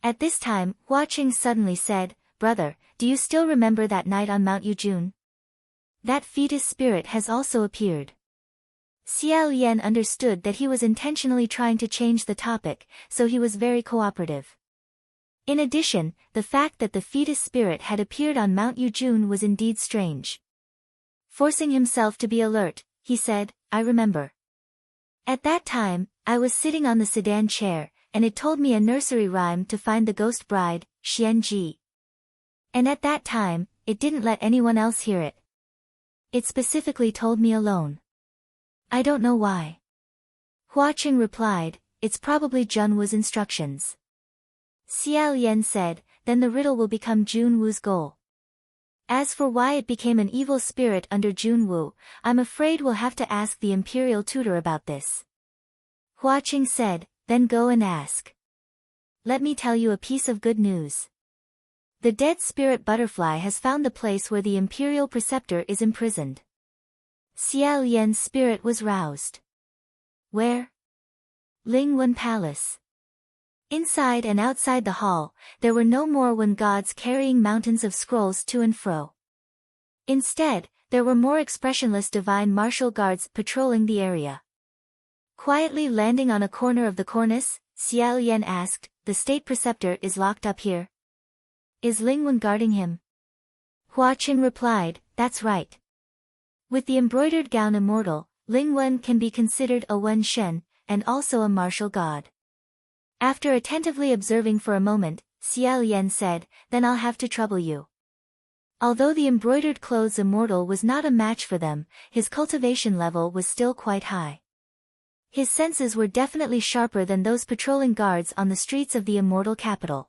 At this time, Hua Qing suddenly said, "Brother, do you still remember that night on Mount Yujun? That fetus spirit has also appeared." Xiao Yan understood that he was intentionally trying to change the topic, so he was very cooperative. In addition, the fact that the fetus spirit had appeared on Mount Yujun was indeed strange. Forcing himself to be alert, he said, "I remember. At that time, I was sitting on the sedan chair, and it told me a nursery rhyme to find the ghost bride, Xianji. And at that time, it didn't let anyone else hear it. It specifically told me alone. I don't know why." Hua Qing replied, "It's probably Junwu's instructions." Xiao Yan said, "Then the riddle will become Junwu's goal. As for why it became an evil spirit under Junwu, I'm afraid we'll have to ask the imperial tutor about this." Hua Qing said, "Then go and ask. Let me tell you a piece of good news. The dead spirit butterfly has found the place where the imperial preceptor is imprisoned." Xiao Yan's spirit was roused. "Where?" "Lingwen Palace." Inside and outside the hall, there were no more Wen gods carrying mountains of scrolls to and fro. Instead, there were more expressionless divine martial guards patrolling the area. Quietly landing on a corner of the cornice, Xiao Yan asked, "The state preceptor is locked up here? Is Lingwen guarding him?" Hua Qing replied, "That's right. With the embroidered gown immortal, Lingwen can be considered a Wen Shen, and also a martial god." After attentively observing for a moment, Xiao Yan said, "Then I'll have to trouble you." Although the embroidered clothes immortal was not a match for them, his cultivation level was still quite high. His senses were definitely sharper than those patrolling guards on the streets of the immortal capital.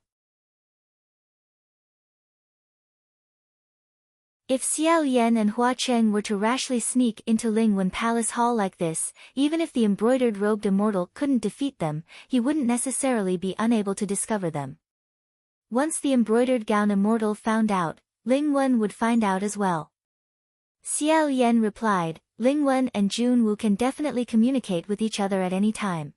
If Xiao Yan and Hua Cheng were to rashly sneak into Lingwen Palace Hall like this, even if the embroidered robed immortal couldn't defeat them, he wouldn't necessarily be unable to discover them. Once the embroidered gown immortal found out, Lingwen would find out as well. Xiao Yan replied, "Lingwen and Junwu can definitely communicate with each other at any time.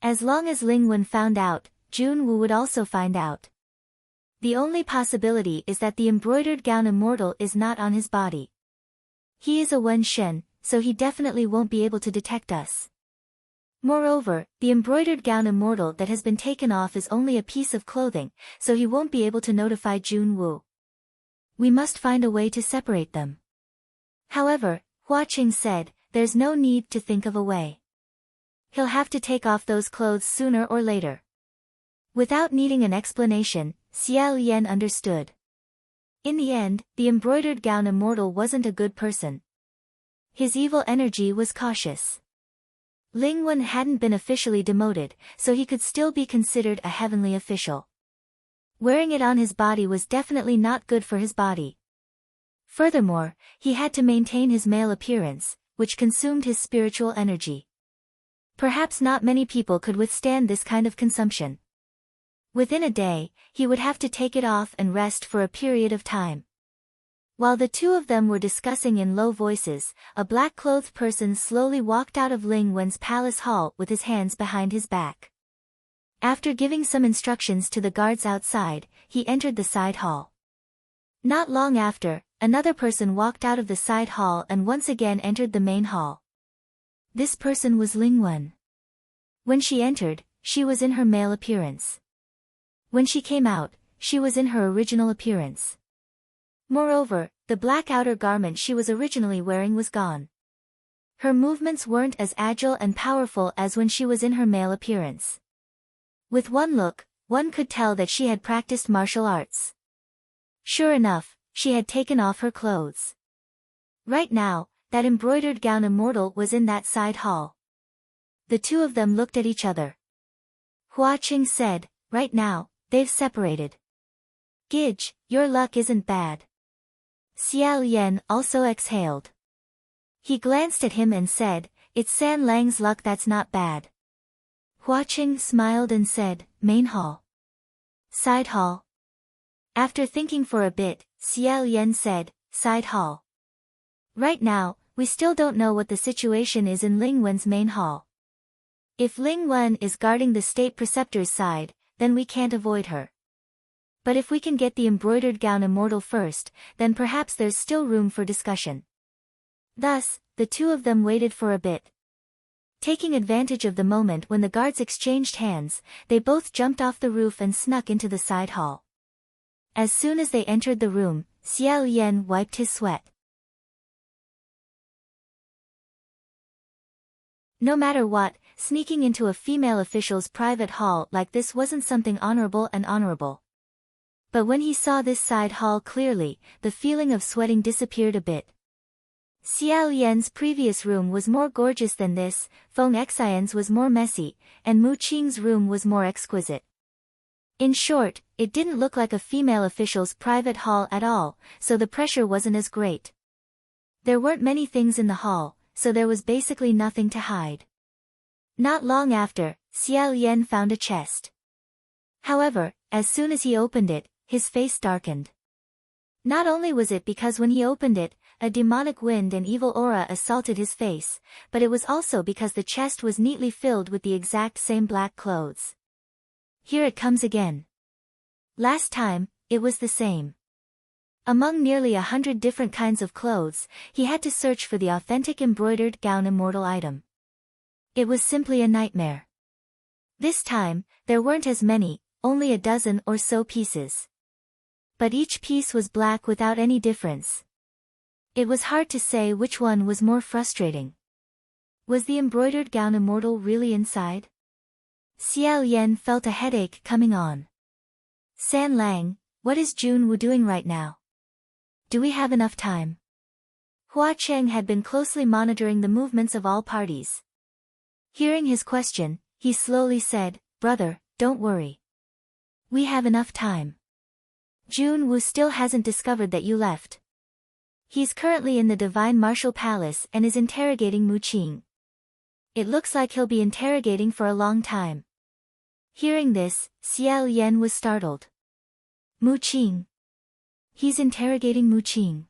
As long as Lingwen found out, Junwoo would also find out. The only possibility is that the embroidered gown immortal is not on his body. He is a Wenshen, so he definitely won't be able to detect us. Moreover, the embroidered gown immortal that has been taken off is only a piece of clothing, so he won't be able to notify Junwoo. We must find a way to separate them. However, Hua Qing said, there's no need to think of a way. He'll have to take off those clothes sooner or later. Without needing an explanation, Xiao Yan understood. In the end, the embroidered gown immortal wasn't a good person. His evil energy was cautious. Ling Wen hadn't been officially demoted, so he could still be considered a heavenly official. Wearing it on his body was definitely not good for his body. Furthermore, he had to maintain his male appearance, which consumed his spiritual energy. Perhaps not many people could withstand this kind of consumption. Within a day, he would have to take it off and rest for a period of time. While the two of them were discussing in low voices, a black-clothed person slowly walked out of Ling Wen's palace hall with his hands behind his back. After giving some instructions to the guards outside, he entered the side hall. Not long after, another person walked out of the side hall and once again entered the main hall. This person was Ling Wen. When she entered, she was in her male appearance. When she came out, she was in her original appearance. Moreover, the black outer garment she was originally wearing was gone. Her movements weren't as agile and powerful as when she was in her male appearance. With one look, one could tell that she had practiced martial arts. Sure enough, she had taken off her clothes. Right now, that embroidered gown immortal was in that side hall. The two of them looked at each other. Hua Qing said, right now, they've separated. Gidge, your luck isn't bad. Xiao Yan also exhaled. He glanced at him and said, it's San Lang's luck that's not bad. Hua Qing smiled and said, main hall. Side hall. After thinking for a bit, Xiao Yan said, side hall. Right now, we still don't know what the situation is in Ling Wen's main hall. If Ling Wen is guarding the state preceptor's side, then we can't avoid her. But if we can get the embroidered gown immortal first, then perhaps there's still room for discussion. Thus, the two of them waited for a bit. Taking advantage of the moment when the guards exchanged hands, they both jumped off the roof and snuck into the side hall. As soon as they entered the room, Xiao Yan wiped his sweat. No matter what, sneaking into a female official's private hall like this wasn't something honorable. But when he saw this side hall clearly, the feeling of sweating disappeared a bit. Xiao Yan's previous room was more gorgeous than this, Feng Xian's was more messy, and Mu Qing's room was more exquisite. In short, it didn't look like a female official's private hall at all, so the pressure wasn't as great. There weren't many things in the hall, so there was basically nothing to hide. Not long after, Xiao Yan found a chest. However, as soon as he opened it, his face darkened. Not only was it because when he opened it, a demonic wind and evil aura assaulted his face, but it was also because the chest was neatly filled with the exact same black clothes. Here it comes again. Last time, it was the same. Among nearly 100 different kinds of clothes, he had to search for the authentic embroidered gown immortal item. It was simply a nightmare. This time, there weren't as many, only a dozen or so pieces. But each piece was black without any difference. It was hard to say which one was more frustrating. Was the embroidered gown immortal really inside? Xiao Yan felt a headache coming on. San Lang, what is Junwoo doing right now? Do we have enough time? Hua Cheng had been closely monitoring the movements of all parties. Hearing his question, he slowly said, brother, don't worry. We have enough time. Junwoo still hasn't discovered that you left. He's currently in the Divine Martial Palace and is interrogating Mu Qing. It looks like he'll be interrogating for a long time. Hearing this, Xiao Yan was startled. Mu Qing. He's interrogating Mu Qing.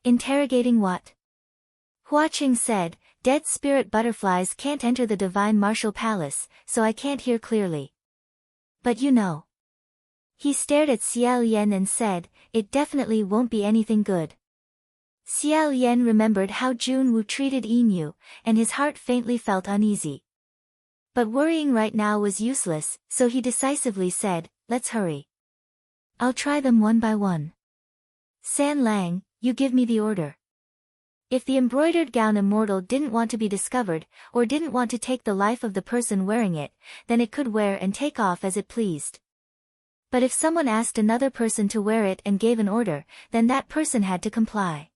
Interrogating what? Hua Qing said, dead spirit butterflies can't enter the Divine Martial Palace, so I can't hear clearly. But you know. He stared at Xiao Yan and said, it definitely won't be anything good. Xiao Yan remembered how Junwoo treated Inu, and his heart faintly felt uneasy. But worrying right now was useless, so he decisively said, let's hurry. I'll try them one by one. San Lang, you give me the order. If the embroidered gown immortal didn't want to be discovered, or didn't want to take the life of the person wearing it, then it could wear and take off as it pleased. But if someone asked another person to wear it and gave an order, then that person had to comply.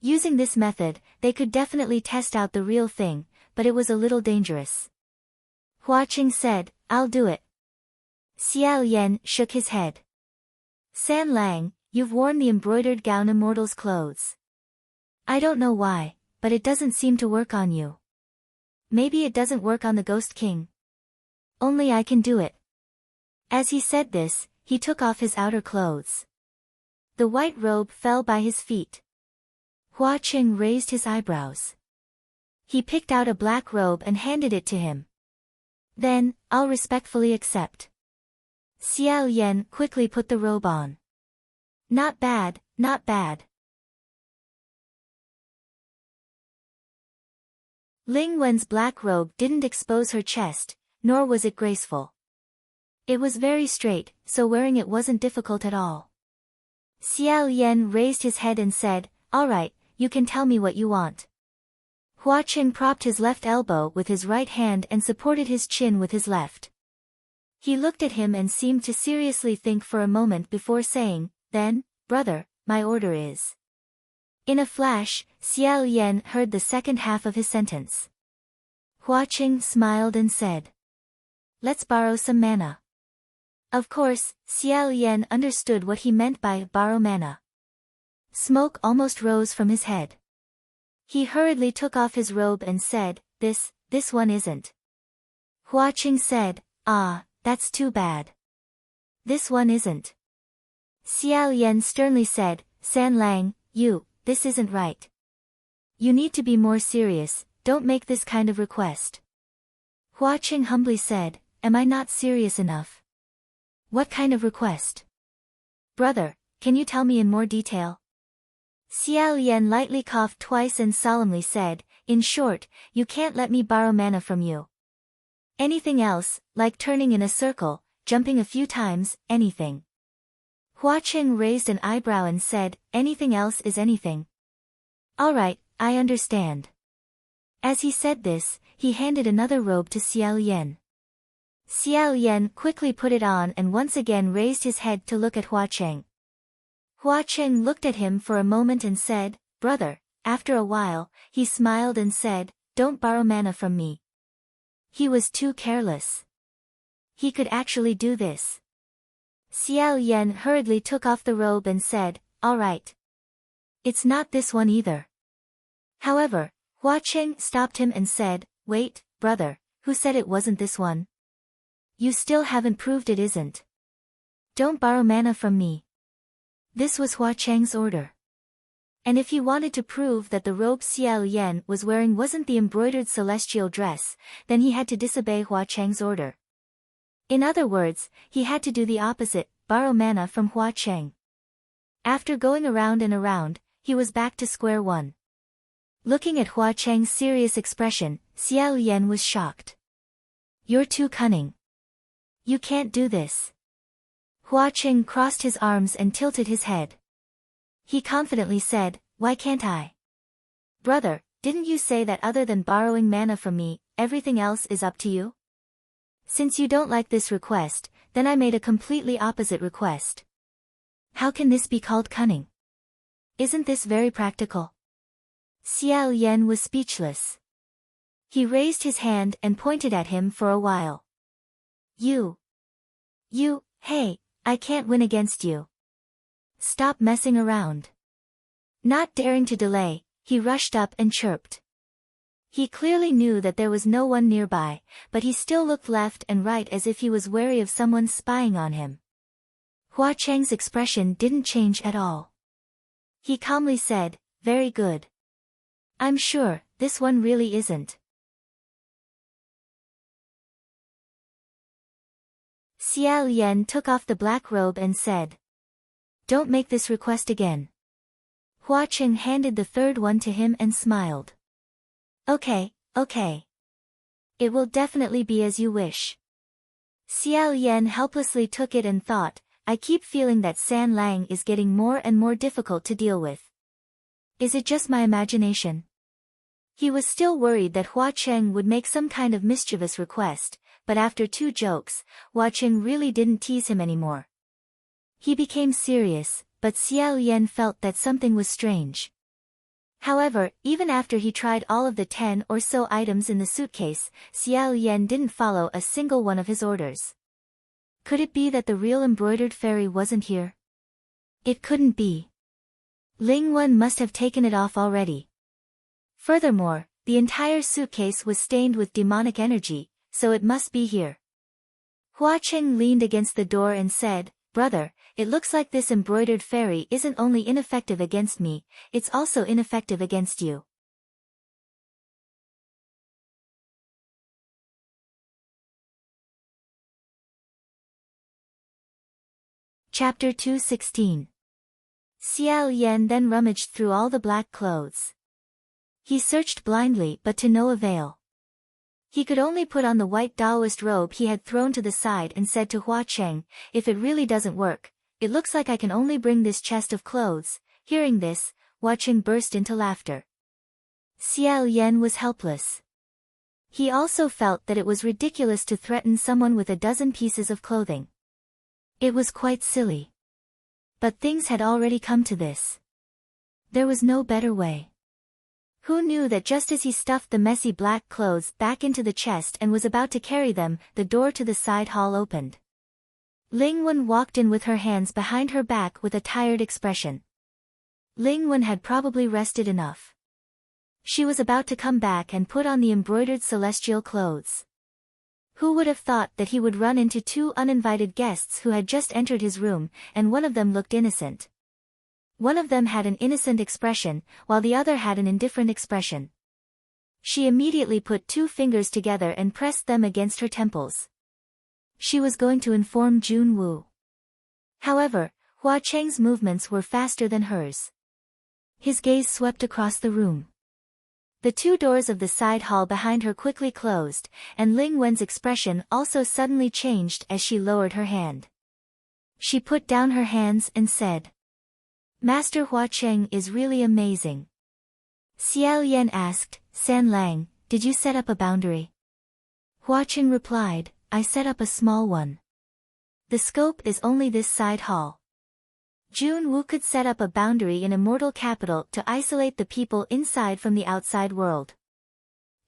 Using this method, they could definitely test out the real thing, but it was a little dangerous. Hua Qing said, I'll do it. Xiao Yan shook his head. San Lang, you've worn the embroidered gown immortal's clothes. I don't know why, but it doesn't seem to work on you. Maybe it doesn't work on the Ghost King. Only I can do it. As he said this, he took off his outer clothes. The white robe fell by his feet. Hua Qing raised his eyebrows. He picked out a black robe and handed it to him. Then, I'll respectfully accept. Xiao Yan quickly put the robe on. Not bad, not bad. Ling Wen's black robe didn't expose her chest, nor was it graceful. It was very straight, so wearing it wasn't difficult at all. Xiao Yan raised his head and said, all right, you can tell me what you want. Hua Qing propped his left elbow with his right hand and supported his chin with his left. He looked at him and seemed to seriously think for a moment before saying, then, brother, my order is. In a flash, Xiao Yan heard the second half of his sentence. Hua Qing smiled and said, let's borrow some mana. Of course, Xiao Yan understood what he meant by borrow mana. Smoke almost rose from his head. He hurriedly took off his robe and said, this one isn't. Hua Qing said, ah, that's too bad. This one isn't. Xiao Yan sternly said, San Lang, this isn't right. You need to be more serious, don't make this kind of request. Hua Qing humbly said, am I not serious enough? What kind of request? Brother, can you tell me in more detail? Xiao Yan lightly coughed twice and solemnly said, in short, you can't let me borrow mana from you. Anything else, like turning in a circle, jumping a few times, anything. Hua Qing raised an eyebrow and said, anything else is anything. All right, I understand. As he said this, he handed another robe to Xiao Yan. Xiao Yan quickly put it on and once again raised his head to look at Hua Qing. Hua Qing looked at him for a moment and said, brother. After a while, he smiled and said, don't borrow mana from me. He was too careless. He could actually do this. Xiao Yan hurriedly took off the robe and said, all right. It's not this one either. However, Hua Qing stopped him and said, wait, brother, who said it wasn't this one? You still haven't proved it isn't. Don't borrow mana from me. This was Hua Qing's order. And if he wanted to prove that the robe Xiao Yan was wearing wasn't the embroidered celestial dress, then he had to disobey Hua Qing's order. In other words, he had to do the opposite, borrow mana from Hua Qing. After going around and around, he was back to square one. Looking at Hua Qing's serious expression, Xiao Yan was shocked. You're too cunning. You can't do this. Hua Qing crossed his arms and tilted his head. He confidently said, why can't I? Brother, didn't you say that other than borrowing mana from me, everything else is up to you? Since you don't like this request, then I made a completely opposite request. How can this be called cunning? Isn't this very practical? Xiao Yan was speechless. He raised his hand and pointed at him for a while. Hey, I can't win against you. Stop messing around. Not daring to delay, he rushed up and chirped. He clearly knew that there was no one nearby, but he still looked left and right as if he was wary of someone spying on him. Hua Qing's expression didn't change at all. He calmly said, very good. I'm sure, this one really isn't. Xiao Yan took off the black robe and said, "Don't make this request again." Hua Cheng handed the third one to him and smiled. "Okay, okay. It will definitely be as you wish." Xiao Yan helplessly took it and thought, "I keep feeling that San Lang is getting more and more difficult to deal with. Is it just my imagination?" He was still worried that Hua Cheng would make some kind of mischievous request, but after 2 jokes, Hua Cheng really didn't tease him anymore. He became serious, but Xiao Yan felt that something was strange. However, even after he tried all of the 10 or so items in the suitcase, Xiao Yan didn't follow a single one of his orders. Could it be that the real embroidered fairy wasn't here? It couldn't be. Ling Wen must have taken it off already. Furthermore, the entire suitcase was stained with demonic energy, so it must be here. Hua Cheng leaned against the door and said, "Brother, it looks like this embroidered fairy isn't only ineffective against me, it's also ineffective against you." Chapter 216. Xiao Yan then rummaged through all the black clothes. He searched blindly but to no avail. He could only put on the white Taoist robe he had thrown to the side and said to Hua Cheng, "If it really doesn't work, it looks like I can only bring this chest of clothes." Hearing this, Hua Cheng burst into laughter. Xiao Yan was helpless. He also felt that it was ridiculous to threaten someone with a dozen pieces of clothing. It was quite silly. But things had already come to this. There was no better way. Who knew that just as he stuffed the messy black clothes back into the chest and was about to carry them, the door to the side hall opened. Ling Wen walked in with her hands behind her back with a tired expression. Ling Wen had probably rested enough. She was about to come back and put on the embroidered celestial clothes. Who would have thought that he would run into 2 uninvited guests who had just entered his room, and one of them looked innocent. One of them had an innocent expression, while the other had an indifferent expression. She immediately put 2 fingers together and pressed them against her temples. She was going to inform Jun Wu. However, Hua Cheng's movements were faster than hers. His gaze swept across the room. The 2 doors of the side hall behind her quickly closed, and Ling Wen's expression also suddenly changed as she lowered her hand. She put down her hands and said, "Master Hua Cheng is really amazing." Xiao Yan asked, "San Lang, did you set up a boundary?" Hua Cheng replied, "I set up a small one. The scope is only this side hall." Jun Wu could set up a boundary in Immortal Capital to isolate the people inside from the outside world.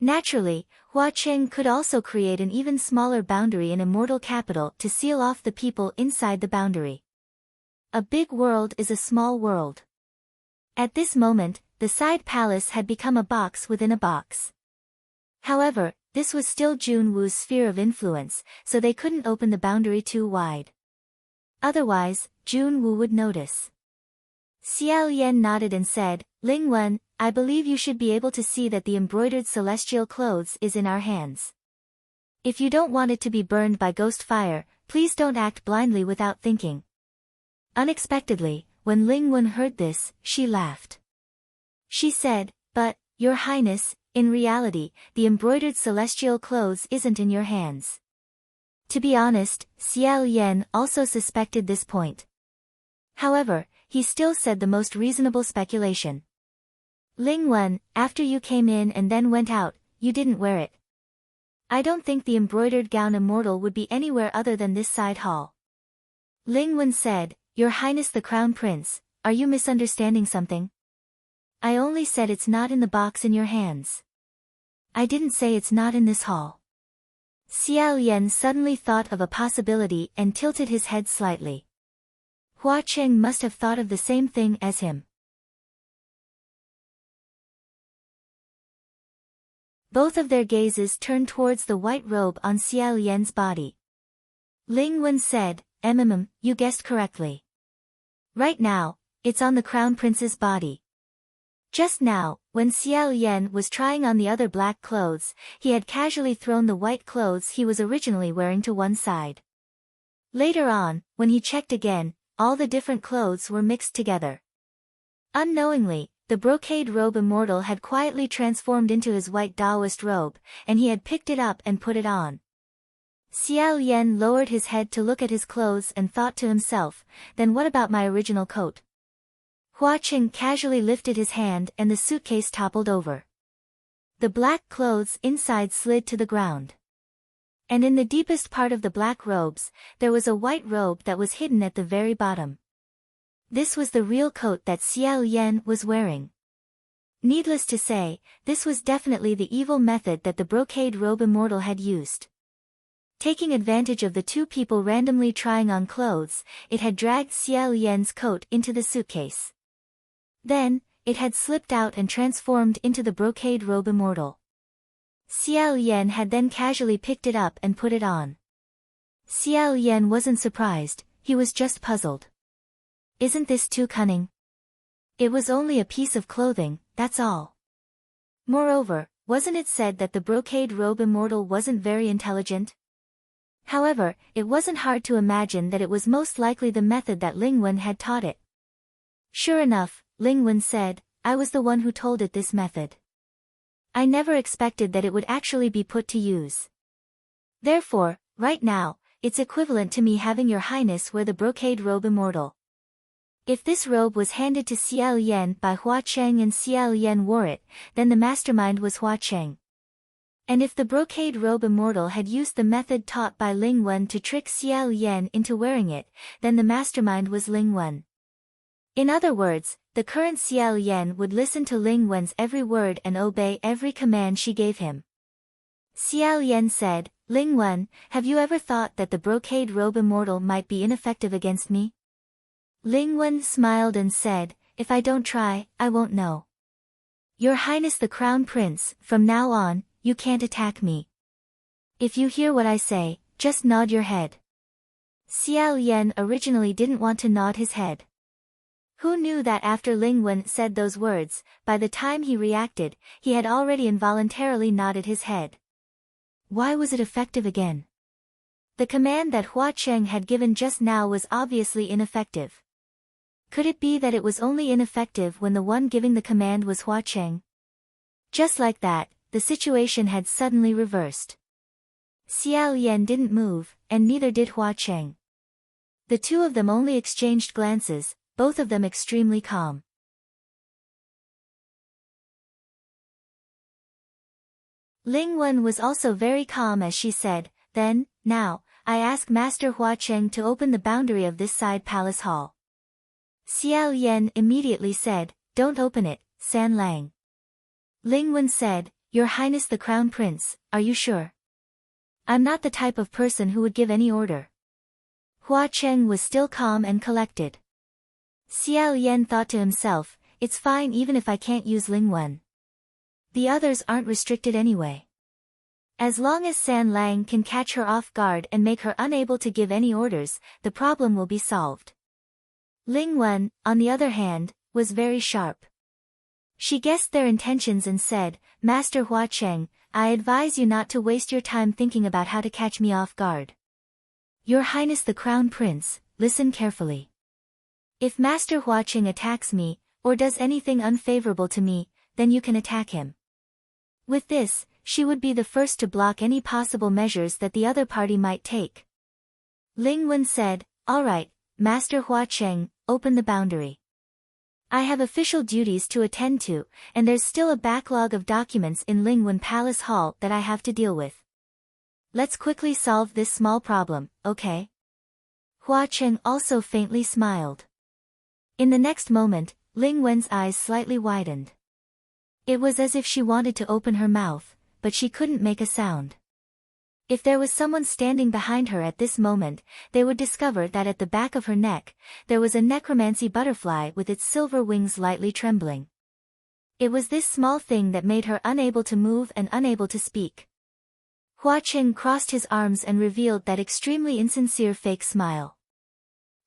Naturally, Hua Cheng could also create an even smaller boundary in Immortal Capital to seal off the people inside the boundary. A big world is a small world. At this moment, the side palace had become a box within a box. However, this was still Jun Wu's sphere of influence, so they couldn't open the boundary too wide. Otherwise, Jun Wu would notice. Xiao Yan nodded and said, "Ling Wen, I believe you should be able to see that the embroidered celestial clothes is in our hands. If you don't want it to be burned by ghost fire, please don't act blindly without thinking." Unexpectedly, when Ling Wen heard this, she laughed. She said, "But, Your Highness, in reality, the embroidered celestial clothes isn't in your hands." To be honest, Xiao Yan also suspected this point. However, he still said the most reasonable speculation. "Ling Wen, after you came in and then went out, you didn't wear it. I don't think the embroidered gown immortal would be anywhere other than this side hall." Ling Wen said, "Your Highness the Crown Prince, are you misunderstanding something? I only said it's not in the box in your hands. I didn't say it's not in this hall." Xiao Yan suddenly thought of a possibility and tilted his head slightly. Hua Cheng must have thought of the same thing as him. Both of their gazes turned towards the white robe on Xiao Yan's body. Ling Wen said, You guessed correctly. Right now, it's on the Crown Prince's body." Just now, when Xiao Yan was trying on the other black clothes, he had casually thrown the white clothes he was originally wearing to one side. Later on, when he checked again, all the different clothes were mixed together. Unknowingly, the brocade robe immortal had quietly transformed into his white Taoist robe, and he had picked it up and put it on. Xiao Yan lowered his head to look at his clothes and thought to himself, then what about my original coat? Hua Qing casually lifted his hand and the suitcase toppled over. The black clothes inside slid to the ground. And in the deepest part of the black robes, there was a white robe that was hidden at the very bottom. This was the real coat that Xiao Yan was wearing. Needless to say, this was definitely the evil method that the brocade robe immortal had used. Taking advantage of the two people randomly trying on clothes, it had dragged Xiao Yan's coat into the suitcase. Then, it had slipped out and transformed into the brocade robe immortal. Xiao Yan had then casually picked it up and put it on. Xiao Yan wasn't surprised, he was just puzzled. Isn't this too cunning? It was only a piece of clothing, that's all. Moreover, wasn't it said that the brocade robe immortal wasn't very intelligent? However, it wasn't hard to imagine that it was most likely the method that Ling Wen had taught it. Sure enough, Ling Wen said, I was the one who told it this method. I never expected that it would actually be put to use. Therefore, right now, it's equivalent to me having your highness wear the brocade robe immortal. If this robe was handed to Xiao Yan by Hua Cheng and Xiao Yan wore it, then the mastermind was Hua Cheng. And if the brocade robe immortal had used the method taught by Ling Wen to trick Xiao Yan into wearing it, then the mastermind was Ling Wen. In other words, the current Xiao Yan would listen to Ling Wen's every word and obey every command she gave him. Xiao Yan said, Ling Wen, have you ever thought that the brocade robe immortal might be ineffective against me? Ling Wen smiled and said, if I don't try, I won't know. Your Highness the Crown Prince, from now on, you can't attack me. If you hear what I say, just nod your head. Xiao Yan originally didn't want to nod his head. Who knew that after Ling Wen said those words, by the time he reacted, he had already involuntarily nodded his head. Why was it effective again? The command that Hua Cheng had given just now was obviously ineffective. Could it be that it was only ineffective when the one giving the command was Hua Cheng? Just like that, the situation had suddenly reversed. Xiao Yan didn't move, and neither did Hua Cheng. The two of them only exchanged glances, both of them extremely calm. Ling Wen was also very calm as she said, then, now, I ask Master Hua Cheng to open the boundary of this side palace hall. Xiao Yan immediately said, don't open it, San Lang. Ling Wen said, Your Highness the Crown Prince, are you sure? I'm not the type of person who would give any order. Hua Cheng was still calm and collected. Xiao Yan thought to himself, it's fine even if I can't use Ling Wen. The others aren't restricted anyway. As long as San Lang can catch her off guard and make her unable to give any orders, the problem will be solved. Ling Wen, on the other hand, was very sharp. She guessed their intentions and said, Master Hua Cheng, I advise you not to waste your time thinking about how to catch me off guard. Your Highness the Crown Prince, listen carefully. If Master Hua Cheng attacks me, or does anything unfavorable to me, then you can attack him. With this, she would be the first to block any possible measures that the other party might take. Ling Wen said, all right, Master Hua Cheng, open the boundary. I have official duties to attend to, and there's still a backlog of documents in Ling Wen Palace Hall that I have to deal with. Let's quickly solve this small problem, okay? Hua Cheng also faintly smiled. In the next moment, Ling Wen's eyes slightly widened. It was as if she wanted to open her mouth, but she couldn't make a sound. If there was someone standing behind her at this moment, they would discover that at the back of her neck, there was a necromancy butterfly with its silver wings lightly trembling. It was this small thing that made her unable to move and unable to speak. Hua Cheng crossed his arms and revealed that extremely insincere fake smile.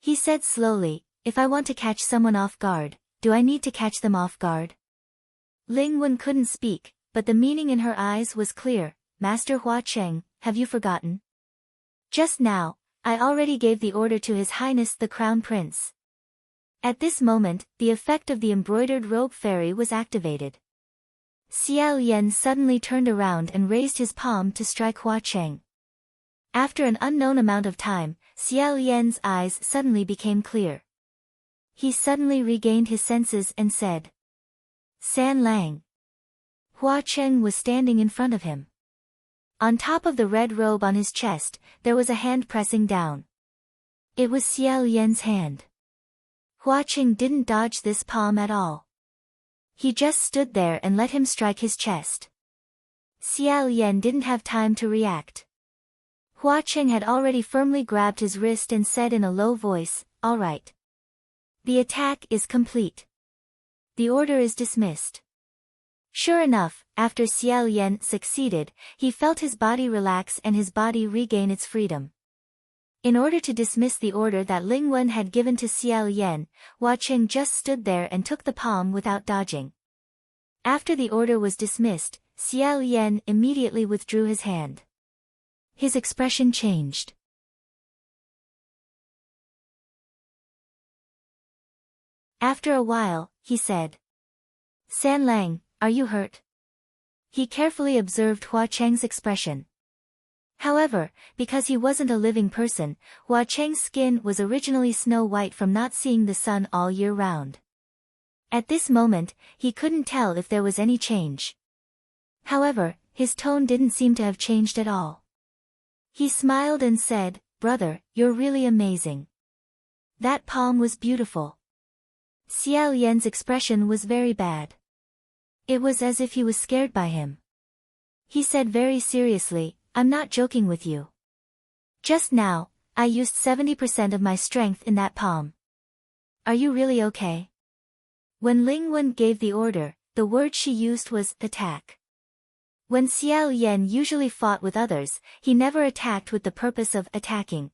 He said slowly, if I want to catch someone off guard, do I need to catch them off guard? Ling Wen couldn't speak, but the meaning in her eyes was clear. Master Hua Cheng, have you forgotten? Just now, I already gave the order to His Highness the Crown Prince. At this moment, the effect of the embroidered robe fairy was activated. Xiao Yan suddenly turned around and raised his palm to strike Hua Cheng. After an unknown amount of time, Xiao Yan's eyes suddenly became clear. He suddenly regained his senses and said, "San Lang." Hua Cheng was standing in front of him. On top of the red robe on his chest, there was a hand pressing down. It was Xiao Yan's hand. Hua Cheng didn't dodge this palm at all. He just stood there and let him strike his chest. Xiao Yan didn't have time to react. Hua Cheng had already firmly grabbed his wrist and said in a low voice, "All right. The attack is complete. The order is dismissed." Sure enough, after Xiao Yan succeeded, he felt his body relax and his body regain its freedom. In order to dismiss the order that Ling Wen had given to Xiao Yan, Hua Cheng just stood there and took the palm without dodging. After the order was dismissed, Xiao Yan immediately withdrew his hand. His expression changed. After a while, he said, "San Lang, are you hurt?" He carefully observed Hua Cheng's expression. However, because he wasn't a living person, Hua Cheng's skin was originally snow white from not seeing the sun all year round. At this moment, he couldn't tell if there was any change. However, his tone didn't seem to have changed at all. He smiled and said, "Brother, you're really amazing. That palm was beautiful." Xiao Yan's expression was very bad. It was as if he was scared by him. He said very seriously, "I'm not joking with you. Just now, I used 70% of my strength in that palm. Are you really okay?" When Ling Wen gave the order, the word she used was attack. When Xiao Yan usually fought with others, he never attacked with the purpose of attacking.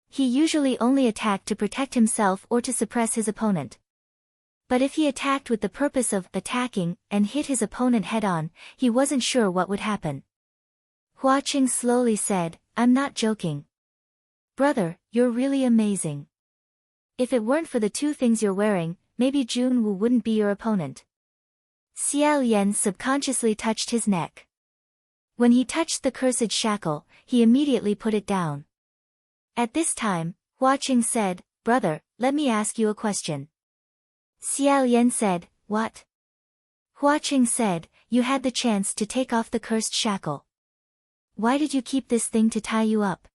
He usually only attacked to protect himself or to suppress his opponent. But if he attacked with the purpose of attacking and hit his opponent head-on, he wasn't sure what would happen. Hua Cheng slowly said, "I'm not joking. Brother, you're really amazing. If it weren't for the two things you're wearing, maybe Junwu wouldn't be your opponent." Xiao Yan subconsciously touched his neck. When he touched the cursed shackle, he immediately put it down. At this time, Hua Cheng said, "Brother, let me ask you a question." Xiao Yan said, "What?" Hua Cheng said, "You had the chance to take off the cursed shackle. Why did you keep this thing to tie you up?"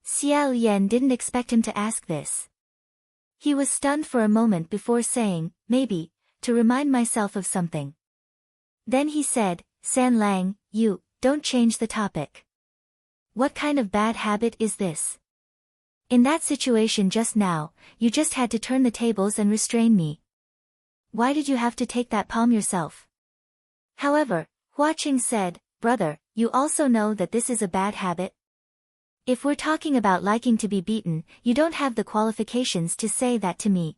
Xiao Yan didn't expect him to ask this. He was stunned for a moment before saying, "Maybe, to remind myself of something." Then he said, "San Lang, you, don't change the topic. What kind of bad habit is this? In that situation just now, you just had to turn the tables and restrain me. Why did you have to take that palm yourself?" However, Hua Cheng said, "Brother, you also know that this is a bad habit. If we're talking about liking to be beaten, you don't have the qualifications to say that to me."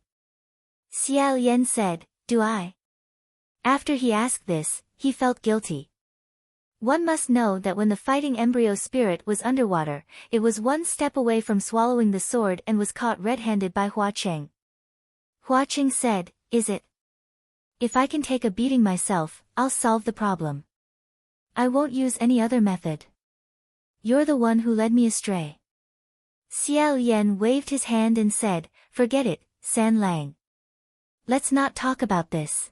Xiao Yan said, "Do I?" After he asked this, he felt guilty. One must know that when the fighting embryo spirit was underwater, it was one step away from swallowing the sword and was caught red-handed by Hua Cheng. Hua Cheng said, "Is it? If I can take a beating myself, I'll solve the problem. I won't use any other method. You're the one who led me astray." Xiao Yan waved his hand and said, "Forget it, San Lang. Let's not talk about this.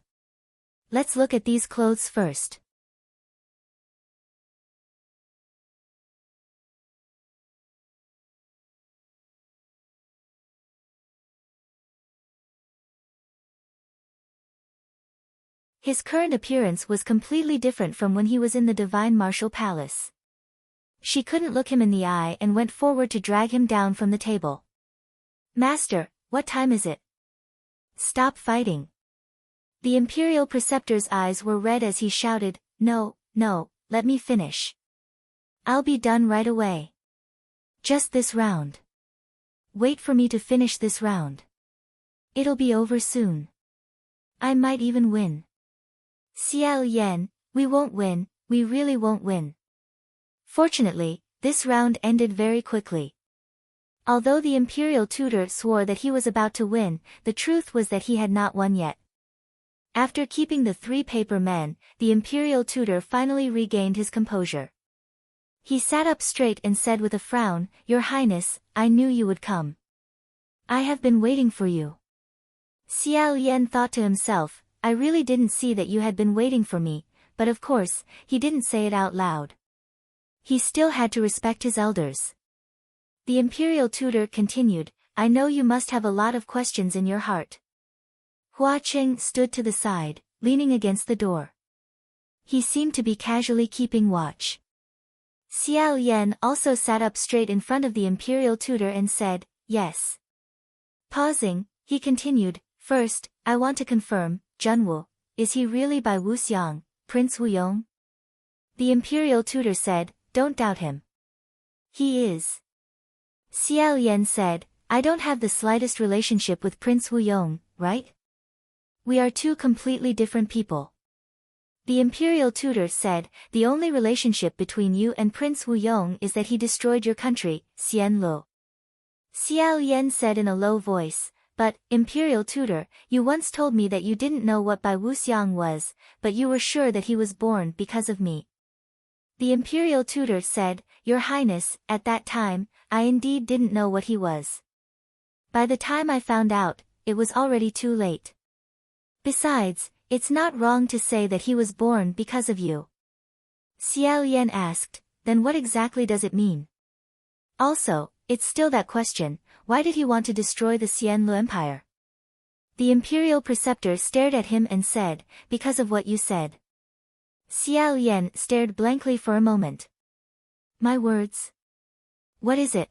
Let's look at these clothes first." His current appearance was completely different from when he was in the Divine Martial Palace. She couldn't look him in the eye and went forward to drag him down from the table. "Master, what time is it? Stop fighting." The Imperial Preceptor's eyes were red as he shouted, "No, no, let me finish. I'll be done right away. Just this round. Wait for me to finish this round. It'll be over soon. I might even win." "Xiao Yan, we won't win, we really won't win." Fortunately, this round ended very quickly. Although the imperial tutor swore that he was about to win, the truth was that he had not won yet. After keeping the 3 paper men, the imperial tutor finally regained his composure. He sat up straight and said with a frown, "Your Highness, I knew you would come. I have been waiting for you." Xiao Yan thought to himself, "I really didn't see that you had been waiting for me," but of course, he didn't say it out loud. He still had to respect his elders. The imperial tutor continued, "I know you must have a lot of questions in your heart." Hua Cheng stood to the side, leaning against the door. He seemed to be casually keeping watch. Xiao Yan also sat up straight in front of the imperial tutor and said, "Yes." Pausing, he continued, "First, I want to confirm, Junwu, is he really by Wuxiang, Prince Wuyong?" The imperial tutor said, "Don't doubt him. He is." Xiao Yan said, "I don't have the slightest relationship with Prince Wuyong, right? We are 2 completely different people." The imperial tutor said, "The only relationship between you and Prince Wuyong is that he destroyed your country, Xianlu." Xiao Yan said in a low voice, "But, imperial tutor, you once told me that you didn't know what Bai Wuxiang was, but you were sure that he was born because of me." The imperial tutor said, "Your Highness, at that time, I indeed didn't know what he was. By the time I found out, it was already too late. Besides, it's not wrong to say that he was born because of you." Xiao Yan asked, "Then what exactly does it mean? Also, it's still that question, why did he want to destroy the Xianlu Empire?" The imperial preceptor stared at him and said, "Because of what you said." Xiao Yan stared blankly for a moment. "My words? What is it?"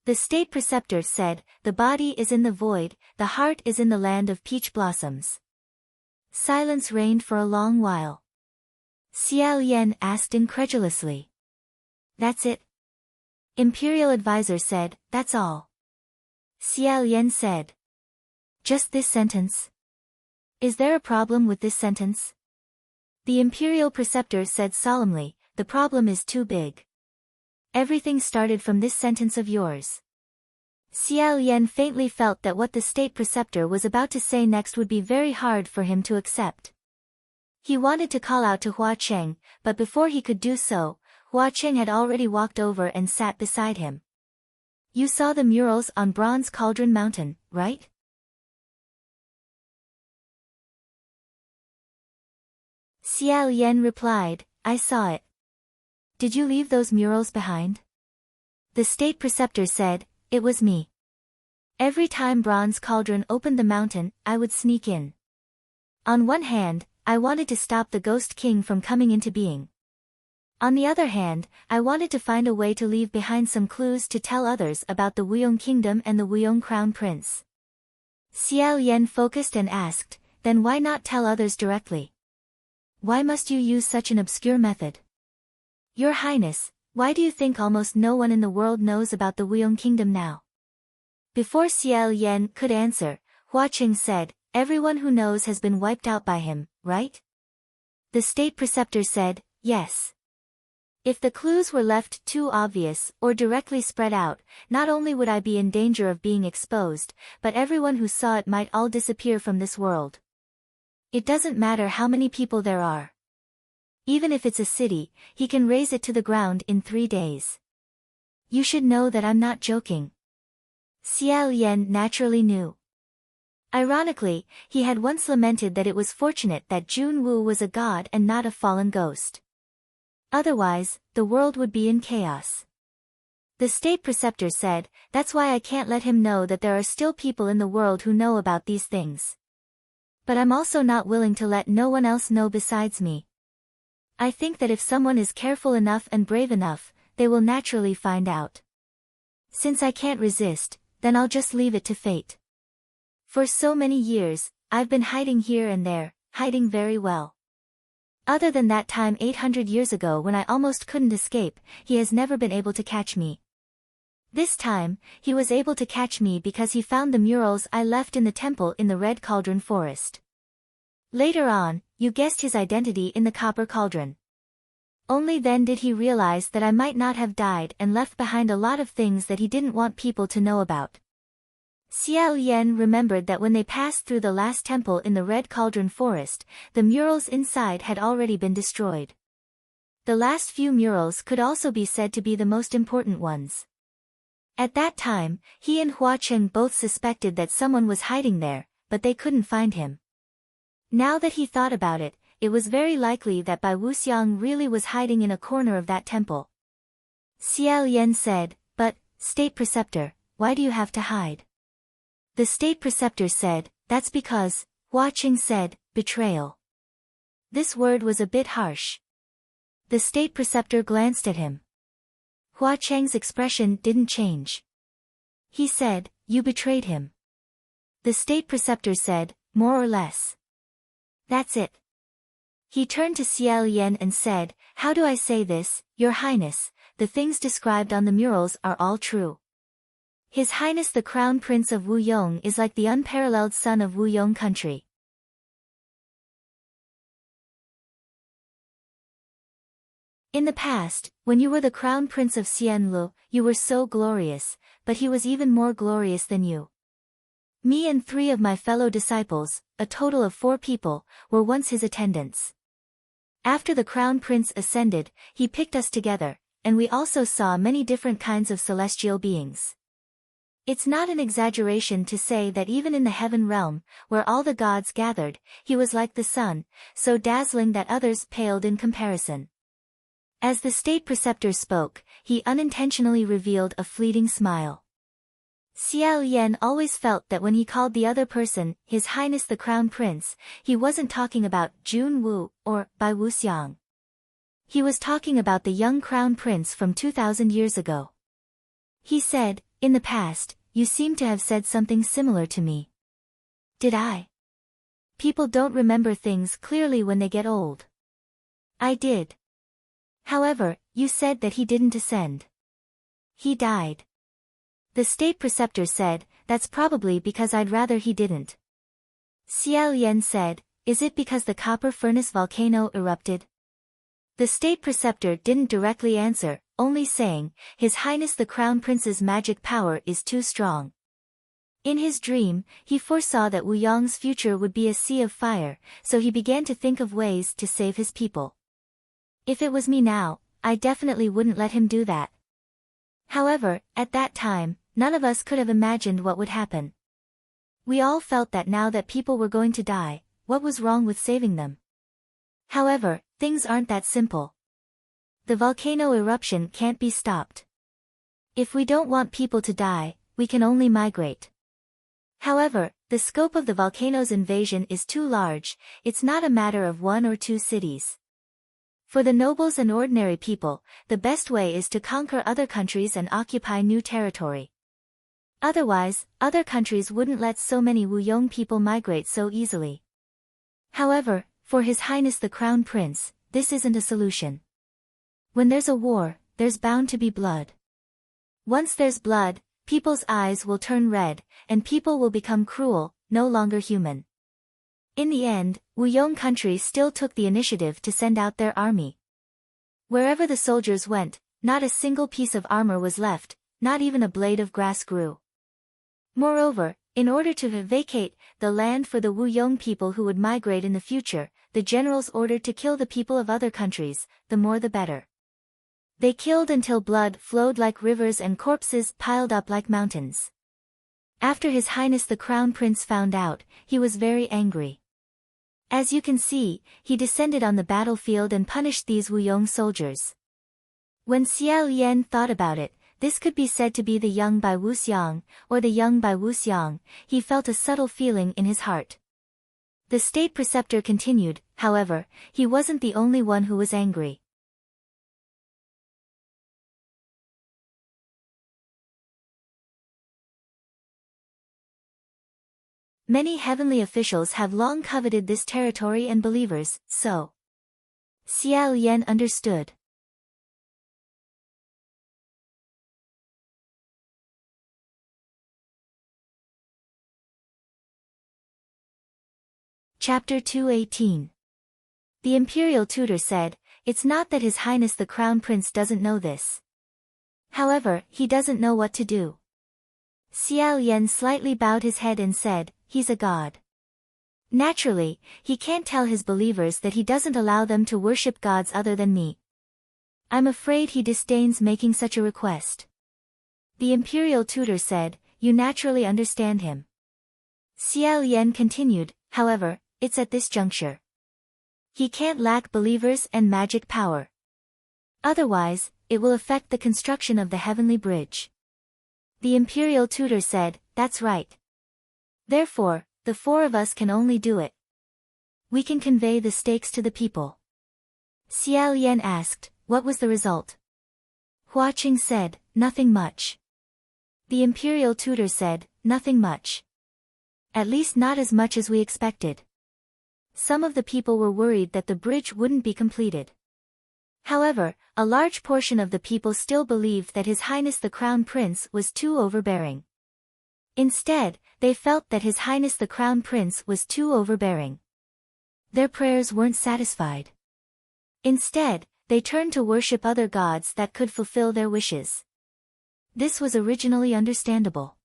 The state preceptor said, "The body is in the void, the heart is in the land of peach blossoms." Silence reigned for a long while. Xiao Yan asked incredulously, "That's it?" Imperial advisor said, "That's all." Xiao Yan said, "Just this sentence? Is there a problem with this sentence?" The imperial preceptor said solemnly, "The problem is too big. Everything started from this sentence of yours." Xiao Yan faintly felt that what the state preceptor was about to say next would be very hard for him to accept. He wanted to call out to Hua Cheng, but before he could do so, Hua Cheng had already walked over and sat beside him. "You saw the murals on Bronze Cauldron Mountain, right?" Xiao Yan replied, "I saw it." "Did you leave those murals behind?" The state preceptor said, "It was me. Every time Bronze Cauldron opened the mountain, I would sneak in. On one hand, I wanted to stop the Ghost King from coming into being. On the other hand, I wanted to find a way to leave behind some clues to tell others about the Wuyong Kingdom and the Wuyong Crown Prince." Xiao Yan focused and asked, "Then why not tell others directly? Why must you use such an obscure method? Your Highness, why do you think almost no one in the world knows about the Wuyong Kingdom now?" Before Xiao Yan could answer, Hua Qing said, "Everyone who knows has been wiped out by him, right?" The state preceptor said, "Yes. If the clues were left too obvious or directly spread out, not only would I be in danger of being exposed, but everyone who saw it might all disappear from this world. It doesn't matter how many people there are. Even if it's a city, he can raze it to the ground in 3 days. You should know that I'm not joking." Xiao Yan naturally knew. Ironically, he had once lamented that it was fortunate that Jun Wu was a god and not a fallen ghost. Otherwise, the world would be in chaos. The state preceptor said, "That's why I can't let him know that there are still people in the world who know about these things. But I'm also not willing to let no one else know besides me. I think that if someone is careful enough and brave enough, they will naturally find out. Since I can't resist, then I'll just leave it to fate. For so many years, I've been hiding here and there, hiding very well. Other than that time 800 years ago when I almost couldn't escape, he has never been able to catch me. This time, he was able to catch me because he found the murals I left in the temple in the Red Cauldron Forest. Later on, you guessed his identity in the Copper Cauldron. Only then did he realize that I might not have died and left behind a lot of things that he didn't want people to know about. Xiao Yan remembered that when they passed through the last temple in the Red Cauldron Forest, the murals inside had already been destroyed. The last few murals could also be said to be the most important ones. At that time, he and Hua Cheng both suspected that someone was hiding there, but they couldn't find him. Now that he thought about it, it was very likely that Bai Wuxiang really was hiding in a corner of that temple. Xiao Yan said, "But, State Preceptor, why do you have to hide?" The State Preceptor said, "That's because," Hua Cheng said, "betrayal." This word was a bit harsh. The State Preceptor glanced at him. Hua Cheng's expression didn't change. He said, "You betrayed him." The State Preceptor said, "More or less." "That's it." He turned to Xiao Yan and said, "How do I say this, Your Highness? The things described on the murals are all true. His Highness the Crown Prince of Wuyong is like the unparalleled son of Wuyong country." In the past, when you were the Crown Prince of Xianlu, you were so glorious, but he was even more glorious than you. Me and 3 of my fellow disciples, a total of 4 people, were once his attendants. After the Crown Prince ascended, he picked us together, and we also saw many different kinds of celestial beings. It's not an exaggeration to say that even in the heaven realm, where all the gods gathered, he was like the sun, so dazzling that others paled in comparison. As the State Preceptor spoke, he unintentionally revealed a fleeting smile. Xiao Yan always felt that when he called the other person, His Highness the Crown Prince, he wasn't talking about Jun Wu or Bai Wuxiang. He was talking about the young Crown Prince from 2,000 years ago. He said, "In the past, you seem to have said something similar to me." "Did I?" "People don't remember things clearly when they get old." "I did." "However, you said that he didn't ascend." "He died." The State Preceptor said, "That's probably because I'd rather he didn't." Xiao Yan said, "Is it because the copper furnace volcano erupted?" The State Preceptor didn't directly answer, only saying, "His Highness the Crown Prince's magic power is too strong." In his dream, he foresaw that Wuyong's future would be a sea of fire, so he began to think of ways to save his people. If it was me now, I definitely wouldn't let him do that. However, at that time, none of us could have imagined what would happen. We all felt that now that people were going to die, what was wrong with saving them? However, things aren't that simple. The volcano eruption can't be stopped. If we don't want people to die, we can only migrate. However, the scope of the volcano's invasion is too large, it's not a matter of 1 or 2 cities. For the nobles and ordinary people, the best way is to conquer other countries and occupy new territory. Otherwise, other countries wouldn't let so many Wuyong people migrate so easily. However, for His Highness the Crown Prince, this isn't a solution. When there's a war, there's bound to be blood. Once there's blood, people's eyes will turn red, and people will become cruel, no longer human. In the end, Wuyong country still took the initiative to send out their army. Wherever the soldiers went, not a single piece of armor was left, not even a blade of grass grew. Moreover, in order to vacate the land for the Wuyong people who would migrate in the future, the generals ordered to kill the people of other countries, the more the better. They killed until blood flowed like rivers and corpses piled up like mountains. After His Highness the Crown Prince found out, he was very angry. As you can see, he descended on the battlefield and punished these Wuyong soldiers. When Xiao Yan thought about it, this could be said to be the young Bai Wuxiang, or the young Bai Wuxiang, he felt a subtle feeling in his heart. The State Preceptor continued, however, he wasn't the only one who was angry. Many heavenly officials have long coveted this territory and believers, so. Xiao Yan understood. Chapter 218. The imperial tutor said, It's not that His Highness the Crown Prince doesn't know this. However, he doesn't know what to do. Xiao Yan slightly bowed his head and said, he's a god. Naturally, he can't tell his believers that he doesn't allow them to worship gods other than me. I'm afraid he disdains making such a request. The imperial tutor said, you naturally understand him. Xiao Yan continued, however, it's at this juncture. He can't lack believers and magic power. Otherwise, it will affect the construction of the heavenly bridge. The imperial tutor said, that's right. Therefore, the four of us can only do it. We can convey the stakes to the people. Xiao Yan asked, what was the result? Hua Qing said, nothing much. The imperial tutor said, nothing much. At least not as much as we expected. Some of the people were worried that the bridge wouldn't be completed. However, a large portion of the people still believed that His Highness the Crown Prince was too overbearing. Instead, they felt that His Highness the Crown Prince was too overbearing. Their prayers weren't satisfied. Instead, they turned to worship other gods that could fulfill their wishes. This was originally understandable.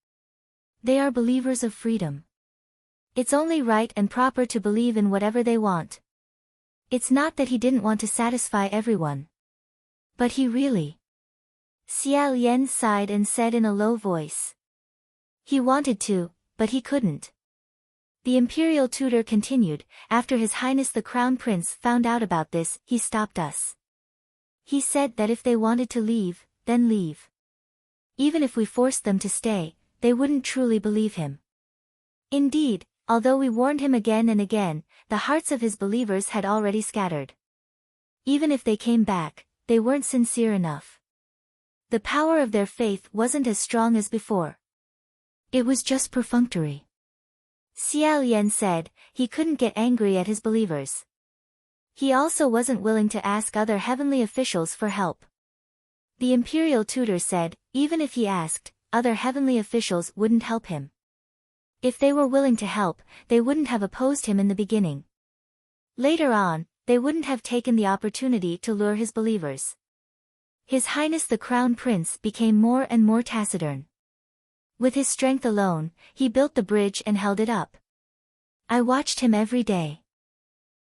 They are believers of freedom. It's only right and proper to believe in whatever they want. It's not that he didn't want to satisfy everyone. But he really. Xiao Yan sighed and said in a low voice. He wanted to, but he couldn't. The imperial tutor continued, after His Highness the Crown Prince found out about this, he stopped us. He said that if they wanted to leave, then leave. Even if we forced them to stay, they wouldn't truly believe him. Indeed, although we warned him again and again, the hearts of his believers had already scattered. Even if they came back, they weren't sincere enough. The power of their faith wasn't as strong as before. It was just perfunctory. Xiao Yan said, he couldn't get angry at his believers. He also wasn't willing to ask other heavenly officials for help. The imperial tutor said, even if he asked, other heavenly officials wouldn't help him. If they were willing to help, they wouldn't have opposed him in the beginning. Later on, they wouldn't have taken the opportunity to lure his believers. His Highness the Crown Prince became more and more taciturn. With his strength alone, he built the bridge and held it up. I watched him every day.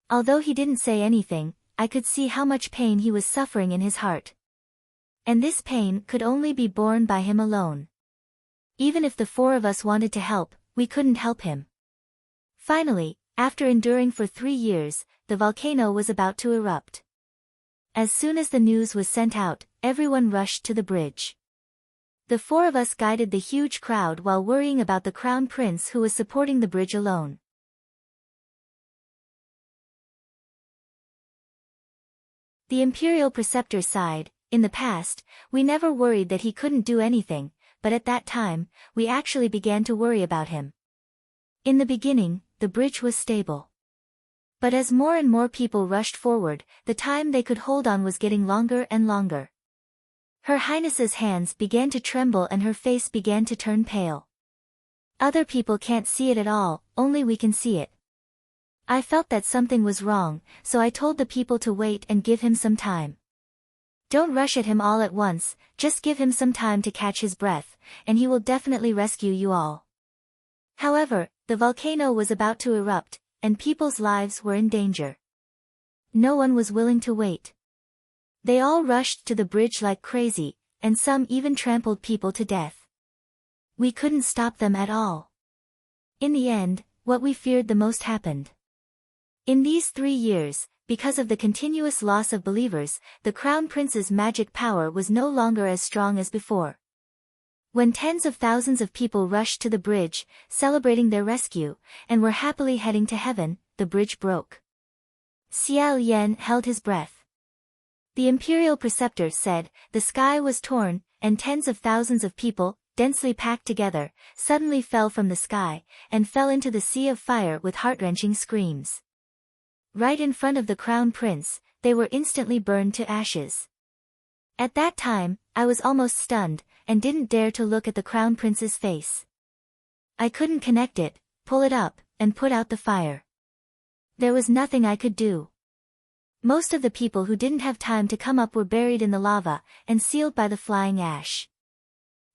Although he didn't say anything, I could see how much pain he was suffering in his heart. And this pain could only be borne by him alone. Even if the four of us wanted to help, we couldn't help him. Finally, after enduring for 3 years, the volcano was about to erupt. As soon as the news was sent out, everyone rushed to the bridge. The four of us guided the huge crowd while worrying about the Crown Prince who was supporting the bridge alone. The imperial preceptor sighed, in the past, we never worried that he couldn't do anything, but at that time, we actually began to worry about him. In the beginning, the bridge was stable. But as more and more people rushed forward, the time they could hold on was getting longer and longer. Her Highness's hands began to tremble and her face began to turn pale. Other people can't see it at all, only we can see it. I felt that something was wrong, so I told the people to wait and give him some time. Don't rush at him all at once, just give him some time to catch his breath, and he will definitely rescue you all. However, the volcano was about to erupt, and people's lives were in danger. No one was willing to wait. They all rushed to the bridge like crazy, and some even trampled people to death. We couldn't stop them at all. In the end, what we feared the most happened. In these 3 years, because of the continuous loss of believers, the Crown Prince's magic power was no longer as strong as before. When tens of thousands of people rushed to the bridge, celebrating their rescue, and were happily heading to heaven, the bridge broke. Xiao Yan held his breath. The imperial preceptor said, the sky was torn, and tens of thousands of people, densely packed together, suddenly fell from the sky, and fell into the sea of fire with heart-wrenching screams. Right in front of the Crown Prince, they were instantly burned to ashes. At that time, I was almost stunned, and didn't dare to look at the Crown Prince's face. I couldn't connect it, pull it up, and put out the fire. There was nothing I could do. Most of the people who didn't have time to come up were buried in the lava, and sealed by the flying ash.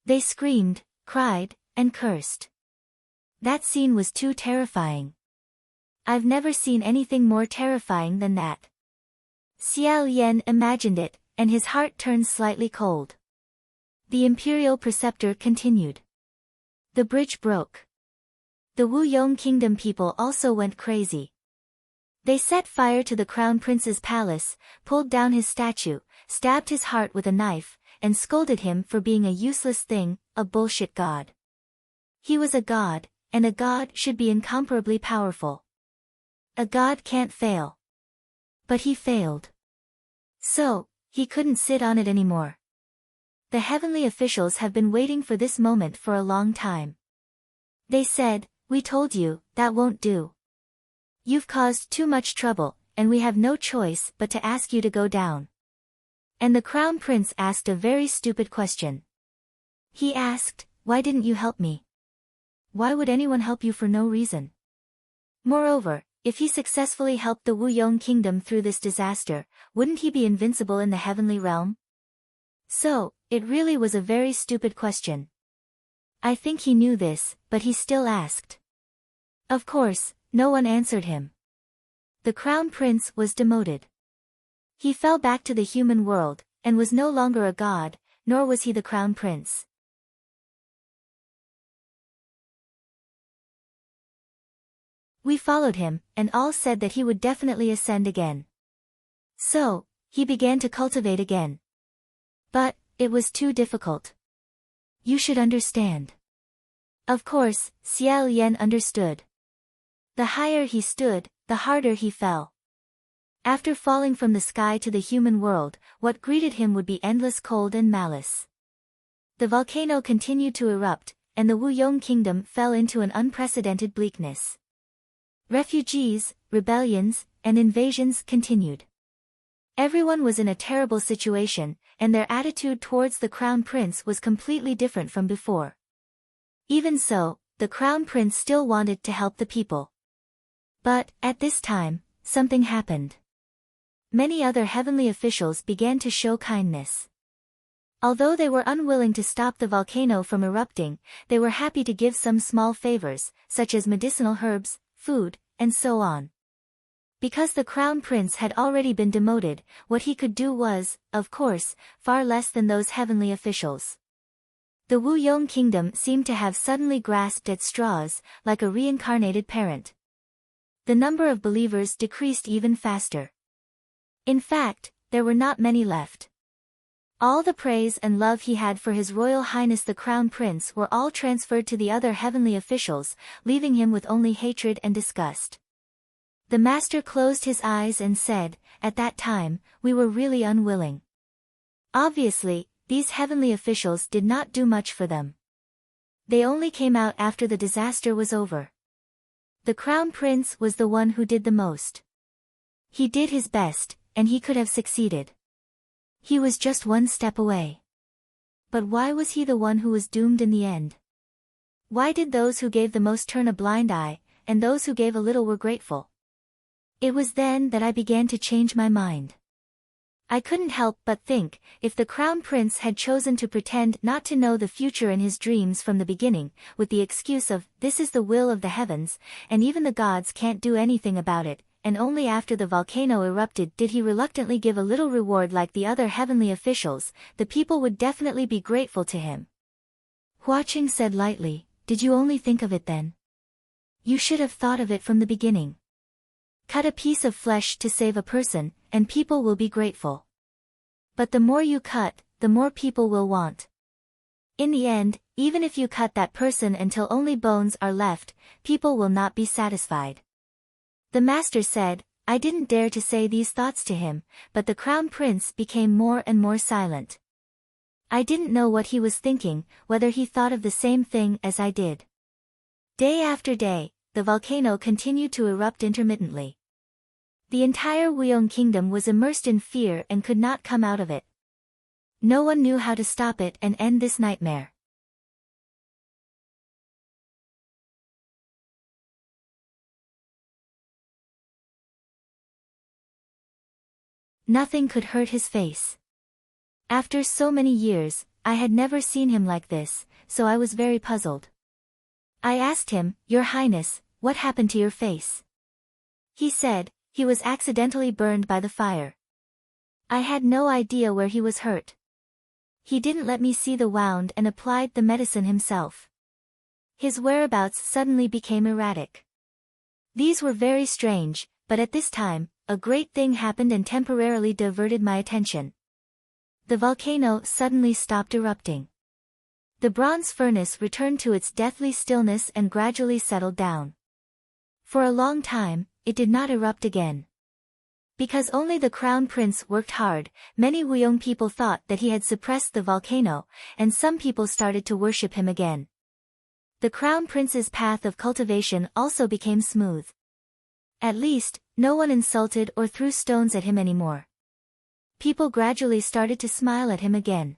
They screamed, cried, and cursed. That scene was too terrifying. I've never seen anything more terrifying than that. Xiao Yan imagined it, and his heart turned slightly cold. The imperial preceptor continued. The bridge broke. The Wuyong Kingdom people also went crazy. They set fire to the crown prince's palace, pulled down his statue, stabbed his heart with a knife, and scolded him for being a useless thing, a bullshit god. He was a god, and a god should be incomparably powerful. A god can't fail. But he failed. So, he couldn't sit on it anymore. The heavenly officials have been waiting for this moment for a long time. They said, "We told you, that won't do. You've caused too much trouble, and we have no choice but to ask you to go down." And the crown prince asked a very stupid question. He asked, "Why didn't you help me? Why would anyone help you for no reason?" Moreover, if he successfully helped the Wuyong Kingdom through this disaster, wouldn't he be invincible in the heavenly realm? So, it really was a very stupid question. I think he knew this, but he still asked. Of course, no one answered him. The crown prince was demoted. He fell back to the human world, and was no longer a god, nor was he the crown prince. We followed him, and all said that he would definitely ascend again. So, he began to cultivate again. But, it was too difficult. You should understand. Of course, Xiao Yan understood. The higher he stood, the harder he fell. After falling from the sky to the human world, what greeted him would be endless cold and malice. The volcano continued to erupt, and the Wuyong Kingdom fell into an unprecedented bleakness. Refugees, rebellions, and invasions continued. Everyone was in a terrible situation, and their attitude towards the crown prince was completely different from before. Even so, the crown prince still wanted to help the people. But, at this time, something happened. Many other heavenly officials began to show kindness. Although they were unwilling to stop the volcano from erupting, they were happy to give some small favors, such as medicinal herbs, food, and so on. Because the crown prince had already been demoted, what he could do was, of course, far less than those heavenly officials. The Wuyong Kingdom seemed to have suddenly grasped at straws, like a reincarnated parent. The number of believers decreased even faster. In fact, there were not many left. All the praise and love he had for His Royal Highness the Crown Prince were all transferred to the other heavenly officials, leaving him with only hatred and disgust. The master closed his eyes and said, "At that time, we were really unwilling." Obviously, these heavenly officials did not do much for them. They only came out after the disaster was over. The Crown Prince was the one who did the most. He did his best, and he could have succeeded. He was just one step away. But why was he the one who was doomed in the end? Why did those who gave the most turn a blind eye, and those who gave a little were grateful? It was then that I began to change my mind. I couldn't help but think, if the Crown Prince had chosen to pretend not to know the future in his dreams from the beginning, with the excuse of, "This is the will of the heavens, and even the gods can't do anything about it," and only after the volcano erupted did he reluctantly give a little reward like the other heavenly officials, the people would definitely be grateful to him. Hua Qing said lightly, "Did you only think of it then? You should have thought of it from the beginning. Cut a piece of flesh to save a person, and people will be grateful. But the more you cut, the more people will want. In the end, even if you cut that person until only bones are left, people will not be satisfied." The master said, I didn't dare to say these thoughts to him, but the Crown Prince became more and more silent. I didn't know what he was thinking, whether he thought of the same thing as I did. Day after day, the volcano continued to erupt intermittently. The entire Wuyong Kingdom was immersed in fear and could not come out of it. No one knew how to stop it and end this nightmare. Nothing could hurt his face. After so many years, I had never seen him like this, so I was very puzzled. I asked him, "Your Highness, what happened to your face?" He said, "He was accidentally burned by the fire." I had no idea where he was hurt. He didn't let me see the wound and applied the medicine himself. His whereabouts suddenly became erratic. These were very strange, but at this time, a great thing happened and temporarily diverted my attention. The volcano suddenly stopped erupting. The bronze furnace returned to its deathly stillness and gradually settled down. For a long time, it did not erupt again. Because only the crown prince worked hard, many Wuyong people thought that he had suppressed the volcano, and some people started to worship him again. The crown prince's path of cultivation also became smooth. At least, no one insulted or threw stones at him anymore. People gradually started to smile at him again.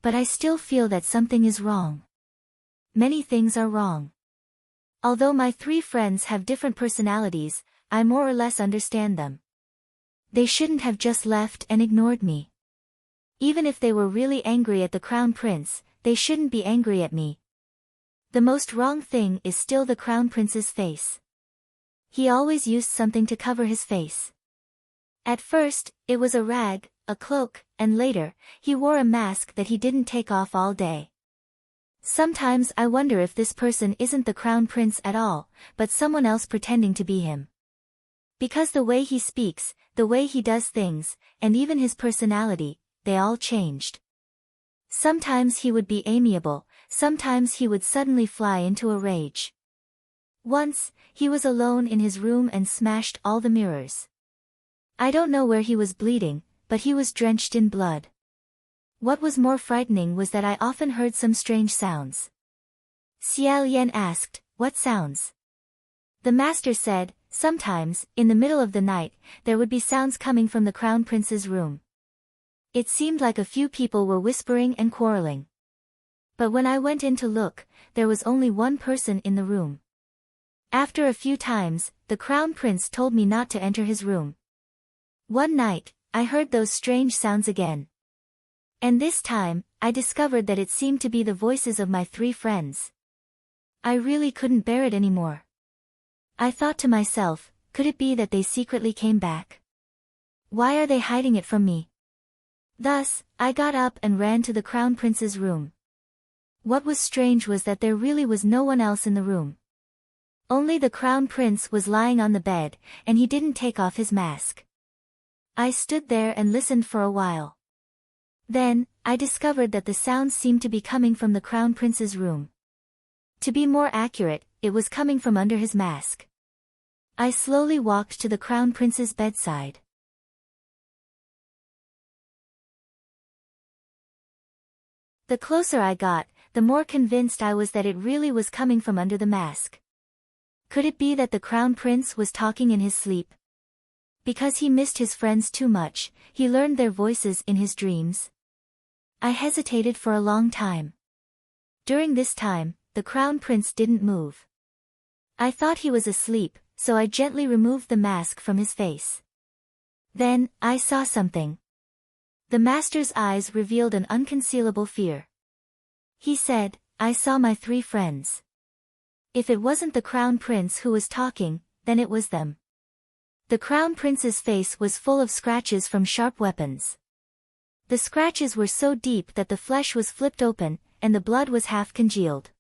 But I still feel that something is wrong. Many things are wrong. Although my 3 friends have different personalities, I more or less understand them. They shouldn't have just left and ignored me. Even if they were really angry at the crown prince, they shouldn't be angry at me. The most wrong thing is still the crown prince's face. He always used something to cover his face. At first, it was a rag, a cloak, and later, he wore a mask that he didn't take off all day. Sometimes I wonder if this person isn't the crown prince at all, but someone else pretending to be him. Because the way he speaks, the way he does things, and even his personality, they all changed. Sometimes he would be amiable, sometimes he would suddenly fly into a rage. Once, he was alone in his room and smashed all the mirrors. I don't know where he was bleeding, but he was drenched in blood. What was more frightening was that I often heard some strange sounds. Xiao Yan asked, "What sounds?" The master said, "Sometimes, in the middle of the night, there would be sounds coming from the crown prince's room. It seemed like a few people were whispering and quarreling. But when I went in to look, there was only one person in the room. After a few times, the crown prince told me not to enter his room. One night, I heard those strange sounds again. And this time, I discovered that it seemed to be the voices of my 3 friends. I really couldn't bear it anymore. I thought to myself, could it be that they secretly came back? Why are they hiding it from me?" Thus, I got up and ran to the crown prince's room. What was strange was that there really was no one else in the room. Only the crown prince was lying on the bed, and he didn't take off his mask. I stood there and listened for a while. Then, I discovered that the sounds seemed to be coming from the crown prince's room. To be more accurate, it was coming from under his mask. I slowly walked to the crown prince's bedside. The closer I got, the more convinced I was that it really was coming from under the mask. Could it be that the crown prince was talking in his sleep? Because he missed his friends too much, he learned their voices in his dreams. I hesitated for a long time. During this time, the crown prince didn't move. I thought he was asleep, so I gently removed the mask from his face. Then, I saw something. The master's eyes revealed an unconcealable fear. He said, "I saw my 3 friends. If it wasn't the crown prince who was talking, then it was them." The crown prince's face was full of scratches from sharp weapons. The scratches were so deep that the flesh was flipped open, and the blood was half congealed.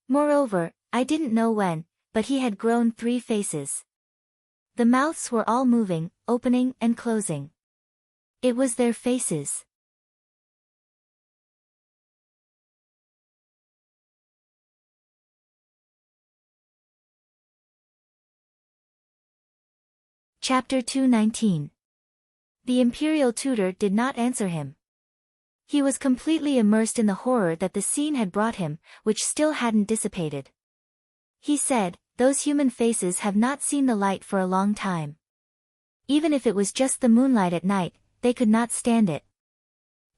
Moreover, I didn't know when, but he had grown 3 faces. The mouths were all moving, opening and closing. It was their faces. Chapter 219. The imperial tutor did not answer him. He was completely immersed in the horror that the scene had brought him, which still hadn't dissipated. He said, "Those human faces have not seen the light for a long time. Even if it was just the moonlight at night, they could not stand it."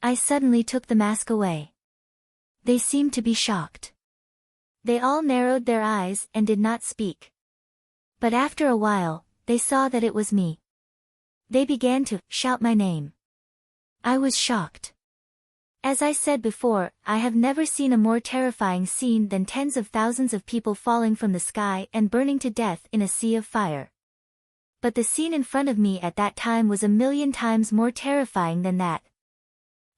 I suddenly took the mask away. They seemed to be shocked. They all narrowed their eyes and did not speak. But after a while, they saw that it was me. They began to shout my name. I was shocked. As I said before, I have never seen a more terrifying scene than tens of thousands of people falling from the sky and burning to death in a sea of fire. But the scene in front of me at that time was a million times more terrifying than that.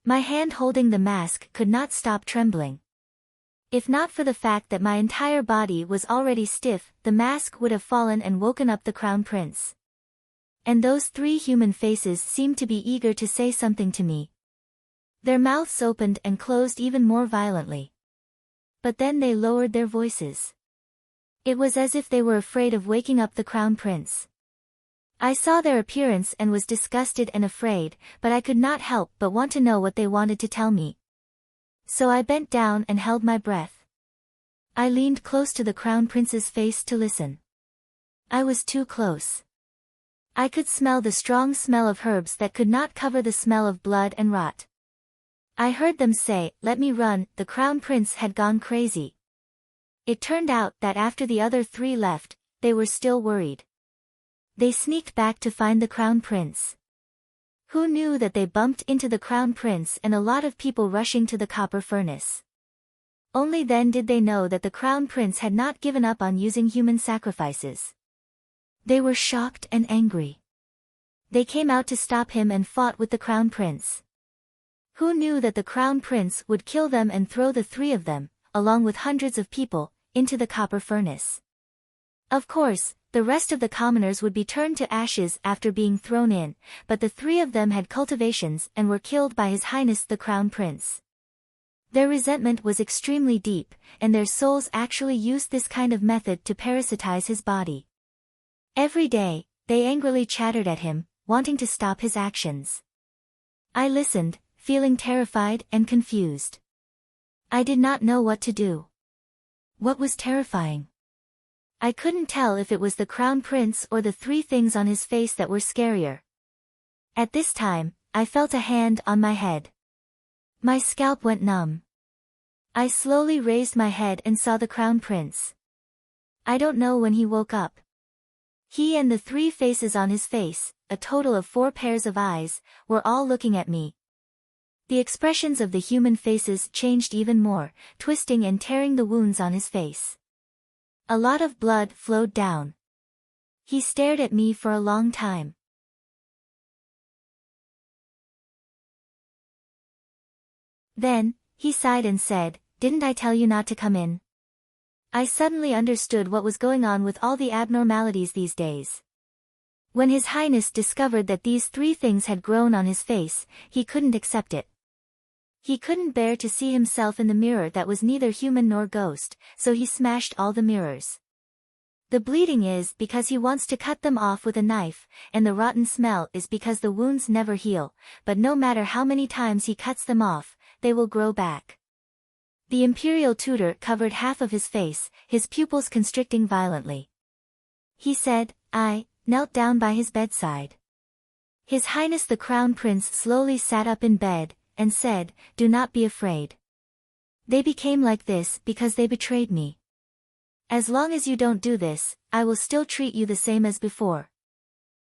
My hand holding the mask could not stop trembling. If not for the fact that my entire body was already stiff, the mask would have fallen and woken up the Crown Prince. And those three human faces seemed to be eager to say something to me. Their mouths opened and closed even more violently. But then they lowered their voices. It was as if they were afraid of waking up the Crown Prince. I saw their appearance and was disgusted and afraid, but I could not help but want to know what they wanted to tell me. So I bent down and held my breath. I leaned close to the Crown Prince's face to listen. I was too close. I could smell the strong smell of herbs that could not cover the smell of blood and rot. I heard them say, "Let me run." The Crown Prince had gone crazy. It turned out that after the other three left, they were still worried. They sneaked back to find the Crown Prince. Who knew that they bumped into the Crown Prince and a lot of people rushing to the copper furnace? Only then did they know that the Crown Prince had not given up on using human sacrifices. They were shocked and angry. They came out to stop him and fought with the Crown Prince. Who knew that the Crown Prince would kill them and throw the three of them, along with hundreds of people, into the copper furnace? Of course, the rest of the commoners would be turned to ashes after being thrown in, but the three of them had cultivations and were killed by His Highness the Crown Prince. Their resentment was extremely deep, and their souls actually used this kind of method to parasitize his body. Every day, they angrily chattered at him, wanting to stop his actions. I listened, feeling terrified and confused. I did not know what to do. What was terrifying? I couldn't tell if it was the Crown Prince or the three things on his face that were scarier. At this time, I felt a hand on my head. My scalp went numb. I slowly raised my head and saw the Crown Prince. I don't know when he woke up. He and the three faces on his face, a total of 4 pairs of eyes, were all looking at me. The expressions of the human faces changed even more, twisting and tearing the wounds on his face. A lot of blood flowed down. He stared at me for a long time. Then, he sighed and said, "Didn't I tell you not to come in?" I suddenly understood what was going on with all the abnormalities these days. When His Highness discovered that these three things had grown on his face, he couldn't accept it. He couldn't bear to see himself in the mirror that was neither human nor ghost, so he smashed all the mirrors. The bleeding is because he wants to cut them off with a knife, and the rotten smell is because the wounds never heal, but no matter how many times he cuts them off, they will grow back. The imperial tutor covered half of his face, his pupils constricting violently. He said, I knelt down by his bedside. His Highness the Crown Prince slowly sat up in bed, and said, "Do not be afraid. They became like this because they betrayed me. As long as you don't do this, I will still treat you the same as before.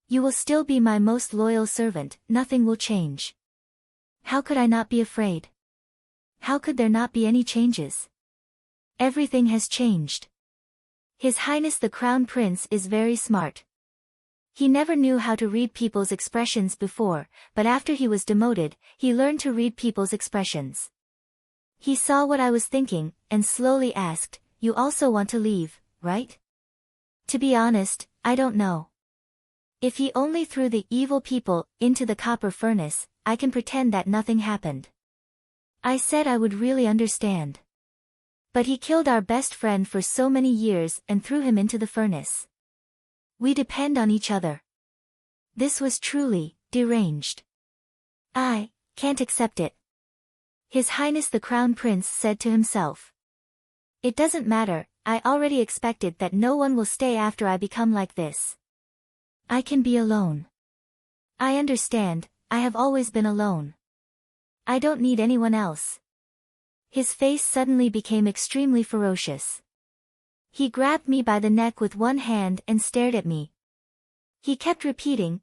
You will still be my most loyal servant, nothing will change." How could I not be afraid? How could there not be any changes? Everything has changed. His Highness the Crown Prince is very smart. He never knew how to read people's expressions before, but after he was demoted, he learned to read people's expressions. He saw what I was thinking, and slowly asked, "You also want to leave, right?" To be honest, I don't know. If he only threw the evil people into the copper furnace, I can pretend that nothing happened. I said I would really understand. But he killed our best friend for so many years and threw him into the furnace. We depend on each other. This was truly deranged. I can't accept it. His Highness the Crown Prince said to himself. It doesn't matter, I already expected that no one will stay after I become like this. I can be alone. I understand, I have always been alone. I don't need anyone else. His face suddenly became extremely ferocious. He grabbed me by the neck with one hand and stared at me. He kept repeating,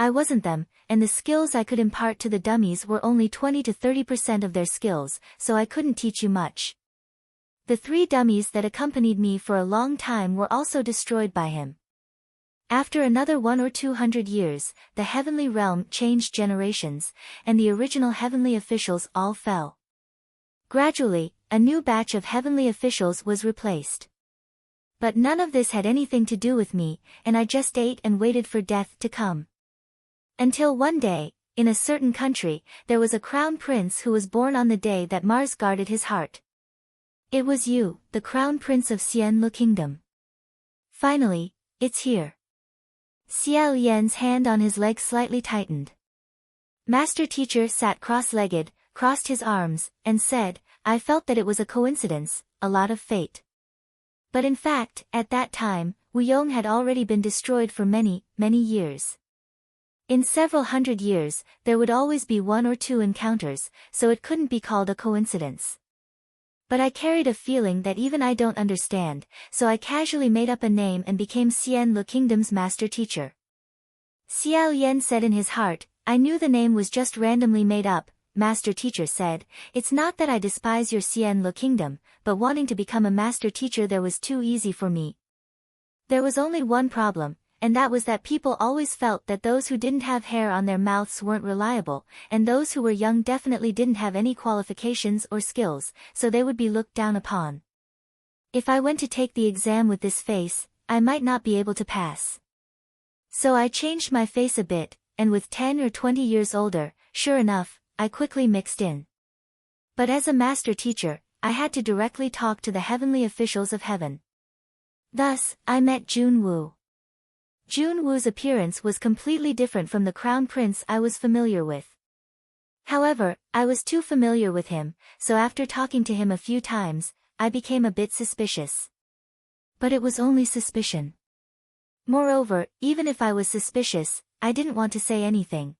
I wasn't them, and the skills I could impart to the dummies were only 20 to 30% of their skills, so I couldn't teach you much. The 3 dummies that accompanied me for a long time were also destroyed by him. After another 100 or 200 years, the heavenly realm changed generations, and the original heavenly officials all fell. Gradually, a new batch of heavenly officials was replaced. But none of this had anything to do with me, and I just ate and waited for death to come. Until one day, in a certain country, there was a crown prince who was born on the day that Mars guarded his heart. It was you, the crown prince of Xianlu Kingdom. Finally, it's here. Xiao Yan's hand on his leg slightly tightened. Master teacher sat cross-legged, crossed his arms, and said, I felt that it was a coincidence, a lot of fate. But in fact, at that time, Wuyong had already been destroyed for many, many years. In several hundred years, there would always be 1 or 2 encounters, so it couldn't be called a coincidence. But I carried a feeling that even I don't understand, so I casually made up a name and became Xianlu Kingdom's master teacher. Xiao Yan said in his heart, I knew the name was just randomly made up. Master teacher said, it's not that I despise your Xianlu Kingdom, but wanting to become a master teacher there was too easy for me. There was only one problem, and that was that people always felt that those who didn't have hair on their mouths weren't reliable, and those who were young definitely didn't have any qualifications or skills, so they would be looked down upon. If I went to take the exam with this face, I might not be able to pass. So I changed my face a bit, and with 10 or 20 years older, sure enough, I quickly mixed in. But as a master teacher, I had to directly talk to the heavenly officials of heaven. Thus, I met Jun Wu. Jun Wu's appearance was completely different from the crown prince I was familiar with. However, I was too familiar with him, so after talking to him a few times, I became a bit suspicious. But it was only suspicion. Moreover, even if I was suspicious, I didn't want to say anything.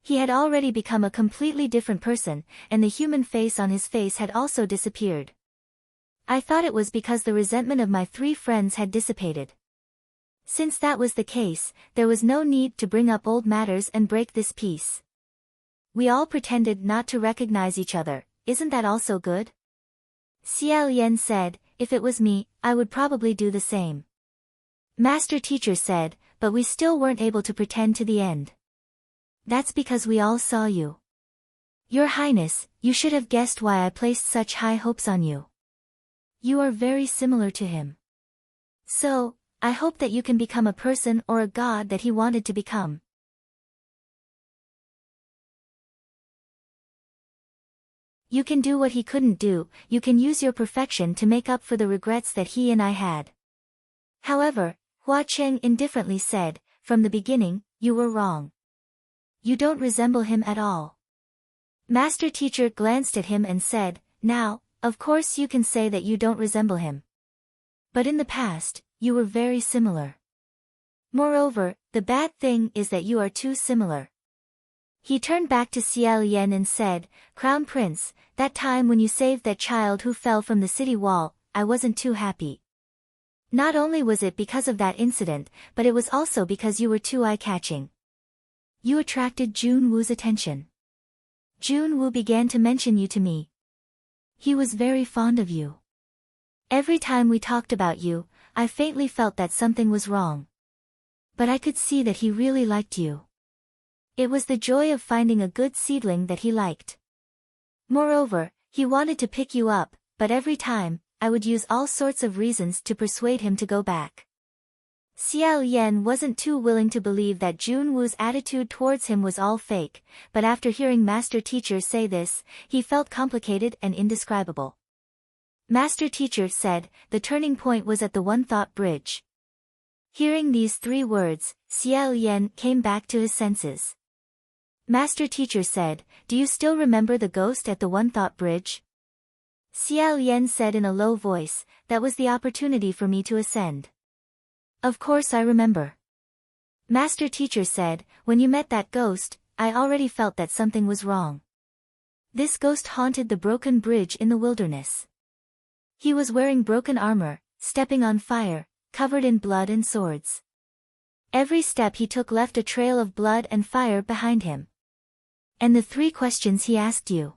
He had already become a completely different person, and the human face on his face had also disappeared. I thought it was because the resentment of my 3 friends had dissipated. Since that was the case, there was no need to bring up old matters and break this peace. We all pretended not to recognize each other, isn't that also good? Xiao Yan said, if it was me, I would probably do the same. Master teacher said, but we still weren't able to pretend to the end. That's because we all saw you. Your Highness, you should have guessed why I placed such high hopes on you. You are very similar to him. So, I hope that you can become a person or a god that he wanted to become. You can do what he couldn't do, you can use your perfection to make up for the regrets that he and I had. However, Hua Cheng indifferently said, from the beginning, you were wrong. You don't resemble him at all. Master teacher glanced at him and said, now, of course you can say that you don't resemble him. But in the past, you were very similar. Moreover, the bad thing is that you are too similar. He turned back to Xiao Yan and said, Crown Prince, that time when you saved that child who fell from the city wall, I wasn't too happy. Not only was it because of that incident, but it was also because you were too eye-catching. You attracted Jun Wu's attention. Jun Wu began to mention you to me. He was very fond of you. Every time we talked about you, I faintly felt that something was wrong. But I could see that he really liked you. It was the joy of finding a good seedling that he liked. Moreover, he wanted to pick you up, but every time, I would use all sorts of reasons to persuade him to go back. Xiao Yan wasn't too willing to believe that Jun Wu's attitude towards him was all fake, but after hearing Master Teacher say this, he felt complicated and indescribable. Master Teacher said, the turning point was at the One Thought Bridge. Hearing these 3 words, Xiao Yan came back to his senses. Master Teacher said, do you still remember the ghost at the One Thought Bridge? Xiao Yan said in a low voice, that was the opportunity for me to ascend. Of course I remember. Master Teacher said, when you met that ghost, I already felt that something was wrong. This ghost haunted the broken bridge in the wilderness. He was wearing broken armor, stepping on fire, covered in blood and swords. Every step he took left a trail of blood and fire behind him. And the 3 questions he asked you.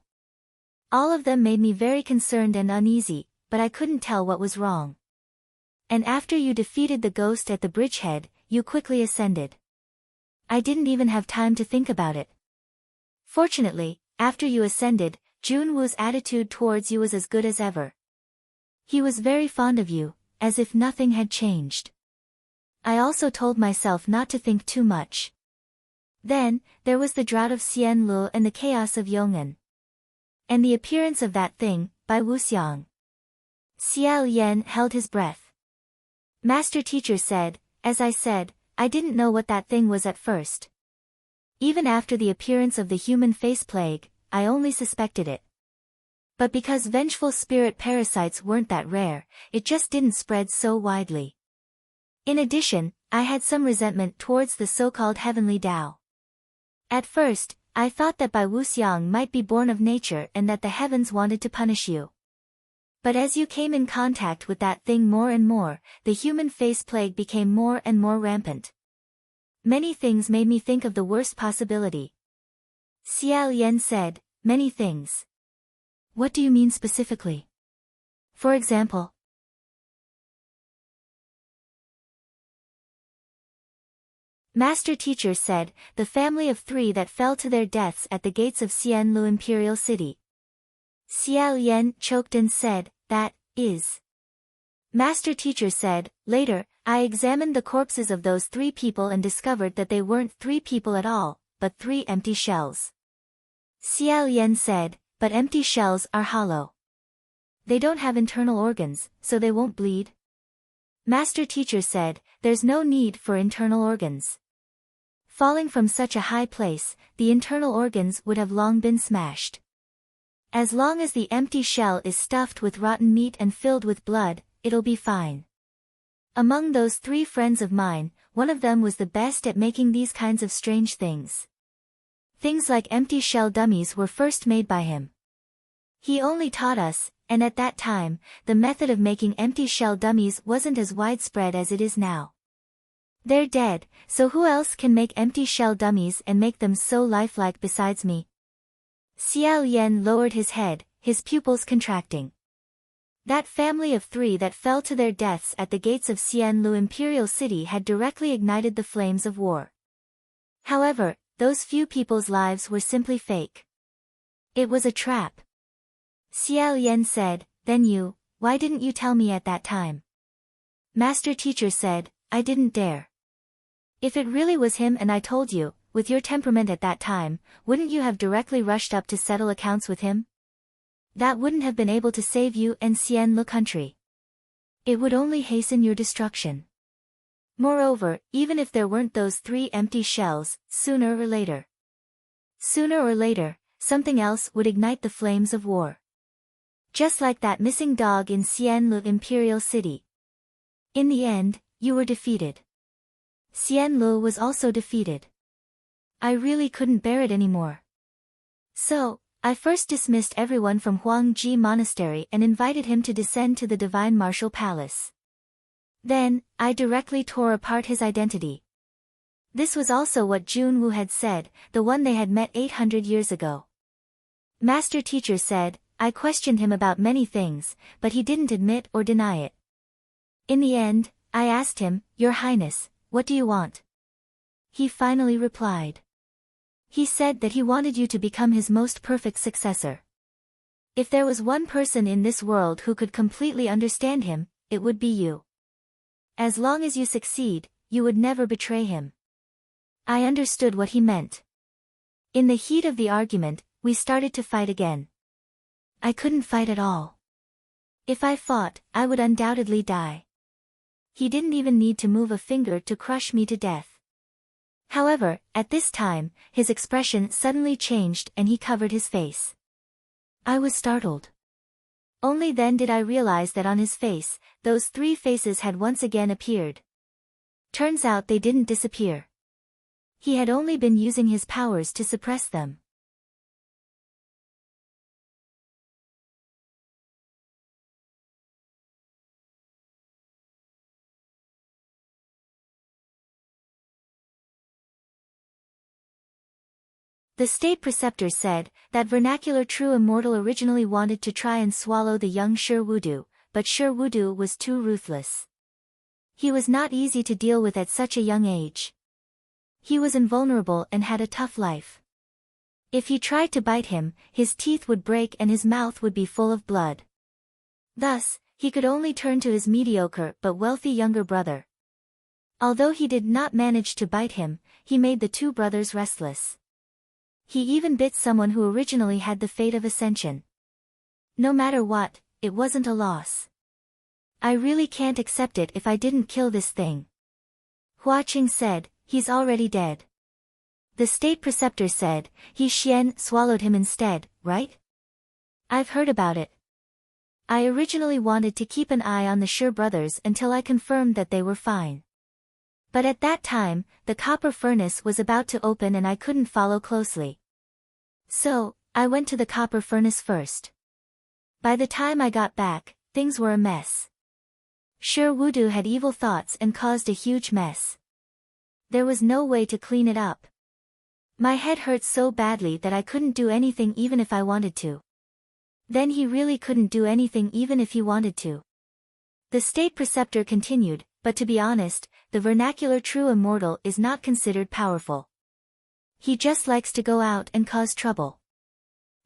All of them made me very concerned and uneasy, but I couldn't tell what was wrong. And after you defeated the ghost at the bridgehead, you quickly ascended. I didn't even have time to think about it. Fortunately, after you ascended, Junwoo's attitude towards you was as good as ever. He was very fond of you, as if nothing had changed. I also told myself not to think too much. Then, there was the drought of Xianlu and the chaos of Yong'an. And the appearance of that thing, by Wuxiang. Xiao Yan held his breath. Master teacher said, as I said, I didn't know what that thing was at first. Even after the appearance of the human face plague, I only suspected it. But because vengeful spirit parasites weren't that rare, it just didn't spread so widely. In addition, I had some resentment towards the so-called heavenly Tao. At first, I thought that Bai Wuxiang might be born of nature and that the heavens wanted to punish you. But as you came in contact with that thing more and more, the human face plague became more and more rampant. Many things made me think of the worst possibility. Xiao Yan said, many things. What do you mean specifically? For example? Master teacher said, the family of 3 that fell to their deaths at the gates of Xianlu Imperial City. Xiao Yan choked and said, that is. Master teacher said, later, I examined the corpses of those 3 people and discovered that they weren't 3 people at all, but 3 empty shells. Xiao Yan said, but empty shells are hollow. They don't have internal organs, so they won't bleed. Master teacher said, there's no need for internal organs. Falling from such a high place, the internal organs would have long been smashed. As long as the empty shell is stuffed with rotten meat and filled with blood, it'll be fine. Among those 3 friends of mine, one of them was the best at making these kinds of strange things. Things like empty shell dummies were first made by him. He only taught us, and at that time, the method of making empty shell dummies wasn't as widespread as it is now. They're dead, so who else can make empty shell dummies and make them so lifelike besides me? Xiao Yan lowered his head, his pupils contracting. That family of 3 that fell to their deaths at the gates of Xianlu Imperial City had directly ignited the flames of war. However, those few people's lives were simply fake. It was a trap. Xiao Yan said, then why didn't you tell me at that time? Master teacher said, I didn't dare. If it really was him and I told you, with your temperament at that time, wouldn't you have directly rushed up to settle accounts with him? That wouldn't have been able to save you and Xianlu country. It would only hasten your destruction. Moreover, even if there weren't those 3 empty shells, sooner or later, something else would ignite the flames of war. Just like that missing dog in Xianlu Imperial City. In the end, you were defeated. Xianlu was also defeated. I really couldn't bear it anymore. So, I first dismissed everyone from Huangji Monastery and invited him to descend to the Divine Martial Palace. Then, I directly tore apart his identity. This was also what Junwu had said, the one they had met 800 years ago. Master teacher said, I questioned him about many things, but he didn't admit or deny it. In the end, I asked him, Your Highness, what do you want? He finally replied. He said that he wanted you to become his most perfect successor. If there was one person in this world who could completely understand him, it would be you. As long as you succeed, you would never betray him. I understood what he meant. In the heat of the argument, we started to fight again. I couldn't fight at all. If I fought, I would undoubtedly die. He didn't even need to move a finger to crush me to death. However, at this time, his expression suddenly changed and he covered his face. I was startled. Only then did I realize that on his face, those 3 faces had once again appeared. Turns out they didn't disappear. He had only been using his powers to suppress them. The state preceptor said that vernacular true immortal originally wanted to try and swallow the young Shi Wudu, but Shi Wudu was too ruthless. He was not easy to deal with at such a young age. He was invulnerable and had a tough life. If he tried to bite him, his teeth would break and his mouth would be full of blood. Thus, he could only turn to his mediocre but wealthy younger brother. Although he did not manage to bite him, he made the two brothers restless. He even bit someone who originally had the fate of ascension. No matter what, it wasn't a loss. I really can't accept it if I didn't kill this thing. Hua Qing said, he's already dead. The state preceptor said, He Xian swallowed him instead, right? I've heard about it. I originally wanted to keep an eye on the Shi brothers until I confirmed that they were fine. But at that time, the copper furnace was about to open and I couldn't follow closely. So, I went to the copper furnace first. By the time I got back, things were a mess. Shi Wudu had evil thoughts and caused a huge mess. There was no way to clean it up. My head hurt so badly that I couldn't do anything even if I wanted to. Then he really couldn't do anything even if he wanted to. The state preceptor continued, but to be honest, the vernacular true immortal is not considered powerful. He just likes to go out and cause trouble.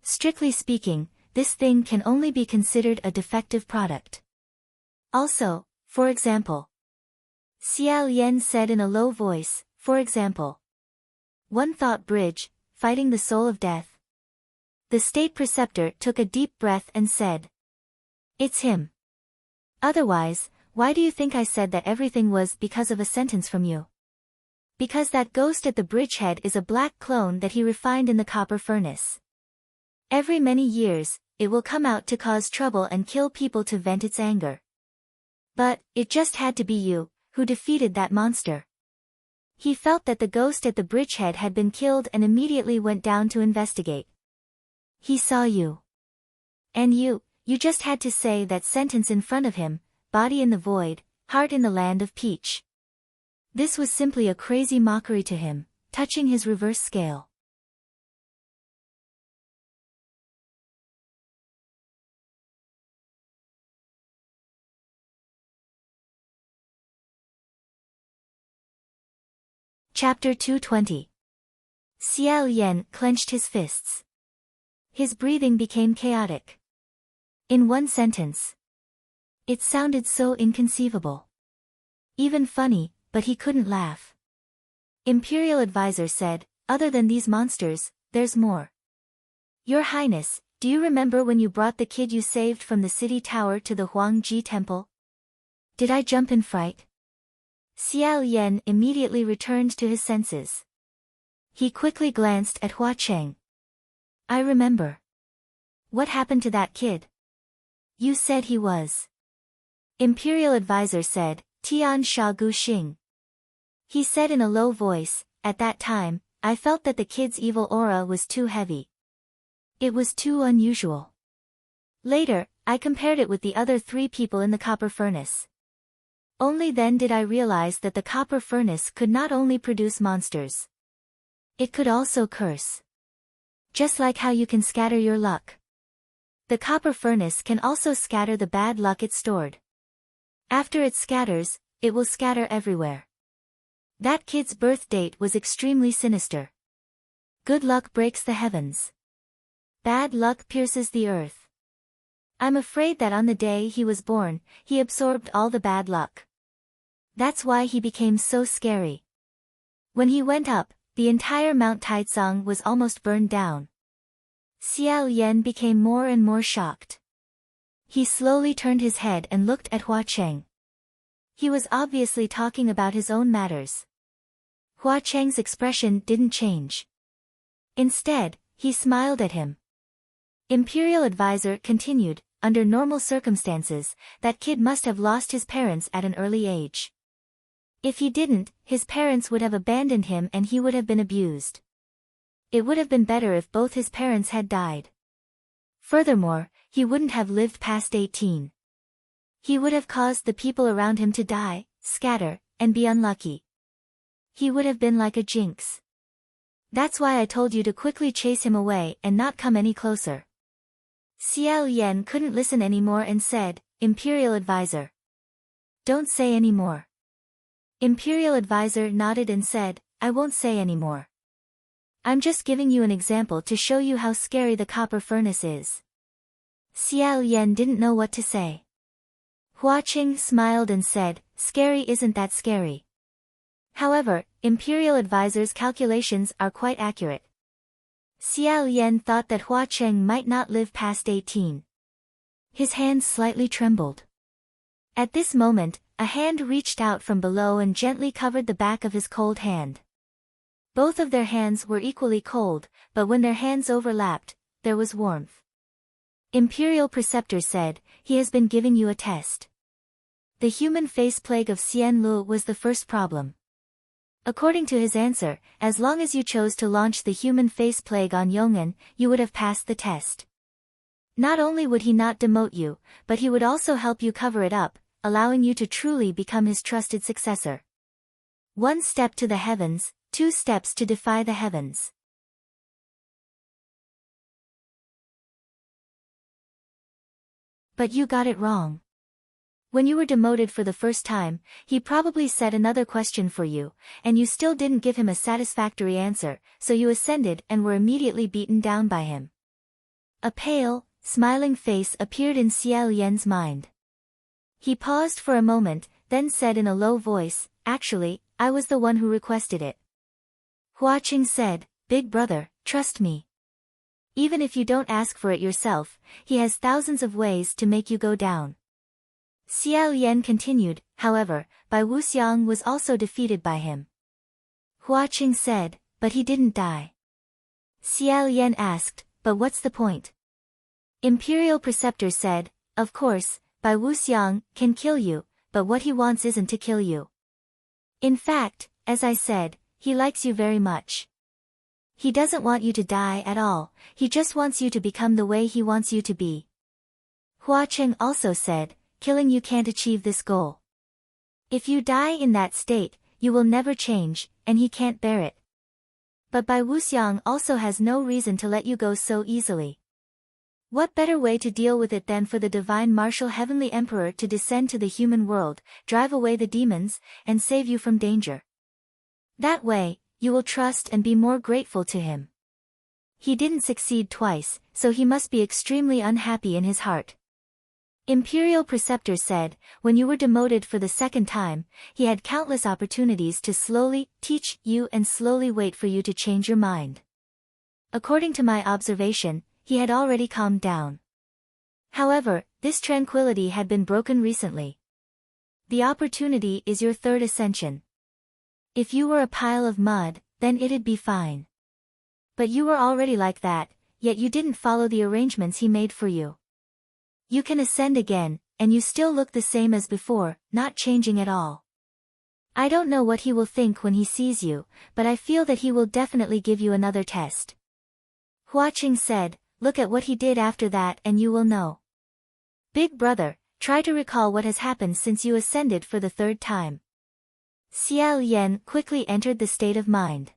Strictly speaking, this thing can only be considered a defective product. Also, for example. Xiao Yan said in a low voice, for example. One thought bridge, fighting the soul of death. The state preceptor took a deep breath and said. It's him. Otherwise, why do you think I said that everything was because of a sentence from you? Because that ghost at the bridgehead is a black clone that he refined in the copper furnace. Every many years, it will come out to cause trouble and kill people to vent its anger. But, it just had to be you, who defeated that monster. He felt that the ghost at the bridgehead had been killed and immediately went down to investigate. He saw you. And you just had to say that sentence in front of him, body in the void, heart in the land of peach. This was simply a crazy mockery to him, touching his reverse scale. Chapter 220. Xiao Yan clenched his fists. His breathing became chaotic. In one sentence. It sounded so inconceivable. Even funny, but he couldn't laugh. Imperial advisor said, other than these monsters, there's more. Your Highness, do you remember when you brought the kid you saved from the city tower to the Huangji temple? Did I jump in fright? Xiao Yan immediately returned to his senses. He quickly glanced at Hua Cheng. I remember. What happened to that kid? You said he was. Imperial advisor said, Tian Sha Gu Xing. He said in a low voice, at that time, I felt that the kid's evil aura was too heavy. It was too unusual. Later, I compared it with the other 3 people in the copper furnace. Only then did I realize that the copper furnace could not only produce monsters. It could also curse. Just like how you can scatter your luck. The copper furnace can also scatter the bad luck it stored. After it scatters, it will scatter everywhere. That kid's birth date was extremely sinister. Good luck breaks the heavens. Bad luck pierces the earth. I'm afraid that on the day he was born, he absorbed all the bad luck. That's why he became so scary. When he went up, the entire Mount Taizong was almost burned down. Xiao Yan became more and more shocked. He slowly turned his head and looked at Hua Cheng. He was obviously talking about his own matters. Hua Cheng's expression didn't change. Instead, he smiled at him. Imperial advisor continued, under normal circumstances, that kid must have lost his parents at an early age. If he didn't, his parents would have abandoned him and he would have been abused. It would have been better if both his parents had died. Furthermore, he wouldn't have lived past 18. He would have caused the people around him to die, scatter, and be unlucky. He would have been like a jinx. That's why I told you to quickly chase him away and not come any closer. Xiao Yan couldn't listen anymore and said, Imperial Advisor. Don't say any more. Imperial Advisor nodded and said, I won't say any more. I'm just giving you an example to show you how scary the copper furnace is. Xiao Yan didn't know what to say. Hua Qing smiled and said, Scary isn't that scary. However, Imperial Advisor's calculations are quite accurate. Xiao Yan thought that Hua Qing might not live past 18. His hands slightly trembled. At this moment, a hand reached out from below and gently covered the back of his cold hand. Both of their hands were equally cold, but when their hands overlapped, there was warmth. Imperial Preceptor said, He has been giving you a test. The human face plague of Xian Lu was the first problem. According to his answer, as long as you chose to launch the human face plague on Yong'an, you would have passed the test. Not only would he not demote you, but he would also help you cover it up, allowing you to truly become his trusted successor. 1 step to the heavens, 2 steps to defy the heavens. But you got it wrong. When you were demoted for the first time, he probably set another question for you, and you still didn't give him a satisfactory answer, so you ascended and were immediately beaten down by him. A pale, smiling face appeared in Xiao Yan's mind. He paused for a moment, then said in a low voice, Actually, I was the one who requested it. Hua Qing said, Big brother, trust me. Even if you don't ask for it yourself, he has thousands of ways to make you go down. Xiao Yan continued, however, Bai Wuxiang was also defeated by him. Hua Qing said, But he didn't die. Xiao Yan asked, But what's the point? Imperial Preceptor said, Of course, Bai Wuxiang can kill you, but what he wants isn't to kill you. In fact, as I said, he likes you very much. He doesn't want you to die at all, he just wants you to become the way he wants you to be. Hua Qing also said, Killing you can't achieve this goal. If you die in that state, you will never change, and he can't bear it. But Bai Wuxiang also has no reason to let you go so easily. What better way to deal with it than for the Divine Martial Heavenly Emperor to descend to the human world, drive away the demons, and save you from danger? That way, you will trust and be more grateful to him. He didn't succeed twice, so he must be extremely unhappy in his heart. Imperial Preceptor said, When you were demoted for the second time, he had countless opportunities to slowly teach you and slowly wait for you to change your mind. According to my observation, he had already calmed down. However, this tranquility had been broken recently. The opportunity is your third ascension. If you were a pile of mud, then it'd be fine. But you were already like that, yet you didn't follow the arrangements he made for you. You can ascend again, and you still look the same as before, not changing at all. I don't know what he will think when he sees you, but I feel that he will definitely give you another test. Hua Qing said, Look at what he did after that and you will know. Big brother, try to recall what has happened since you ascended for the third time. Xiao Yan quickly entered the state of mind.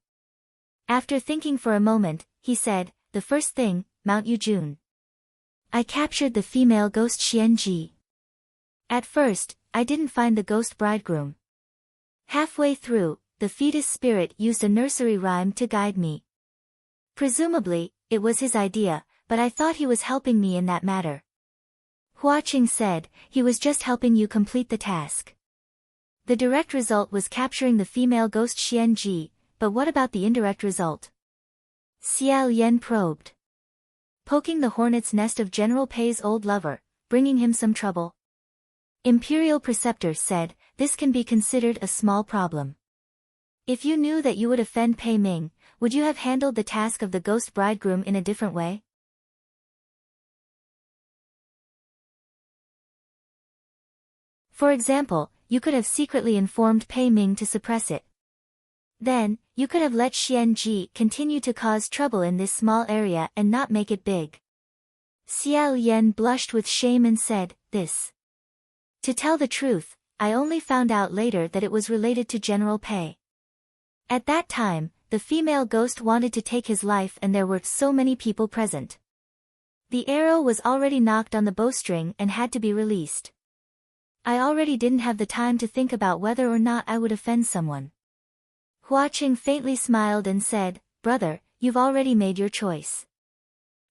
After thinking for a moment, he said, The first thing, Mount Yujun. I captured the female ghost Xianji. At first, I didn't find the ghost bridegroom. Halfway through, the fetus spirit used a nursery rhyme to guide me. Presumably, it was his idea, but I thought he was helping me in that matter. Hua Qing said, He was just helping you complete the task. The direct result was capturing the female ghost Xianji, but what about the indirect result? Xiao Yan probed. Poking the hornet's nest of General Pei's old lover, bringing him some trouble. Imperial Preceptor said, This can be considered a small problem. If you knew that you would offend Pei Ming, would you have handled the task of the ghost bridegroom in a different way? For example, you could have secretly informed Pei Ming to suppress it. Then, you could have let Xianji continue to cause trouble in this small area and not make it big. Xiao Yan blushed with shame and said, This. To tell the truth, I only found out later that it was related to General Pei. At that time, the female ghost wanted to take his life and there were so many people present. The arrow was already knocked on the bowstring and had to be released. I already didn't have the time to think about whether or not I would offend someone. Hua Qing faintly smiled and said, "Brother, you've already made your choice."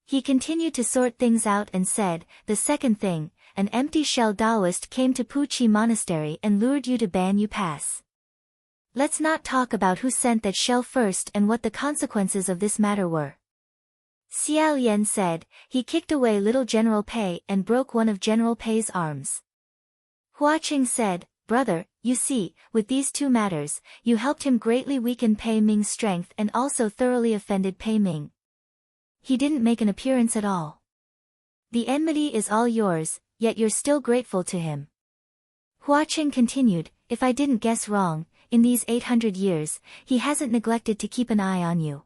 He continued to sort things out and said, "The second thing, an empty shell Taoist came to Puqi Monastery and lured you to ban you pass. Let's not talk about who sent that shell first and what the consequences of this matter were." Xiao Yan said, "He kicked away little General Pei and broke one of General Pei's arms." Hua Qing said, "Brother, you see, with these two matters, you helped him greatly weaken Pei Ming's strength and also thoroughly offended Pei Ming. He didn't make an appearance at all. The enmity is all yours, yet you're still grateful to him." Hua Qing continued, "If I didn't guess wrong, in these 800 years, he hasn't neglected to keep an eye on you.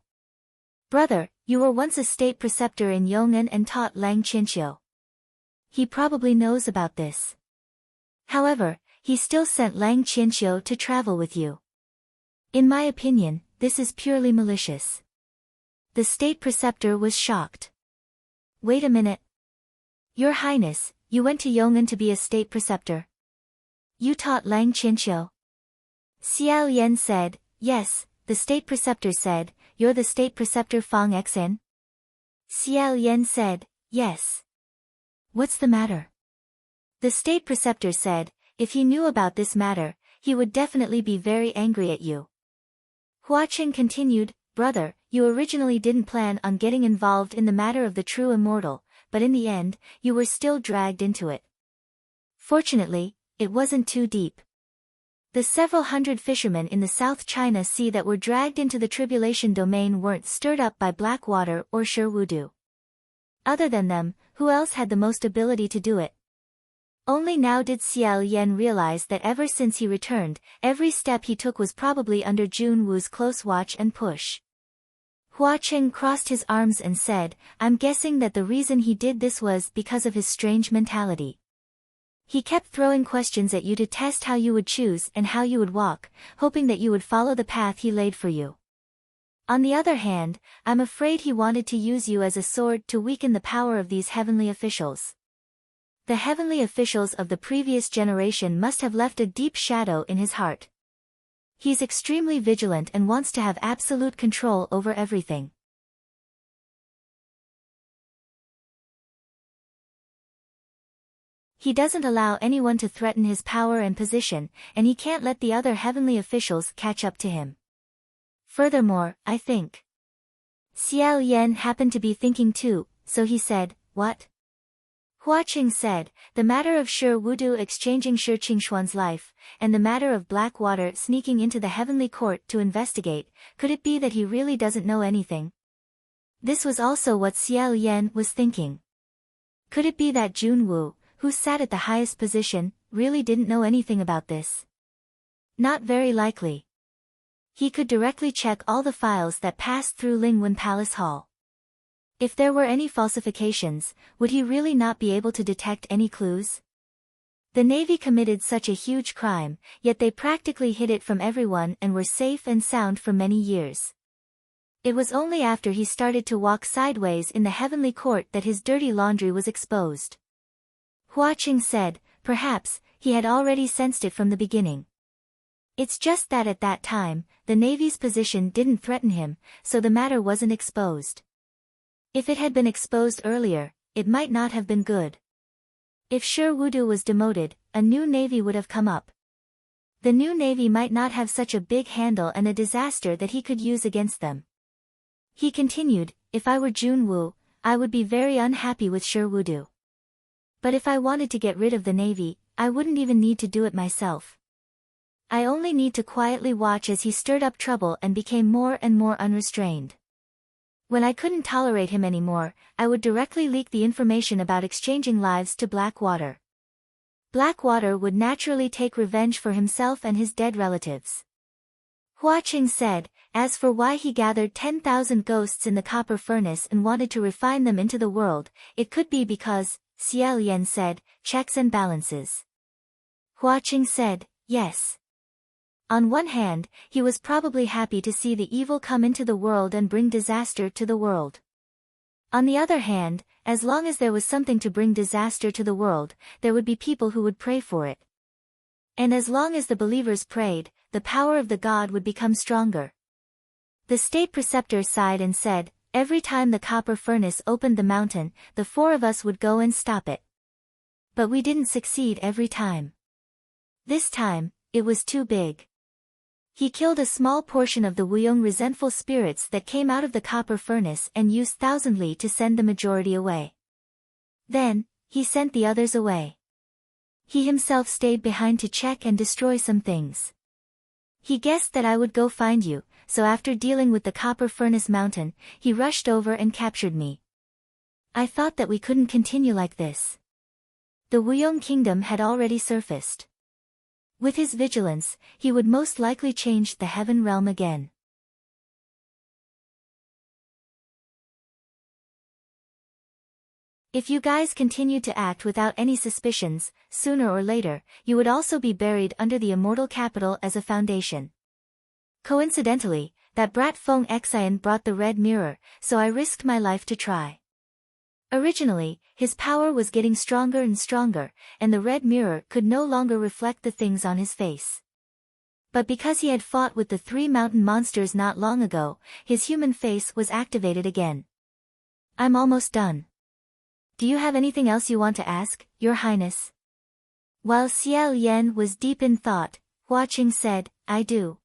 Brother, you were once a state preceptor in Yong'an and taught Lang Qianxiu. He probably knows about this. However, he still sent Lang Qianxiu to travel with you. In my opinion, this is purely malicious." The state preceptor was shocked. "Wait a minute. Your Highness, you went to Yong'an to be a state preceptor? You taught Lang Qianxiu?" Xiao Yan said, "Yes," the state preceptor said, "You're the state preceptor Fang Xin?" Xiao Yan said, "Yes." "What's the matter?" The state preceptor said, "If he knew about this matter, he would definitely be very angry at you." Hua Qing continued, "Brother, you originally didn't plan on getting involved in the matter of the true immortal, but in the end, you were still dragged into it. Fortunately, it wasn't too deep. The several hundred fishermen in the South China Sea that were dragged into the tribulation domain weren't stirred up by black water or sure voodoo. Other than them, who else had the most ability to do it?" Only now did Xiao Yan realize that ever since he returned, every step he took was probably under Jun Wu's close watch and push. Hua Qing crossed his arms and said, "I'm guessing that the reason he did this was because of his strange mentality. He kept throwing questions at you to test how you would choose and how you would walk, hoping that you would follow the path he laid for you. On the other hand, I'm afraid he wanted to use you as a sword to weaken the power of these heavenly officials. The heavenly officials of the previous generation must have left a deep shadow in his heart. He's extremely vigilant and wants to have absolute control over everything. He doesn't allow anyone to threaten his power and position, and he can't let the other heavenly officials catch up to him. Furthermore, I think." Xiao Yan happened to be thinking too, so he said, "What?" Hua Qing said, "The matter of Shi Wudu exchanging Shi Qingshuan's life, and the matter of Blackwater sneaking into the heavenly court to investigate, could it be that he really doesn't know anything?" This was also what Xiao Yan was thinking. Could it be that Jun Wu, who sat at the highest position, really didn't know anything about this? Not very likely. He could directly check all the files that passed through Lingwen Palace Hall. If there were any falsifications, would he really not be able to detect any clues? The Navy committed such a huge crime, yet they practically hid it from everyone and were safe and sound for many years. It was only after he started to walk sideways in the heavenly court that his dirty laundry was exposed. Hua Qing said, "Perhaps, he had already sensed it from the beginning. It's just that at that time, the Navy's position didn't threaten him, so the matter wasn't exposed. If it had been exposed earlier, it might not have been good. If Shi Wudu was demoted, a new navy would have come up. The new navy might not have such a big handle and a disaster that he could use against them." He continued, "If I were Jun Wu, I would be very unhappy with Shi Wudu. But if I wanted to get rid of the navy, I wouldn't even need to do it myself. I only need to quietly watch as he stirred up trouble and became more and more unrestrained. When I couldn't tolerate him anymore, I would directly leak the information about exchanging lives to Blackwater. Blackwater would naturally take revenge for himself and his dead relatives." Hua Qing said, "As for why he gathered 10,000 ghosts in the copper furnace and wanted to refine them into the world, it could be because," Xiao Yan said, "checks and balances." Hua Qing said, "Yes. On one hand, he was probably happy to see the evil come into the world and bring disaster to the world. On the other hand, as long as there was something to bring disaster to the world, there would be people who would pray for it. And as long as the believers prayed, the power of the God would become stronger. The state preceptor sighed and said, "Every time the copper furnace opened the mountain, the four of us would go and stop it. But we didn't succeed every time. This time, it was too big." He killed a small portion of the Wuyong resentful spirits that came out of the copper furnace and used thousandly to send the majority away. Then, he sent the others away. He himself stayed behind to check and destroy some things. He guessed that I would go find you, so after dealing with the copper furnace mountain, he rushed over and captured me. I thought that we couldn't continue like this. The Wuyong kingdom had already surfaced. With his vigilance, he would most likely change the heaven realm again. If you guys continued to act without any suspicions, sooner or later, you would also be buried under the immortal capital as a foundation. Coincidentally, that brat Feng Xian brought the red mirror, so I risked my life to try. Originally, his power was getting stronger and stronger, and the red mirror could no longer reflect the things on his face. But because he had fought with the 3 mountain monsters not long ago, his human face was activated again. I'm almost done. Do you have anything else you want to ask, Your Highness? While Xiao Yan was deep in thought, Hua Qing said, I do.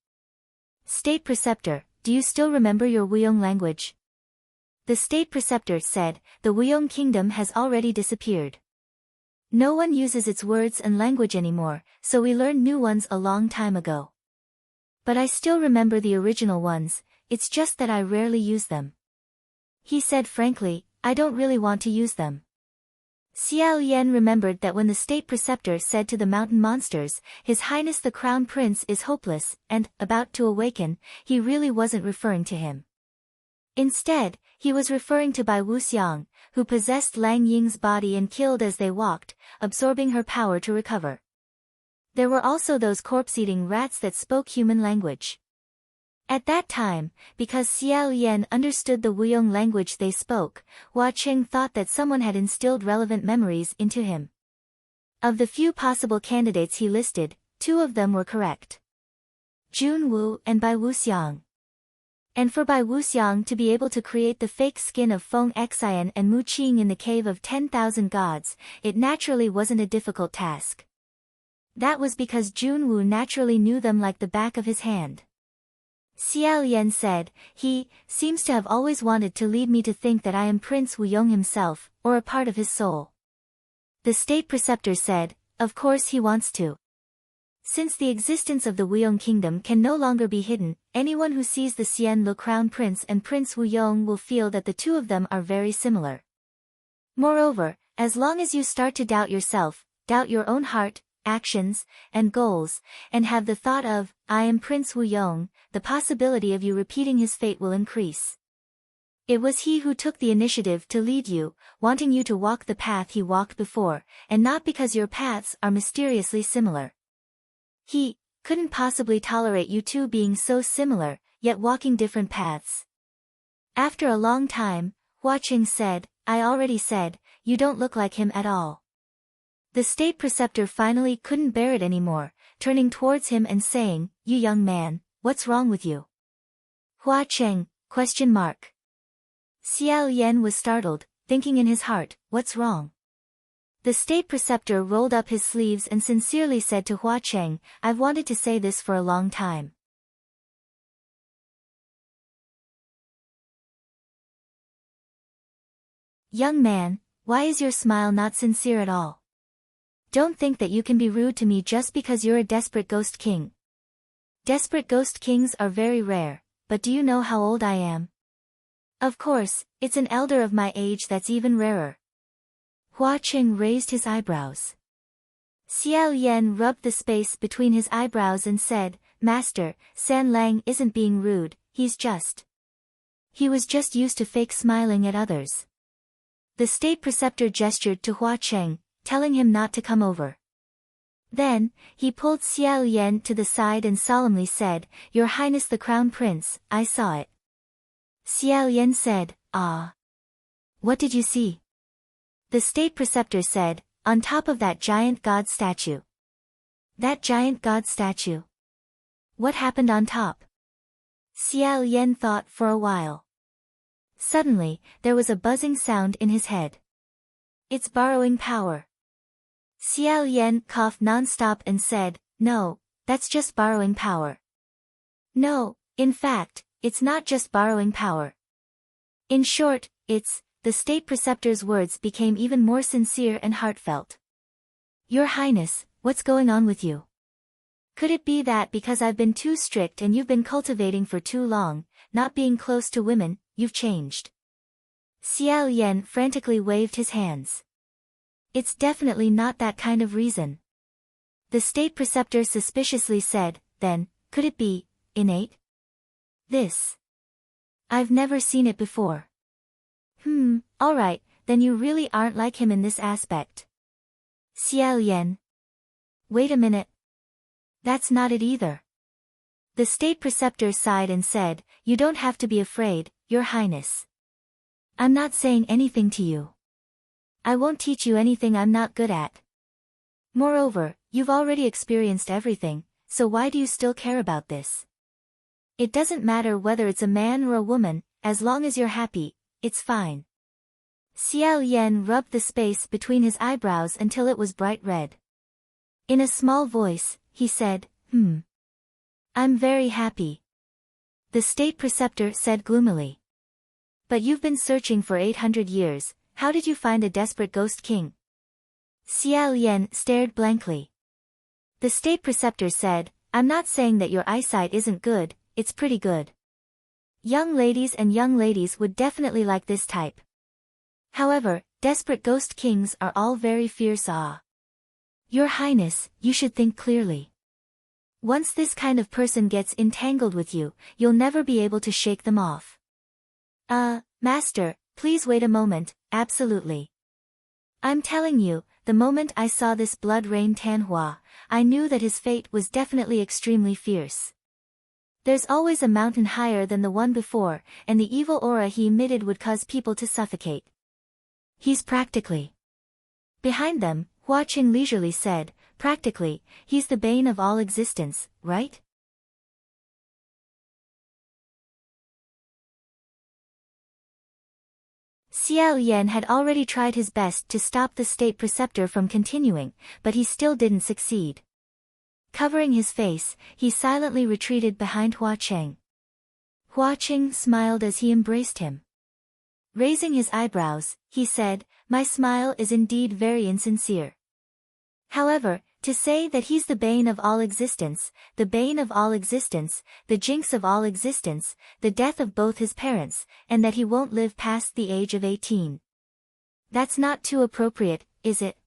State Preceptor, do you still remember your Wuyong language? The state preceptor said, the Wuyong kingdom has already disappeared. No one uses its words and language anymore, so we learned new ones a long time ago. But I still remember the original ones, it's just that I rarely use them. He said frankly, I don't really want to use them. Xiao Yan remembered that when the state preceptor said to the mountain monsters, His Highness the Crown Prince is hopeless, and, about to awaken, he really wasn't referring to him. Instead, he was referring to Bai Wuxiang, who possessed Lang Ying's body and killed as they walked, absorbing her power to recover. There were also those corpse-eating rats that spoke human language. At that time, because Xiao Yan understood the Wuyong language they spoke, Hua Qing thought that someone had instilled relevant memories into him. Of the few possible candidates he listed, 2 of them were correct. Jun Wu and Bai Wuxiang. And for Bai Wuxiang to be able to create the fake skin of Feng Xian and Mu Qing in the Cave of 10,000 Gods, it naturally wasn't a difficult task. That was because Jun Wu naturally knew them like the back of his hand. Xiao Yan said, he seems to have always wanted to lead me to think that I am Prince Wuyong himself, or a part of his soul. The state preceptor said, of course he wants to. Since the existence of the Wuyong kingdom can no longer be hidden, anyone who sees the Xian Lu Crown Prince and Prince Wuyong will feel that the 2 of them are very similar. Moreover, as long as you start to doubt yourself, doubt your own heart, actions, and goals, and have the thought of, I am Prince Wuyong, the possibility of you repeating his fate will increase. It was he who took the initiative to lead you, wanting you to walk the path he walked before, and not because your paths are mysteriously similar. He couldn't possibly tolerate you 2 being so similar, yet walking different paths. After a long time, Hua Qing said, I already said, you don't look like him at all. The state preceptor finally couldn't bear it anymore, turning towards him and saying, you young man, what's wrong with you? Hua Qing, ? Xiao Yan was startled, thinking in his heart, what's wrong? The state preceptor rolled up his sleeves and sincerely said to Hua Qing, I've wanted to say this for a long time. Young man, why is your smile not sincere at all? Don't think that you can be rude to me just because you're a desperate ghost king. Desperate ghost kings are very rare, but do you know how old I am? Of course, it's an elder of my age that's even rarer. Hua Qing raised his eyebrows. Xiao Yan rubbed the space between his eyebrows and said, Master, San Lang isn't being rude, he was just used to fake smiling at others. The state preceptor gestured to Hua Qing, telling him not to come over. Then, he pulled Xiao Yan to the side and solemnly said, "Your Highness the Crown Prince, I saw it." Xiao Yan said, "Ah. What did you see?" The state preceptor said, "On top of that giant god statue." That giant god statue? What happened on top? Xiao Yan thought for a while. Suddenly, there was a buzzing sound in his head. It's borrowing power. Xiao Yan coughed non-stop and said, "No, that's just borrowing power." "No, in fact, it's not just borrowing power. In short, the state preceptor's words became even more sincere and heartfelt. "Your Highness, what's going on with you? Could it be that because I've been too strict and you've been cultivating for too long, not being close to women, you've changed?" Xiao Yan frantically waved his hands. "It's definitely not that kind of reason." The state preceptor suspiciously said, "Then, could it be innate? I've never seen it before." Alright, then you really aren't like him in this aspect." Xiao Yan. "Wait a minute. That's not it either." The state preceptor sighed and said, "You don't have to be afraid, Your Highness. I'm not saying anything to you. I won't teach you anything I'm not good at. Moreover, you've already experienced everything, so why do you still care about this? It doesn't matter whether it's a man or a woman, as long as you're happy, it's fine." Xiao Yan rubbed the space between his eyebrows until it was bright red. In a small voice, he said, "I'm very happy." The state preceptor said gloomily. "But you've been searching for 800 years, how did you find a desperate ghost king?" Xiao Yan stared blankly. The state preceptor said, "I'm not saying that your eyesight isn't good, it's pretty good. Young ladies would definitely like this type. However, desperate ghost kings are all very fierce. Your Highness, you should think clearly. Once this kind of person gets entangled with you, you'll never be able to shake them off." Master, please wait a moment, absolutely. I'm telling you, the moment I saw this blood rain Tanhua, I knew that his fate was definitely extremely fierce. There's always a mountain higher than the one before, and the evil aura he emitted would cause people to suffocate. He's practically..." Behind them, Hua Qing leisurely said, "Practically, he's the bane of all existence, right?" Xiao Yan had already tried his best to stop the state preceptor from continuing, but he still didn't succeed. Covering his face, he silently retreated behind Hua Qing. Hua Qing smiled as he embraced him. Raising his eyebrows, he said, "My smile is indeed very insincere. However, to say that he's the bane of all existence, the bane of all existence, the jinx of all existence, the death of both his parents, and that he won't live past the age of 18. That's not too appropriate, is it?"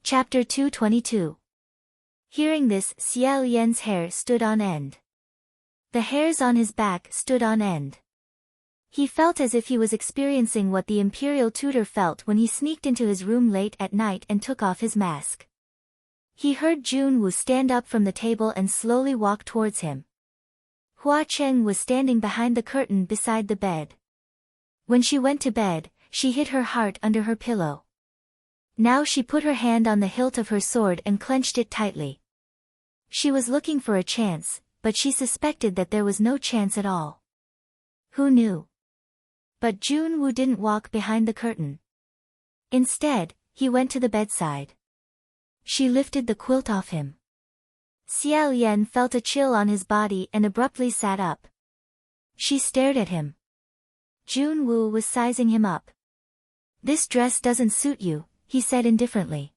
Chapter 222. Hearing this, Xiao Yan's hair stood on end. The hairs on his back stood on end. He felt as if he was experiencing what the imperial tutor felt when he sneaked into his room late at night and took off his mask. He heard Junwu stand up from the table and slowly walk towards him. Hua Cheng was standing behind the curtain beside the bed. When she went to bed, she hid her heart under her pillow. Now she put her hand on the hilt of her sword and clenched it tightly. She was looking for a chance, but she suspected that there was no chance at all. Who knew? But Junwu didn't walk behind the curtain. Instead, he went to the bedside. She lifted the quilt off him. Xiao Yan felt a chill on his body and abruptly sat up. She stared at him. Junwu was sizing him up. "This dress doesn't suit you," he said indifferently.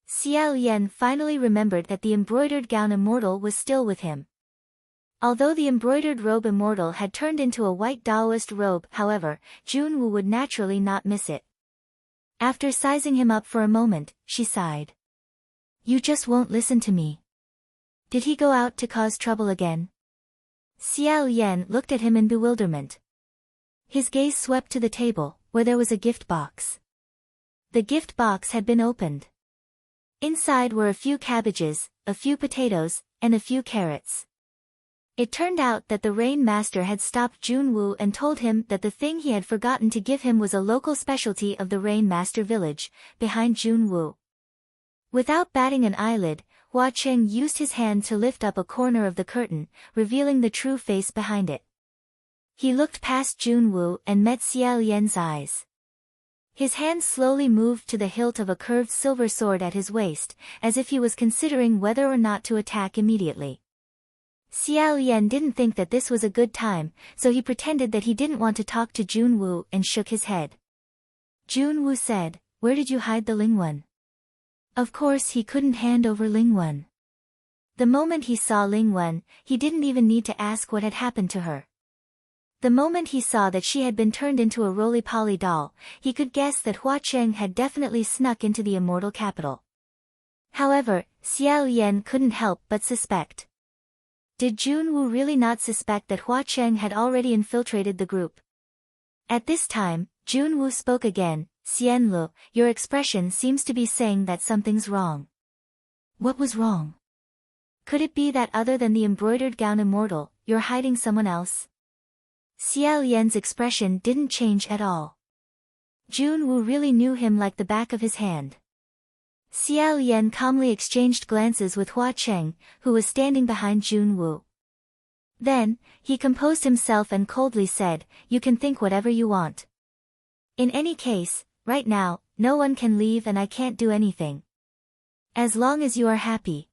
Xiao Yan finally remembered that the embroidered gown immortal was still with him. Although the embroidered robe immortal had turned into a white Taoist robe, however, Junwu would naturally not miss it. After sizing him up for a moment, she sighed. "You just won't listen to me. Did he go out to cause trouble again? Xiao Yan looked at him in bewilderment. His gaze swept to the table, where there was a gift box. The gift box had been opened. Inside were a few cabbages, a few potatoes, and a few carrots. It turned out that the Rain Master had stopped Junwoo and told him that the thing he had forgotten to give him was a local specialty of the Rain Master village, behind Junwoo. Without batting an eyelid, Hua Cheng used his hand to lift up a corner of the curtain, revealing the true face behind it. He looked past Junwoo and met Xiao Yan's eyes. His hand slowly moved to the hilt of a curved silver sword at his waist, as if he was considering whether or not to attack immediately. Xiao Yan didn't think that this was a good time, so he pretended that he didn't want to talk to Junwoo and shook his head. Junwoo said, "Where did you hide the Lingwen?" Of course he couldn't hand over Lingwen. The moment he saw Lingwen, he didn't even need to ask what had happened to her. The moment he saw that she had been turned into a roly-poly doll, he could guess that Hua Cheng had definitely snuck into the immortal capital. However, Xiao Yan couldn't help but suspect. Did Junwoo really not suspect that Hua Cheng had already infiltrated the group? At this time, Junwoo spoke again. "Xianlu, your expression seems to be saying that something's wrong." What was wrong? Could it be that other than the embroidered gown immortal, you're hiding someone else? Xiao Yan's expression didn't change at all. Junwoo really knew him like the back of his hand. Xiao Yan calmly exchanged glances with Hua Cheng, who was standing behind Junwoo. Then, he composed himself and coldly said, "You can think whatever you want. In any case, right now, no one can leave and I can't do anything. As long as you are happy."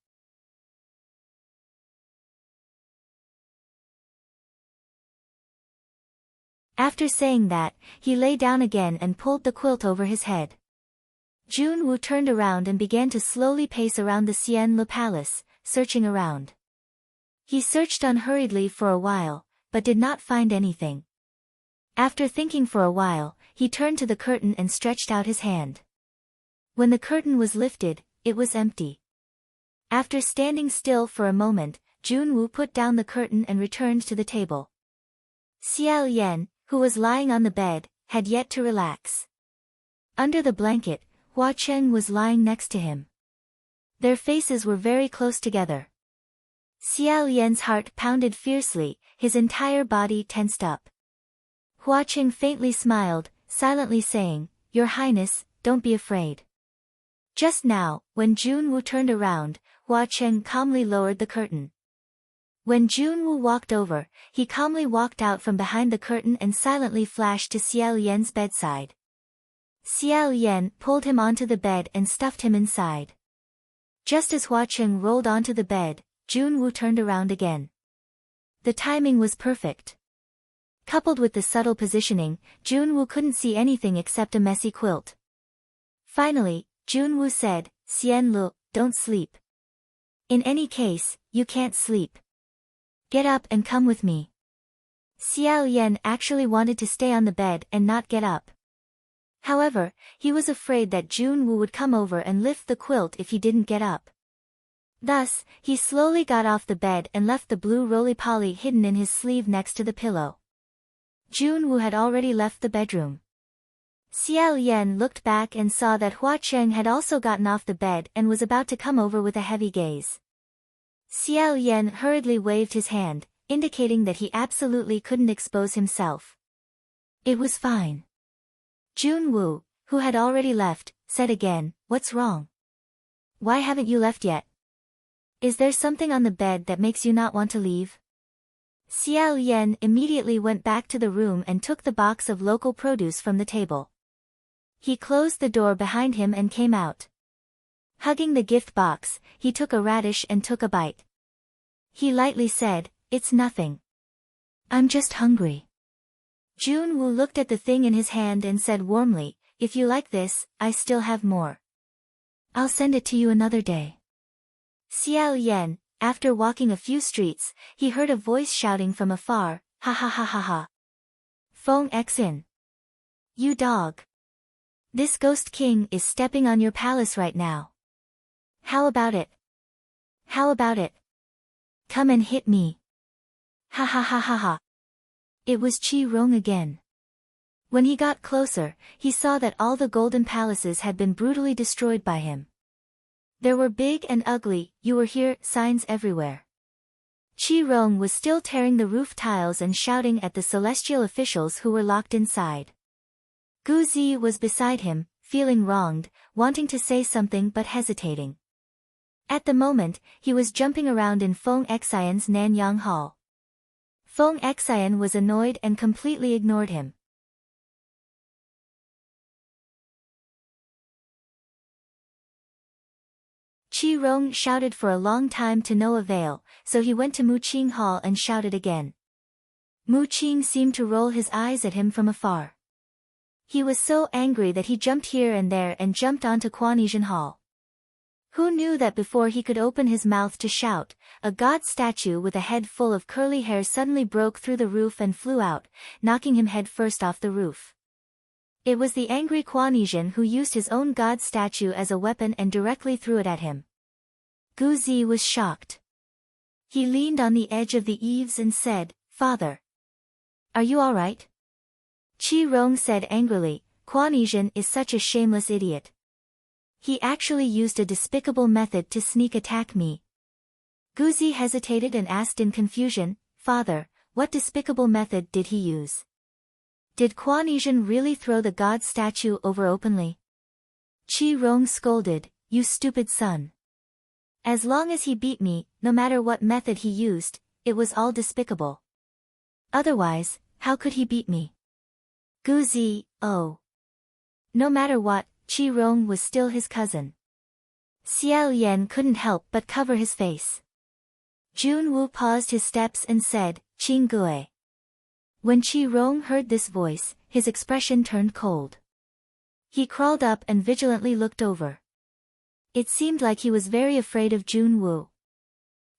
After saying that, he lay down again and pulled the quilt over his head. Junwoo turned around and began to slowly pace around the Xianlu Palace, searching around. He searched unhurriedly for a while, but did not find anything. After thinking for a while, he turned to the curtain and stretched out his hand. When the curtain was lifted, it was empty. After standing still for a moment, Junwoo put down the curtain and returned to the table. Xiao Yan, who was lying on the bed, had yet to relax. Under the blanket, Hua Cheng was lying next to him. Their faces were very close together. Xiao Yan's heart pounded fiercely, his entire body tensed up. Hua Cheng faintly smiled, silently saying, "Your Highness, don't be afraid." Just now, when Junwoo turned around, Hua Cheng calmly lowered the curtain. When Junwoo walked over, he calmly walked out from behind the curtain and silently flashed to Xiao Yan's bedside. Xiao Yan pulled him onto the bed and stuffed him inside. Just as Hua Cheng rolled onto the bed, Junwoo turned around again. The timing was perfect. Coupled with the subtle positioning, Junwoo couldn't see anything except a messy quilt. Finally, Junwoo said, "Xianlu, don't sleep. In any case, you can't sleep. Get up and come with me." Xiao Yan actually wanted to stay on the bed and not get up. However, he was afraid that Junwoo would come over and lift the quilt if he didn't get up. Thus, he slowly got off the bed and left the blue roly-poly hidden in his sleeve next to the pillow. Junwoo had already left the bedroom. Xiao Yan looked back and saw that Hua Cheng had also gotten off the bed and was about to come over with a heavy gaze. Xiao Yan hurriedly waved his hand, indicating that he absolutely couldn't expose himself. It was fine. Junwoo, who had already left, said again, "What's wrong? Why haven't you left yet? Is there something on the bed that makes you not want to leave?" Xiao Yan immediately went back to the room and took the box of local produce from the table. He closed the door behind him and came out. Hugging the gift box, he took a radish and took a bite. He lightly said, "It's nothing. I'm just hungry." Junwoo looked at the thing in his hand and said warmly, "If you like this, I still have more. I'll send it to you another day." Xiao Yan, after walking a few streets, he heard a voice shouting from afar, "Ha ha ha ha ha. Feng Xin. You dog. This ghost king is stepping on your palace right now. How about it? How about it?" Come and hit me. Ha ha ha ha ha. It was Qi Rong again. When he got closer, he saw that all the golden palaces had been brutally destroyed by him. There were big and ugly, "You were here" signs everywhere. Qi Rong was still tearing the roof tiles and shouting at the celestial officials who were locked inside. Gu Zi was beside him, feeling wronged, wanting to say something but hesitating. At the moment, he was jumping around in Feng Xian's Nanyang Hall. Feng Xian was annoyed and completely ignored him. Qi Rong shouted for a long time to no avail, so he went to Mu Qing Hall and shouted again. Mu Qing seemed to roll his eyes at him from afar. He was so angry that he jumped here and there and jumped onto Quanesian Hall. Who knew that before he could open his mouth to shout, a god statue with a head full of curly hair suddenly broke through the roof and flew out, knocking him head first off the roof. It was the angry Quanesian who used his own god statue as a weapon and directly threw it at him. Gu Zi was shocked. He leaned on the edge of the eaves and said, "Father, are you all right?" Qi Rong said angrily, "Quanesian is such a shameless idiot. He actually used a despicable method to sneak attack me." Gu Zi hesitated and asked in confusion, "Father, what despicable method did he use? Did Quanesian really throw the god statue over openly?" Qi Rong scolded, "You stupid son. As long as he beat me, no matter what method he used, it was all despicable. Otherwise, how could he beat me?" Gu Zi, "Oh. No matter what, Qi Rong was still his cousin." Xiao Yan couldn't help but cover his face. Jun Wu paused his steps and said, "Qing Gui." When Qi Rong heard this voice, his expression turned cold. He crawled up and vigilantly looked over. It seemed like he was very afraid of Jun Wu.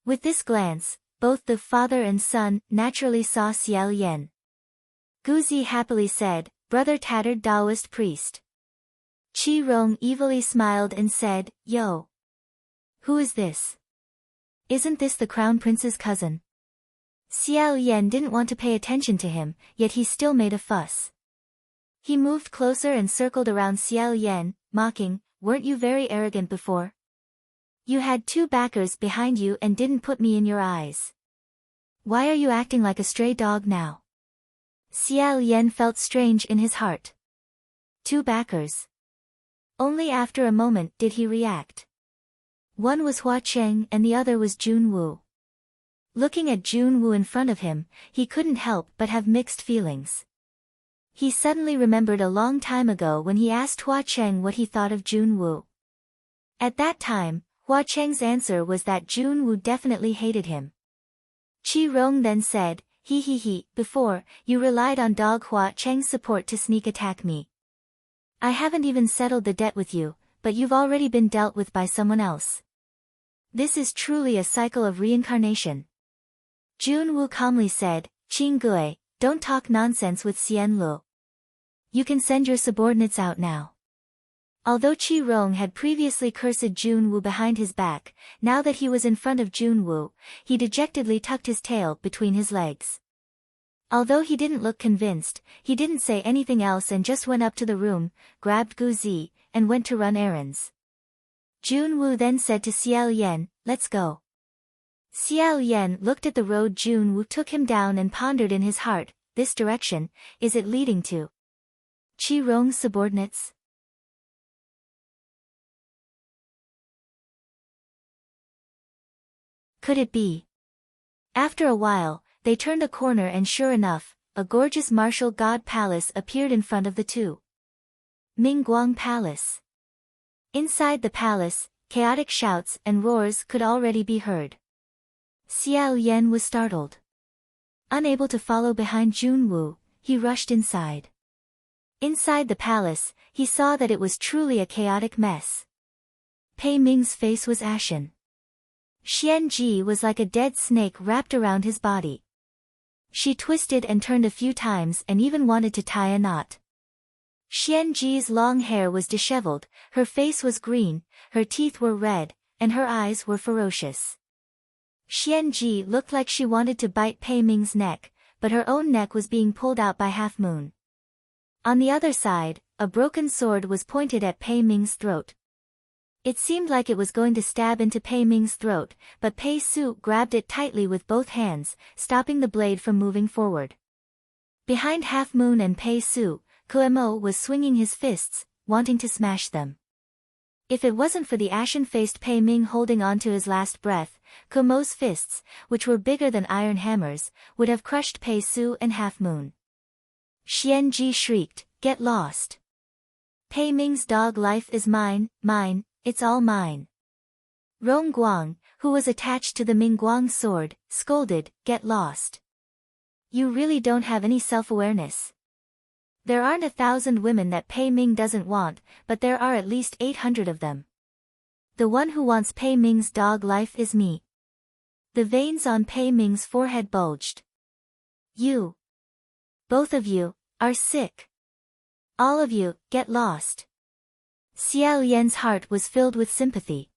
With this glance, both the father and son naturally saw Xiao Yan. Gu Zi happily said, "Brother tattered Taoist priest." Qi Rong evilly smiled and said, "Yo. Who is this? Isn't this the crown prince's cousin?" Xiao Yan didn't want to pay attention to him, yet he still made a fuss. He moved closer and circled around Xiao Yan, mocking, "Weren't you very arrogant before? You had 2 backers behind you and didn't put me in your eyes. Why are you acting like a stray dog now?" Xiao Yan felt strange in his heart. 2 backers. Only after a moment did he react. One was Hua Cheng and the other was Jun Wu. Looking at Jun Wu in front of him, he couldn't help but have mixed feelings. He suddenly remembered a long time ago when he asked Hua Cheng what he thought of Jun Wu. At that time, Hua Cheng's answer was that Jun Wu definitely hated him. Qi Rong then said, He, before, you relied on dog Hua Cheng's support to sneak attack me. I haven't even settled the debt with you, but you've already been dealt with by someone else. This is truly a cycle of reincarnation." Jun Wu calmly said, "Qing Gui, don't talk nonsense with Xian Lu. You can send your subordinates out now." Although Qi Rong had previously cursed Jun Wu behind his back, now that he was in front of Jun Wu, he dejectedly tucked his tail between his legs. Although he didn't look convinced, he didn't say anything else and just went up to the room, grabbed Gu Zi, and went to run errands. Jun Wu then said to Xiao Yan, "Let's go." Xiao Yan looked at the road Jun Wu took him down and pondered in his heart, "This direction, is it leading to Qi Rong's subordinates?" Could it be? After a while, they turned a corner and sure enough, a gorgeous martial god palace appeared in front of the two. Mingguang Palace. Inside the palace, chaotic shouts and roars could already be heard. Xiao Yan was startled. Unable to follow behind Jun Wu, he rushed inside. Inside the palace, he saw that it was truly a chaotic mess. Pei Ming's face was ashen. Xian Ji was like a dead snake wrapped around his body. She twisted and turned a few times and even wanted to tie a knot. Xian Ji's long hair was disheveled, her face was green, her teeth were red, and her eyes were ferocious. Xianji looked like she wanted to bite Pei Ming's neck, but her own neck was being pulled out by Half Moon. On the other side, a broken sword was pointed at Pei Ming's throat. It seemed like it was going to stab into Pei Ming's throat, but Pei Su grabbed it tightly with both hands, stopping the blade from moving forward. Behind Half Moon and Pei Su, Kuemo was swinging his fists, wanting to smash them. If it wasn't for the ashen-faced Pei Ming holding on to his last breath, Kuemo's fists, which were bigger than iron hammers, would have crushed Pei Su and Half Moon. Xianji shrieked, "Get lost! Pei Ming's dog life is mine, mine, it's all mine." Rong Guang, who was attached to the Mingguang sword, scolded, "Get lost! You really don't have any self-awareness. There aren't 1,000 women that Pei Ming doesn't want, but there are at least 800 of them. The one who wants Pei Ming's dog life is me." The veins on Pei Ming's forehead bulged. "You. Both of you, are sick. All of you, get lost." Xiao Yan's heart was filled with sympathy.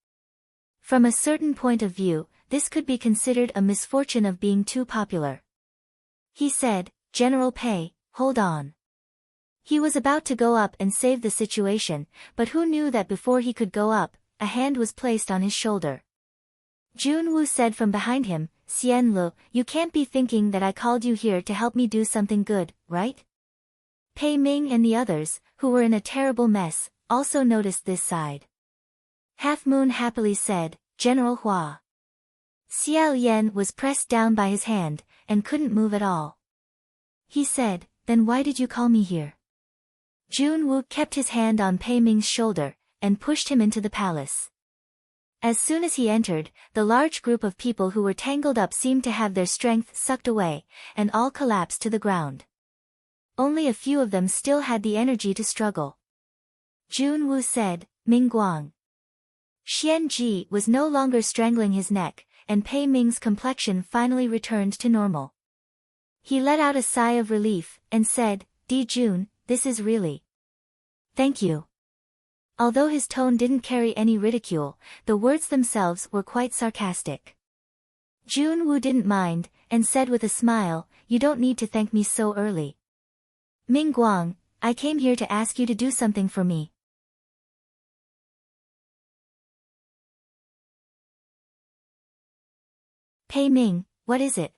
From a certain point of view, this could be considered a misfortune of being too popular. He said, "General Pei, hold on." He was about to go up and save the situation, but who knew that before he could go up, a hand was placed on his shoulder. Jun Wu said from behind him, "Xian Lu, you can't be thinking that I called you here to help me do something good, right?" Pei Ming and the others, who were in a terrible mess, also noticed this side. Half Moon happily said, "General Hua." Xiao Yan was pressed down by his hand, and couldn't move at all. He said, "Then why did you call me here?" Jun Wu kept his hand on Pei Ming's shoulder, and pushed him into the palace. As soon as he entered, the large group of people who were tangled up seemed to have their strength sucked away, and all collapsed to the ground. Only a few of them still had the energy to struggle. Jun Wu said, "Mingguang." Xianji was no longer strangling his neck, and Pei Ming's complexion finally returned to normal. He let out a sigh of relief, and said, "Di Jun, this is really. Thank you." Although his tone didn't carry any ridicule, the words themselves were quite sarcastic. Jun Wu didn't mind, and said with a smile, "You don't need to thank me so early. Mingguang, I came here to ask you to do something for me." "Pei Ming, what is it?"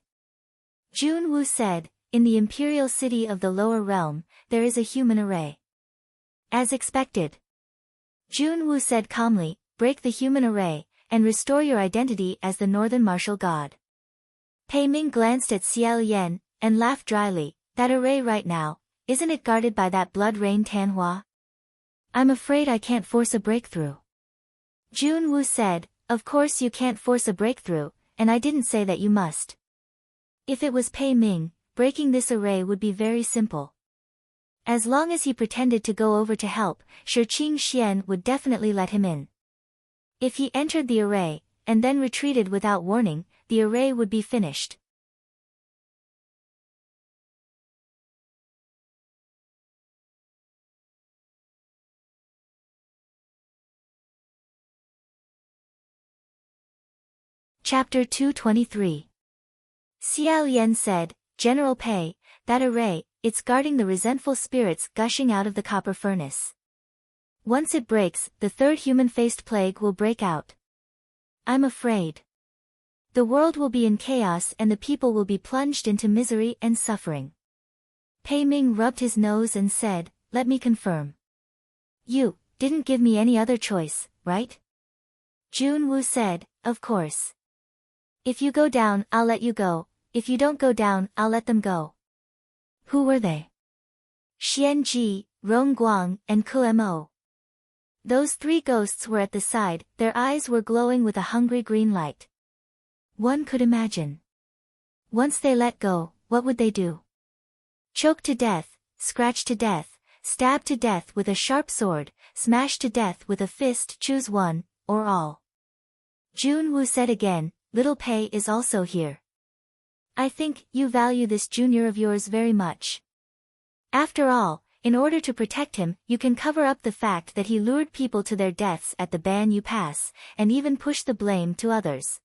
Jun Wu said, "In the imperial city of the lower realm, there is a human array." As expected. Jun Wu said calmly, "Break the human array, and restore your identity as the northern martial god." Pei Ming glanced at Xiao Yan, and laughed dryly, "That array right now, isn't it guarded by that blood rain Tanhua? I'm afraid I can't force a breakthrough." Jun Wu said, "Of course you can't force a breakthrough, and I didn't say that you must. If it was Pei Ming, breaking this array would be very simple. As long as he pretended to go over to help, Shiqing Xian would definitely let him in. If he entered the array, and then retreated without warning, the array would be finished. Chapter 223. Xiao Yan said, "General Pei, that array, it's guarding the resentful spirits gushing out of the copper furnace. Once it breaks, the third human-faced plague will break out. I'm afraid. The world will be in chaos and the people will be plunged into misery and suffering." Pei Ming rubbed his nose and said, "Let me confirm. You didn't give me any other choice, right?" Jun Wu said, "Of course. If you go down, I'll let you go. If you don't go down, I'll let them go." Who were they? Xianji, Rong Guang, and Kuemo. Those three ghosts were at the side, their eyes were glowing with a hungry green light. One could imagine. Once they let go, what would they do? Choke to death, scratch to death, stab to death with a sharp sword, smash to death with a fist, choose one, or all. Jun Wu said again, "Little Pei is also here. I think you value this junior of yours very much. After all, in order to protect him, you can cover up the fact that he lured people to their deaths at the Ban Yu Pass, and even push the blame to others.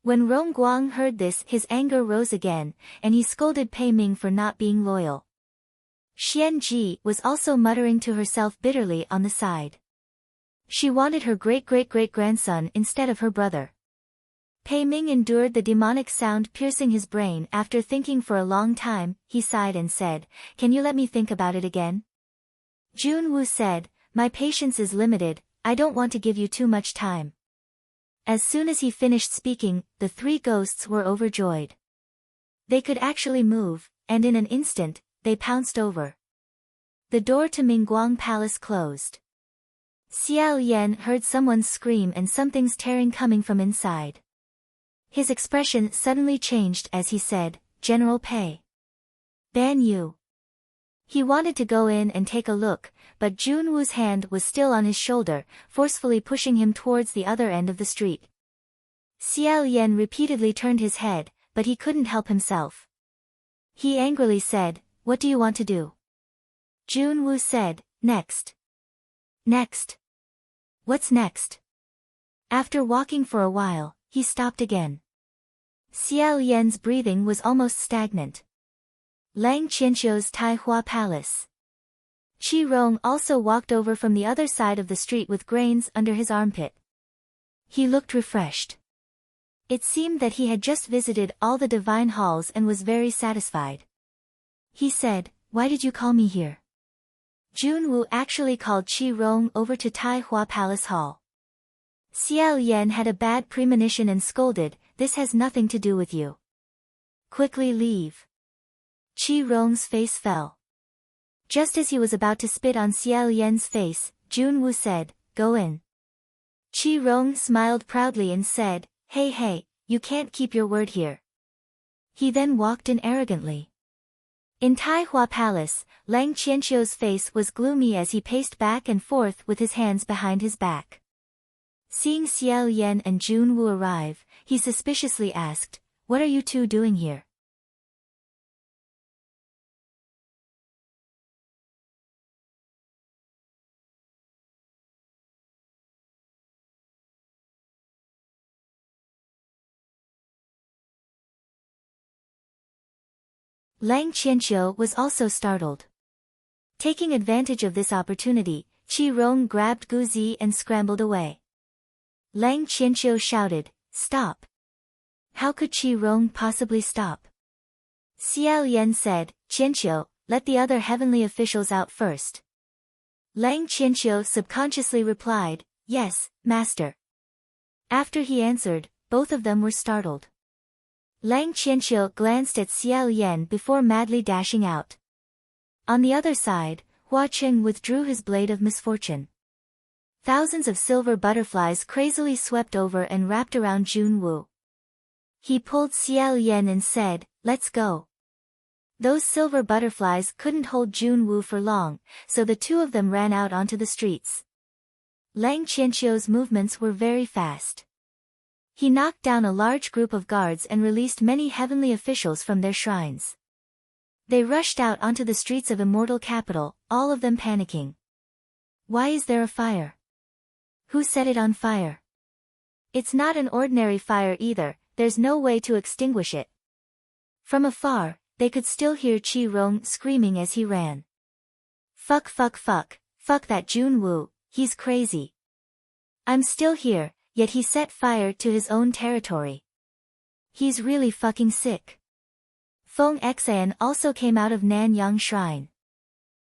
When Rongguang heard this, his anger rose again, and he scolded Pei Ming for not being loyal. Xian Ji was also muttering to herself bitterly on the side. She wanted her great-great-great-grandson instead of her brother. Pei Ming endured the demonic sound piercing his brain. After thinking for a long time, he sighed and said, "Can you let me think about it again?" Jun Wu said, "My patience is limited, I don't want to give you too much time." As soon as he finished speaking, the three ghosts were overjoyed. They could actually move, and in an instant, they pounced over. The door to Mingguang Palace closed. Xiao Yan heard someone scream and something's tearing coming from inside. His expression suddenly changed as he said, "General Pei. Ban Yu." He wanted to go in and take a look, but Jun Wu's hand was still on his shoulder, forcefully pushing him towards the other end of the street. Xiao Yan repeatedly turned his head, but he couldn't help himself. He angrily said, "What do you want to do?" Jun Wu said, "Next." "Next? What's next?" After walking for a while, he stopped again. Xiao Yan's breathing was almost stagnant. Lang Qianqiu's Taihua Palace. Qi Rong also walked over from the other side of the street with grains under his armpit. He looked refreshed. It seemed that he had just visited all the divine halls and was very satisfied. He said, "Why did you call me here?" Jun Wu actually called Qi Rong over to Taihua Palace Hall. Xiao Yan had a bad premonition and scolded, "This has nothing to do with you. Quickly leave." Qi Rong's face fell. Just as he was about to spit on Xiao Yan's face, Jun Wu said, "Go in." Qi Rong smiled proudly and said, Hey, you can't keep your word here." He then walked in arrogantly. In Taihua Palace, Lang Qianqiu's face was gloomy as he paced back and forth with his hands behind his back. Seeing Xiao Yan and Jun Wu arrive, he suspiciously asked, "What are you two doing here?" Lang Qianqiu was also startled. Taking advantage of this opportunity, Qi Rong grabbed Guzi and scrambled away. Lang Qianqiu shouted, "Stop!" How could Qi Rong possibly stop? Xiao Yan said, "Qianqiu, let the other heavenly officials out first." Lang Qianqiu subconsciously replied, "Yes, master." After he answered, both of them were startled. Lang Qianqiu glanced at Xiao Yan before madly dashing out. On the other side, Hua Qing withdrew his blade of misfortune. Thousands of silver butterflies crazily swept over and wrapped around Jun Wu. He pulled Xiao Yan and said, "Let's go." Those silver butterflies couldn't hold Jun Wu for long, so the two of them ran out onto the streets. Lang Qianqiu's movements were very fast. He knocked down a large group of guards and released many heavenly officials from their shrines. They rushed out onto the streets of Immortal Capital, all of them panicking. Why is there a fire? Who set it on fire? It's not an ordinary fire either, there's no way to extinguish it. From afar, they could still hear Qi Rong screaming as he ran. Fuck that Jun Wu, he's crazy. I'm still here. Yet he set fire to his own territory. He's really fucking sick. Feng Xian also came out of Nanyang Shrine.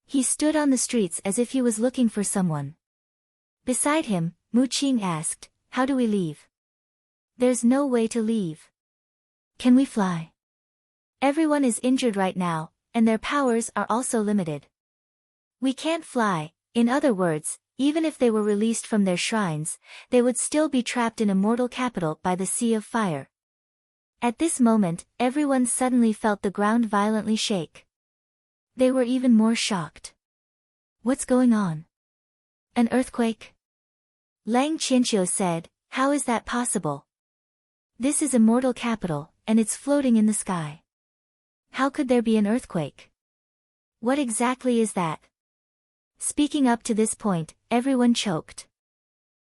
He stood on the streets as if he was looking for someone. Beside him, Mu Qing asked, "How do we leave?" "There's no way to leave. Can we fly?" Everyone is injured right now, and their powers are also limited. "We can't fly," in other words, even if they were released from their shrines, they would still be trapped in Immortal Capital by the Sea of Fire. At this moment, everyone suddenly felt the ground violently shake. They were even more shocked. What's going on? An earthquake? Lang Qianqiu said, "How is that possible? This is Immortal Capital, and it's floating in the sky. How could there be an earthquake? What exactly is that?" Speaking up to this point, everyone choked.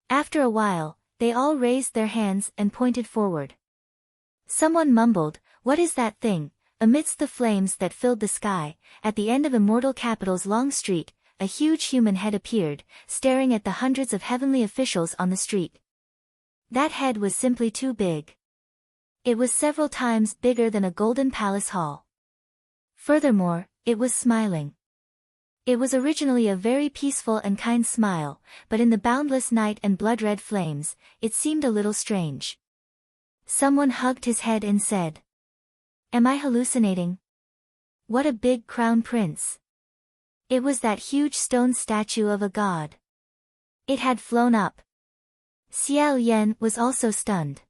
After a while, they all raised their hands and pointed forward. Someone mumbled, "What is that thing?" Amidst the flames that filled the sky, at the end of Immortal Capital's long street, a huge human head appeared, staring at the hundreds of heavenly officials on the street. That head was simply too big. It was several times bigger than a golden palace hall. Furthermore, it was smiling. It was originally a very peaceful and kind smile, but in the boundless night and blood-red flames, it seemed a little strange. Someone hugged his head and said, "Am I hallucinating? What a big crown prince." It was that huge stone statue of a god. It had flown up. Xiao Yan was also stunned.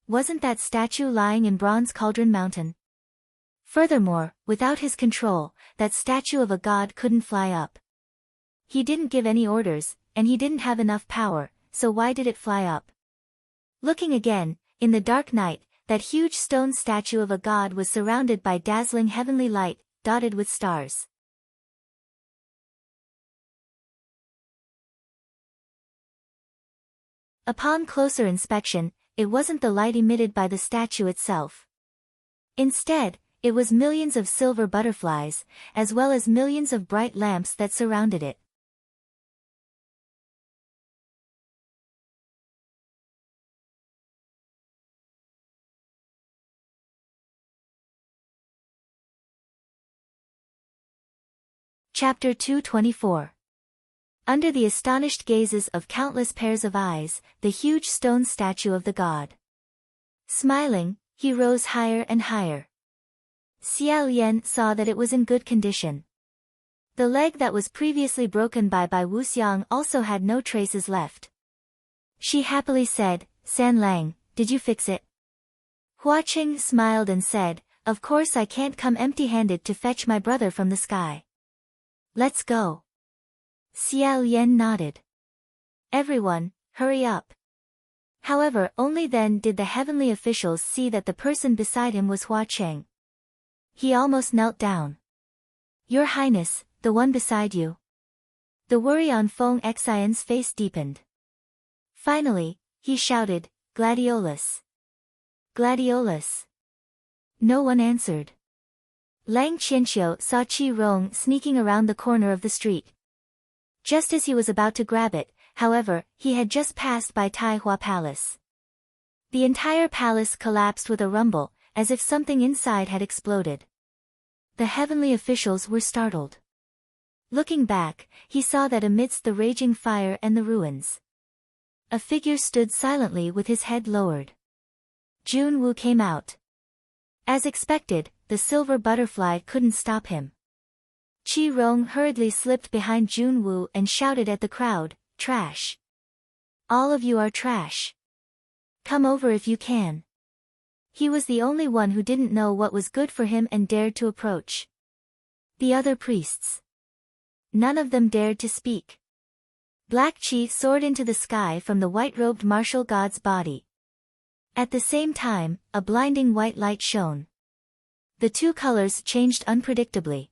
Wasn't that statue lying in Bronze Cauldron Mountain? Furthermore, without his control, that statue of a god couldn't fly up. He didn't give any orders, and he didn't have enough power, so why did it fly up? Looking again, in the dark night, that huge stone statue of a god was surrounded by dazzling heavenly light, dotted with stars. Upon closer inspection, it wasn't the light emitted by the statue itself. Instead, it was millions of silver butterflies, as well as millions of bright lamps that surrounded it. Chapter 224. Under the astonished gazes of countless pairs of eyes, the huge stone statue of the god. Smiling, he rose higher and higher. Xiao Yan saw that it was in good condition. The leg that was previously broken by Wuxiang also had no traces left. She happily said, "San Lang, did you fix it?" Hua Qing smiled and said, "Of course I can't come empty-handed to fetch my brother from the sky. Let's go." Xiao Yan nodded. "Everyone, hurry up." However, only then did the heavenly officials see that the person beside him was Hua Qing. He almost knelt down. "Your Highness, the one beside you." The worry on Feng Xian's face deepened. Finally, he shouted, "Gladiolus! Gladiolus!" No one answered. Lang Qianqiu saw Qi Rong sneaking around the corner of the street. Just as he was about to grab it, however, he had just passed by Tai Hua Palace. The entire palace collapsed with a rumble, as if something inside had exploded. The heavenly officials were startled. Looking back, he saw that amidst the raging fire and the ruins, a figure stood silently with his head lowered. Junwu came out. As expected, the silver butterfly couldn't stop him. Qi Rong hurriedly slipped behind Junwu and shouted at the crowd, "Trash! All of you are trash. Come over if you can." He was the only one who didn't know what was good for him and dared to approach. The other priests, none of them dared to speak. Black Qi soared into the sky from the white-robed martial god's body. At the same time, a blinding white light shone. The two colors changed unpredictably.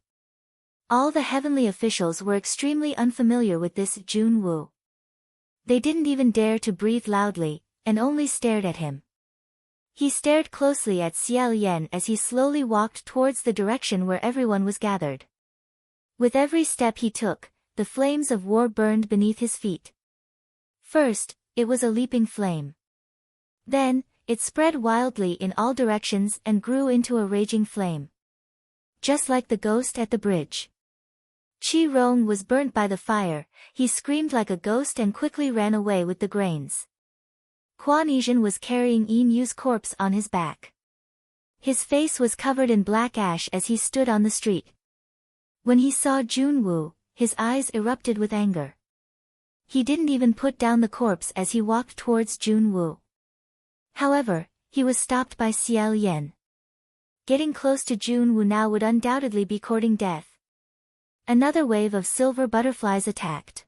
All the heavenly officials were extremely unfamiliar with this Junwu. They didn't even dare to breathe loudly, and only stared at him. He stared closely at Xiao Yan as he slowly walked towards the direction where everyone was gathered. With every step he took, the flames of war burned beneath his feet. First, it was a leaping flame. Then, it spread wildly in all directions and grew into a raging flame. Just like the ghost at the bridge. Qi Rong was burnt by the fire, he screamed like a ghost and quickly ran away with the grains. Quan Yizhen was carrying Yin Yu's corpse on his back. His face was covered in black ash as he stood on the street. When he saw Junwu, his eyes erupted with anger. He didn't even put down the corpse as he walked towards Junwu. However, he was stopped by Xiao Yan. Getting close to Junwu now would undoubtedly be courting death. Another wave of silver butterflies attacked.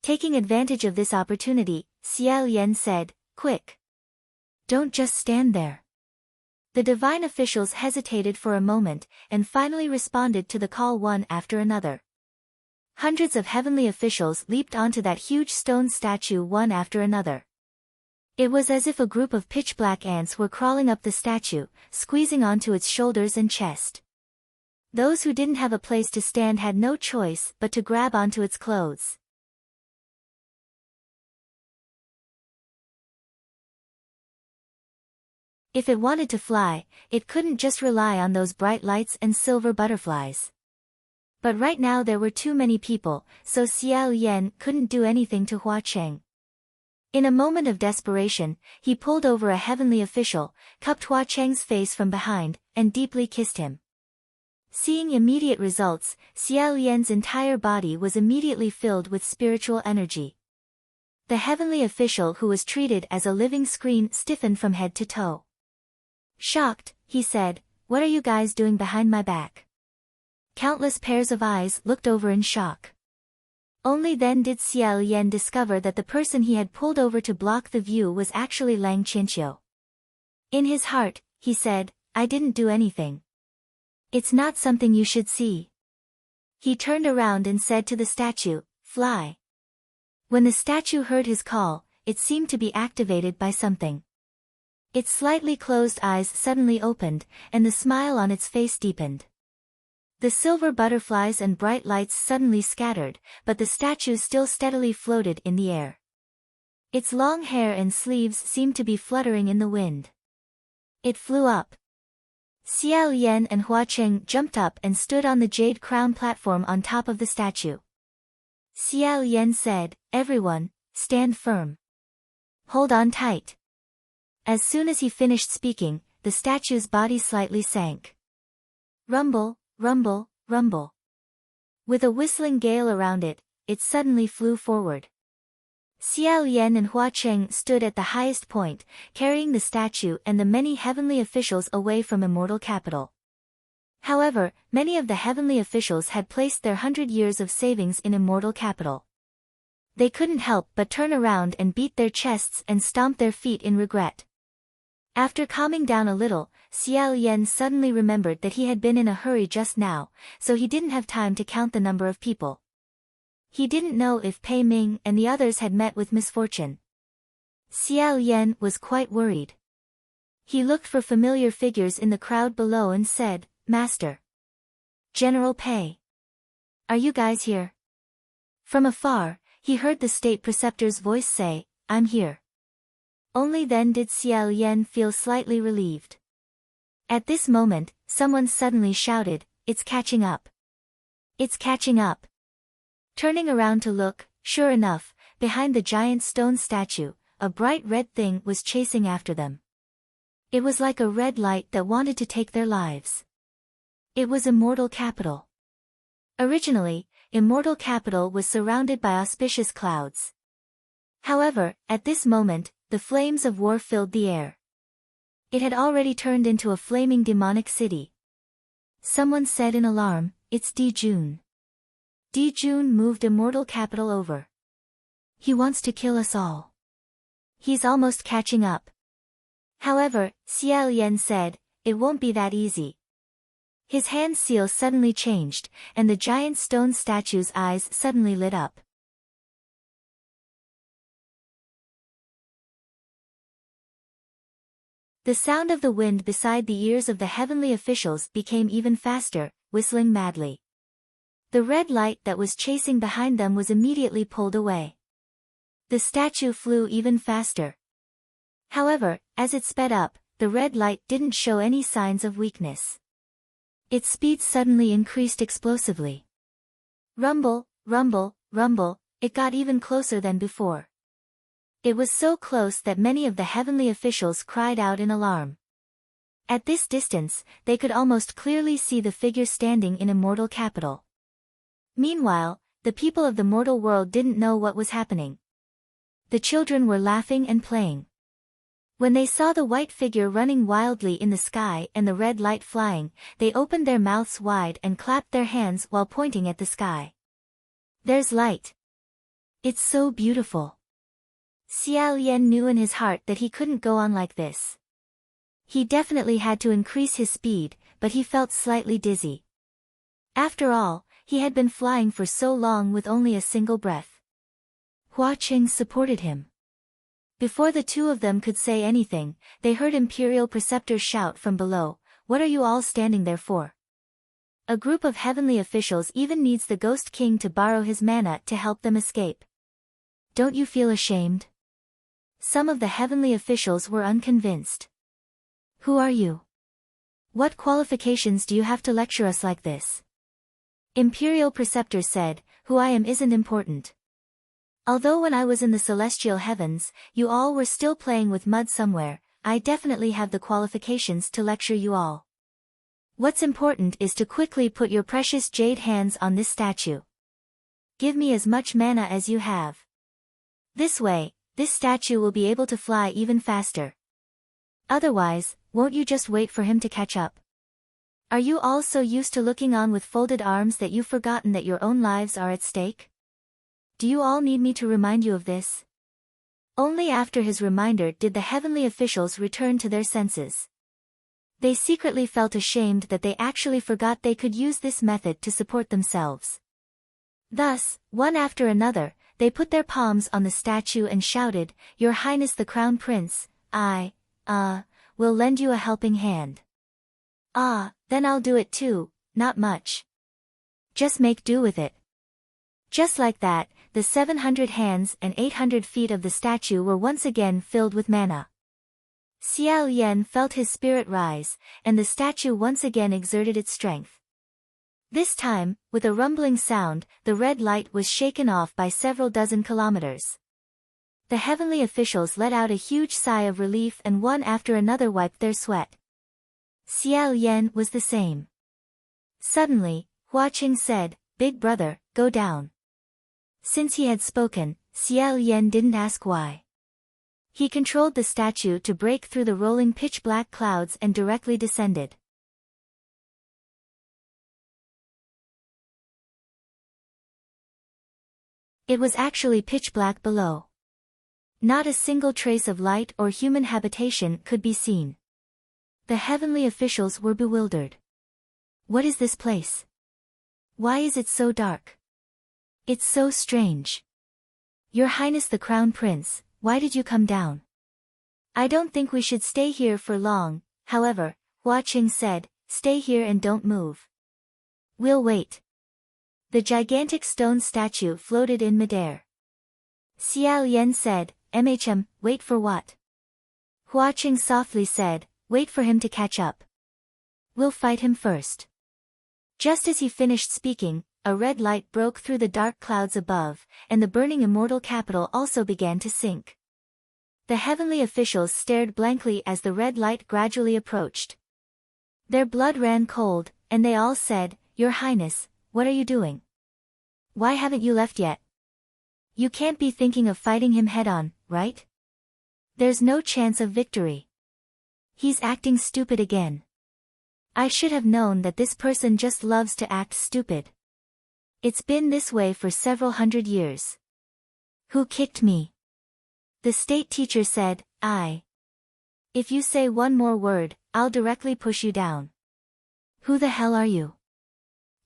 Taking advantage of this opportunity, Xiao Yan said, "Quick! Don't just stand there." The divine officials hesitated for a moment, and finally responded to the call one after another. Hundreds of heavenly officials leaped onto that huge stone statue one after another. It was as if a group of pitch-black ants were crawling up the statue, squeezing onto its shoulders and chest. Those who didn't have a place to stand had no choice but to grab onto its clothes. If it wanted to fly, it couldn't just rely on those bright lights and silver butterflies. But right now there were too many people, so Xiao Yan couldn't do anything to Hua Cheng. In a moment of desperation, he pulled over a heavenly official, cupped Hua Cheng's face from behind, and deeply kissed him. Seeing immediate results, Xiao Yan's entire body was immediately filled with spiritual energy. The heavenly official, who was treated as a living screen, stiffened from head to toe. Shocked, he said, "What are you guys doing behind my back?" Countless pairs of eyes looked over in shock. Only then did Xiao Yan discover that the person he had pulled over to block the view was actually Lang Qianqiu. In his heart, he said, "I didn't do anything. It's not something you should see." He turned around and said to the statue, "Fly." When the statue heard his call, it seemed to be activated by something. Its slightly closed eyes suddenly opened, and the smile on its face deepened. The silver butterflies and bright lights suddenly scattered, but the statue still steadily floated in the air. Its long hair and sleeves seemed to be fluttering in the wind. It flew up. Xiao Yan and Hua Cheng jumped up and stood on the jade crown platform on top of the statue. Xiao Yan said, "Everyone, stand firm. Hold on tight." As soon as he finished speaking, the statue's body slightly sank. Rumble, rumble, rumble. With a whistling gale around it, it suddenly flew forward. Xiao Yan and Hua Cheng stood at the highest point, carrying the statue and the many heavenly officials away from Immortal Capital. However, many of the heavenly officials had placed their 100 years of savings in Immortal Capital. They couldn't help but turn around and beat their chests and stomp their feet in regret. After calming down a little, Xiao Yan suddenly remembered that he had been in a hurry just now, so he didn't have time to count the number of people. He didn't know if Pei Ming and the others had met with misfortune. Xiao Yan was quite worried. He looked for familiar figures in the crowd below and said, "Master. General Pei. Are you guys here?" From afar, he heard the state preceptor's voice say, "I'm here." Only then did Xiao Yan feel slightly relieved. At this moment, someone suddenly shouted, "It's catching up. It's catching up." Turning around to look, sure enough, behind the giant stone statue, a bright red thing was chasing after them. It was like a red light that wanted to take their lives. It was Immortal Capital. Originally, Immortal Capital was surrounded by auspicious clouds. However, at this moment, the flames of war filled the air. It had already turned into a flaming demonic city. Someone said in alarm, "It's Di Jun." Di Jun moved Immortal Capital over. "He wants to kill us all. He's almost catching up." However, Xiao Yan said, "It won't be that easy." His hand seal suddenly changed, and the giant stone statue's eyes suddenly lit up. The sound of the wind beside the ears of the heavenly officials became even faster, whistling madly. The red light that was chasing behind them was immediately pulled away. The statue flew even faster. However, as it sped up, the red light didn't show any signs of weakness. Its speed suddenly increased explosively. Rumble, rumble, rumble, it got even closer than before. It was so close that many of the heavenly officials cried out in alarm. At this distance, they could almost clearly see the figure standing in Immortal Capital. Meanwhile, the people of the mortal world didn't know what was happening. The children were laughing and playing. When they saw the white figure running wildly in the sky and the red light flying, they opened their mouths wide and clapped their hands while pointing at the sky. "There's light. It's so beautiful." Xiao Yan knew in his heart that he couldn't go on like this. He definitely had to increase his speed, but he felt slightly dizzy. After all, he had been flying for so long with only a single breath. Hua Cheng supported him. Before the two of them could say anything, they heard Imperial Preceptor shout from below, "What are you all standing there for?" A group of heavenly officials even needs the Ghost King to borrow his mana to help them escape. Don't you feel ashamed? Some of the heavenly officials were unconvinced. Who are you? What qualifications do you have to lecture us like this? Imperial Preceptor said, "Who I am isn't important. Although when I was in the celestial heavens, you all were still playing with mud somewhere, I definitely have the qualifications to lecture you all. What's important is to quickly put your precious jade hands on this statue. Give me as much mana as you have. This way, this statue will be able to fly even faster. Otherwise, won't you just wait for him to catch up? Are you all so used to looking on with folded arms that you've forgotten that your own lives are at stake? Do you all need me to remind you of this?" Only after his reminder did the heavenly officials return to their senses. They secretly felt ashamed that they actually forgot they could use this method to support themselves. Thus, one after another, they put their palms on the statue and shouted, "Your Highness the Crown Prince, I will lend you a helping hand." Then I'll do it too, not much. Just make do with it." Just like that, the 700 hands and 800 feet of the statue were once again filled with mana. Xiao Yan felt his spirit rise, and the statue once again exerted its strength. This time, with a rumbling sound, the red light was shaken off by several dozen kilometers. The heavenly officials let out a huge sigh of relief and one after another wiped their sweat. Xiao Yan was the same. Suddenly, Hua Qing said, "Big brother, go down." Since he had spoken, Xiao Yan didn't ask why. He controlled the statue to break through the rolling pitch-black clouds and directly descended. It was actually pitch-black below. Not a single trace of light or human habitation could be seen. The heavenly officials were bewildered. What is this place? Why is it so dark? It's so strange. Your Highness the Crown Prince, why did you come down? I don't think we should stay here for long, however, Hua Qing said, "Stay here and don't move. We'll wait." The gigantic stone statue floated in midair. Xiao Yan said, wait for what?" Hua Qing softly said, "Wait for him to catch up. We'll fight him first." Just as he finished speaking, a red light broke through the dark clouds above, and the burning immortal capital also began to sink. The heavenly officials stared blankly as the red light gradually approached. Their blood ran cold, and they all said, "Your Highness, what are you doing? Why haven't you left yet? You can't be thinking of fighting him head-on, right? There's no chance of victory. He's acting stupid again. I should have known that this person just loves to act stupid. It's been this way for several hundred years." "Who kicked me?" The state teacher said, "I. If you say one more word, I'll directly push you down." "Who the hell are you?"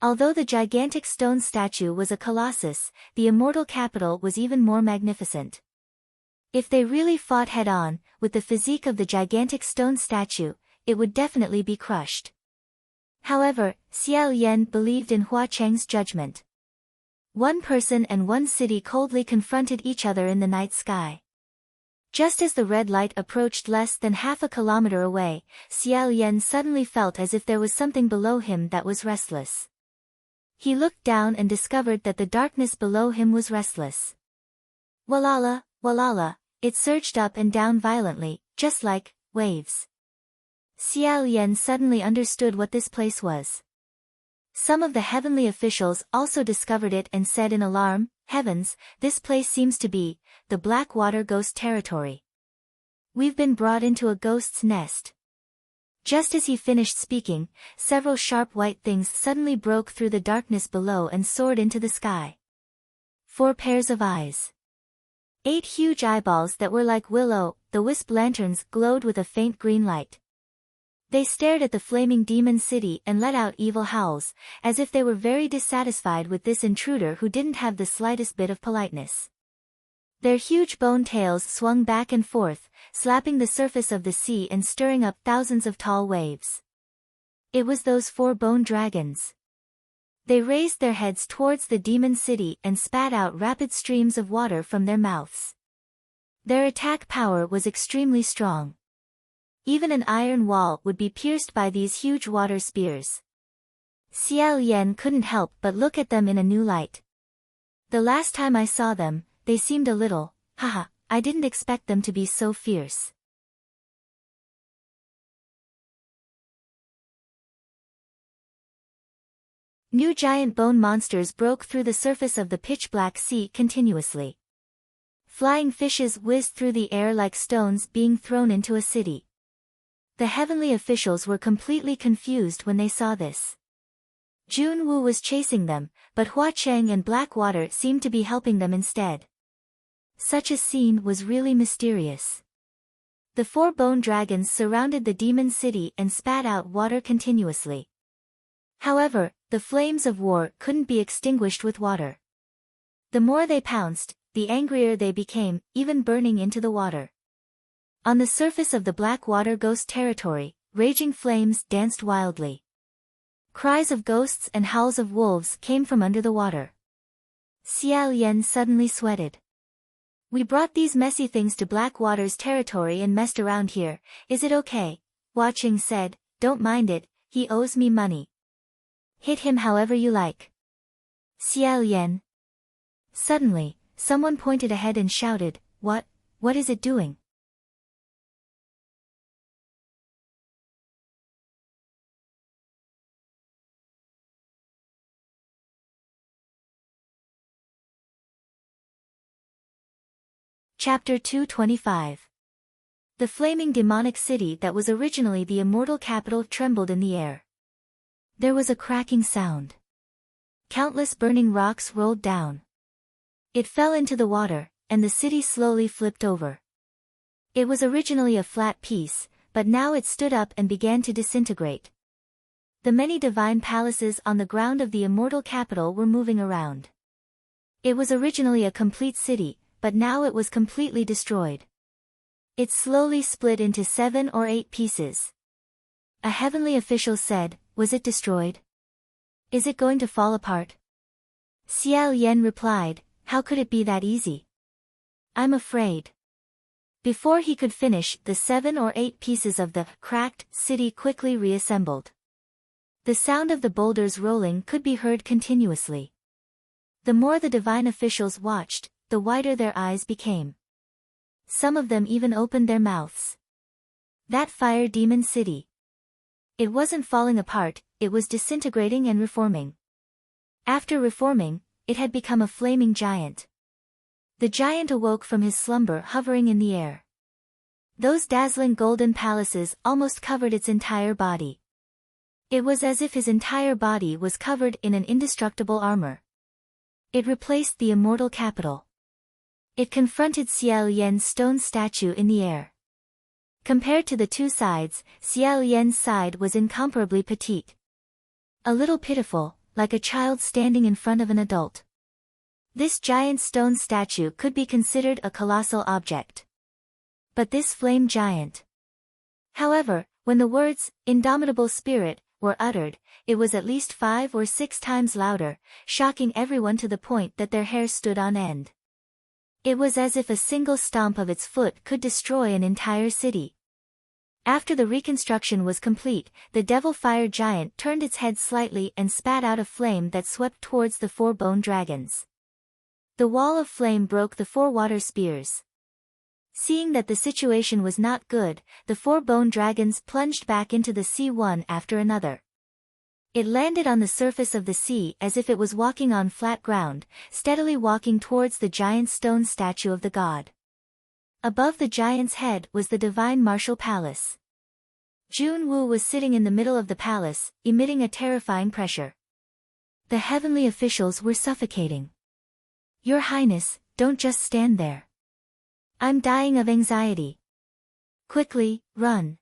Although the gigantic stone statue was a colossus, the immortal capital was even more magnificent. If they really fought head-on, with the physique of the gigantic stone statue, it would definitely be crushed. However, Xiao Yan believed in Hua Cheng's judgment. One person and one city coldly confronted each other in the night sky. Just as the red light approached less than half a kilometer away, Xiao Yan suddenly felt as if there was something below him that was restless. He looked down and discovered that the darkness below him was restless. Walala, walala, it surged up and down violently, just like waves. Xiao Yan suddenly understood what this place was. Some of the heavenly officials also discovered it and said in alarm, "Heavens, this place seems to be the Blackwater Ghost territory. We've been brought into a ghost's nest." Just as he finished speaking, several sharp white things suddenly broke through the darkness below and soared into the sky. 4 pairs of eyes. 8 huge eyeballs that were like will-o'-the-wisp lanterns glowed with a faint green light. They stared at the flaming demon city and let out evil howls, as if they were very dissatisfied with this intruder who didn't have the slightest bit of politeness. Their huge bone tails swung back and forth, slapping the surface of the sea and stirring up thousands of tall waves. It was those 4 bone dragons. They raised their heads towards the demon city and spat out rapid streams of water from their mouths. Their attack power was extremely strong. Even an iron wall would be pierced by these huge water spears. Xiao Yan couldn't help but look at them in a new light. The last time I saw them, they seemed a little, I didn't expect them to be so fierce. New giant bone monsters broke through the surface of the pitch-black sea continuously. Flying fishes whizzed through the air like stones being thrown into a city. The heavenly officials were completely confused when they saw this. Junwu was chasing them, but Hua Cheng and Blackwater seemed to be helping them instead. Such a scene was really mysterious. The 4 bone dragons surrounded the demon city and spat out water continuously. However, the flames of war couldn't be extinguished with water. The more they pounced, the angrier they became, even burning into the water. On the surface of the Blackwater ghost territory, raging flames danced wildly. Cries of ghosts and howls of wolves came from under the water. Xiao Yan suddenly sweated. We brought these messy things to Blackwater's territory and messed around here, is it okay? Hua Cheng said, don't mind it, he owes me money. Hit him however you like. Xiao Yan. Suddenly, someone pointed ahead and shouted, what is it doing? Chapter 225. The flaming demonic city that was originally the immortal capital trembled in the air. There was a cracking sound. Countless burning rocks rolled down. It fell into the water, and the city slowly flipped over. It was originally a flat piece, but now it stood up and began to disintegrate. The many divine palaces on the ground of the immortal capital were moving around. It was originally a complete city, but now it was completely destroyed. It slowly split into 7 or 8 pieces. A heavenly official said, was it destroyed? Is it going to fall apart? Xiao Yan replied, how could it be that easy? I'm afraid. Before he could finish, the 7 or 8 pieces of the cracked city quickly reassembled. The sound of the boulders rolling could be heard continuously. The more the divine officials watched, the wider their eyes became. Some of them even opened their mouths. That fire demon city. It wasn't falling apart, it was disintegrating and reforming. After reforming, it had become a flaming giant. The giant awoke from his slumber hovering in the air. Those dazzling golden palaces almost covered its entire body. It was as if his entire body was covered in an indestructible armor. It replaced the immortal capital. It confronted Xiao Yan's stone statue in the air. Compared to the 2 sides, Xiao Yan's side was incomparably petite. A little pitiful, like a child standing in front of an adult. This giant stone statue could be considered a colossal object. But this flame giant. However, when the words, indomitable spirit, were uttered, it was at least 5 or 6 times louder, shocking everyone to the point that their hair stood on end. It was as if a single stomp of its foot could destroy an entire city. After the reconstruction was complete, the devil fire giant turned its head slightly and spat out a flame that swept towards the 4 bone dragons. The wall of flame broke the 4 water spears. Seeing that the situation was not good, the 4 bone dragons plunged back into the sea one after another. It landed on the surface of the sea as if it was walking on flat ground, steadily walking towards the giant stone statue of the god. Above the giant's head was the divine martial palace. Junwu was sitting in the middle of the palace, emitting a terrifying pressure. The heavenly officials were suffocating. Your Highness, don't just stand there. I'm dying of anxiety. Quickly, run.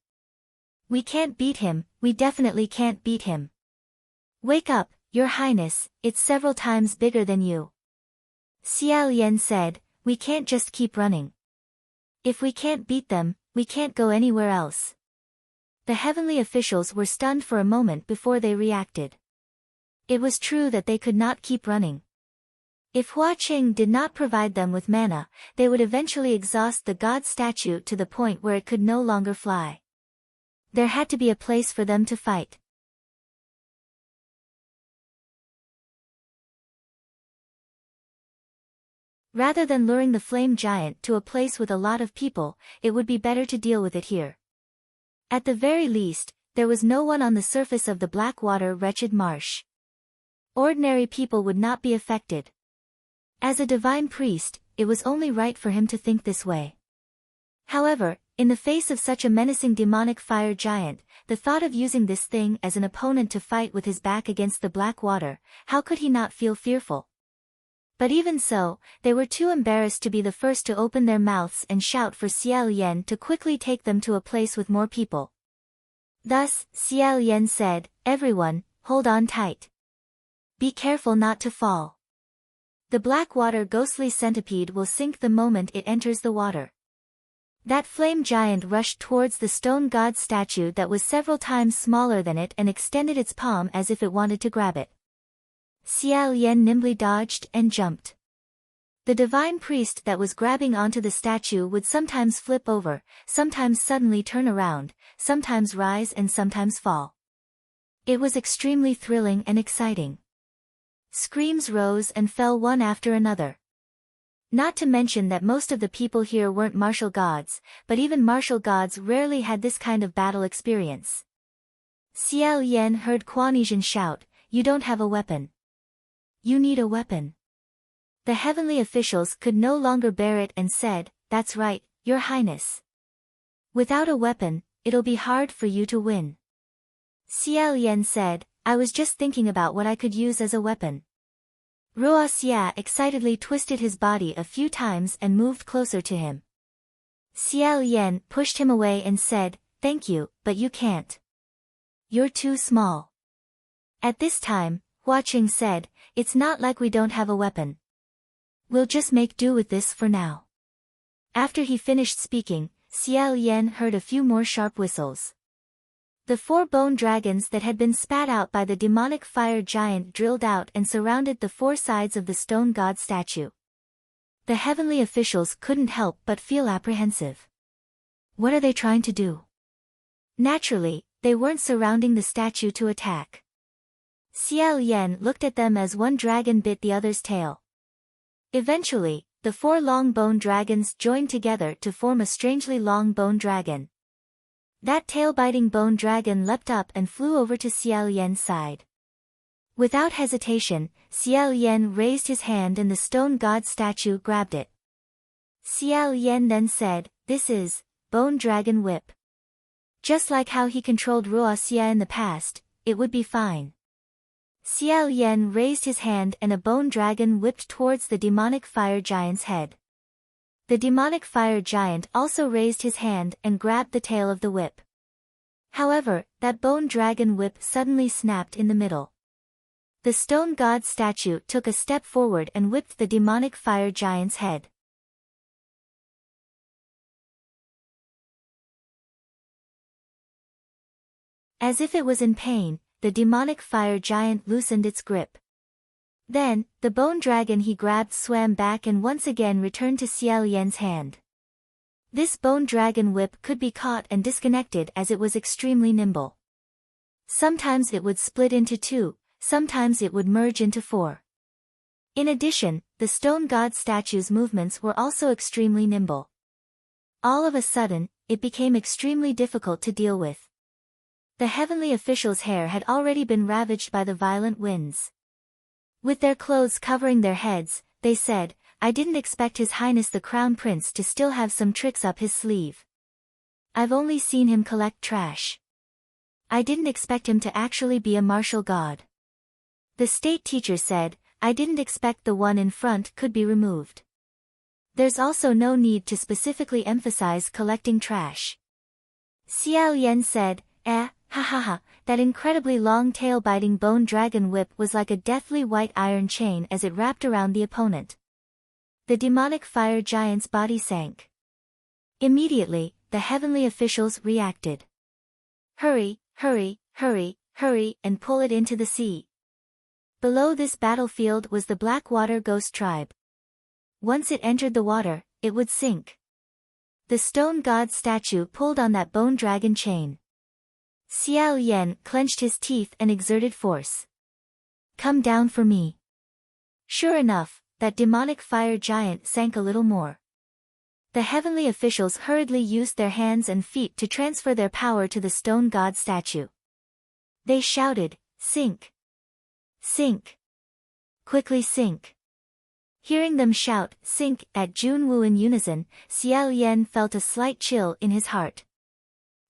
We can't beat him, we definitely can't beat him. Wake up, Your Highness, it's several times bigger than you. Xiao Yan said, We can't just keep running. If we can't beat them, we can't go anywhere else. The heavenly officials were stunned for a moment before they reacted. It was true that they could not keep running. If Hua Qing did not provide them with mana, they would eventually exhaust the god statue to the point where it could no longer fly. There had to be a place for them to fight. Rather than luring the flame giant to a place with a lot of people, it would be better to deal with it here. At the very least, there was no one on the surface of the Blackwater wretched marsh. Ordinary people would not be affected. As a divine priest, it was only right for him to think this way. However, in the face of such a menacing demonic fire giant, the thought of using this thing as an opponent to fight with his back against the Blackwater, how could he not feel fearful? But even so, they were too embarrassed to be the first to open their mouths and shout for Xiao Yan to quickly take them to a place with more people. Thus, Xiao Yan said, "Everyone, hold on tight. Be careful not to fall. The Blackwater ghostly centipede will sink the moment it enters the water." That flame giant rushed towards the stone god statue that was several times smaller than it and extended its palm as if it wanted to grab it. Xiao Yan nimbly dodged and jumped. The divine priest that was grabbing onto the statue would sometimes flip over, sometimes suddenly turn around, sometimes rise and sometimes fall. It was extremely thrilling and exciting. Screams rose and fell one after another. Not to mention that most of the people here weren't martial gods, but even martial gods rarely had this kind of battle experience. Xiao Yan heard Quan Yizhen shout, "You don't have a weapon. You need a weapon." The heavenly officials could no longer bear it and said, "That's right, Your Highness. Without a weapon, it'll be hard for you to win." Xiao Yan said, "I was just thinking about what I could use as a weapon." Ruo Xia excitedly twisted his body a few times and moved closer to him. Xiao Yan pushed him away and said, "Thank you, but you can't. You're too small." At this time, Hua Qing said, "It's not like we don't have a weapon. We'll just make do with this for now." After he finished speaking, Xiao Yan heard a few more sharp whistles. The 4 bone dragons that had been spat out by the demonic fire giant drilled out and surrounded the 4 sides of the stone god statue. The heavenly officials couldn't help but feel apprehensive. What are they trying to do? Naturally, they weren't surrounding the statue to attack. Xiao Yan looked at them as one dragon bit the other's tail. Eventually, the 4 long bone dragons joined together to form a strangely long bone dragon. That tail-biting bone dragon leapt up and flew over to Xiao Yan's side. Without hesitation, Xiao Yan raised his hand and the stone god statue grabbed it. Xiao Yan then said, "This is Bone Dragon Whip." Just like how he controlled Ruo Xia in the past, it would be fine. Xiao Yan raised his hand and a bone dragon whipped towards the demonic fire giant's head. The demonic fire giant also raised his hand and grabbed the tail of the whip. However, that bone dragon whip suddenly snapped in the middle. The stone god statue took a step forward and whipped the demonic fire giant's head. As if it was in pain, the demonic fire giant loosened its grip. Then, the bone dragon he grabbed swam back and once again returned to Xiao Yan's hand. This bone dragon whip could be caught and disconnected as it was extremely nimble. Sometimes it would split into 2, sometimes it would merge into 4. In addition, the stone god statue's movements were also extremely nimble. All of a sudden, it became extremely difficult to deal with. The heavenly officials' hair had already been ravaged by the violent winds. With their clothes covering their heads, they said, "I didn't expect His Highness the Crown Prince to still have some tricks up his sleeve. I've only seen him collect trash. I didn't expect him to actually be a martial god." The state teacher said, "I didn't expect the one in front could be removed. There's also no need to specifically emphasize collecting trash." Xiao Yan said, ha ha ha, that incredibly long tail-biting bone dragon whip was like a deathly white iron chain as it wrapped around the opponent. The demonic fire giant's body sank. Immediately, the heavenly officials reacted. Hurry, hurry, hurry, hurry, and pull it into the sea. Below this battlefield was the Blackwater Ghost Tribe. Once it entered the water, it would sink. The stone god statue pulled on that bone dragon chain. Xiao Yan clenched his teeth and exerted force. Come down for me. Sure enough, that demonic fire giant sank a little more. The heavenly officials hurriedly used their hands and feet to transfer their power to the stone god statue. They shouted, "Sink! Sink! Quickly sink!" Hearing them shout, "Sink!" at Junwu in unison, Xiao Yan felt a slight chill in his heart.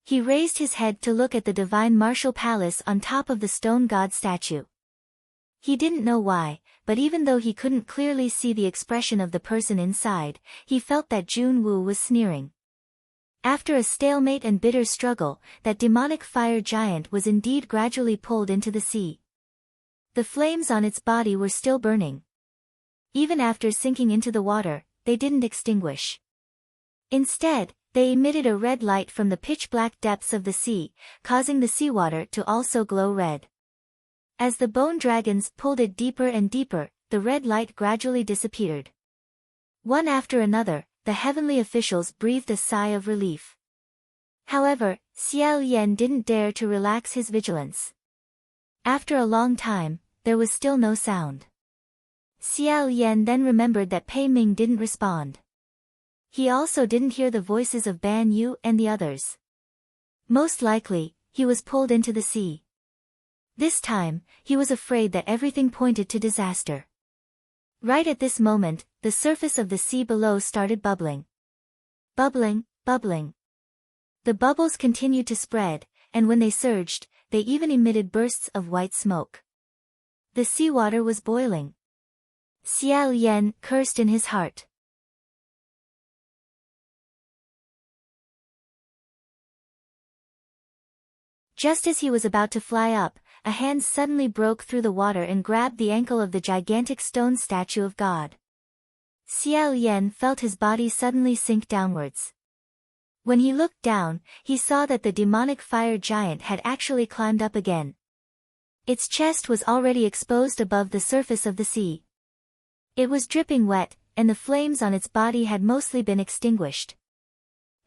He raised his head to look at the divine martial palace on top of the stone god statue. He didn't know why, but even though he couldn't clearly see the expression of the person inside, he felt that Junwu was sneering. After a stalemate and bitter struggle, that demonic fire giant was indeed gradually pulled into the sea. The flames on its body were still burning. Even after sinking into the water, they didn't extinguish. Instead, they emitted a red light from the pitch-black depths of the sea, causing the seawater to also glow red. As the bone dragons pulled it deeper and deeper, the red light gradually disappeared. One after another, the heavenly officials breathed a sigh of relief. However, Xiao Yan didn't dare to relax his vigilance. After a long time, there was still no sound. Xiao Yan then remembered that Pei Ming didn't respond. He also didn't hear the voices of Ban Yu and the others. Most likely, he was pulled into the sea. This time, he was afraid that everything pointed to disaster. Right at this moment, the surface of the sea below started bubbling. Bubbling, bubbling. The bubbles continued to spread, and when they surged, they even emitted bursts of white smoke. The seawater was boiling. Xiao Yan cursed in his heart. Just as he was about to fly up, a hand suddenly broke through the water and grabbed the ankle of the gigantic stone statue of God. Xiao Yan felt his body suddenly sink downwards. When he looked down, he saw that the demonic fire giant had actually climbed up again. Its chest was already exposed above the surface of the sea. It was dripping wet, and the flames on its body had mostly been extinguished.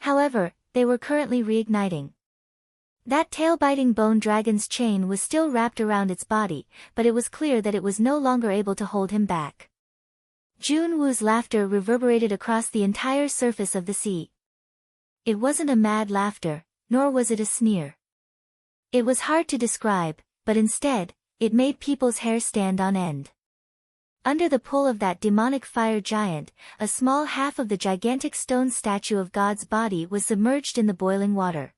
However, they were currently reigniting. That tail-biting bone dragon's chain was still wrapped around its body, but it was clear that it was no longer able to hold him back. Junwu's laughter reverberated across the entire surface of the sea. It wasn't a mad laughter, nor was it a sneer. It was hard to describe, but instead, it made people's hair stand on end. Under the pull of that demonic fire giant, a small half of the gigantic stone statue of God's body was submerged in the boiling water.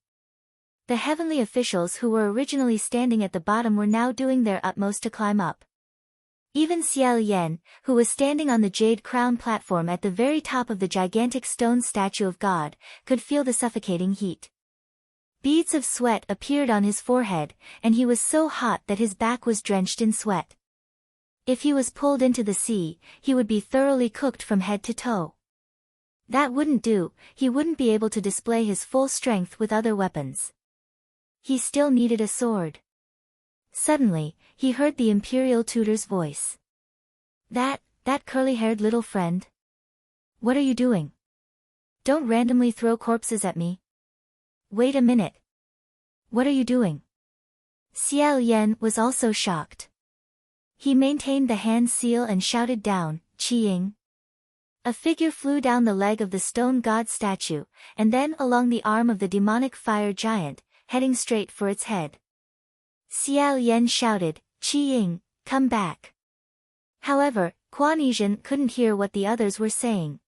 The heavenly officials who were originally standing at the bottom were now doing their utmost to climb up. Even Xiao Yan, who was standing on the jade crown platform at the very top of the gigantic stone statue of God, could feel the suffocating heat. Beads of sweat appeared on his forehead, and he was so hot that his back was drenched in sweat. If he was pulled into the sea, he would be thoroughly cooked from head to toe. That wouldn't do, he wouldn't be able to display his full strength with other weapons. He still needed a sword. Suddenly, he heard the imperial tutor's voice. That curly-haired little friend? What are you doing? Don't randomly throw corpses at me. Wait a minute. What are you doing? Xiao Yan was also shocked. He maintained the hand seal and shouted down, "Qi-ying." A figure flew down the leg of the stone god statue, and then along the arm of the demonic fire giant, heading straight for its head. Xiao Yan shouted, "Qi-ying, come back." However, Quan Yizhen couldn't hear what the others were saying.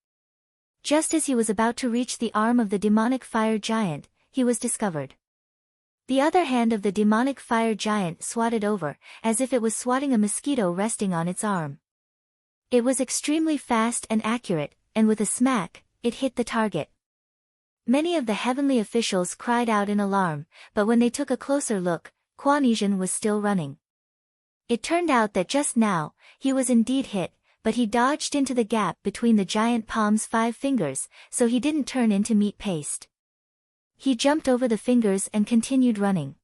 Just as he was about to reach the arm of the demonic fire giant, he was discovered. The other hand of the demonic fire giant swatted over, as if it was swatting a mosquito resting on its arm. It was extremely fast and accurate, and with a smack, it hit the target. Many of the heavenly officials cried out in alarm, but when they took a closer look, Quan Yizhen was still running. It turned out that just now, he was indeed hit, but he dodged into the gap between the giant palm's 5 fingers, so he didn't turn into meat paste. He jumped over the fingers and continued running.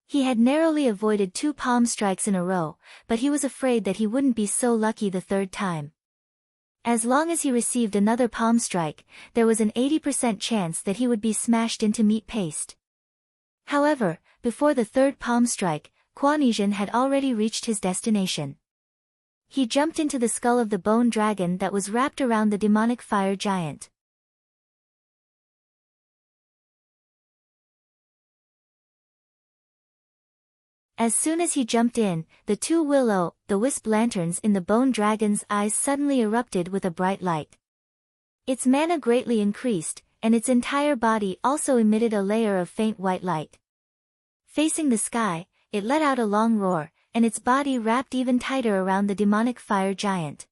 He had narrowly avoided 2 palm strikes in a row, but he was afraid that he wouldn't be so lucky the 3rd time. As long as he received another palm strike, there was an 80% chance that he would be smashed into meat paste. However, before the 3rd palm strike, Kuan-Yizhen had already reached his destination. He jumped into the skull of the bone dragon that was wrapped around the demonic fire giant. As soon as he jumped in, the 2 will-o'-the-wisp lanterns in the bone dragon's eyes suddenly erupted with a bright light. Its mana greatly increased, and its entire body also emitted a layer of faint white light. Facing the sky, it let out a long roar, and its body wrapped even tighter around the demonic fire giant.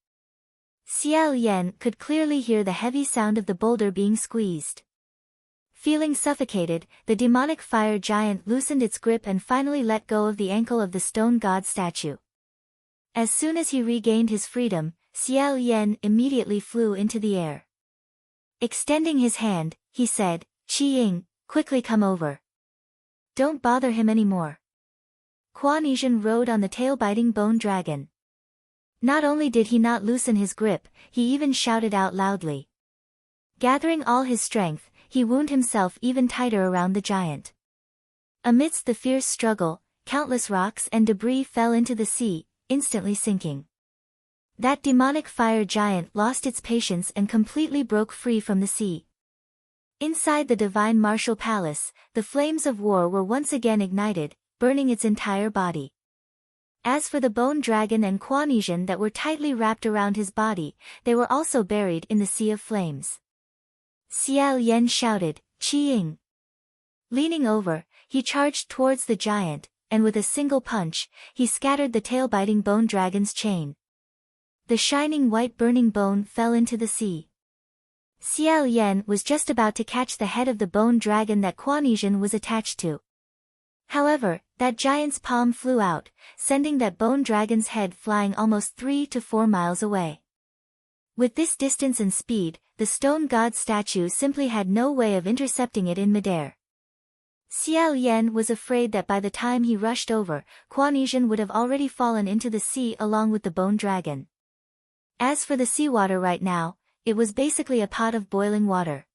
Xiao Yan could clearly hear the heavy sound of the boulder being squeezed. Feeling suffocated, the demonic fire giant loosened its grip and finally let go of the ankle of the stone god statue. As soon as he regained his freedom, Xiao Yan immediately flew into the air. Extending his hand, he said, "Qi Ying, quickly come over. Don't bother him anymore." Kuan-Yizhen rode on the tail-biting bone dragon. Not only did he not loosen his grip, he even shouted out loudly. Gathering all his strength, he wound himself even tighter around the giant. Amidst the fierce struggle, countless rocks and debris fell into the sea, instantly sinking. That demonic fire giant lost its patience and completely broke free from the sea. Inside the divine martial palace, the flames of war were once again ignited, burning its entire body. As for the bone dragon and Kuan-Yizhen that were tightly wrapped around his body, they were also buried in the sea of flames. Xiao Yan shouted, "Qi Ying." Leaning over, he charged towards the giant, and with a single punch, he scattered the tail-biting bone dragon's chain. The shining white burning bone fell into the sea. Xiao Yan was just about to catch the head of the bone dragon that Kuan-Yizhen was attached to. However, that giant's palm flew out, sending that bone dragon's head flying almost 3 to 4 miles away. With this distance and speed, the stone god statue simply had no way of intercepting it in midair. Xiao Yan was afraid that by the time he rushed over, Kuan-Yizhen would have already fallen into the sea along with the bone dragon. As for the seawater right now, it was basically a pot of boiling water.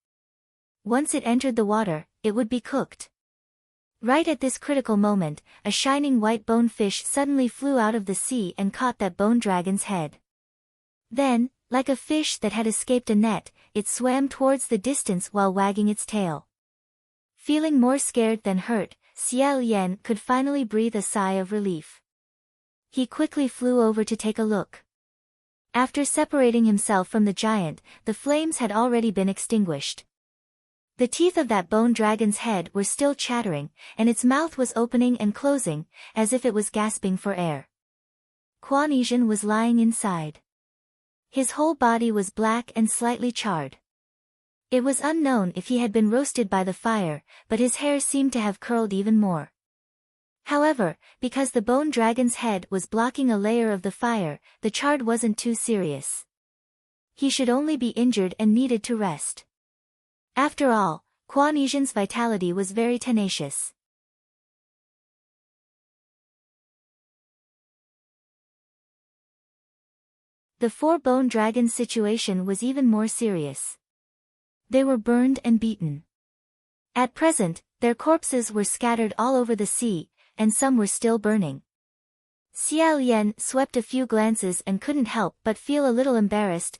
Once it entered the water, it would be cooked. Right at this critical moment, a shining white bone fish suddenly flew out of the sea and caught that bone dragon's head. Then, like a fish that had escaped a net, it swam towards the distance while wagging its tail. Feeling more scared than hurt, Xiao Yan could finally breathe a sigh of relief. He quickly flew over to take a look. After separating himself from the giant, the flames had already been extinguished. The teeth of that bone dragon's head were still chattering, and its mouth was opening and closing, as if it was gasping for air. Kuan-Yizhen was lying inside. His whole body was black and slightly charred. It was unknown if he had been roasted by the fire, but his hair seemed to have curled even more. However, because the bone dragon's head was blocking a layer of the fire, the chard wasn't too serious. He should only be injured and needed to rest. After all, Kuan-Yizhen's vitality was very tenacious. The 4 bone dragons' situation was even more serious. They were burned and beaten. At present, their corpses were scattered all over the sea, and some were still burning. Xiao Yan swept a few glances and couldn't help but feel a little embarrassed.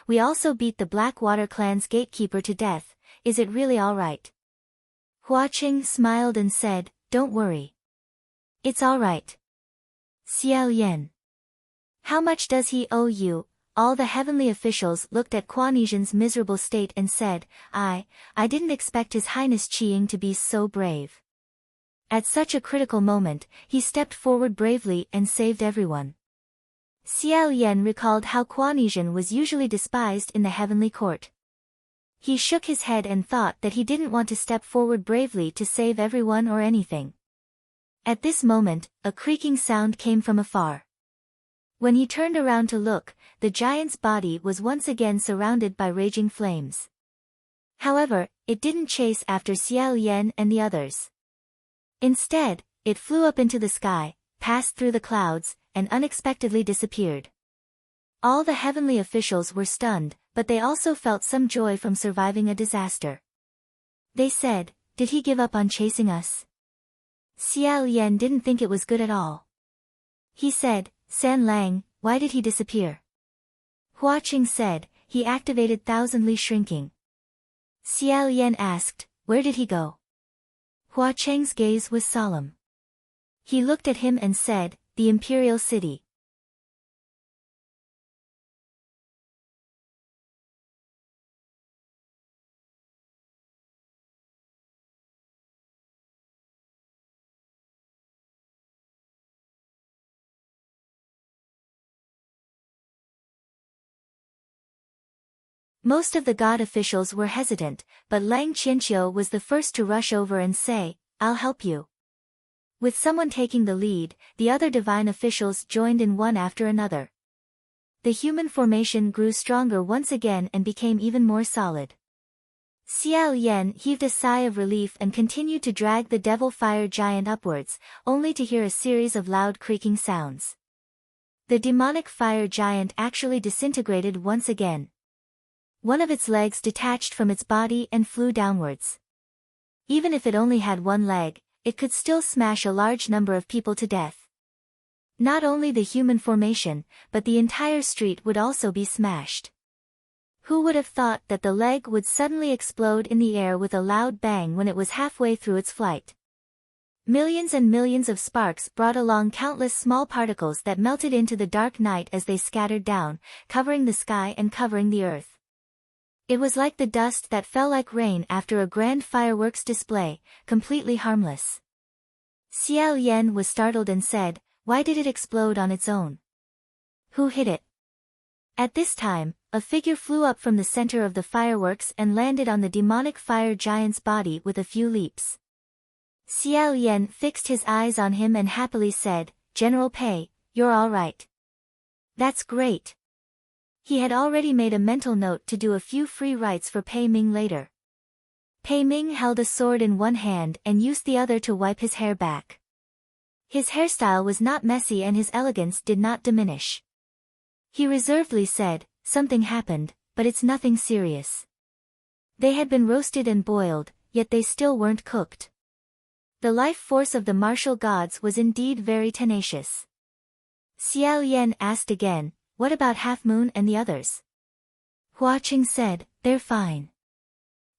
We also beat the Blackwater clan's gatekeeper to death, is it really all right?" Hua Qing smiled and said, "Don't worry. It's all right." Xiao Yan. "How much does he owe you?" All the heavenly officials looked at Kuan-Yizhen's miserable state and said, I didn't expect His Highness Qi Ying to be so brave." At such a critical moment, he stepped forward bravely and saved everyone. Xiao Yan recalled how Kuan-Yizhen was usually despised in the heavenly court. He shook his head and thought that he didn't want to step forward bravely to save everyone or anything. At this moment, a creaking sound came from afar. When he turned around to look, the giant's body was once again surrounded by raging flames. However, it didn't chase after Xiao Yan and the others. Instead, it flew up into the sky, passed through the clouds, and unexpectedly disappeared. All the heavenly officials were stunned, but they also felt some joy from surviving a disaster. They said, "Did he give up on chasing us?" Xiao Yan didn't think it was good at all. He said, "San Lang, why did he disappear?" Hua Qing said, "He activated thousandly shrinking." Xiao Yan asked, "Where did he go?" Hua Cheng's gaze was solemn. He looked at him and said, "The Imperial City." Most of the god officials were hesitant, but Lang Qianqiu was the first to rush over and say, "I'll help you." With someone taking the lead, the other divine officials joined in one after another. The human formation grew stronger once again and became even more solid. Xiao Yan heaved a sigh of relief and continued to drag the devil fire giant upwards, only to hear a series of loud creaking sounds. The demonic fire giant actually disintegrated once again. One of its legs detached from its body and flew downwards. Even if it only had one leg, it could still smash a large number of people to death. Not only the human formation, but the entire street would also be smashed. Who would have thought that the leg would suddenly explode in the air with a loud bang when it was halfway through its flight? Millions and millions of sparks brought along countless small particles that melted into the dark night as they scattered down, covering the sky and covering the earth. It was like the dust that fell like rain after a grand fireworks display, completely harmless. Xiao Yan was startled and said, "Why did it explode on its own? Who hit it?" At this time, a figure flew up from the center of the fireworks and landed on the demonic fire giant's body with a few leaps. Xiao Yan fixed his eyes on him and happily said, "General Pei, you're all right." "That's great." He had already made a mental note to do a few free rites for Pei Ming later. Pei Ming held a sword in one hand and used the other to wipe his hair back. His hairstyle was not messy and his elegance did not diminish. He reservedly said, "Something happened, but it's nothing serious." They had been roasted and boiled, yet they still weren't cooked. The life force of the martial gods was indeed very tenacious. Xiao Yan asked again, "What about Half Moon and the others?" Hua Qing said, "They're fine."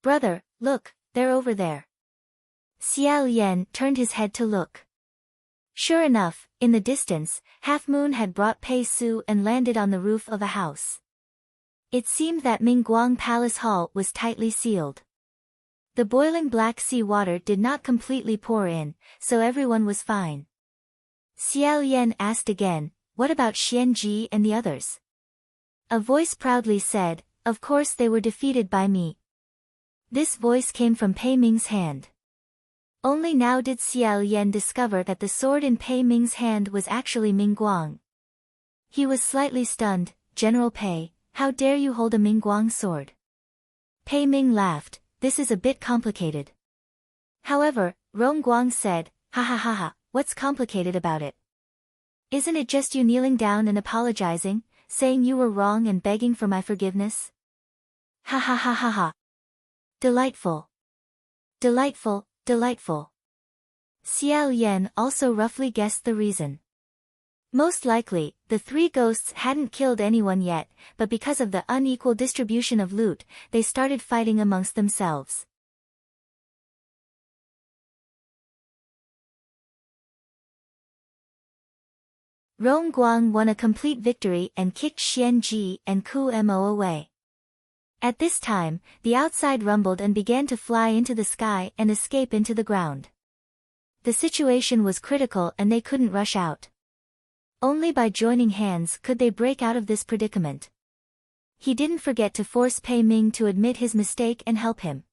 "Brother, look, they're over there." Xiao Yan turned his head to look. Sure enough, in the distance, Half Moon had brought Pei Su and landed on the roof of a house. It seemed that Mingguang Palace Hall was tightly sealed. The boiling Black Sea water did not completely pour in, so everyone was fine. Xiao Yan asked again, "What about Xianji and the others?" A voice proudly said, "Of course they were defeated by me." This voice came from Pei Ming's hand. Only now did Xiao Yan discover that the sword in Pei Ming's hand was actually Mingguang. He was slightly stunned. "General Pei, how dare you hold a Mingguang sword?" Pei Ming laughed, "This is a bit complicated." However, Rongguang said, "Ha ha ha ha, what's complicated about it? Isn't it just you kneeling down and apologizing, saying you were wrong and begging for my forgiveness?" Ha ha ha ha ha. Delightful. Delightful, delightful. Xiao Yan also roughly guessed the reason. Most likely, the three ghosts hadn't killed anyone yet, but because of the unequal distribution of loot, they started fighting amongst themselves. Rongguang won a complete victory and kicked Xianji and Ku Mo away. At this time, the outside rumbled and began to fly into the sky and escape into the ground. The situation was critical and they couldn't rush out. Only by joining hands could they break out of this predicament. He didn't forget to force Pei Ming to admit his mistake and help him.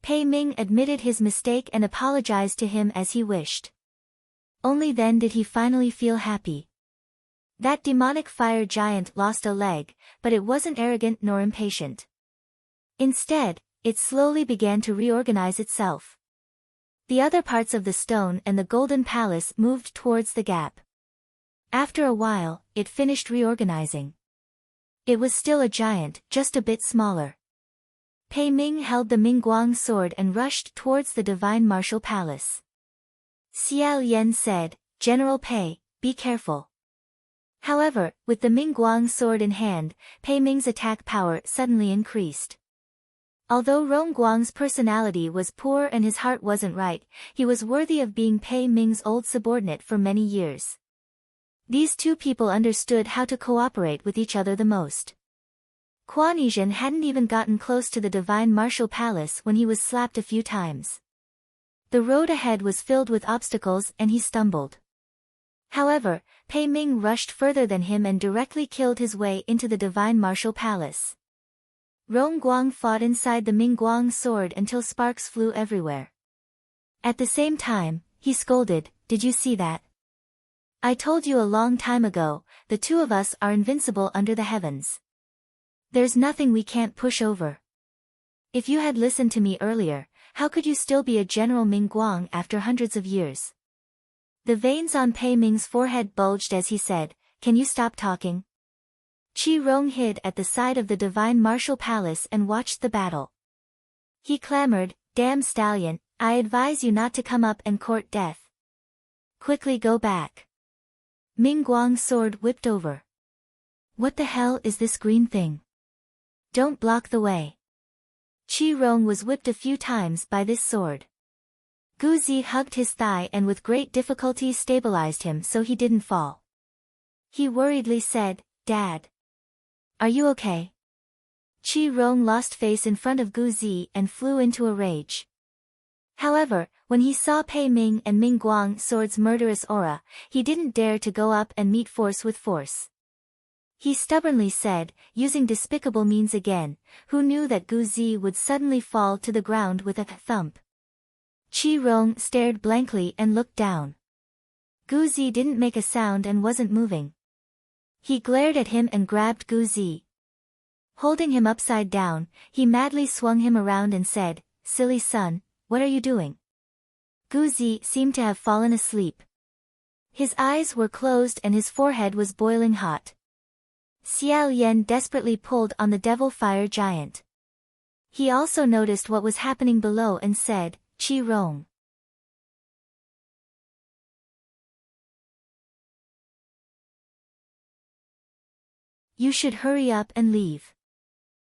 Pei Ming admitted his mistake and apologized to him as he wished. Only then did he finally feel happy. That demonic fire giant lost a leg, but it wasn't arrogant nor impatient. Instead, it slowly began to reorganize itself. The other parts of the stone and the golden palace moved towards the gap. After a while, it finished reorganizing. It was still a giant, just a bit smaller. Pei Ming held the Mingguang sword and rushed towards the divine martial palace. Xiao Yan said, "General Pei, be careful." However, with the Mingguang sword in hand, Pei Ming's attack power suddenly increased. Although Rongguang's personality was poor and his heart wasn't right, he was worthy of being Pei Ming's old subordinate for many years. These two people understood how to cooperate with each other the most. Quan Yizhen hadn't even gotten close to the divine martial palace when he was slapped a few times. The road ahead was filled with obstacles and he stumbled. However, Pei Ming rushed further than him and directly killed his way into the divine martial palace. Rongguang fought inside the Mingguang sword until sparks flew everywhere. At the same time, he scolded, "Did you see that? I told you a long time ago, the two of us are invincible under the heavens. There's nothing we can't push over. If you had listened to me earlier, how could you still be a General Mingguang after hundreds of years?" The veins on Pei Ming's forehead bulged as he said, "Can you stop talking?" Qi Rong hid at the side of the divine martial palace and watched the battle. He clamored, "Damn stallion, I advise you not to come up and court death. Quickly go back." Mingguang's sword whipped over. "What the hell is this green thing? Don't block the way." Qi Rong was whipped a few times by this sword. Gu Zi hugged his thigh and with great difficulty stabilized him so he didn't fall. He worriedly said, "Dad. Are you okay?" Qi Rong lost face in front of Gu Zi and flew into a rage. However, when he saw Pei Ming and Mingguang's sword's murderous aura, he didn't dare to go up and meet force with force. He stubbornly said, using despicable means again, who knew that Gu Zi would suddenly fall to the ground with a thump. Qi Rong stared blankly and looked down. Gu Zi didn't make a sound and wasn't moving. He glared at him and grabbed Gu Zi. Holding him upside down, he madly swung him around and said, "Silly son, what are you doing?" Gu Zi seemed to have fallen asleep. His eyes were closed and his forehead was boiling hot. Xiao Yan desperately pulled on the devil fire giant. He also noticed what was happening below and said, "Qi Rong. You should hurry up and leave.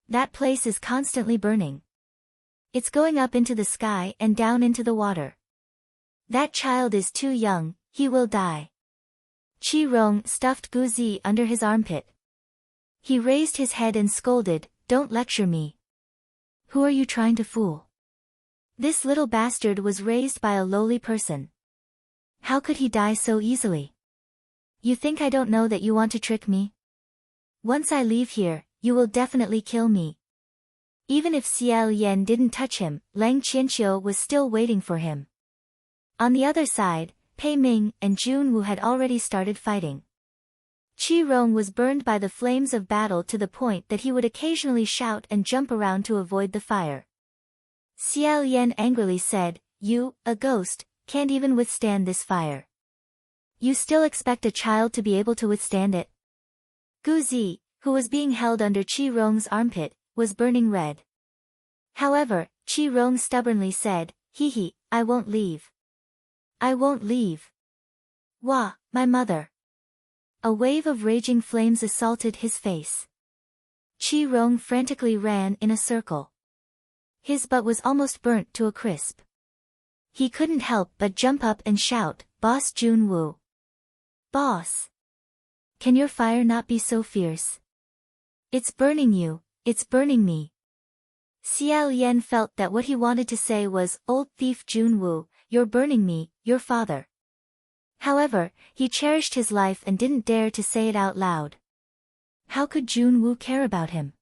That place is constantly burning. It's going up into the sky and down into the water. That child is too young, he will die." Qi Rong stuffed Gu Zi under his armpit. He raised his head and scolded, "Don't lecture me. Who are you trying to fool? This little bastard was raised by a lowly person. How could he die so easily? You think I don't know that you want to trick me? Once I leave here, you will definitely kill me." Even if Xiao Yan didn't touch him, Lang Qianqiu was still waiting for him. On the other side, Pei Ming and Junwu had already started fighting. Qi Rong was burned by the flames of battle to the point that he would occasionally shout and jump around to avoid the fire. Xiao Yan angrily said, "You, a ghost, can't even withstand this fire. You still expect a child to be able to withstand it?" Gu Zi, who was being held under Qi Rong's armpit, was burning red. However, Qi Rong stubbornly said, "Hee, I won't leave. I won't leave. Wah, my mother." A wave of raging flames assaulted his face. Qi Rong frantically ran in a circle. His butt was almost burnt to a crisp. He couldn't help but jump up and shout, "Boss Junwu! Boss! Can your fire not be so fierce? It's burning you, it's burning me." Xiao Yan felt that what he wanted to say was, "Old thief Junwu, you're burning me, your father." However, he cherished his life and didn't dare to say it out loud. How could Junwu care about him?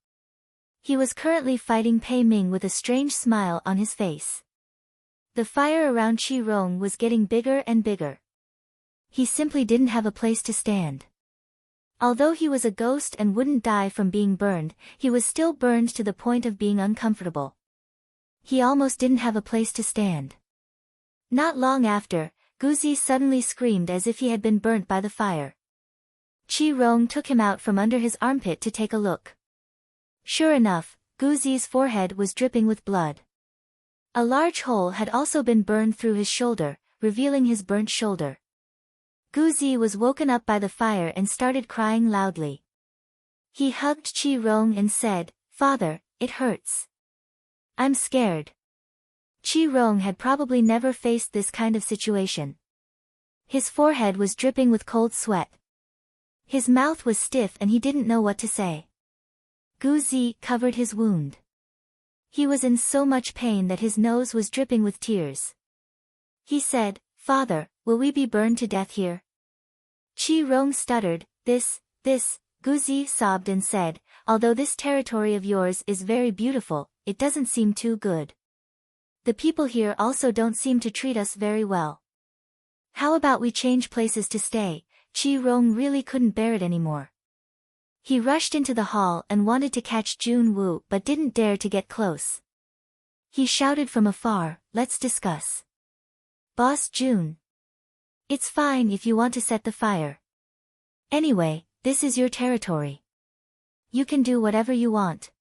He was currently fighting Pei Ming with a strange smile on his face. The fire around Qi Rong was getting bigger and bigger. He simply didn't have a place to stand. Although he was a ghost and wouldn't die from being burned, he was still burned to the point of being uncomfortable. He almost didn't have a place to stand. Not long after, Guzi suddenly screamed as if he had been burnt by the fire. Chi-Rong took him out from under his armpit to take a look. Sure enough, Guzi's forehead was dripping with blood. A large hole had also been burned through his shoulder, revealing his burnt shoulder. Guzi was woken up by the fire and started crying loudly. He hugged Chi-Rong and said, "Father, it hurts. I'm scared." Chi-Rong had probably never faced this kind of situation. His forehead was dripping with cold sweat. His mouth was stiff and he didn't know what to say. Guzi covered his wound. He was in so much pain that his nose was dripping with tears. He said, "Father, will we be burned to death here?" Chi-Rong stuttered, This, Guzi sobbed and said, "Although this territory of yours is very beautiful, it doesn't seem too good. The people here also don't seem to treat us very well. How about we change places to stay?" Chi-Rong really couldn't bear it anymore. He rushed into the hall and wanted to catch Jun-Woo but didn't dare to get close. He shouted from afar, "Let's discuss. Boss Jun. It's fine if you want to set the fire. Anyway, this is your territory. You can do whatever you want."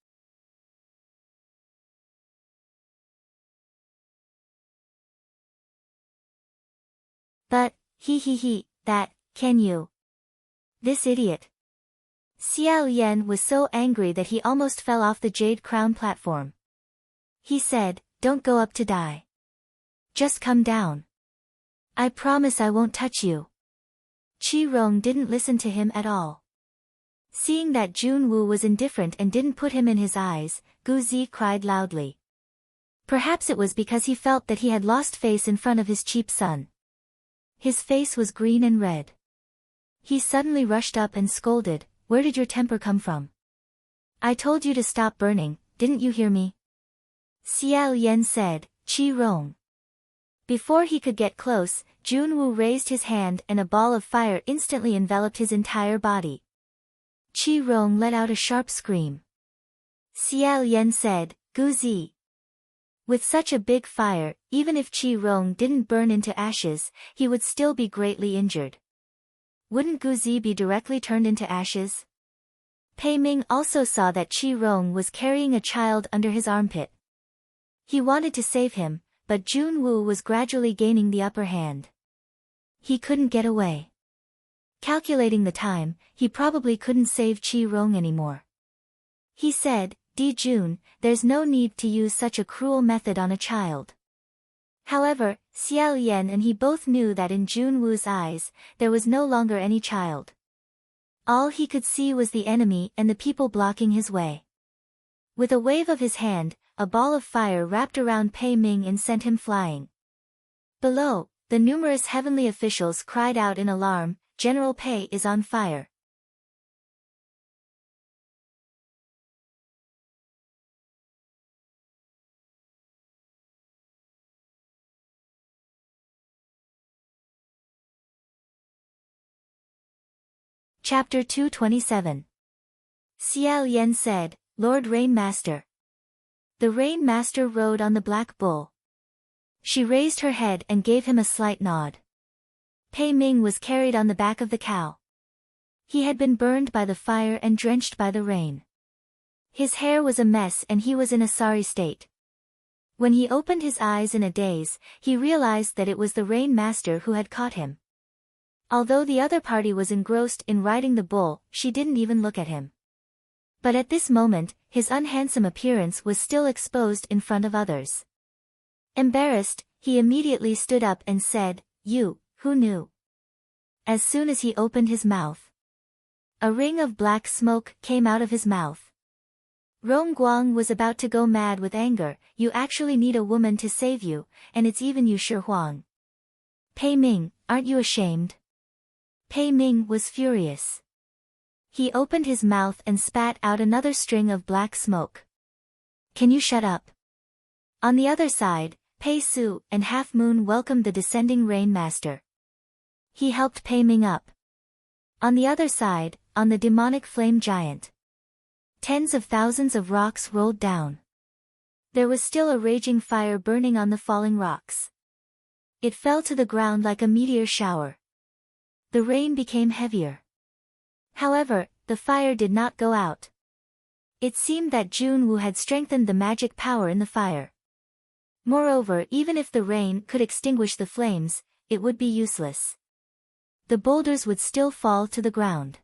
"But, that, can you? This idiot." Xiao Yan was so angry that he almost fell off the Jade Crown platform. He said, "Don't go up to die. Just come down. I promise I won't touch you." Chi-Rong didn't listen to him at all. Seeing that Jun-Woo was indifferent and didn't put him in his eyes, Guzi cried loudly. Perhaps it was because he felt that he had lost face in front of his cheap son. His face was green and red. He suddenly rushed up and scolded, "Where did your temper come from? I told you to stop burning, didn't you hear me?" Xiao Yan said, "Chi-Rong." Before he could get close, Jun-Woo raised his hand and a ball of fire instantly enveloped his entire body. Chi-Rong let out a sharp scream. Xiao Yan said, "Guzi." With such a big fire, even if Chi-Rong didn't burn into ashes, he would still be greatly injured. Wouldn't Guzi be directly turned into ashes? Pei Ming also saw that Chi-Rong was carrying a child under his armpit. He wanted to save him, but Jun-Woo was gradually gaining the upper hand. He couldn't get away. Calculating the time, he probably couldn't save Chi-Rong anymore. He said, "Di-Jun, there's no need to use such a cruel method on a child." However, Xiao Yan and he both knew that in Jun-Woo's eyes, there was no longer any child. All he could see was the enemy and the people blocking his way. With a wave of his hand, a ball of fire wrapped around Pei Ming and sent him flying. Below, the numerous heavenly officials cried out in alarm, "General Pei is on fire." Chapter 227. Xiao Yan said, "Lord Rain Master." The Rain Master rode on the black bull. She raised her head and gave him a slight nod. Pei Ming was carried on the back of the cow. He had been burned by the fire and drenched by the rain. His hair was a mess and he was in a sorry state. When he opened his eyes in a daze, he realized that it was the Rain Master who had caught him. Although the other party was engrossed in riding the bull, she didn't even look at him. But at this moment, his unhandsome appearance was still exposed in front of others. Embarrassed, he immediately stood up and said, "You, who knew?" As soon as he opened his mouth, a ring of black smoke came out of his mouth. Rong Guang was about to go mad with anger. "You actually need a woman to save you, and it's even you, Shi Huang. Pei Ming, aren't you ashamed?" Pei Ming was furious. He opened his mouth and spat out another string of black smoke. "Can you shut up?" On the other side, Pei Su and Half Moon welcomed the descending Rain Master. He helped Pei Ming up. On the other side, on the demonic flame giant. Tens of thousands of rocks rolled down. There was still a raging fire burning on the falling rocks. It fell to the ground like a meteor shower. The rain became heavier. However, the fire did not go out. It seemed that Junwoo had strengthened the magic power in the fire. Moreover, even if the rain could extinguish the flames, it would be useless. The boulders would still fall to the ground.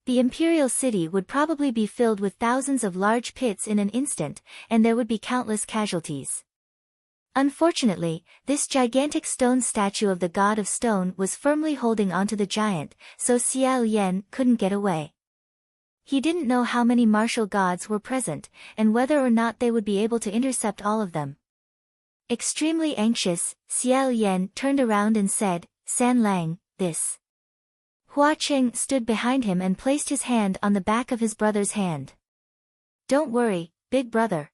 The imperial city would probably be filled with thousands of large pits in an instant, and there would be countless casualties. Unfortunately, this gigantic stone statue of the god of stone was firmly holding onto the giant, so Xiao Yan couldn't get away. He didn't know how many martial gods were present, and whether or not they would be able to intercept all of them. Extremely anxious, Xiao Yan turned around and said, "San Lang, this." Hua Cheng stood behind him and placed his hand on the back of his brother's hand. "Don't worry, big brother.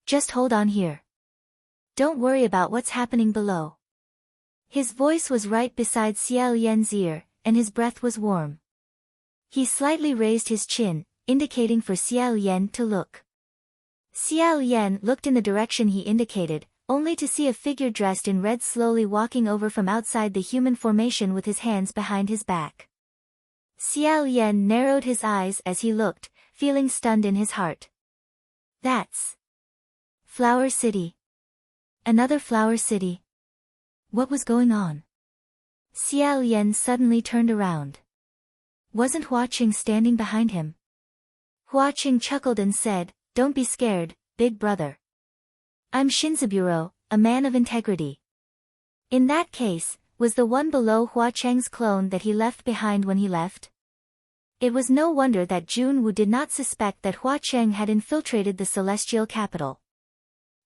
Just hold on here. Don't worry about what's happening below." His voice was right beside Xiao Yan's ear, and his breath was warm. He slightly raised his chin, indicating for Xiao Yan to look. Xiao Yan looked in the direction he indicated, only to see a figure dressed in red slowly walking over from outside the human formation with his hands behind his back. Xiao Yan narrowed his eyes as he looked, feeling stunned in his heart. That's Flower City. Another Flower City. What was going on? Xiao Yan suddenly turned around. Wasn't Hua Qing standing behind him? Hua Qing chuckled and said, "Don't be scared, big brother. I'm Shinzaburo, a man of integrity." In that case, was the one below Hua Cheng's clone that he left behind when he left? It was no wonder that Junwoo did not suspect that Hua Cheng had infiltrated the celestial capital.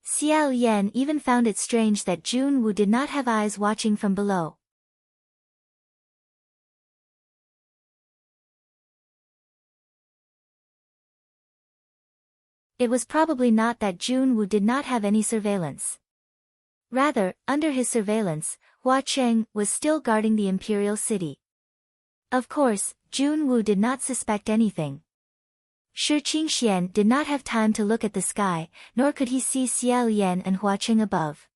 Xiao Yan even found it strange that Junwoo did not have eyes watching from below. It was probably not that Junwoo did not have any surveillance. Rather, under his surveillance, Hua Cheng was still guarding the imperial city. Of course, Junwoo did not suspect anything. Shi Qingxian did not have time to look at the sky, nor could he see Xiao Yan and Hua Cheng above.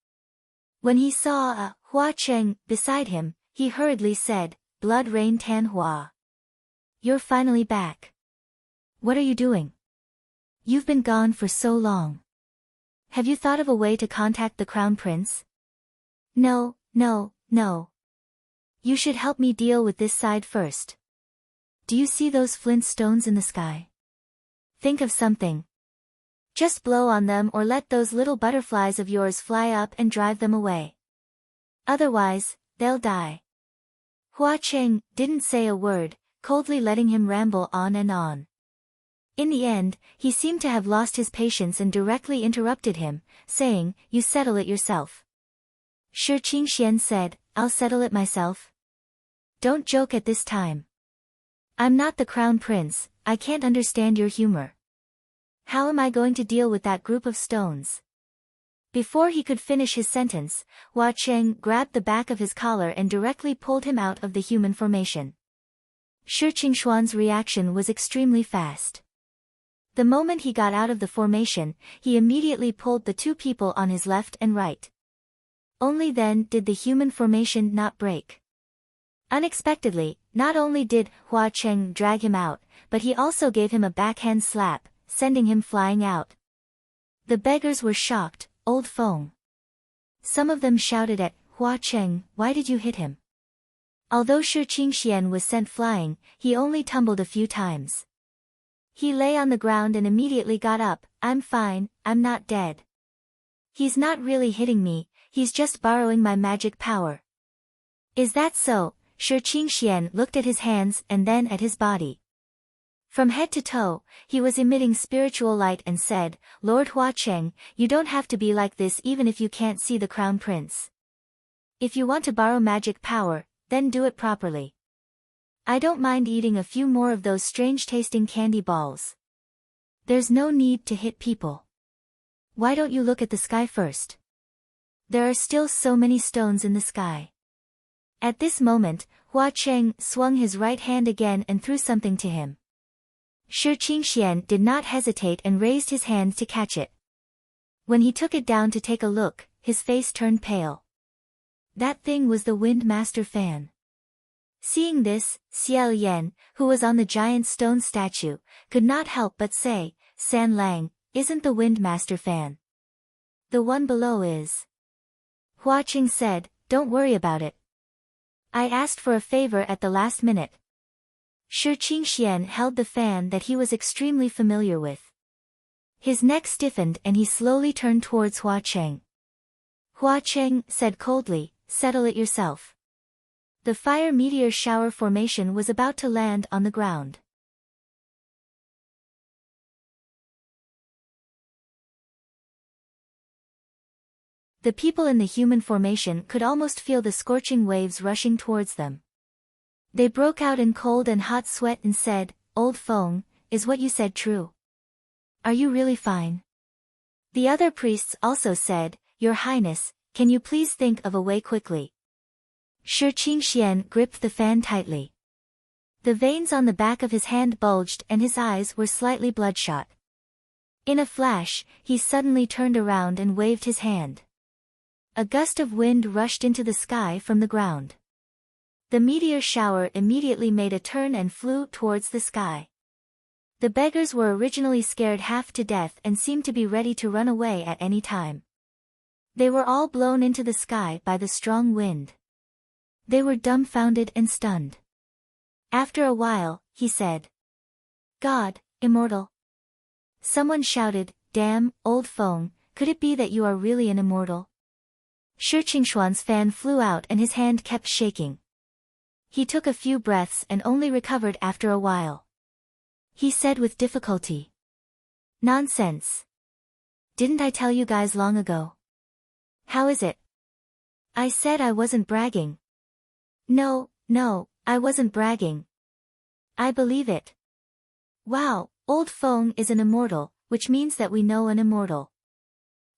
When he saw Hua Cheng beside him, he hurriedly said, "Blood Rain Tan Hua. You're finally back. What are you doing? You've been gone for so long. Have you thought of a way to contact the Crown Prince?" No. You should help me deal with this side first. Do you see those flint stones in the sky? Think of something. Just blow on them or let those little butterflies of yours fly up and drive them away. Otherwise, they'll die. Hua Cheng didn't say a word, coldly letting him ramble on and on. In the end, he seemed to have lost his patience and directly interrupted him, saying, "You settle it yourself." Shi Qingxian said, "I'll settle it myself. Don't joke at this time. I'm not the crown prince, I can't understand your humor. How am I going to deal with that group of stones?" Before he could finish his sentence, Hua Cheng grabbed the back of his collar and directly pulled him out of the human formation. Shi Qingshuan's reaction was extremely fast. The moment he got out of the formation, he immediately pulled the two people on his left and right. Only then did the human formation not break. Unexpectedly, not only did Hua Cheng drag him out, but he also gave him a backhand slap, sending him flying out. The beggars were shocked, old Feng. Some of them shouted at Hua Cheng, "Why did you hit him?" Although Shi Qingxian was sent flying, he only tumbled a few times. He lay on the ground and immediately got up. "I'm fine, I'm not dead. He's not really hitting me, he's just borrowing my magic power." "Is that so?" Shi Qingxian looked at his hands and then at his body. From head to toe, he was emitting spiritual light and said, "Lord Hua Cheng, you don't have to be like this even if you can't see the crown prince. If you want to borrow magic power, then do it properly. I don't mind eating a few more of those strange-tasting candy balls. There's no need to hit people. Why don't you look at the sky first? There are still so many stones in the sky. At this moment, Hua Cheng swung his right hand again and threw something to him. Shi Qingxian did not hesitate and raised his hand to catch it. When he took it down to take a look, his face turned pale. That thing was the Wind Master fan. Seeing this, Xiao Yan, who was on the giant stone statue, could not help but say, "San Lang, isn't the Wind Master fan? The one below is." Hua Qing said, "Don't worry about it. I asked for a favor at the last minute." Shi Qingxian held the fan that he was extremely familiar with. His neck stiffened and he slowly turned towards Hua Cheng. Hua Cheng said coldly, "Settle it yourself." The fire meteor shower formation was about to land on the ground. The people in the human formation could almost feel the scorching waves rushing towards them. They broke out in cold and hot sweat and said, "Old Feng, is what you said true? Are you really fine?" The other priests also said, "Your Highness, can you please think of a way quickly?" Shi Qingxian gripped the fan tightly. The veins on the back of his hand bulged and his eyes were slightly bloodshot. In a flash, he suddenly turned around and waved his hand. A gust of wind rushed into the sky from the ground. The meteor shower immediately made a turn and flew towards the sky. The beggars were originally scared half to death and seemed to be ready to run away at any time. They were all blown into the sky by the strong wind. They were dumbfounded and stunned. After a while, he said, "God, immortal." Someone shouted, "Damn, Old Feng, could it be that you are really an immortal?" Shi Qingshuan's fan flew out and his hand kept shaking. He took a few breaths and only recovered after a while. He said with difficulty, "Nonsense. Didn't I tell you guys long ago? How is it? I said I wasn't bragging." No, I wasn't bragging. I believe it. Wow, Old Feng is an immortal, which means that we know an immortal.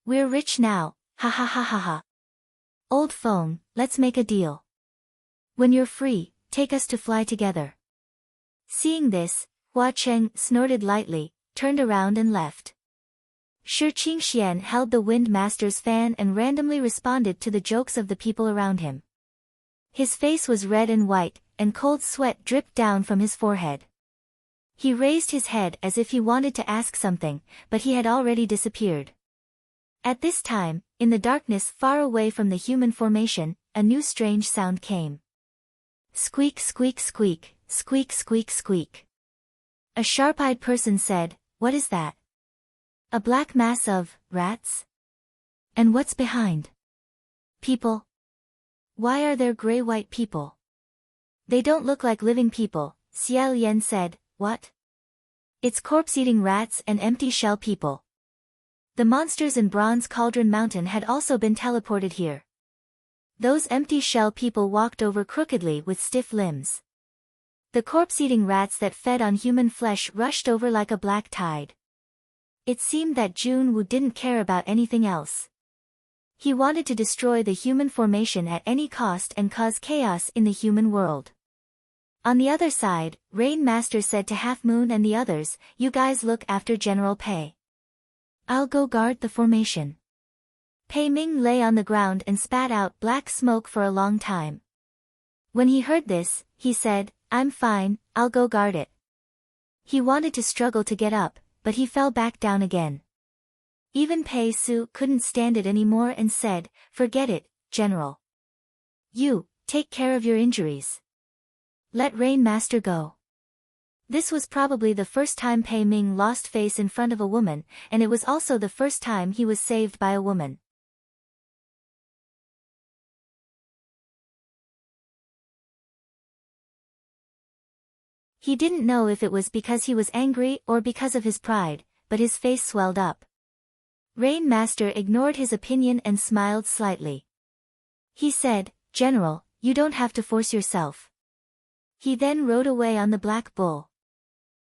We're rich now, ha ha ha ha ha. Old Feng, let's make a deal. When you're free, take us to fly together. Seeing this, Hua Cheng snorted lightly, turned around and left. Shi Qingxian held the Wind Master's fan and randomly responded to the jokes of the people around him. His face was red and white, and cold sweat dripped down from his forehead. He raised his head as if he wanted to ask something, but he had already disappeared. At this time, in the darkness far away from the human formation, a new strange sound came. Squeak squeak squeak, squeak squeak squeak. A sharp-eyed person said, "What is that? A black mass of rats? And what's behind? People? Why are there gray-white people? They don't look like living people," Xiao Yan said. "What? It's corpse-eating rats and empty shell people." The monsters in Bronze Cauldron Mountain had also been teleported here. Those empty shell people walked over crookedly with stiff limbs. The corpse-eating rats that fed on human flesh rushed over like a black tide. It seemed that Jun Wu didn't care about anything else. He wanted to destroy the human formation at any cost and cause chaos in the human world. On the other side, Rain Master said to Half Moon and the others, "You guys look after General Pei. I'll go guard the formation." Pei Ming lay on the ground and spat out black smoke for a long time. When he heard this, he said, "I'm fine, I'll go guard it." He wanted to struggle to get up, but he fell back down again. Even Pei Su couldn't stand it anymore and said, "Forget it, General. You, take care of your injuries. Let Rain Master go." This was probably the first time Pei Ming lost face in front of a woman, and it was also the first time he was saved by a woman. He didn't know if it was because he was angry or because of his pride, but his face swelled up. Rain Master ignored his opinion and smiled slightly. He said, "General, you don't have to force yourself." He then rode away on the black bull.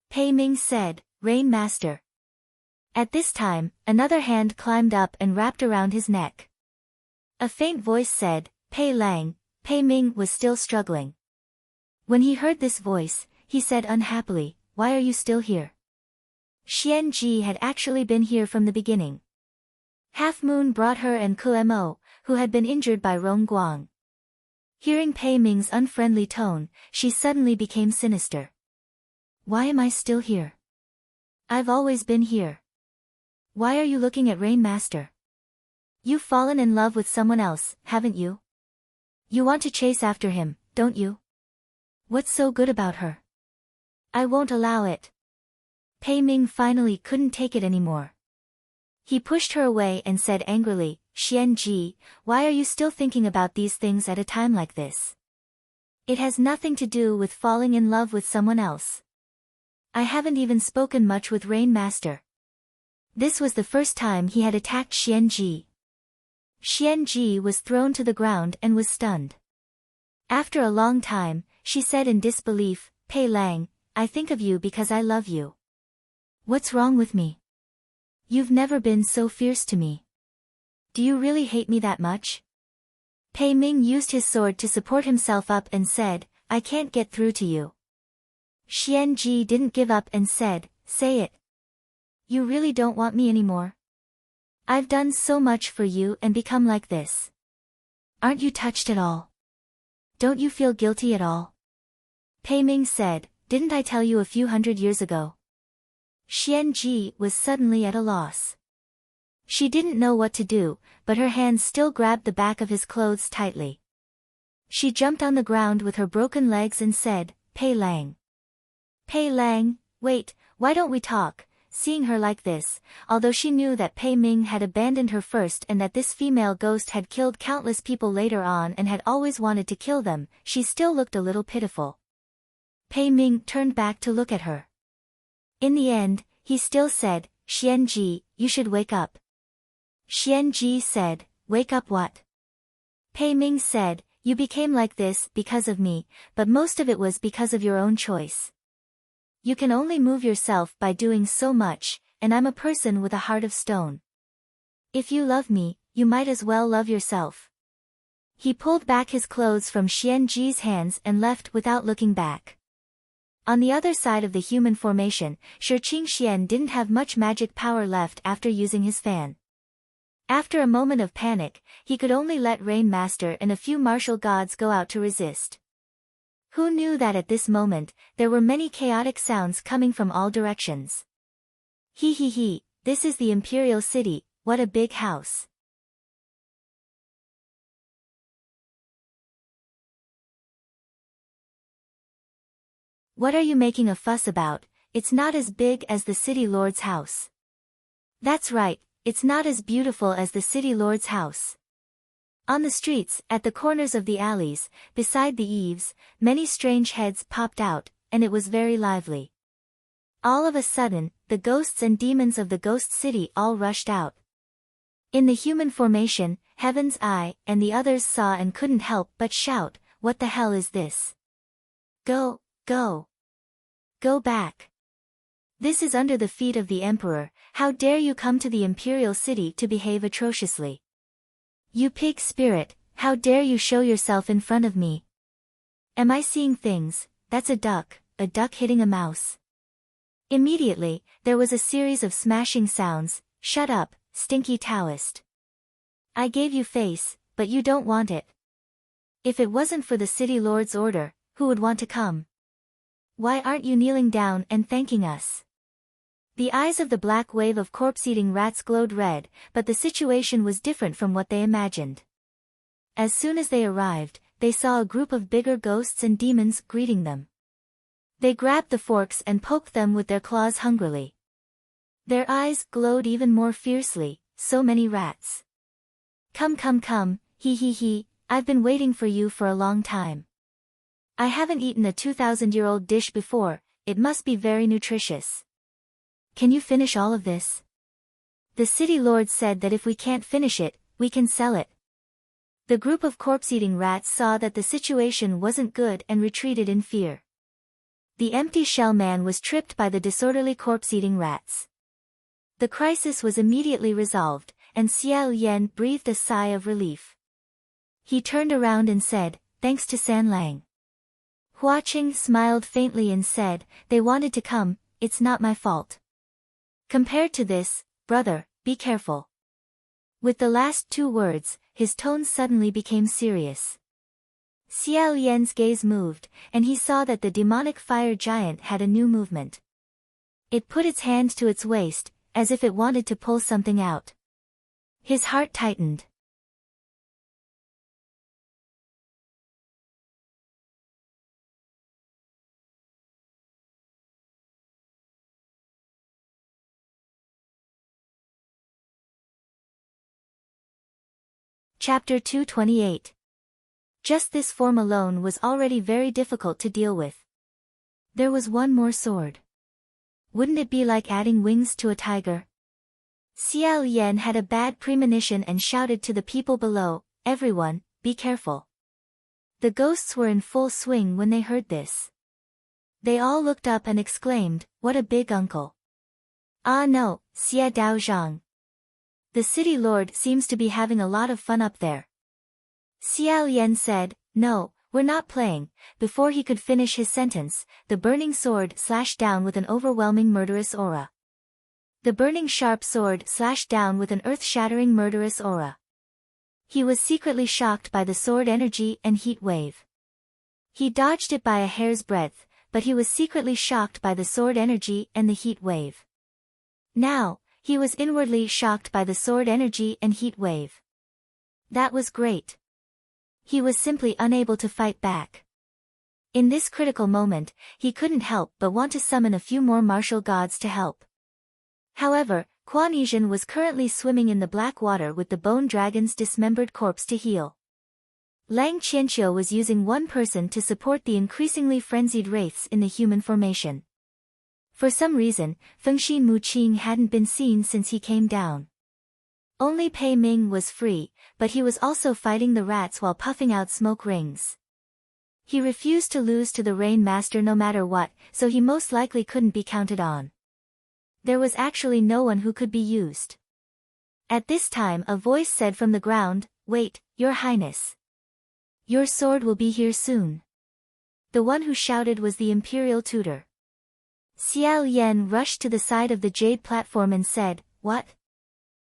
Pei Ming said, "Rain Master." At this time, another hand climbed up and wrapped around his neck. A faint voice said, "Pei Lang, Pei Ming was still struggling. When he heard this voice, he said unhappily, "Why are you still here?" Xian Ji had actually been here from the beginning. Half Moon brought her and Kumo, who had been injured by Rong Guang. Hearing Pei Ming's unfriendly tone, she suddenly became sinister. "Why am I still here? I've always been here. Why are you looking at Rain Master? You've fallen in love with someone else, haven't you? You want to chase after him, don't you? What's so good about her? I won't allow it." Pei Ming finally couldn't take it anymore. He pushed her away and said angrily, "Xian Ji, why are you still thinking about these things at a time like this? It has nothing to do with falling in love with someone else. I haven't even spoken much with Rain Master." This was the first time he had attacked Xian Ji. Xian Ji was thrown to the ground and was stunned. After a long time, she said in disbelief, "Pei Lang, I think of you because I love you. What's wrong with me? You've never been so fierce to me. Do you really hate me that much?" Pei Ming used his sword to support himself up and said, "I can't get through to you." Xian Ji didn't give up and said, "Say it. You really don't want me anymore? I've done so much for you and become like this. Aren't you touched at all? Don't you feel guilty at all?" Pei Ming said, "Didn't I tell you a few hundred years ago?" Xian Ji was suddenly at a loss. She didn't know what to do, but her hands still grabbed the back of his clothes tightly. She jumped on the ground with her broken legs and said, "Pei Lang. Pei Lang, wait, why don't we talk?" Seeing her like this, although she knew that Pei Ming had abandoned her first and that this female ghost had killed countless people later on and had always wanted to kill them, she still looked a little pitiful. Pei Ming turned back to look at her. In the end, he still said, "Xian Ji, you should wake up." Xian Ji said, "Wake up what?" Pei Ming said, "You became like this because of me, but most of it was because of your own choice. You can only move yourself by doing so much, and I'm a person with a heart of stone. If you love me, you might as well love yourself." He pulled back his clothes from Xian Ji's hands and left without looking back. On the other side of the human formation, Xian didn't have much magic power left after using his fan. After a moment of panic, he could only let Rain Master and a few martial gods go out to resist. Who knew that at this moment, there were many chaotic sounds coming from all directions. He, this is the Imperial City, what a big house. What are you making a fuss about? It's not as big as the City Lord's house. That's right, it's not as beautiful as the City Lord's house. On the streets, at the corners of the alleys, beside the eaves, many strange heads popped out, and it was very lively. All of a sudden, the ghosts and demons of the ghost city all rushed out. In the human formation, Heaven's Eye and the others saw and couldn't help but shout, "What the hell is this? Go, go. Go back. This is under the feet of the Emperor, how dare you come to the Imperial City to behave atrociously? You pig spirit, how dare you show yourself in front of me? Am I seeing things? That's a duck hitting a mouse." Immediately, there was a series of smashing sounds. "Shut up, stinky Taoist. I gave you face, but you don't want it. If it wasn't for the City Lord's order, who would want to come? Why aren't you kneeling down and thanking us?" The eyes of the black wave of corpse-eating rats glowed red, but the situation was different from what they imagined. As soon as they arrived, they saw a group of bigger ghosts and demons greeting them. They grabbed the forks and poked them with their claws hungrily. Their eyes glowed even more fiercely, so many rats. Come, he, I've been waiting for you for a long time. I haven't eaten a 2,000-year-old dish before, it must be very nutritious. Can you finish all of this? The City Lord said that if we can't finish it, we can sell it. The group of corpse-eating rats saw that the situation wasn't good and retreated in fear. The empty shell man was tripped by the disorderly corpse-eating rats. The crisis was immediately resolved, and Xiao Yan breathed a sigh of relief. He turned around and said, thanks to San Lang. Hua Qing smiled faintly and said, they wanted to come, it's not my fault. Compared to this, brother, be careful. With the last two words, his tone suddenly became serious. Xiao Yan's gaze moved, and he saw that the demonic fire giant had a new movement. It put its hand to its waist, as if it wanted to pull something out. His heart tightened. Chapter 228. Just this form alone was already very difficult to deal with. There was one more sword. Wouldn't it be like adding wings to a tiger? Xiao Yan had a bad premonition and shouted to the people below, everyone, be careful. The ghosts were in full swing when they heard this. They all looked up and exclaimed, what a big uncle. Ah no, Xia Dao Zhang. The city lord seems to be having a lot of fun up there. Xiao Yan said, no, we're not playing. Before he could finish his sentence, the burning sword slashed down with an overwhelming murderous aura. The burning sharp sword slashed down with an earth-shattering murderous aura. He was secretly shocked by the sword energy and heat wave. He dodged it by a hair's breadth, but he was secretly shocked by the sword energy and the heat wave. Now, he was inwardly shocked by the sword energy and heat wave. That was great. He was simply unable to fight back. In this critical moment, he couldn't help but want to summon a few more martial gods to help. However, Quan Yizhen was currently swimming in the black water with the bone dragon's dismembered corpse to heal. Lang Qianqiu was using one person to support the increasingly frenzied wraiths in the human formation. For some reason, Fengxi Muqing hadn't been seen since he came down. Only Pei Ming was free, but he was also fighting the rats while puffing out smoke rings. He refused to lose to the Rain Master no matter what, so he most likely couldn't be counted on. There was actually no one who could be used. At this time a voice said from the ground, wait, Your Highness. Your sword will be here soon. The one who shouted was the Imperial Tutor. Xiao Yan rushed to the side of the jade platform and said, what?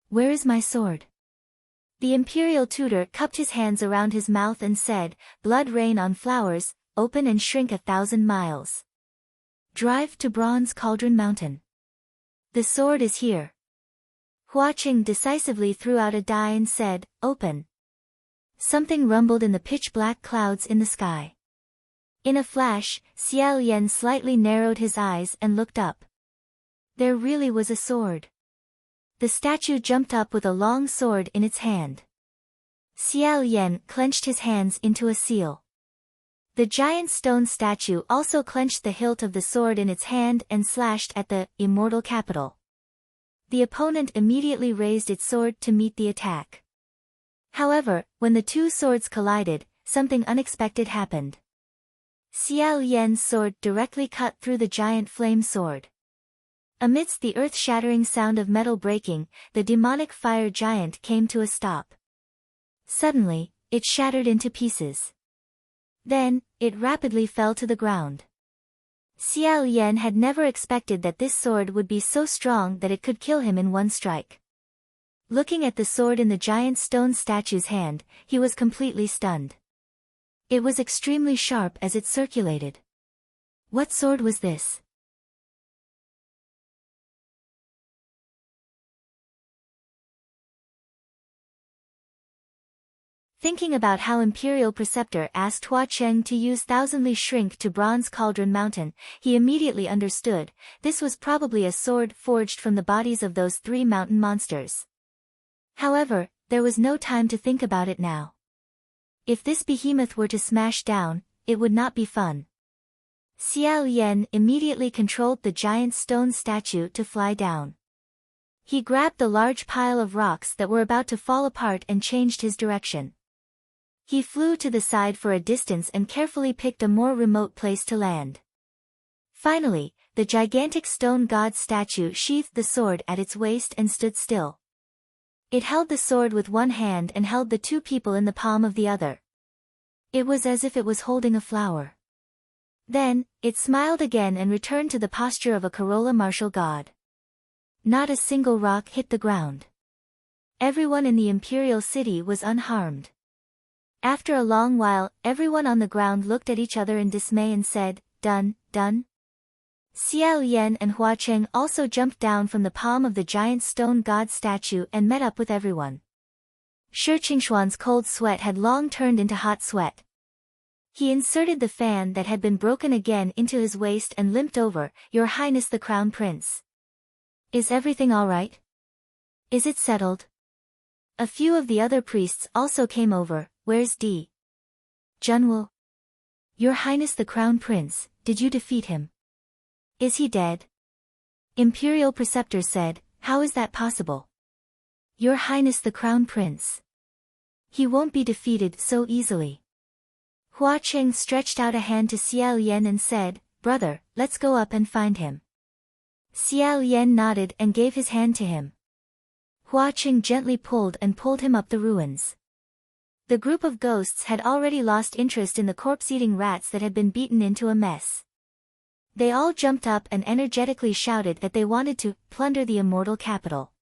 Where is my sword? The Imperial Tutor cupped his hands around his mouth and said, blood rain on flowers, open and shrink 1,000 miles. Drive to Bronze Cauldron Mountain. The sword is here. Hua Qing decisively threw out a die and said, open. Something rumbled in the pitch-black clouds in the sky. In a flash, Xiao Yan slightly narrowed his eyes and looked up. There really was a sword. The statue jumped up with a long sword in its hand. Xiao Yan clenched his hands into a seal. The giant stone statue also clenched the hilt of the sword in its hand and slashed at the immortal capital. The opponent immediately raised its sword to meet the attack. However, when the two swords collided, something unexpected happened. Xiao Yan's sword directly cut through the giant flame sword. Amidst the earth-shattering sound of metal breaking, the demonic fire giant came to a stop. Suddenly, it shattered into pieces. Then, it rapidly fell to the ground. Xiao Yan had never expected that this sword would be so strong that it could kill him in one strike. Looking at the sword in the giant stone statue's hand, he was completely stunned. It was extremely sharp as it circulated. What sword was this? Thinking about how Imperial Preceptor asked Hua Cheng to use Thousandly Shrink to Bronze Cauldron Mountain, he immediately understood, this was probably a sword forged from the bodies of those 3 mountain monsters. However, there was no time to think about it now. If this behemoth were to smash down, it would not be fun. Xiao Yan immediately controlled the giant stone statue to fly down. He grabbed the large pile of rocks that were about to fall apart and changed his direction. He flew to the side for a distance and carefully picked a more remote place to land. Finally, the gigantic stone god statue sheathed the sword at its waist and stood still. It held the sword with one hand and held the 2 people in the palm of the other. It was as if it was holding a flower. Then, it smiled again and returned to the posture of a corolla martial god. Not a single rock hit the ground. Everyone in the imperial city was unharmed. After a long while, everyone on the ground looked at each other in dismay and said, "Done, done?" Xiao Yan and Hua Cheng also jumped down from the palm of the giant stone god statue and met up with everyone. Shi Qingshuan's cold sweat had long turned into hot sweat. He inserted the fan that had been broken again into his waist and limped over. "Your Highness the Crown Prince. Is everything all right? Is it settled?" A few of the other priests also came over. "Where's D. Junwu? Your Highness the Crown Prince, did you defeat him? Is he dead?" Imperial Preceptor said, "How is that possible? Your Highness the Crown Prince. He won't be defeated so easily." Hua Cheng stretched out a hand to Xiao Yan and said, "Brother, let's go up and find him." Xiao Yan nodded and gave his hand to him. Hua Cheng gently pulled him up the ruins. The group of ghosts had already lost interest in the corpse-eating rats that had been beaten into a mess. They all jumped up and energetically shouted that they wanted to plunder the immortal capital.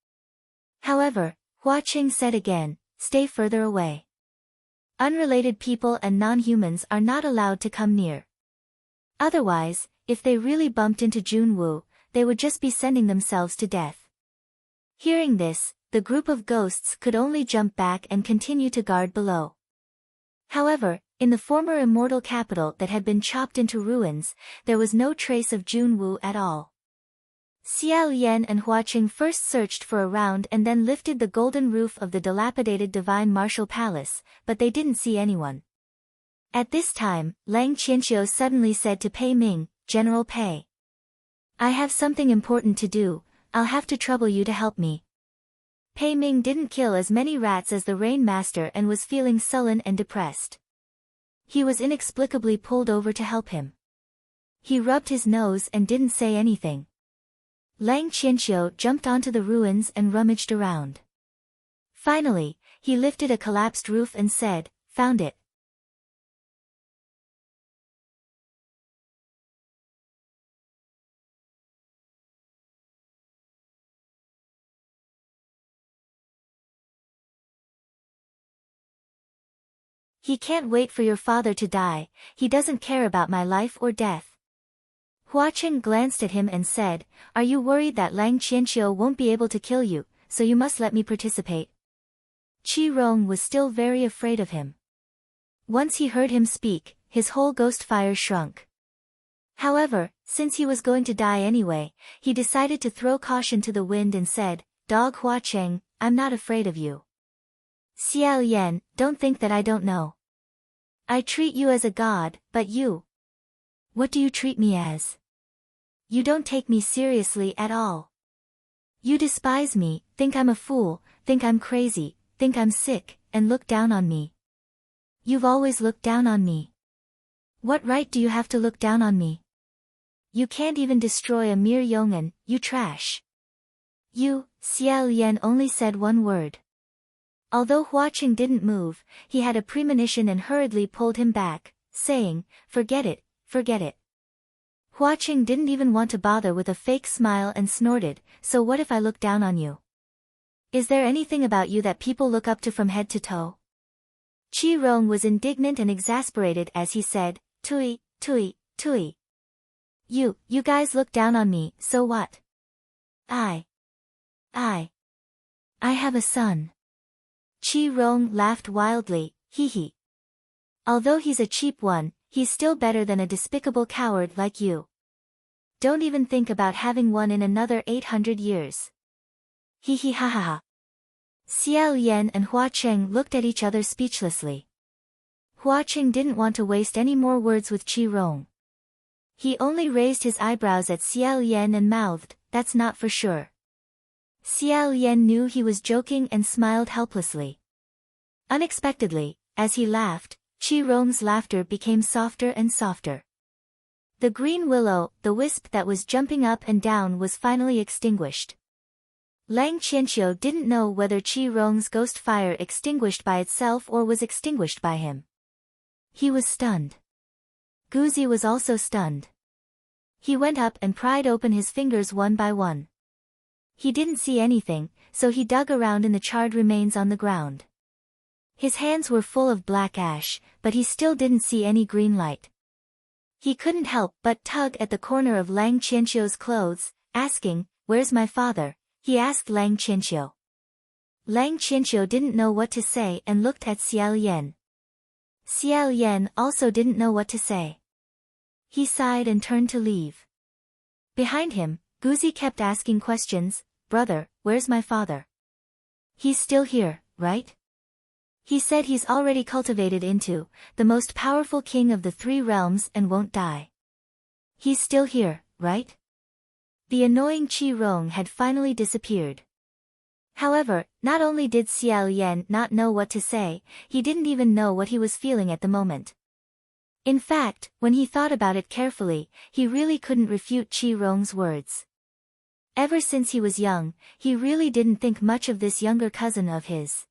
However, Hua Cheng said again, "Stay further away. Unrelated people and non-humans are not allowed to come near. Otherwise, if they really bumped into Junwu, they would just be sending themselves to death." Hearing this, the group of ghosts could only jump back and continue to guard below. However, in the former immortal capital that had been chopped into ruins, there was no trace of Junwu at all. Xiao Yan and Hua Cheng first searched for around and then lifted the golden roof of the dilapidated divine martial palace, but they didn't see anyone. At this time, Lang Qianxiu suddenly said to Pei Ming, "General Pei, I have something important to do. I'll have to trouble you to help me." Pei Ming didn't kill as many rats as the Rain Master and was feeling sullen and depressed. He was inexplicably pulled over to help him. He rubbed his nose and didn't say anything. Lang Qianxiu jumped onto the ruins and rummaged around. Finally, he lifted a collapsed roof and said, "Found it." "He can't wait for your father to die. He doesn't care about my life or death." Hua Cheng glanced at him and said, "Are you worried that Lang Qianxiu won't be able to kill you, so you must let me participate?" Qi Rong was still very afraid of him. Once he heard him speak, his whole ghost fire shrunk. However, since he was going to die anyway, he decided to throw caution to the wind and said, "Dog Hua Cheng, I'm not afraid of you. Xiao Yan, don't think that I don't know. I treat you as a god, but you? What do you treat me as? You don't take me seriously at all. You despise me, think I'm a fool, think I'm crazy, think I'm sick, and look down on me. You've always looked down on me. What right do you have to look down on me? You can't even destroy a mere Yong'an, you trash." "You," Xiao Yan only said one word. Although Hua Cheng didn't move, he had a premonition and hurriedly pulled him back, saying, "Forget it, forget it." Hua Cheng didn't even want to bother with a fake smile and snorted, "So what if I look down on you? Is there anything about you that people look up to from head to toe?" Qi Rong was indignant and exasperated as he said, "Tui, tui, tui. You guys look down on me, so what? I have a son." Qi Rong laughed wildly, "Hee hee. Although he's a cheap one, he's still better than a despicable coward like you. Don't even think about having one in another 800 years. Hee hee ha ha ha." Xiao Yan and Hua Cheng looked at each other speechlessly. Hua Cheng didn't want to waste any more words with Qi Rong. He only raised his eyebrows at Xiao Yan and mouthed, "That's not for sure." Xiao Yan knew he was joking and smiled helplessly. Unexpectedly, as he laughed, Qi Rong's laughter became softer and softer. The green willow, the wisp that was jumping up and down, was finally extinguished. Lang Qianxiu didn't know whether Qi Rong's ghost fire extinguished by itself or was extinguished by him. He was stunned. Guzi was also stunned. He went up and pried open his fingers one by one. He didn't see anything, so he dug around in the charred remains on the ground. His hands were full of black ash, but he still didn't see any green light. He couldn't help but tug at the corner of Lang Qianqiu's clothes, asking, "Where's my father?" he asked Lang Qianqiu. Lang Qianqiu didn't know what to say and looked at Xiao Yan. Xiao Yan also didn't know what to say. He sighed and turned to leave. Behind him, Guzi kept asking questions. "Brother, where's my father? He's still here, right? He said he's already cultivated into the most powerful king of the 3 realms and won't die. He's still here, right?" The annoying Qi Rong had finally disappeared. However, not only did Xiao Yan not know what to say, he didn't even know what he was feeling at the moment. In fact, when he thought about it carefully, he really couldn't refute Qi Rong's words. Ever since he was young, he really didn't think much of this younger cousin of his.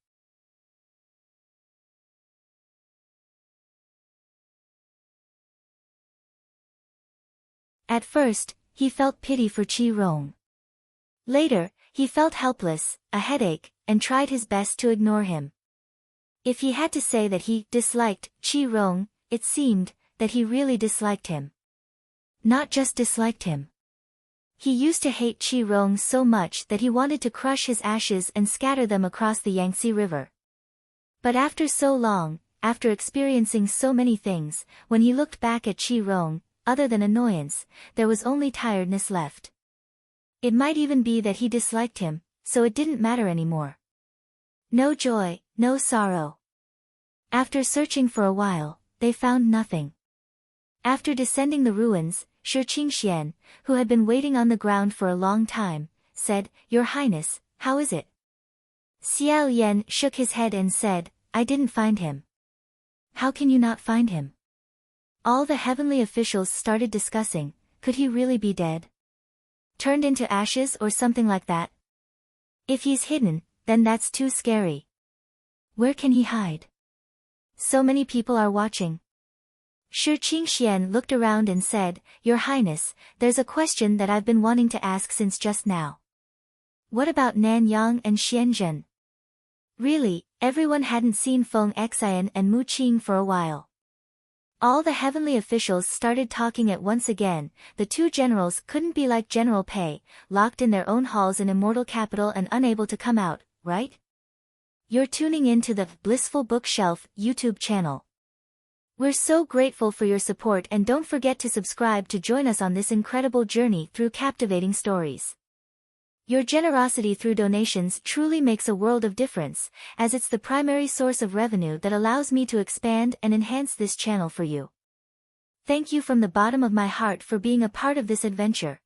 At first, he felt pity for Qi Rong. Later, he felt helpless, a headache, and tried his best to ignore him. If he had to say that he disliked Qi Rong, it seemed that he really disliked him. Not just disliked him. He used to hate Qi Rong so much that he wanted to crush his ashes and scatter them across the Yangtze River. But after so long, after experiencing so many things, when he looked back at Qi Rong, other than annoyance, there was only tiredness left. It might even be that he disliked him, so it didn't matter anymore. No joy, no sorrow. After searching for a while, they found nothing. After descending the ruins, Shi Qingxian, who had been waiting on the ground for a long time, said, "Your Highness, how is it?" Xiao Yan shook his head and said, "I didn't find him." "How can you not find him?" All the heavenly officials started discussing, could he really be dead? Turned into ashes or something like that? If he's hidden, then that's too scary. Where can he hide? So many people are watching. Shi Qingxian looked around and said, "Your Highness, there's a question that I've been wanting to ask since just now. What about Nanyang and Shenzhen?" Really, everyone hadn't seen Feng Xian and Mu Qing for a while. All the heavenly officials started talking at once again. The 2 generals couldn't be like General Pei, locked in their own halls in Immortal Capital and unable to come out, right? You're tuning in to the Blissful Bookshelf YouTube channel. We're so grateful for your support, and don't forget to subscribe to join us on this incredible journey through captivating stories. Your generosity through donations truly makes a world of difference, as it's the primary source of revenue that allows me to expand and enhance this channel for you. Thank you from the bottom of my heart for being a part of this adventure.